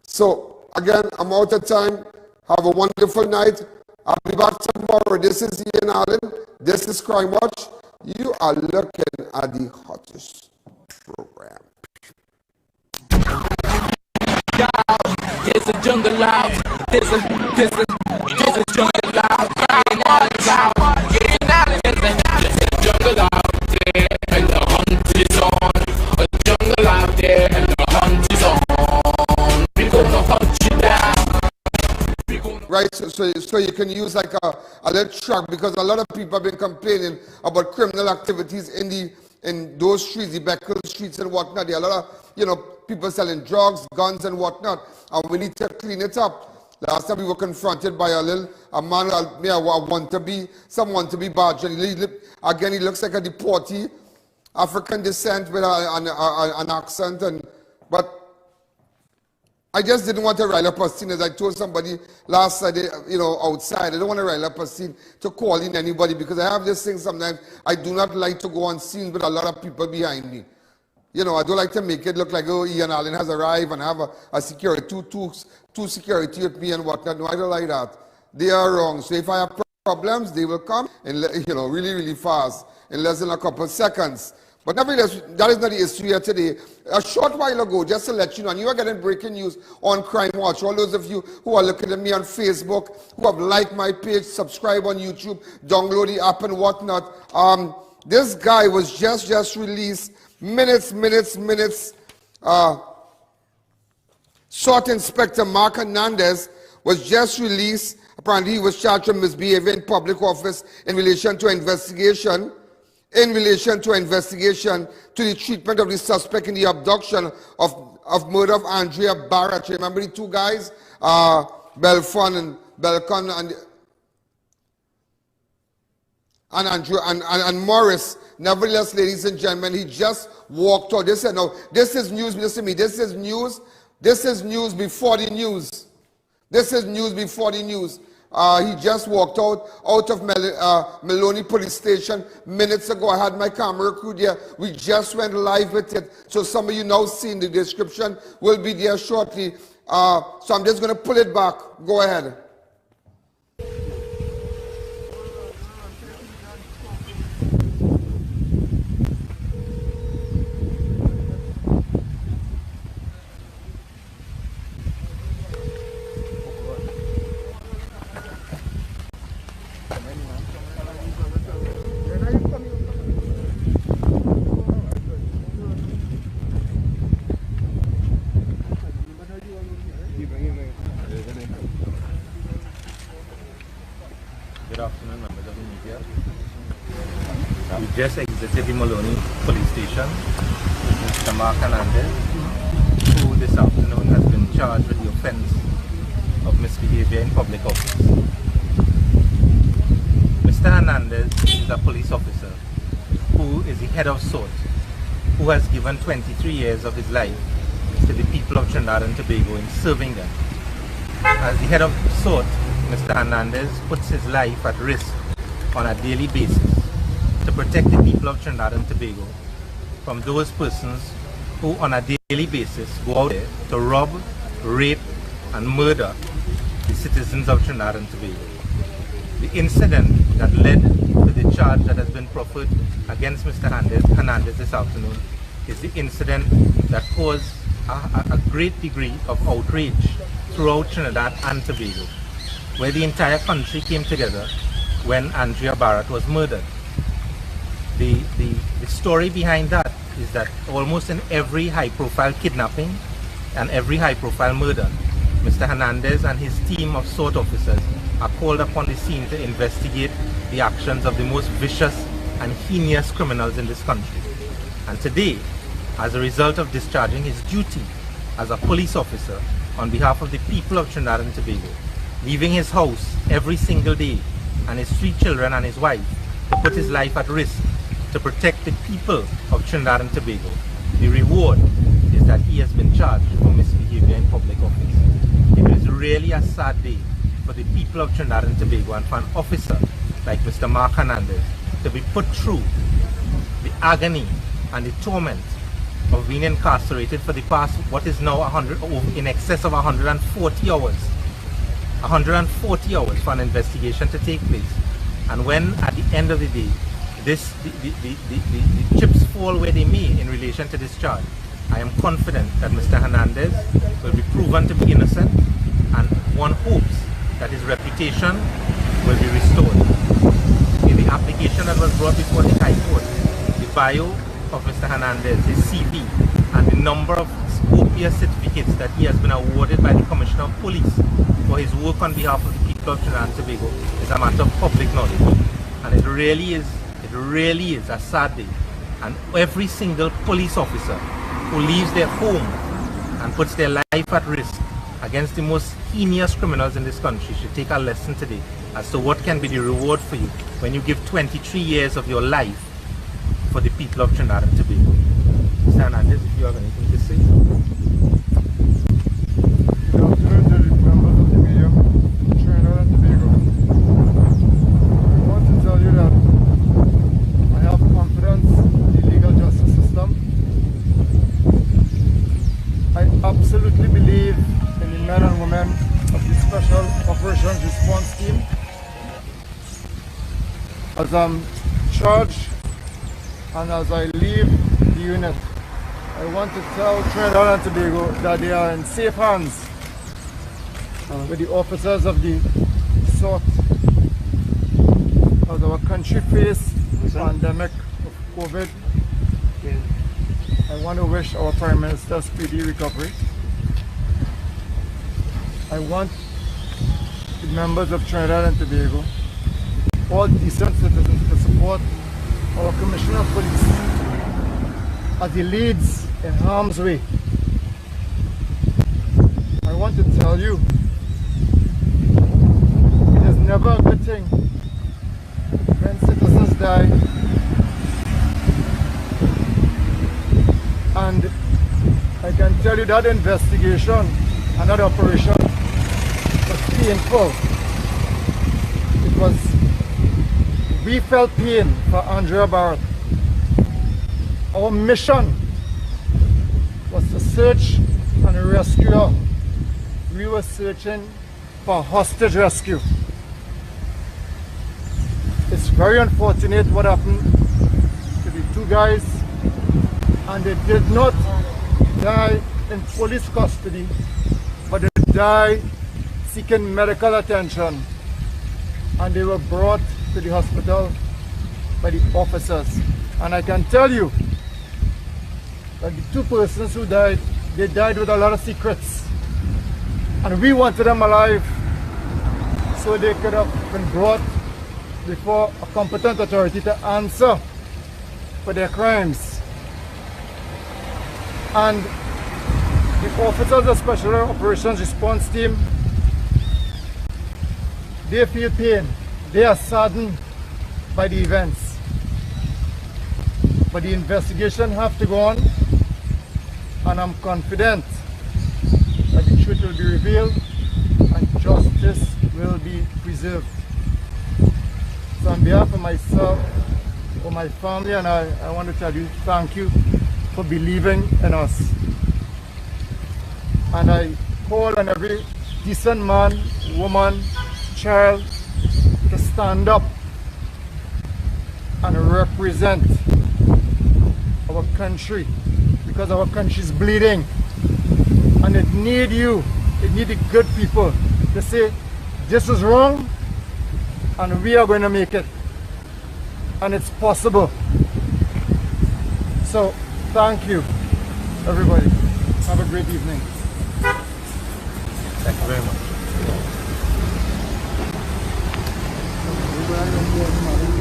So, again, I'm out of time. Have a wonderful night. I'll be back tomorrow. This is Ian Alleyne. This is Crime Watch. You are looking at the hottest program. There's a jungle out. There's a jungle out. Ian Alleyne's out. Ian Alleyne, there's a jungle out there, and the hunt is on. A jungle out there, and the hunt is on. We're gonna hunt you down. Right, so you can use like a little truck, because a lot of people have been complaining about criminal activities in those streets, the Beckle streets and whatnot. There are a lot of people selling drugs, guns and whatnot, and we need to clean it up. Last time we were confronted by a man, some want-to-be badger. Again, he looks like a deportee, African descent with an accent, but I just didn't want to rile up a scene. As I told somebody last Saturday, outside, I don't want to rile up a scene to call in anybody, because I have this thing sometimes. I do not like to go on scenes with a lot of people behind me. I don't like to make it look like, oh, Ian Alleyne has arrived and have a security, two security with me and whatnot. No, I don't like that. They are wrong. So if I have problems, they will come and, really, really fast, in less than a couple of seconds. But nevertheless, that is not the issue here today. A short while ago, just to let you know, and you are getting breaking news on Crime Watch. All those of you who are looking at me on Facebook, who have liked my page, subscribe on YouTube, download the app and whatnot. This guy was just released minutes. SWAT Inspector Mark Hernandez was just released. Apparently, he was charged with misbehavior in public office in relation to investigation to the treatment of the suspect in the abduction of murder of Andrea Barrett. Remember the two guys, Belcon and Morris. Nevertheless, ladies and gentlemen, he just walked out. They said, no, this is news. Listen to me. This is news. This is news before the news. This is news before the news. He just walked out of Maloney Police Station minutes ago. I had my camera crew there. We just went live with it. So some of you now seen the description will be there shortly. So I'm just going to pull it back. Go ahead. Just exited the Maloney Police Station with Mr. Mark Hernandez, who this afternoon has been charged with the offence of misbehavior in public office. Mr. Hernandez is a police officer who is the head of SORT, who has given 23 years of his life to the people of Trinidad and Tobago in serving them. As the head of SORT, Mr. Hernandez puts his life at risk on a daily basis to protect the people of Trinidad and Tobago from those persons who on a daily basis go out there to rob, rape and murder the citizens of Trinidad and Tobago. The incident that led to the charge that has been proffered against Mr. Hernandez this afternoon is the incident that caused a great degree of outrage throughout Trinidad and Tobago, where the entire country came together when Andrea Barrett was murdered. The story behind that is that almost in every high-profile kidnapping and every high-profile murder, Mr. Hernandez and his team of SORT officers are called upon the scene to investigate the actions of the most vicious and heinous criminals in this country. And today, as a result of discharging his duty as a police officer on behalf of the people of Trinidad and Tobago, leaving his house every single day and his 3 children and his wife to put his life at risk to protect the people of Trinidad and Tobago, the reward is that he has been charged for misbehavior in public office. It is really a sad day for the people of Trinidad and Tobago and for an officer like Mr. Mark Hernandez to be put through the agony and the torment of being incarcerated for the past, what is now in excess of 140 hours. 140 hours for an investigation to take place. And when at the end of the day, the chips fall where they may in relation to this charge, I am confident that Mr. Hernandez will be proven to be innocent, and one hopes that his reputation will be restored. In the application that was brought before the High Court, the bio of Mr. Hernandez, his CV, and the number of copious certificates that he has been awarded by the Commissioner of Police for his work on behalf of the people of Trinidad and Tobago is a matter of public knowledge. And it really is a sad day. And every single police officer who leaves their home and puts their life at risk against the most heinous criminals in this country should take a lesson today as to what can be the reward for you when you give 23 years of your life for the people of Trinidad and Tobago. Mr. Hernandez, if you have anything to say. Good afternoon to the members of the media, Trinidad and Tobago. I want to tell you that I have confidence in the legal justice system. I absolutely believe in the men and women of the Special Operations Response Team. As I'm charged and as I leave the unit, I want to tell Trinidad and Tobago that they are in safe hands with the officers of the SORT. As our country faces the pandemic of COVID, I want to wish our Prime Minister speedy recovery. I want the members of Trinidad and Tobago, all decent citizens, to support our Commissioner of Police as he leads in harm's way. I want to tell you, it is never a good thing when citizens die, and I can tell you that investigation and that operation was painful. We felt pain for Andrea Barrett. Our mission was to search and rescue her. We were searching for hostage rescue. It's very unfortunate what happened to the two guys, and they did not die in police custody, but they died seeking medical attention, and they were brought to the hospital by the officers. And I can tell you that the two persons who died, they died with a lot of secrets, and we wanted them alive so they could have been brought before a competent authority to answer for their crimes. And the officers of the Special Operations Response Team, they feel pain. They are saddened by the events. But the investigation has to go on, and I'm confident that the truth will be revealed and justice will be preserved. So on behalf of myself, for my family, and I want to tell you thank you for believing in us. And I call on every decent man, woman, child to stand up and represent our country, because our country is bleeding, and it needs you, it needs the good people to say this is wrong and we are going to make it, and it's possible. So thank you everybody. Have a great evening. Thank you very much.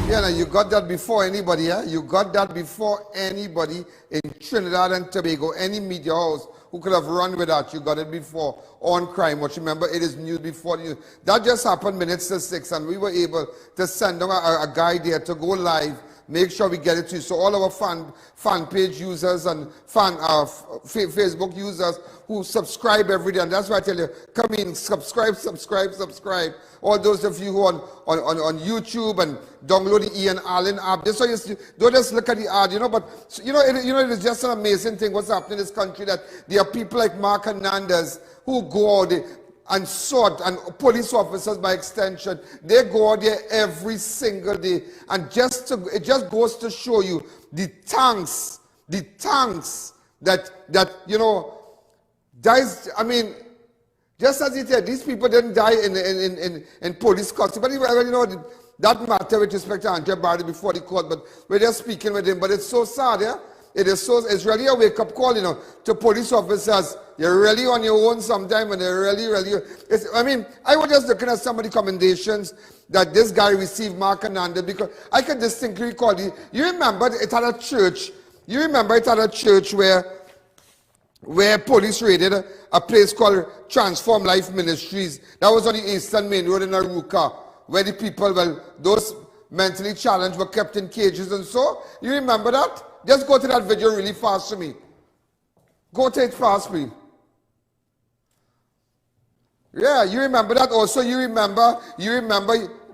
Yeah, now you got that before anybody, yeah? You got that before anybody in Trinidad and Tobago, any media house who could have run with that. You got it before on Crime Watch. Remember, it is news before news. That just happened minutes to 6, and we were able to send on a guy there to go live, make sure we get it to you. So all our fan page users and Facebook users who subscribe every day, and that's why I tell you, come in, subscribe. All those of you who are on YouTube and download the Ian Alleyne app, just so you don't just look at the ad, you know. But it is just an amazing thing what's happening in this country, that there are people like Mark Hernandez who go out there and sort, and police officers by extension, they go out there every single day, and it just goes to show you the tanks that you know dies. I mean, just as it said, these people didn't die in police custody, but even, you know, that matter with respect to Andrea Barrett before the court, but we're just speaking with him. But it's so sad, yeah. It's really a wake-up call, you know, to police officers. You're really on your own sometimes, and they're really, I mean, I was just looking at some of the commendations that this guy received, Mark Hernandez, because I can distinctly recall, you remember it at a church, where police raided a place called Transform Life Ministries. That was on the Eastern Main Road in Aruka, where the people, those mentally challenged were kept in cages and so. You remember that? Just go to that video really fast for me. Go to it fast, please. Yeah, you remember that also. You remember,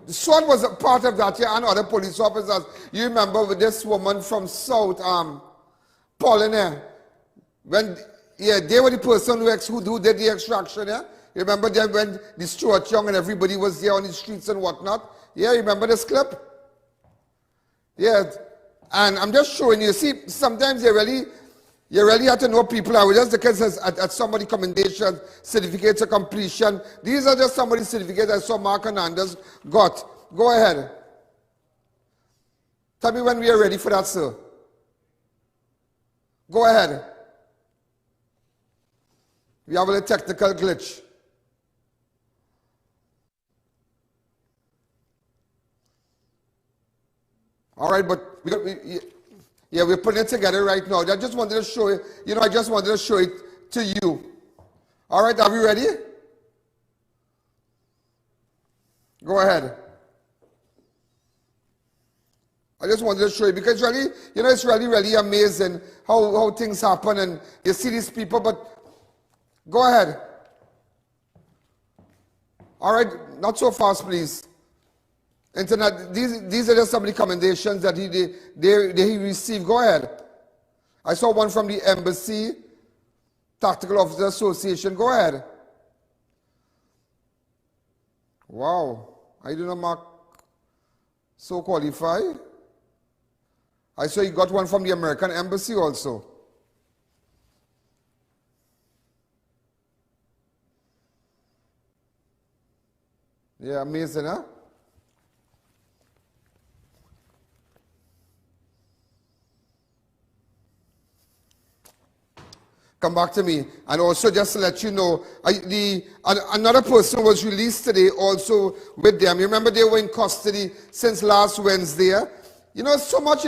Swan was a part of that, yeah, and other police officers. You remember with this woman from South, Pauline, when, yeah, they were the person who did the extraction, yeah? You remember them when the Stuart Young and everybody was there on the streets and whatnot? Yeah, you remember this clip? Yeah. And I'm just showing you, see, sometimes you really have to know people. I was just looking at somebody commendations, certificates of completion. These are just somebody's certificates I saw Mark Hernandez got. Go ahead. Tell me when we are ready for that, sir. Go ahead. We have a little technical glitch. All right, but we're putting it together right now. I just wanted to show it, I just wanted to show it to you. All right, are we ready? Go ahead. I just wanted to show you because really, it's really amazing how things happen and you see these people, but go ahead. All right, not so fast, please. Internet, these are just some recommendations that he received. Go ahead. I saw one from the Embassy Tactical Officer Association. Go ahead. Wow, I do not mark so qualified. I saw you got one from the American Embassy also. Yeah, amazing, huh? Come back to me. And also just to let you know, another person was released today also with them. You remember they were in custody since last Wednesday. So much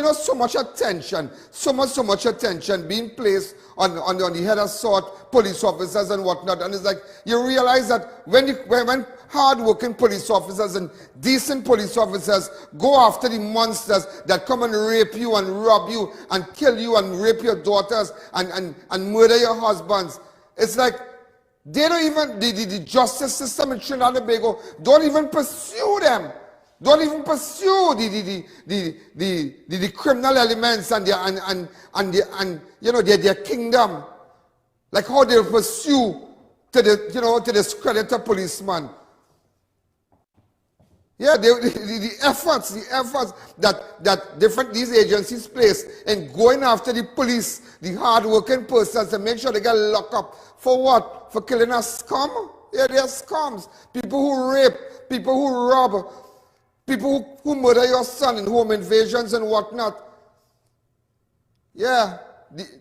attention, so much attention being placed on the head of sort police officers and whatnot. And it's like you realize that when hard-working police officers and decent police officers go after the monsters that come and rape you and rob you and kill you and rape your daughters and murder your husbands, it's like they don't even, the justice system in Trinidad and Tobago don't even pursue them. Don't even pursue the criminal elements and their kingdom, like how they pursue to the discredit of policemen. Yeah, the efforts that these agencies place in going after the police, the hard-working persons, to make sure they get locked up for what? For killing a scum? Yeah, they are scums. People who rape, people who rob. People who murder your son in home invasions and whatnot. Yeah,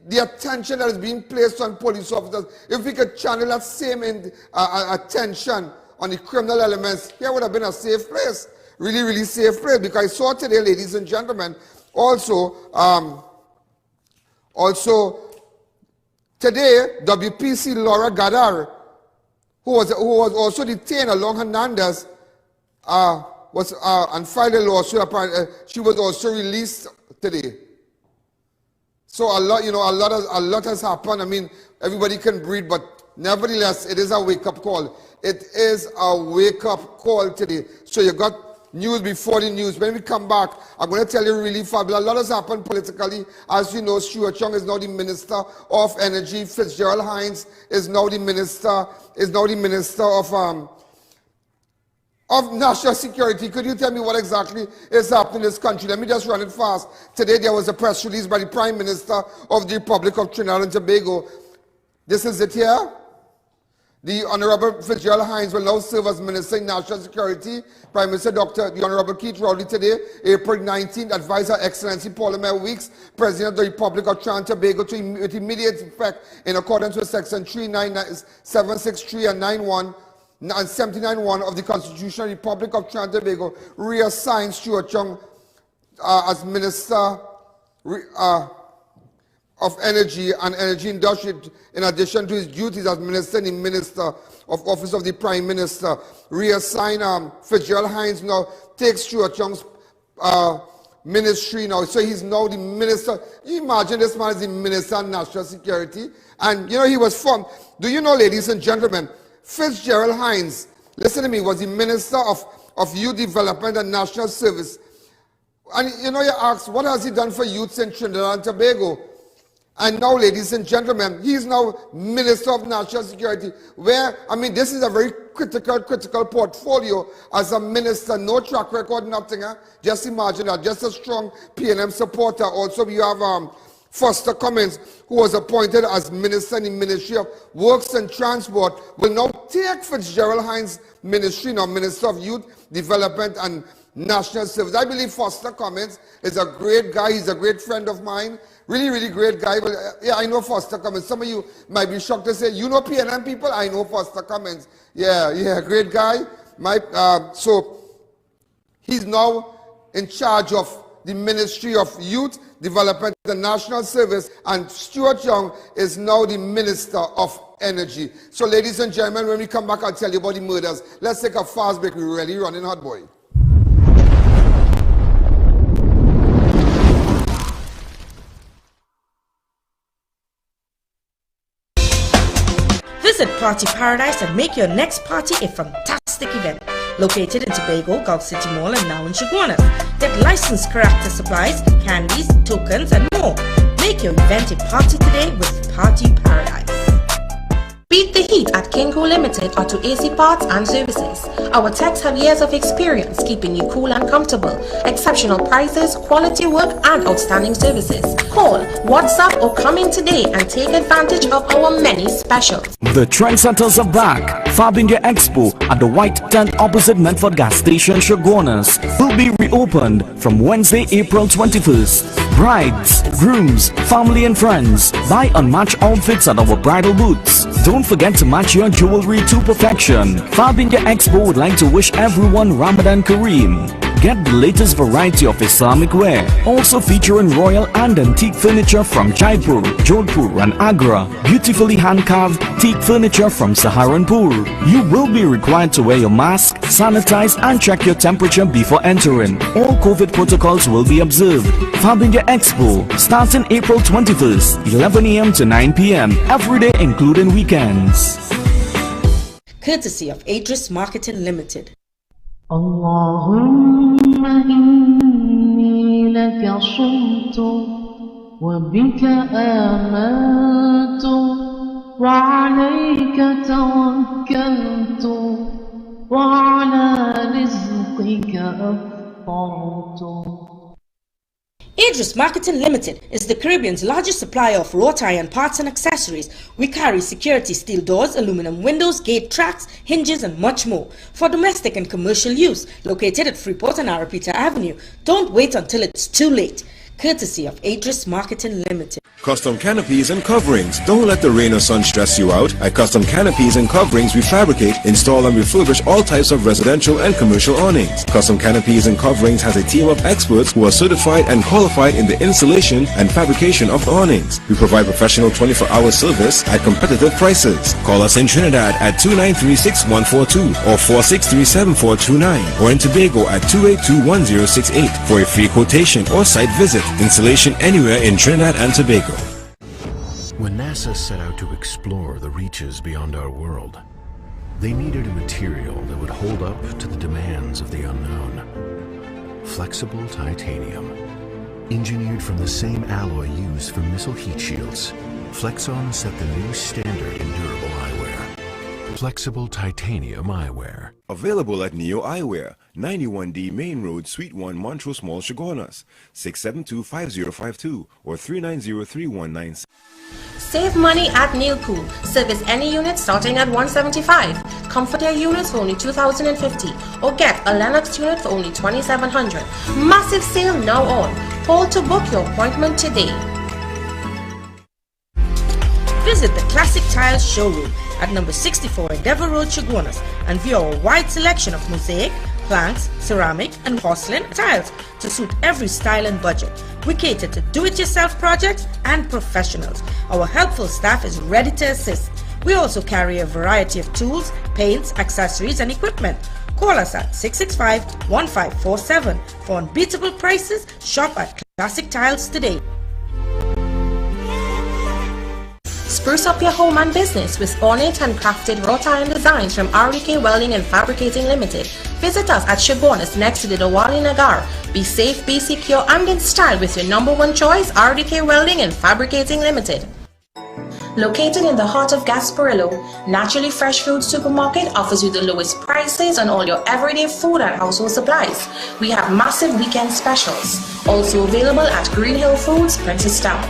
the attention that is being placed on police officers, if we could channel that same attention on the criminal elements, here would have been a safe place. Really, really safe place. Because I saw today, ladies and gentlemen, also today, WPC Laura Gadar, who was also detained along Hernandez, and filed a lawsuit. She was also released today. So a lot has happened. I mean, everybody can breathe, but nevertheless, it is a wake-up call. It is a wake-up call today. So you got news before the news. When we come back, I'm going to tell you really fabulous. A lot has happened politically. As you know, Stuart Chung is now the Minister of Energy. Fitzgerald Hines is now the Minister of National Security. Could you tell me what exactly is happening in this country? Let me just run it fast. Today there was a press release by the Prime Minister of the Republic of Trinidad and Tobago. This is it here. The Honorable Fitzgerald Hines will now serve as Minister in National Security. Prime Minister the Honorable Keith Rowley today, April 19th, advised Her Excellency Parliament Weeks, President of the Republic of Trinidad and Tobago, with immediate effect in accordance with Section 763 and 91 and 79.1 of the Constitution of the Republic of Trinidad and Tobago, reassigned Stuart Chung as Minister of Energy and Energy Industry, in addition to his duties as Minister in the Minister of Office of the Prime Minister. Reassign Fitzgerald Hines now takes Stuart Chung's ministry now. So he's now the Minister. You imagine this man is the Minister of National Security. And he was formed. Do you know, ladies and gentlemen, Fitzgerald Hines, listen to me, was the Minister of Youth Development and National Service. And you ask, what has he done for youths in Trinidad and Tobago? And now, ladies and gentlemen, he is now Minister of National Security, where, this is a very critical portfolio as a minister, no track record, nothing. Just imagine that, just a strong PNM supporter. Also, we have Foster Cummins, who was appointed as Minister in the Ministry of Works and Transport, will now take Fitzgerald Hines' ministry, now Minister of Youth Development and National Service. I believe Foster Cummins is a great guy. He's a great friend of mine. Really, really great guy. Well, yeah, I know Foster Cummins. Some of you might be shocked to say, you know PNM people? I know Foster Cummins. Yeah, great guy. So he's now in charge of the Ministry of Youth Development and National Service, and Stuart Young is now the Minister of Energy. So ladies and gentlemen, when we come back, I'll tell you about the murders. Let's take a fast break. We're really running hot, boy. Visit Party Paradise and make your next party a fantastic event. Located in Tobago, Gulf City Mall, and now in Chaguanas. Get licensed character supplies, candies, tokens, and more. Make your event a party today with Party Paradise. Beat the heat at Kinko Limited Auto AC Parts and Services. Our techs have years of experience keeping you cool and comfortable. Exceptional prices, quality work, and outstanding services. Call, WhatsApp, or come in today and take advantage of our many specials. The trendsetters are back. Fab India Expo at the White Tent opposite Medford Gas Station, Chaguanas, will be reopened from Wednesday, April 21st. Brides, grooms, family and friends, buy unmatched outfits at our bridal booths. Don't forget to match your jewelry to perfection. Fab India Expo would like to wish everyone Ramadan Kareem. Get the latest variety of Islamic wear, also featuring royal and antique furniture from Jaipur, Jodhpur and Agra, beautifully hand-carved teak furniture from Saharanpur. You will be required to wear your mask, sanitize and check your temperature before entering. All COVID protocols will be observed. Fab India Expo, starting April 21st, 11 a.m. to 9 p.m. every day including weekends. Courtesy of ADVERTISE Marketing Limited. اللهم إني لك صمت وبك آمنت وعليك توكلت وعلى رزقك أفطرت. ADVERTISE Marketing Limited is the Caribbean's largest supplier of wrought iron parts and accessories. We carry security steel doors, aluminum windows, gate tracks, hinges and much more for domestic and commercial use. Located at Freeport and Arapita Avenue. Don't wait until it's too late. Courtesy of ADVERTISE Marketing Limited. Custom canopies and coverings. Don't let the rain or sun stress you out. At Custom Canopies and Coverings, we fabricate, install and refurbish all types of residential and commercial awnings. Custom Canopies and Coverings has a team of experts who are certified and qualified in the installation and fabrication of awnings. We provide professional 24-hour service at competitive prices. Call us in Trinidad at 293-6142 or 463-7429 or in Tobago at 282-1068 for a free quotation or site visit. Installation anywhere in Trinidad and Tobago. When NASA set out to explore the reaches beyond our world, they needed a material that would hold up to the demands of the unknown. Flexible titanium. Engineered from the same alloy used for missile heat shields, Flexon set the new standard in durable eyewear. Flexible titanium eyewear. Available at Neo Eyewear, 91D Main Road, Suite 1, Montrose Mall, Chaguanas, 672-5052 or 390-3196. Save money at Neil Pool. Service any unit starting at $175. Comfort Air units for only $2,050 or get a Lennox unit for only $2,700. Massive sale now on. Call to book your appointment today. Visit the Classic Tiles showroom at number 64 Endeavour Road, Chaguanas, and view our wide selection of mosaic, planks, ceramic and porcelain tiles to suit every style and budget. We cater to do-it-yourself projects and professionals. Our helpful staff is ready to assist. We also carry a variety of tools, paints, accessories and equipment. Call us at 665-1547 for unbeatable prices. Shop at Classic Tiles today. Spruce up your home and business with ornate and crafted wrought iron designs from RDK Welding and Fabricating Limited. Visit us at Chaguanas next to the Dawali Nagar. Be safe, be secure and in style with your #1 choice, RDK Welding and Fabricating Limited. Located in the heart of Gasparillo, Naturally Fresh Food Supermarket offers you the lowest prices on all your everyday food and household supplies. We have massive weekend specials. Also available at Green Hill Foods, Princestown.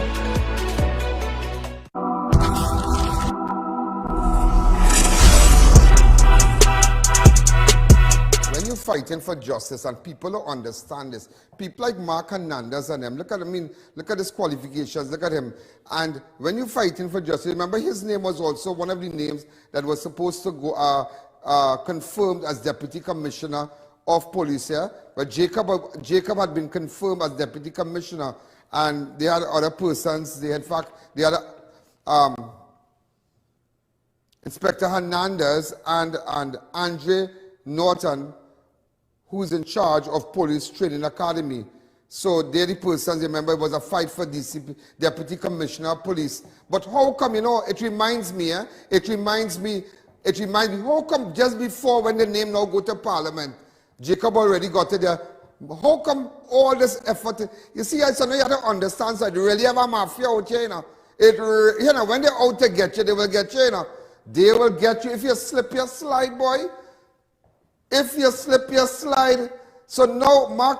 Fighting for justice, and people don't understand this. People like Mark Hernandez and them, look at his qualifications, look at him. And when you're fighting for justice, remember his name was also one of the names that was supposed to go confirmed as deputy commissioner of police here, but Jacob had been confirmed as deputy commissioner, and they had other persons. They had, in fact, they had Inspector Hernandez and Andre Norton, who's in charge of police training academy. So they're the persons. Remember, it was a fight for DCP, deputy commissioner of police. But how come, you know, it reminds me, how come just before when the name now go to parliament, Jacob already got it there? How come all this effort? You see, I know you have to understand, so you really have a mafia out here, you know. You know, when they're out to get you, they will get you, you know. They will get you if you slip your slide, boy. If you slip your slide. So now, Mark,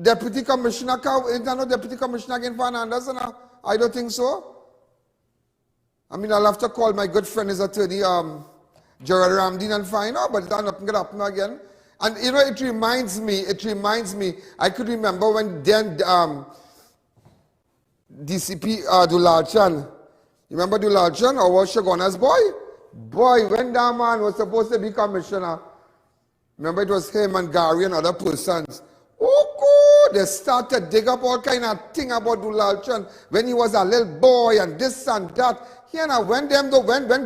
deputy commissioner, is there no deputy commissioner again for Fernandez? I don't think so. I mean, I'll have to call my good friend, his attorney, Gerald Ramdeen, and find out, but it's not going to happen again. And you know, it reminds me, I could remember when then DCP Dulalchan, you remember Dulalchan, or was Shoguna's boy? Boy, when that man was supposed to be commissioner, remember it was him and Gary and other persons. Oh, God, they started to dig up all kind of thing about Dulalchan when he was a little boy and this and that. You know, when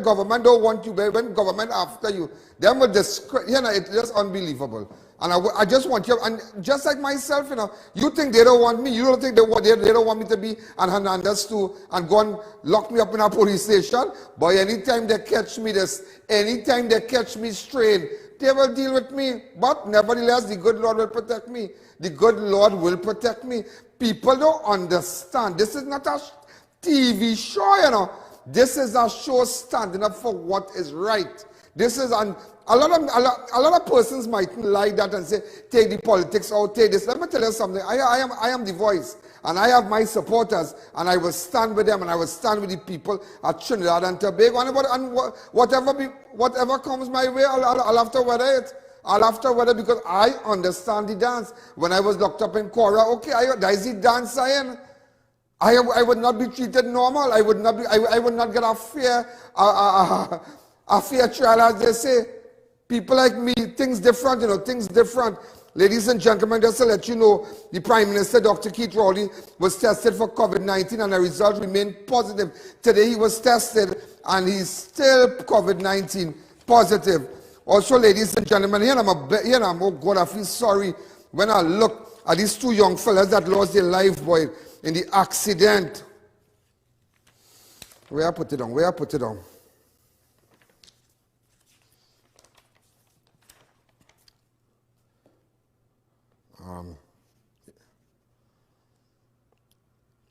government don't want you, when government after you, them will discredit, you know, it's just unbelievable. And I just want you, and just like myself, you know, you think they don't want me, you don't think they don't want me to be and Hernandez too, and go and lock me up in a police station. But anytime they catch me anytime they catch me straight, they will deal with me. But nevertheless, the good Lord will protect me. The good Lord will protect me. People don't understand. This is not a TV show, you know. This is a show standing up for what is right. This is a lot of persons might like that and say, take the politics out, take this. Let me tell you something. I am the voice, and I have my supporters, and I will stand with them, and I will stand with the people at Trinidad and Tobago, and whatever comes my way, I'll have to weather it. I'll have to weather because I understand the dance. When I was locked up in Cora, okay, that is the dance I am. I would not be treated normal. I would not get a fair trial, as they say. People like me, things different, you know, things different. Ladies and gentlemen, just to let you know, the Prime Minister, Dr. Keith Rowley, was tested for COVID-19 and the result remained positive. Today he was tested and he's still COVID-19 positive. Also, ladies and gentlemen, oh God, I feel sorry when I look at these two young fellas that lost their life, boy, in the accident. Where I put it on?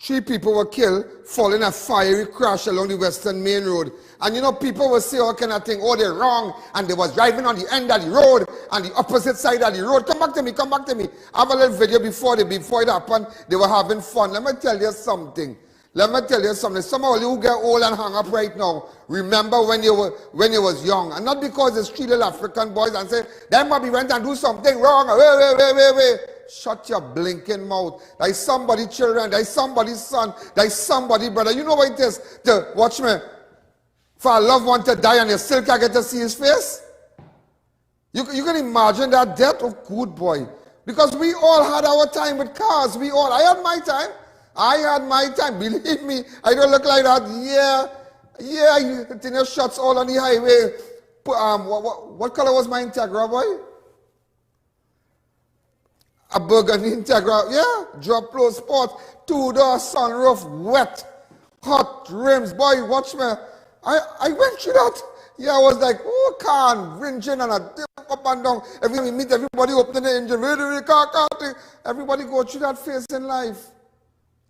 Three people were killed following a fiery crash along the Western Main Road. And you know, people will say all kind of thing, oh, they're wrong, and they was driving on the end of the road, and the opposite side of the road. Come back to me. I have a little video before it happened. They were having fun. Let me tell you something. Some of you who get old and hung up right now, remember when you was young. And not because it's three little African boys and say, them might be went and do something wrong. Wait. Shut your blinking mouth. There's somebody children, there's somebody's son, there's somebody brother. You know what it is to watch me for a loved one to die and you still can't get to see his face? You can imagine that death? Oh, good boy. Because we all had our time with cars. I had my time. Believe me, I don't look like that. Yeah, you shots all on the highway. What color was my Integra, boy? A burgundy Integra, yeah, drop low sport, two-door sunroof, wet, hot rims, boy, watch me. I went through that. Yeah, I was like, oh, car, wrenching and a dip up and down. Every time we meet everybody opening the engine, everybody go through that phase in life.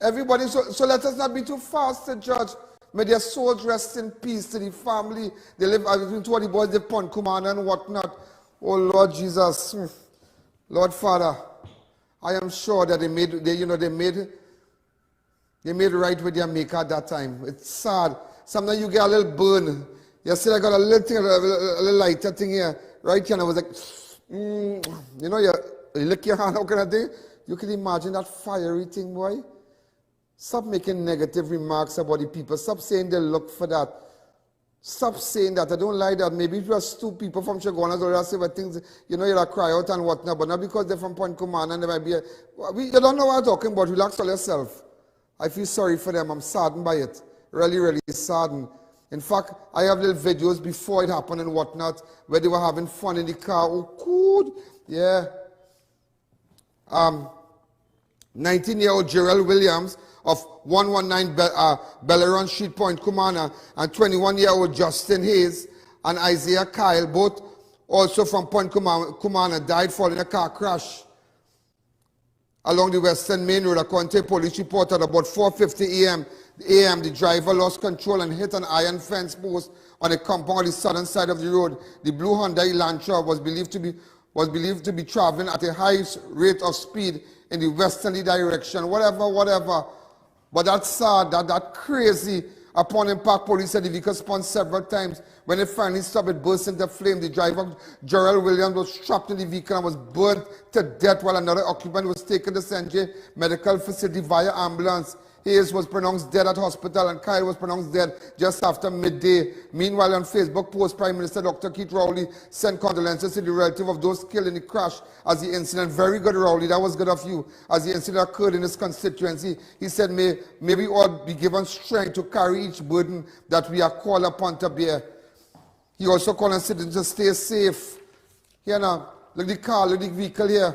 Everybody, so let us not be too fast to judge. May their souls rest in peace to the family. They live between two of the boys, the Pond Kumana and whatnot. Oh, Lord Jesus, Lord Father. I am sure that they made right with their maker at that time. It's sad. Sometimes you get a little burn. You see, I got a little thing, a little lighter thing here, right here, and I was like, you know, you lick your hand, how can I do? You can imagine that fiery thing, boy. Stop making negative remarks about the people. Stop saying they look for that. Stop saying that. I don't like that. Maybe it was two people from Chaguanas or say what things, you know, you'll cry out and whatnot, but not because they're from Point Command and they might be you don't know what I'm talking about. Relax on yourself. I feel sorry for them. I'm saddened by it. Really, really saddened. In fact, I have little videos before it happened and whatnot, where they were having fun in the car. Oh, good. Yeah. 19-year-old Gerald Williams of 119 Belleron Street, Point Kumana, and 21-year-old Justin Hayes and Isaiah Kyle, both also from Point Kumana, died following a car crash along the Western Main Road. According to a police report, at about 4:50 a.m., the driver lost control and hit an iron fence post on a compound on the southern side of the road. The blue Hyundai Elantra was believed to be traveling at a high rate of speed in the westerly direction. Whatever. But that's sad, that crazy. Upon impact, police said the vehicle spun several times. When it finally stopped, it burst into flame. The driver, Gerald Williams, was trapped in the vehicle and was burned to death while another occupant was taken to St. J Medical Facility via ambulance. Hayes was pronounced dead at hospital and Kyle was pronounced dead just after midday. Meanwhile, on Facebook post, Prime Minister Dr. Keith Rowley sent condolences to the relative of those killed in the crash as the incident, very good Rowley, that was good of you, as the incident occurred in his constituency. He said, may we all be given strength to carry each burden that we are called upon to bear. He also called on citizens to stay safe. Here now, look the car, look the vehicle here.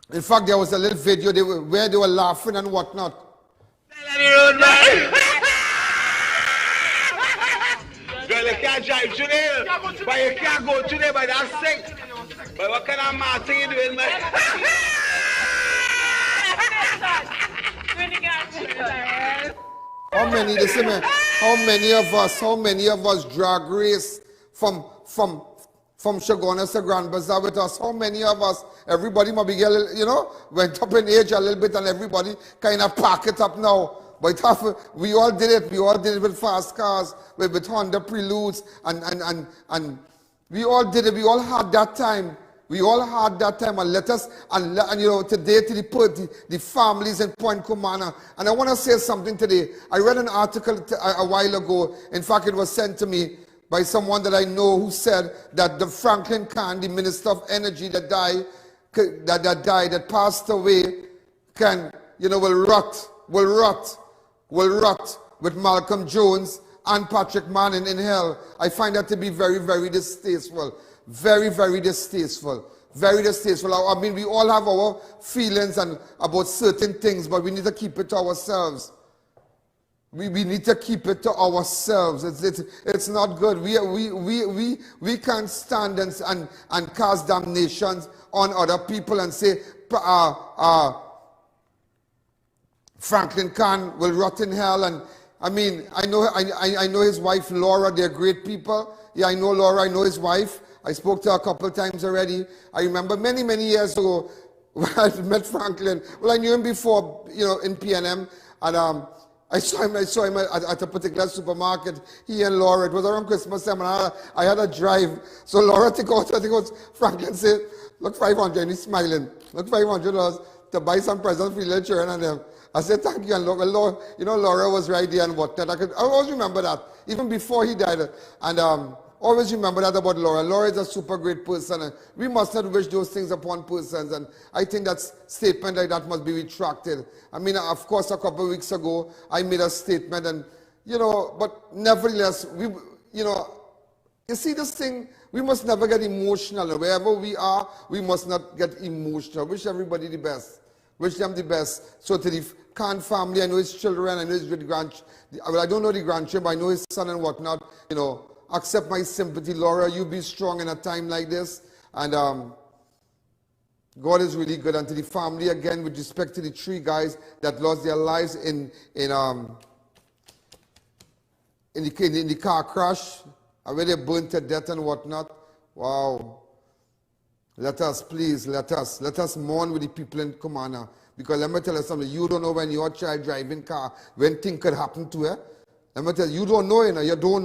In fact, there was a little video where they were laughing and whatnot. Girl, you can't drive today, but you can't go today, but that's sick. But what kind of mad thing you doing, man? How many of us drag race from Chaguanas to Grand Bazaar with us? How many of us? Everybody might be, you know, went up in age a little bit and everybody kind of pack it up now. But we all did it. We all did it with fast cars, with Honda Preludes, and we all did it. We all had that time. We all had that time, and let us, and you know, today to the families in Point Kumana. And I want to say something today. I read an article a while ago. In fact, it was sent to me by someone that I know, who said that the Franklin Khan, the Minister of Energy that passed away, will rot with Malcolm Jones and Patrick Manning in hell. I find that to be very, very distasteful. Very, very distasteful. Very distasteful. I mean, we all have our feelings about certain things, but we need to keep it to ourselves. We need to keep it to ourselves. It's not good. We can't stand and cast damnations on other people and say Franklin Khan will rot in hell. And I mean, I know his wife Laura. They're great people. Yeah, I know Laura. I know his wife. I spoke to her a couple of times already. I remember many, many years ago when I met Franklin. Well, I knew him before, you know, in PNM, and I saw him at a particular supermarket. He and Laura, it was around Christmas time, and I had a drive. So Laura took out, Franklin said, look, 500, and he's smiling. Look, $500 to buy some presents for your children and them. I said, thank you, and look, you know, Laura was right there and whatnot. I always remember that, even before he died. And always remember that about Laura. Laura is a super great person, and we must not wish those things upon persons. And I think that statement like that must be retracted. I mean, of course, a couple of weeks ago, I made a statement, and, you know, but nevertheless, you see this thing, we must never get emotional. Wherever we are, we must not get emotional. Wish everybody the best. Wish them the best. So to the Khan family, I know his children, I know his grandchildren. Well, I don't know the grandchildren, but I know his son and whatnot, you know. Accept my sympathy, Laura. You be strong in a time like this. And God is really good. And to the family, again, with respect to the 3 guys that lost their lives in the car crash, where they burned to death and whatnot. Wow. Let us mourn with the people in Kumana. Because let me tell you something. You don't know when your child driving car, when things could happen to her. Let me tell you, you don't know, you don't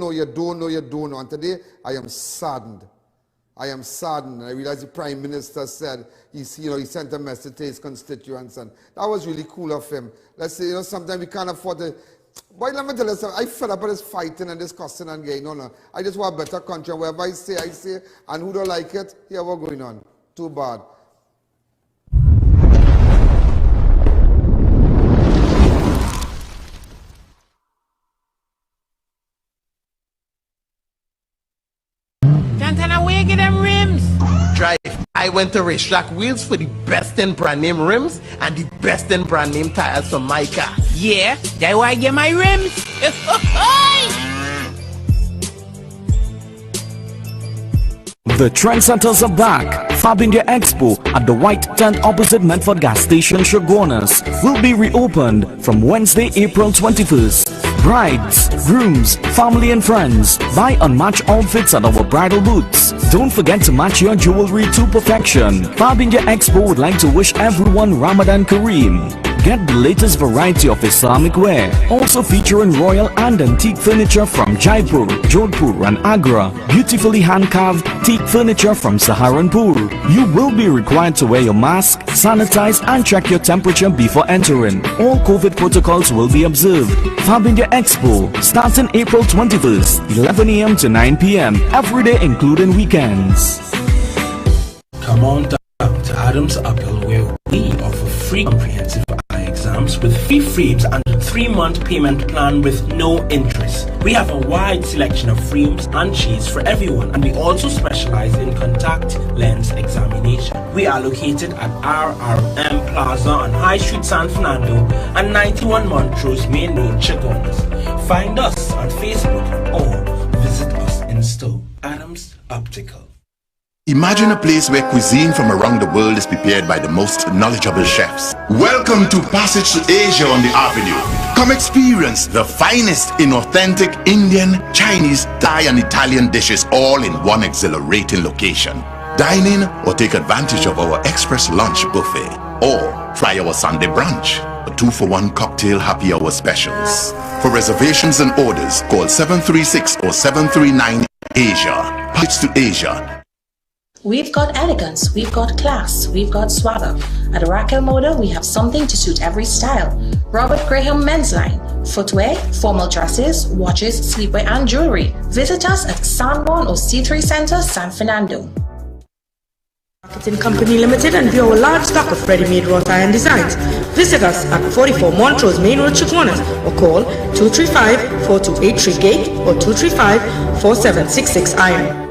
know. And today, I am saddened. And I realize the Prime Minister said, he sent a message to his constituents, and that was really cool of him. Let's say, sometimes we can't afford to, Boy, let me tell you something. I fed up with this fighting and this cussing and getting on. I just want a better country. Wherever I say. And who don't like it, here what's going on. Too bad. Santana, where you get them rims? Drive. I went to Racetrack Wheels for the best in brand name rims and the best in brand name tires for my car. Yeah, that's why I get my rims. The Trendsetters are back. Fab India Expo at the White Tent opposite Medford Gas Station, Shogunas will be reopened from Wednesday, April 21st. Brides, grooms, family and friends, buy unmatched outfits at our bridal booths. Don't forget to match your jewelry to perfection. Fab India Expo would like to wish everyone Ramadan Kareem. Get the latest variety of Islamic wear, also featuring royal and antique furniture from Jaipur, Jodhpur and Agra, beautifully hand-carved teak furniture from Saharanpur. You will be required to wear your mask, sanitize and check your temperature before entering. All COVID protocols will be observed. Fab India Expo, starting April 21st, 11 a.m. to 9 p.m. every day including weekends. Come on down to Adams Uphill where we offer free comprehensive eye exams with free frames and a 3-month payment plan with no interest. We have a wide selection of frames and shades for everyone, and we also specialize in contact lens examination. We are located at RRM Plaza on High Street, San Fernando and 91 Montrose Main Road, Chaguanas. Find us on Facebook or visit us in store. Adams Optical. Imagine a place where cuisine from around the world is prepared by the most knowledgeable chefs. Welcome to Passage to Asia on the Avenue. Come experience the finest in authentic Indian, Chinese, Thai and Italian dishes all in one exhilarating location. Dine in or take advantage of our express lunch buffet or try our Sunday brunch, a 2-for-1 cocktail happy hour specials. For reservations and orders, call 736 or 739 Asia. Passage to Asia. We've got elegance, we've got class, we've got swagger. At Raquel Moda, we have something to suit every style. Robert Graham Men's Line, footwear, formal dresses, watches, sleepwear and jewelry. Visit us at Sanborn or C3 Center, San Fernando. Marketing Company Limited and view our large stock of ready-made wrought iron designs. Visit us at 44 Montrose Main Road, Chaguanas or call 235-4283 Gate or 235-4766 Iron.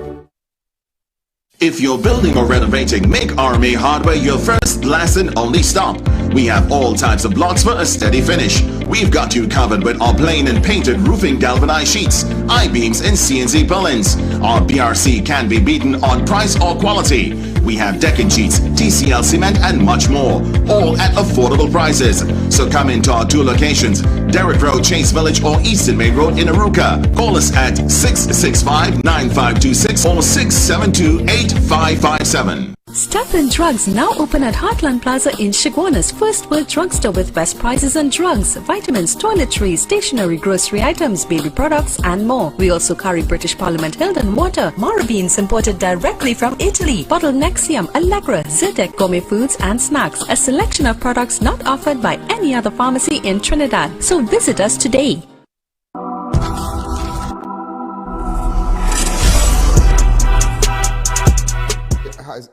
If you're building or renovating, make RMA Hardware your first, last and only stop. We have all types of blocks for a steady finish. We've got you covered with our plain and painted roofing galvanized sheets, I-beams and CNC pillins. Our BRC can be beaten on price or quality. We have decking sheets, TCL cement and much more, all at affordable prices. So come into our 2 locations, Derrick Road, Chase Village or Eastern Main Road in Aruka. Call us at 665-9526 or 672-8557. Step In Drugs now open at Heartland Plaza in Chaguanas, first world drugstore with best prices on drugs, vitamins, toiletries, stationery, grocery items, baby products and more. We also carry British Parliament Hilden water, Mara beans imported directly from Italy, bottled Nexium, Allegra, Zyrtec, gourmet foods and snacks, a selection of products not offered by any other pharmacy in Trinidad. So visit us today.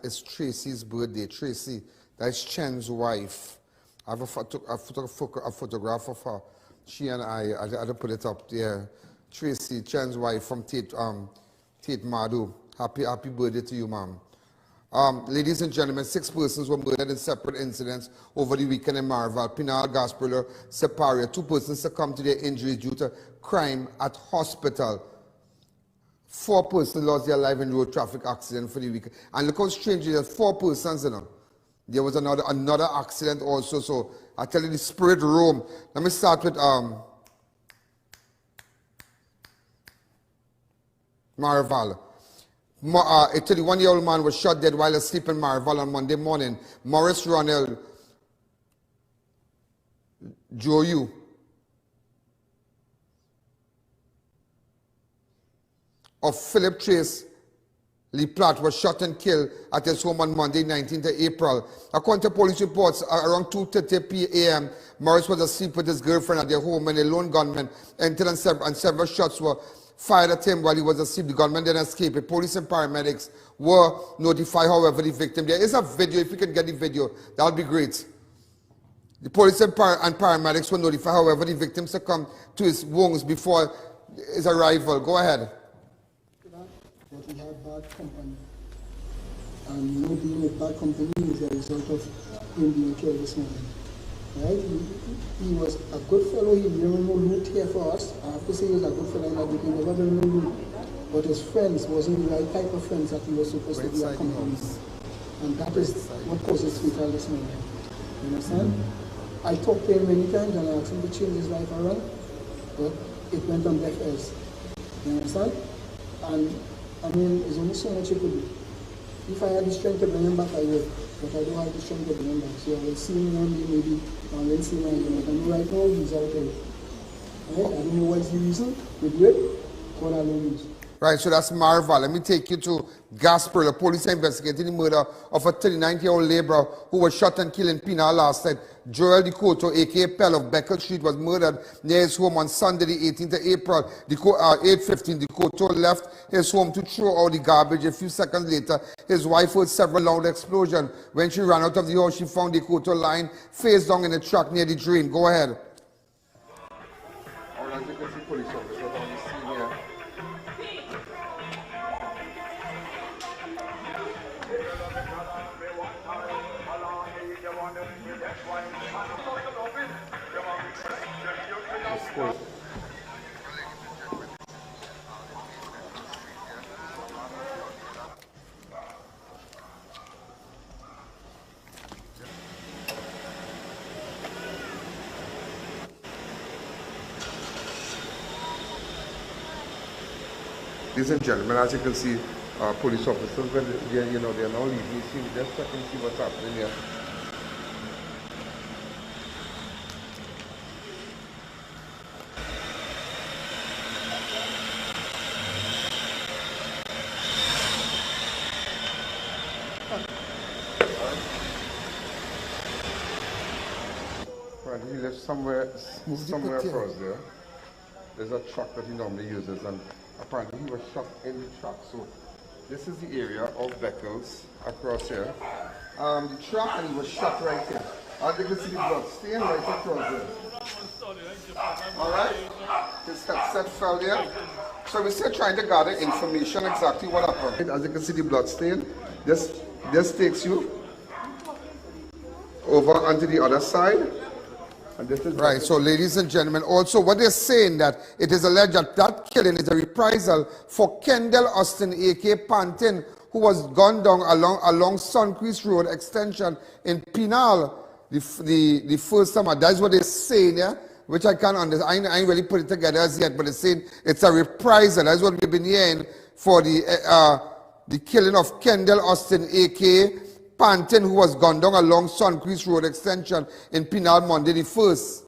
It's Tracy's birthday. Tracy, that's Chen's wife. I have a photograph of her. She and I had to put it up there. Tracy, Chen's wife from Tate Madu. Happy birthday to you, ma'am. Ladies and gentlemen, 6 persons were murdered in separate incidents over the weekend in Maraval, Pinal, Gasparilla, PARIA. 2 persons succumbed to their injuries due to crime at hospital. 4 persons lost their life in road traffic accident for the weekend. And look how strange it is, 4 persons, you know. There was another accident also, so I tell you the spirit roam. Let me start with Maraval. A 31-year-old man was shot dead while asleep in Maraval on Monday morning. Morris Ronald Joyu of PHILLIP Trace Lee Platt was shot and killed at his home on Monday, 19th of April. According to police reports, around 2:30 a.m., Morris was asleep with his girlfriend at their home when a lone gunman entered and several shots were fired at him while he was asleep. The gunman then escaped. The police and paramedics were notified, however, the victim. There is a video. If you can get the video, that would be great. The police and paramedics were notified, however, the victim succumbed to his wounds before his arrival. Go ahead. But we have bad company. And you know, being with bad company is a result of him being killed this morning. Right? He was a good fellow. He never no loot here for us. I have to say he was a good fellow that we can never bring no loot. But his friends wasn't the right type of friends that he was supposed to be accompanying. And that is what causes fatal this morning. You understand? I talked to him many times and I asked him to change his life around, but it went on deaf ears. You understand? And I mean, there's only so much you could do. If I had the strength to bring him back, I would, but I don't have the strength to bring him back. So I will see him one day maybe, and then see him again. But I know right now he's out there. Right? I don't know what's the reason. We do it, God alone knows. Right, so that's Maraval. Let me take you to Gasper. The police are investigating the murder of a 39-year-old laborer who was shot and killed in Pinal last night. Joel DeCoto, a.k.a. Pell of Beckle Street, was murdered near his home on Sunday, the 18th of April. 8:15, DeCoto left his home to throw out the garbage. A few seconds later, his wife heard several loud explosions. When she ran out of the house, she found DeCoto lying face down in a truck near the drain. Go ahead. Ladies and gentlemen, as you can see, police officers, when they are now leaving the scene, just check and see what's happening here. Right, he lives somewhere across there. There's a truck that he normally uses, and apparently he was shot in the truck. So this is the area of Beckles across here. The truck, and he was shot right here. As you can see the blood stain right across there. Alright? His headset fell there. So we're still trying to gather information exactly what happened. As you can see the blood stain, this takes you over onto the other side. Right, so ladies and gentlemen, also what they're saying that it is alleged that killing is a reprisal for Kendall Austin, a.k.a. Pantin, who was gunned down along Suncrease Road extension in Pinal the first summer. That's what they're saying, yeah? Which I can't understand. I ain't really put it together as yet, but they're saying it's a reprisal. That's what we've been hearing for the killing of Kendall Austin, a.k.a. Pantin, who was gunned down along Suncrease Road extension in Pinal Monday the 1st.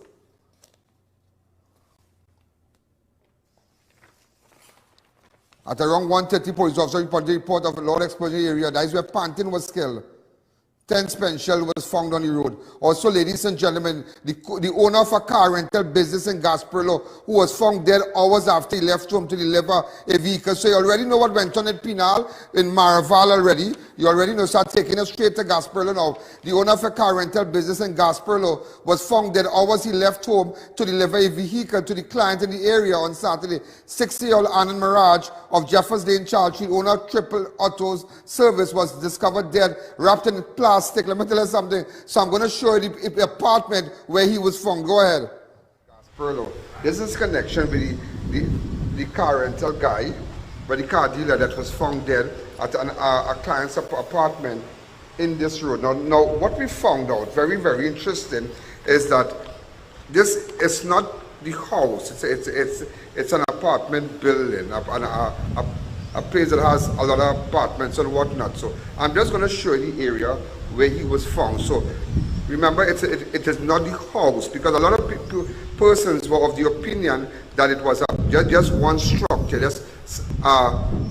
At around 1:30, police officers reported the report of a loud explosion area. That is where Pantin was killed. 10 spent shell was found on the road. Also, ladies and gentlemen, the owner of a car rental business in Gasperlo, who was found dead hours after he left home to deliver a vehicle. So you already know what went on at Pinal, in Maraval already. You already know, start taking us straight to Gasperlo now. The owner of a car rental business in Gasperlo was found dead hours he left home to deliver a vehicle to the client in the area on Saturday. 60-year-old Anand Mirage of Jeffers Lane, Charles Street, owner of Triple Autos Service, was discovered dead, wrapped in plastic. Let me tell you something. So I'm going to show you the apartment where he was found. Go ahead. Gasperlo. This is connection with the car rental guy, but the car dealer that was found dead at a client's apartment in this road. Now, what we found out, very, very interesting, is that this is not the house. It's an apartment building, a place that has a lot of apartments and whatnot. So I'm just going to show you the area where he was found. So remember, it is not the house, because a lot of persons were of the opinion that it was just one structure, just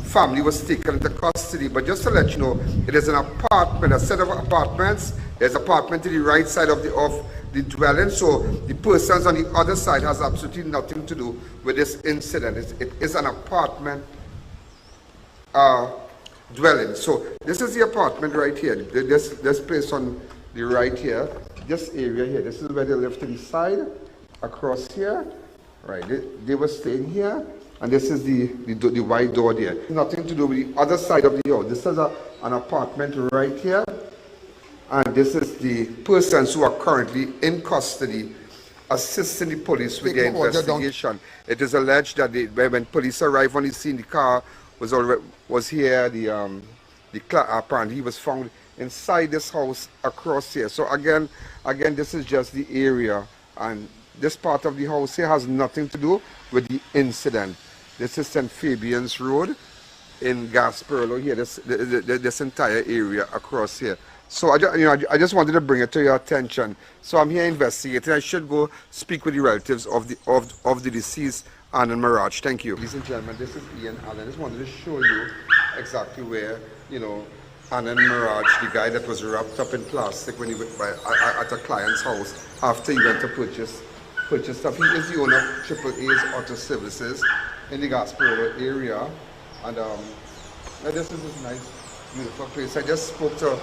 family was taken into custody. But just to let you know, it is an apartment, a set of apartments. There's an apartment to the right side of the dwelling, so the persons on the other side has absolutely nothing to do with this incident. It is an apartment dwelling. So this is the apartment right here. This place on the right here, this area here, this is where they live to the side, across here, right? They were staying here, and this is the wide door there. Nothing to do with the other side of the house. This is an apartment right here, and this is the persons who are currently in custody, assisting the police with their investigation. It is alleged that when police arrived on the scene, the car was here. Apparently he was found inside this house across here. So again, this is just the area, and this part of the house here has nothing to do with the incident. This is St. Fabian's Road in Gasperlo here. This entire area across here. So I just wanted to bring it to your attention. So I'm here investigating. I should go speak with the relatives of the deceased Ann and Mirage. Thank you. Ladies and gentlemen, this is Ian Alleyne. I just wanted to show you exactly where, Ann and Mirage, the guy that was wrapped up in plastic when he went at a client's house after he went to purchase stuff. He is the owner of AAA's Auto Services in the Gasperlo area. And this is this nice, beautiful place. I just spoke to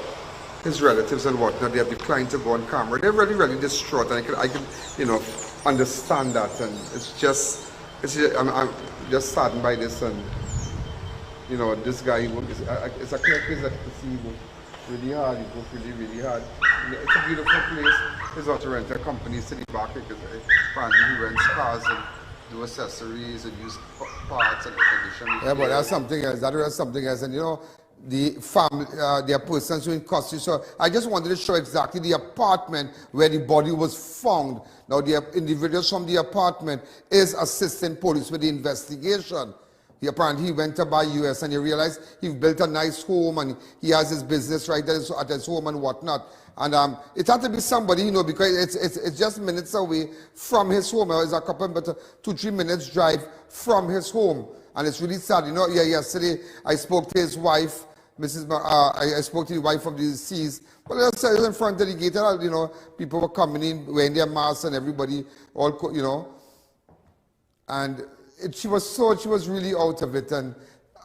his relatives and whatnot. They have declined to go on camera. They're really, really distraught, and I can understand that. And I'm just saddened by this. And this guy it's a clear case that you can see he worked really hard. He worked really, really hard. It's a beautiful place. His auto rental company is in the back because apparently he rents cars and do accessories and use parts and air conditioning. Yeah, but that's something else. That is something else. And the family, there are persons who in custody. So I just wanted to show exactly the apartment where the body was found. Now the individuals from the apartment is assisting police with the investigation. Apparently he went to buy US and he realized he built a nice home and he has his business right there at his home and whatnot. And it had to be somebody, because it's just minutes away from his home. It's a couple, but 2-3 minutes drive from his home. And it's really sad. Yesterday I spoke to his wife, I spoke to the wife of the deceased. Well, I was in front of the gate, and people were coming in wearing their masks and everybody, and she was really out of it. And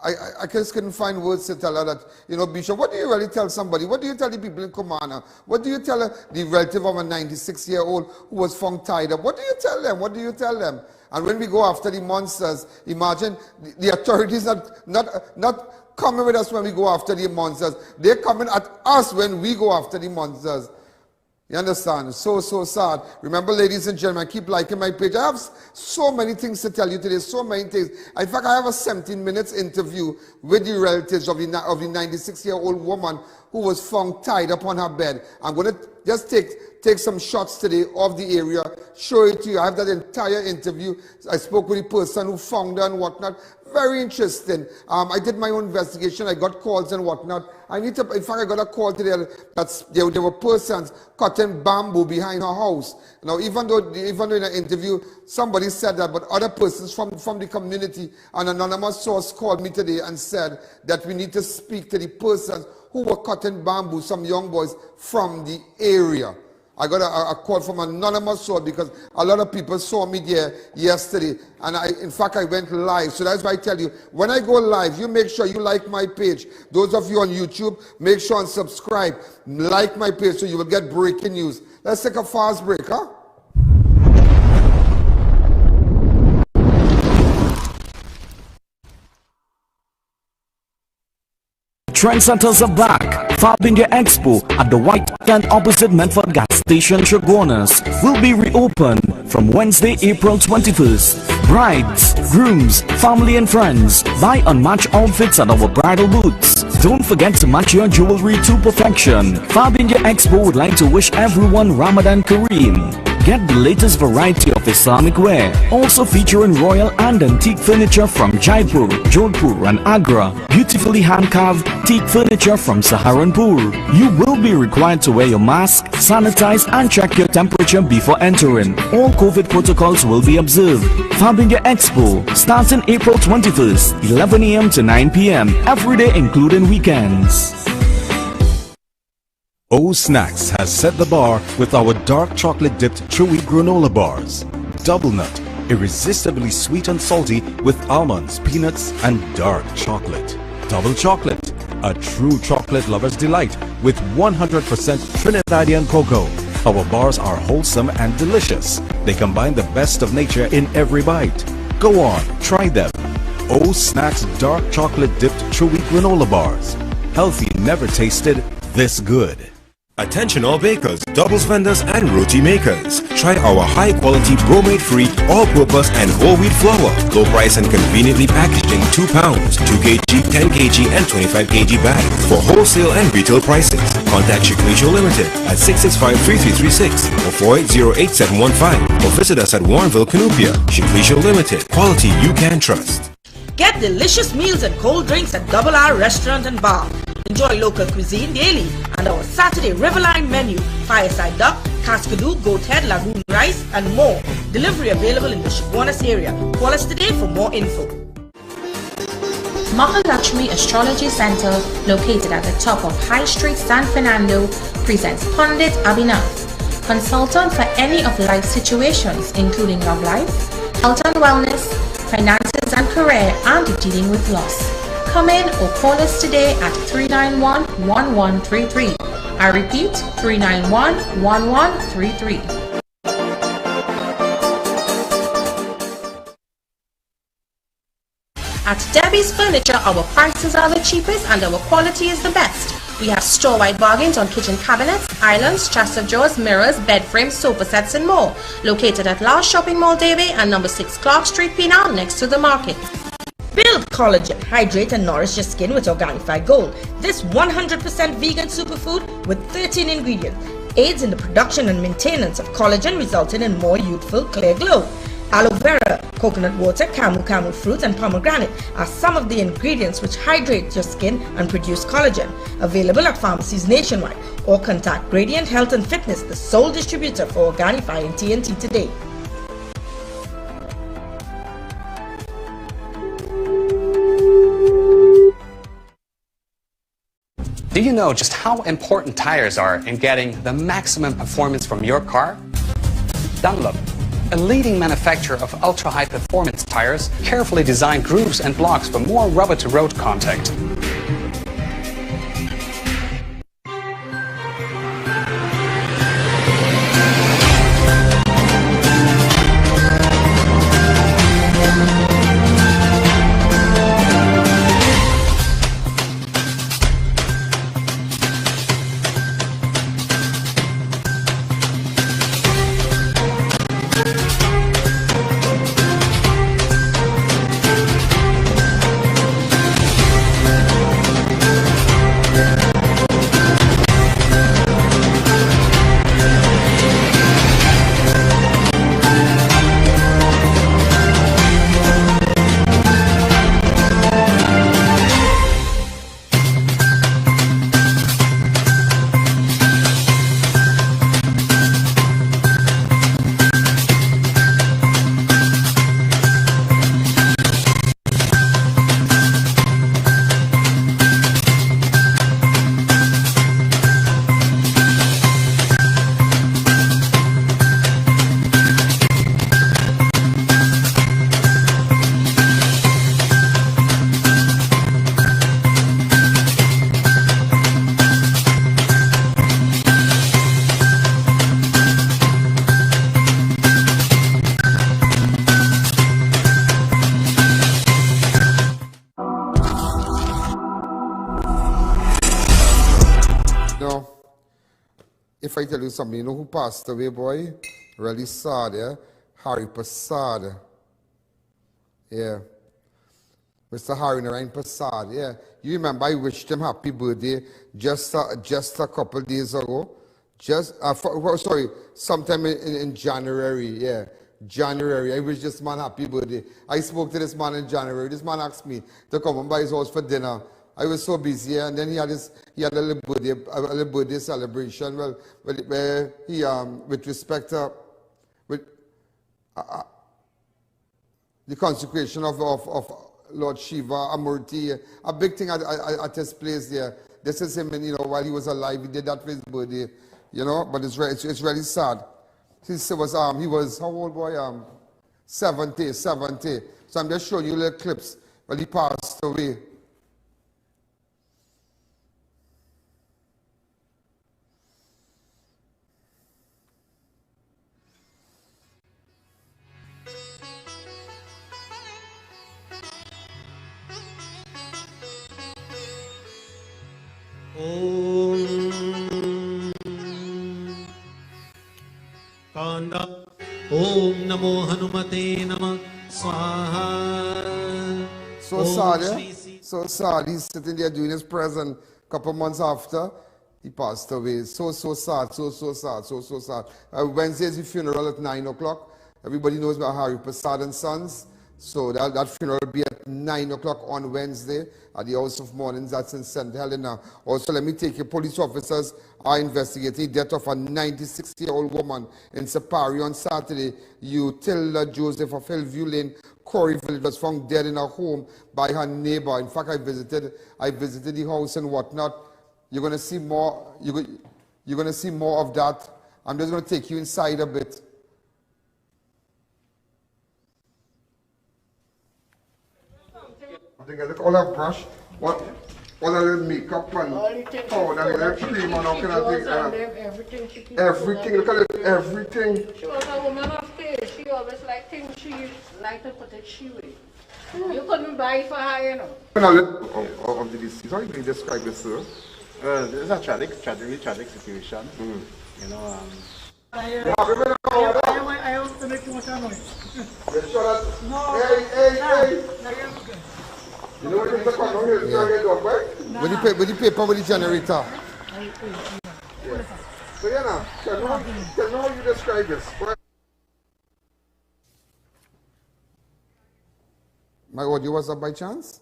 I just couldn't find words to tell her that, Bishop, what do you really tell somebody? What do you tell the people in Kumana? What do you tell the relative of a 96-year-old who was found tied up? What do you tell them? What do you tell them? And when we go after the monsters, imagine the authorities not coming with us when we go after the monsters. They're coming at us when we go after the monsters. You understand? So sad. Remember, ladies and gentlemen, keep liking my page. I have so many things to tell you today, so many things. In fact, I have a 17 minutes interview with the relatives of the 96-year-old woman who was found tied up on her bed. I'm going to just take some shots today of the area, show it to you. I have that entire interview. I spoke with the person who found her and whatnot. Very interesting. I did my own investigation. I got calls and whatnot. In fact, I got a call today that there were persons cutting bamboo behind her house. Now, even though in an interview, somebody said that, but other persons from the community, an anonymous source called me today and said that we need to speak to the persons who were cutting bamboo, some young boys from the area. I got a call from an anonymous source because a lot of people saw me there yesterday. And in fact, I went live. So that's why I tell you, when I go live, you make sure you like my page. Those of you on YouTube, make sure and subscribe. Like my page so you will get breaking news. Let's take a fast break, huh? Trendsetters are back. Fab India Expo at the White Tent opposite Medford Gas Station, Chaguanas will be reopened from Wednesday, April 21st. Brides, grooms, family and friends, buy unmatched outfits at our bridal booths. Don't forget to match your jewelry to perfection. Fab India Expo would like to wish everyone Ramadan Kareem. Get the latest variety of Islamic wear, also featuring royal and antique furniture from Jaipur, Jodhpur and Agra, beautifully hand-carved teak furniture from Saharanpur. You will be required to wear your mask, sanitize and check your temperature before entering. All COVID protocols will be observed. Fabindia Expo starting April 21st, 11 a.m. to 9 p.m. every day including weekends. O Snacks has set the bar with our dark chocolate dipped chewy granola bars. Double nut, irresistibly sweet and salty with almonds, peanuts and dark chocolate. Double chocolate, a true chocolate lover's delight with 100% Trinidadian cocoa. Our bars are wholesome and delicious. They combine the best of nature in every bite. Go on, try them. O Snacks dark chocolate dipped chewy granola bars. Healthy never tasted this good. Attention all bakers, doubles vendors and roti makers. Try our high quality bromate free all-purpose and whole wheat flour. Low price and conveniently packaged in 2 pounds, 2 kg, 10 kg and 25 kg bags. For wholesale and retail prices, contact SHEIK Limited at 665-3336 or 480-8715 or visit us at Warrenville, Canupia. SHEIK Limited, quality you can trust. Get delicious meals and cold drinks at Double R Restaurant and Bar. Enjoy local cuisine daily and our Saturday Riverline menu, fireside duck, cascadoo, goat head, lagoon rice and more. Delivery available in the Chaguanas area. Call us today for more info. Mahalakshmi Astrology Center, located at the top of High Street, San Fernando, presents Pandit Abhinav, consultant for any of life situations including love life, health and wellness, finances and career, and dealing with loss. Come in or call us today at 391-1133. I repeat, 391-1133. At Debbie's Furniture, our prices are the cheapest and our quality is the best. We have store-wide bargains on kitchen cabinets, islands, chest of drawers, mirrors, bed frames, sofa sets and more. Located at Last Shopping Mall, Davie and number 6 Clark Street, Penal, next to the market. Build collagen, hydrate and nourish your skin with Organifi Gold. This 100% vegan superfood with 13 ingredients aids in the production and maintenance of collagen, resulting in more youthful, clear glow. Aloe vera, coconut water, camu fruit and pomegranate are some of the ingredients which hydrate your skin and produce collagen. Available at pharmacies nationwide or contact Gradient Health and Fitness, the sole distributor for Organifi and T&T today. Do you know just how important tires are in getting the maximum performance from your car? Dunlop, a leading manufacturer of ultra-high performance tires, carefully designed grooves and blocks for more rubber-to-road contact. If I tell you something, you know who passed away, boy? Really sad, yeah? Harry Prasad. Yeah. Mr. Harry Narayan Prasad, yeah. You remember I wished him happy birthday just a couple days ago. sometime in January, yeah. January. I wish this man happy birthday. I spoke to this man in January. This man asked me to come and by his house for dinner. I was so busy, and then he had a little birthday celebration. Well, where he with respect to the consecration of Lord Shiva Amurti, a big thing at his place there. This is him, and while he was alive, he did that for his birthday, But it's really sad. He was how old boy? 70. So I'm just showing you little clips. Well, he passed away. Om Namo Hanumate Namah Swaha. So sad, yeah? So sad. He's sitting there doing his present. A couple months after, he passed away. So sad, so sad. Wednesday is the funeral at 9 o'clock. Everybody knows about Hari Prasad and Sons. So that funeral will be at 9 o'clock on Wednesday at the House of Mournings. That's in St. Helena. Also, let me take you, police officers are investigating the death of a 96-year-old woman in PARIA on Saturday. Utilda Joseph of Hillview Lane, Coreyville, was found dead in her home by her neighbor. In fact, I visited the house and whatnot. You're going to see more. You're going to see more of that. I'm just going to take you inside a bit. I think I look all that brush, all that makeup and powder, that cream and all kind of thing. Everything, look at it, everything. She was a woman of taste. She always liked things she liked to put it she way. You couldn't buy it for her, Of the deceased, how do you describe this, sir? This is a tragic situation. I want to make too much noise. No. Hey. You know what is coming here? Yeah. With the paper, with the generator. Yeah. So tell me how you describe this. My audio was up by chance?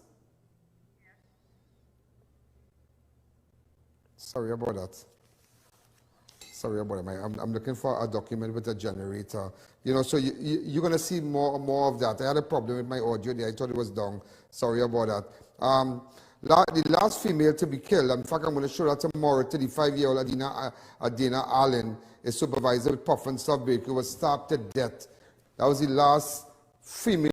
Sorry about that. I'm looking for a document with a generator. So you're going to see more of that. I had a problem with my audio there. I thought it was down. Sorry about that. The last female to be killed, in fact, I'm going to show that tomorrow, 35-year-old Ian Alleyne, a supervisor with Puff and Stuff Bakery, was stabbed to death. That was the last female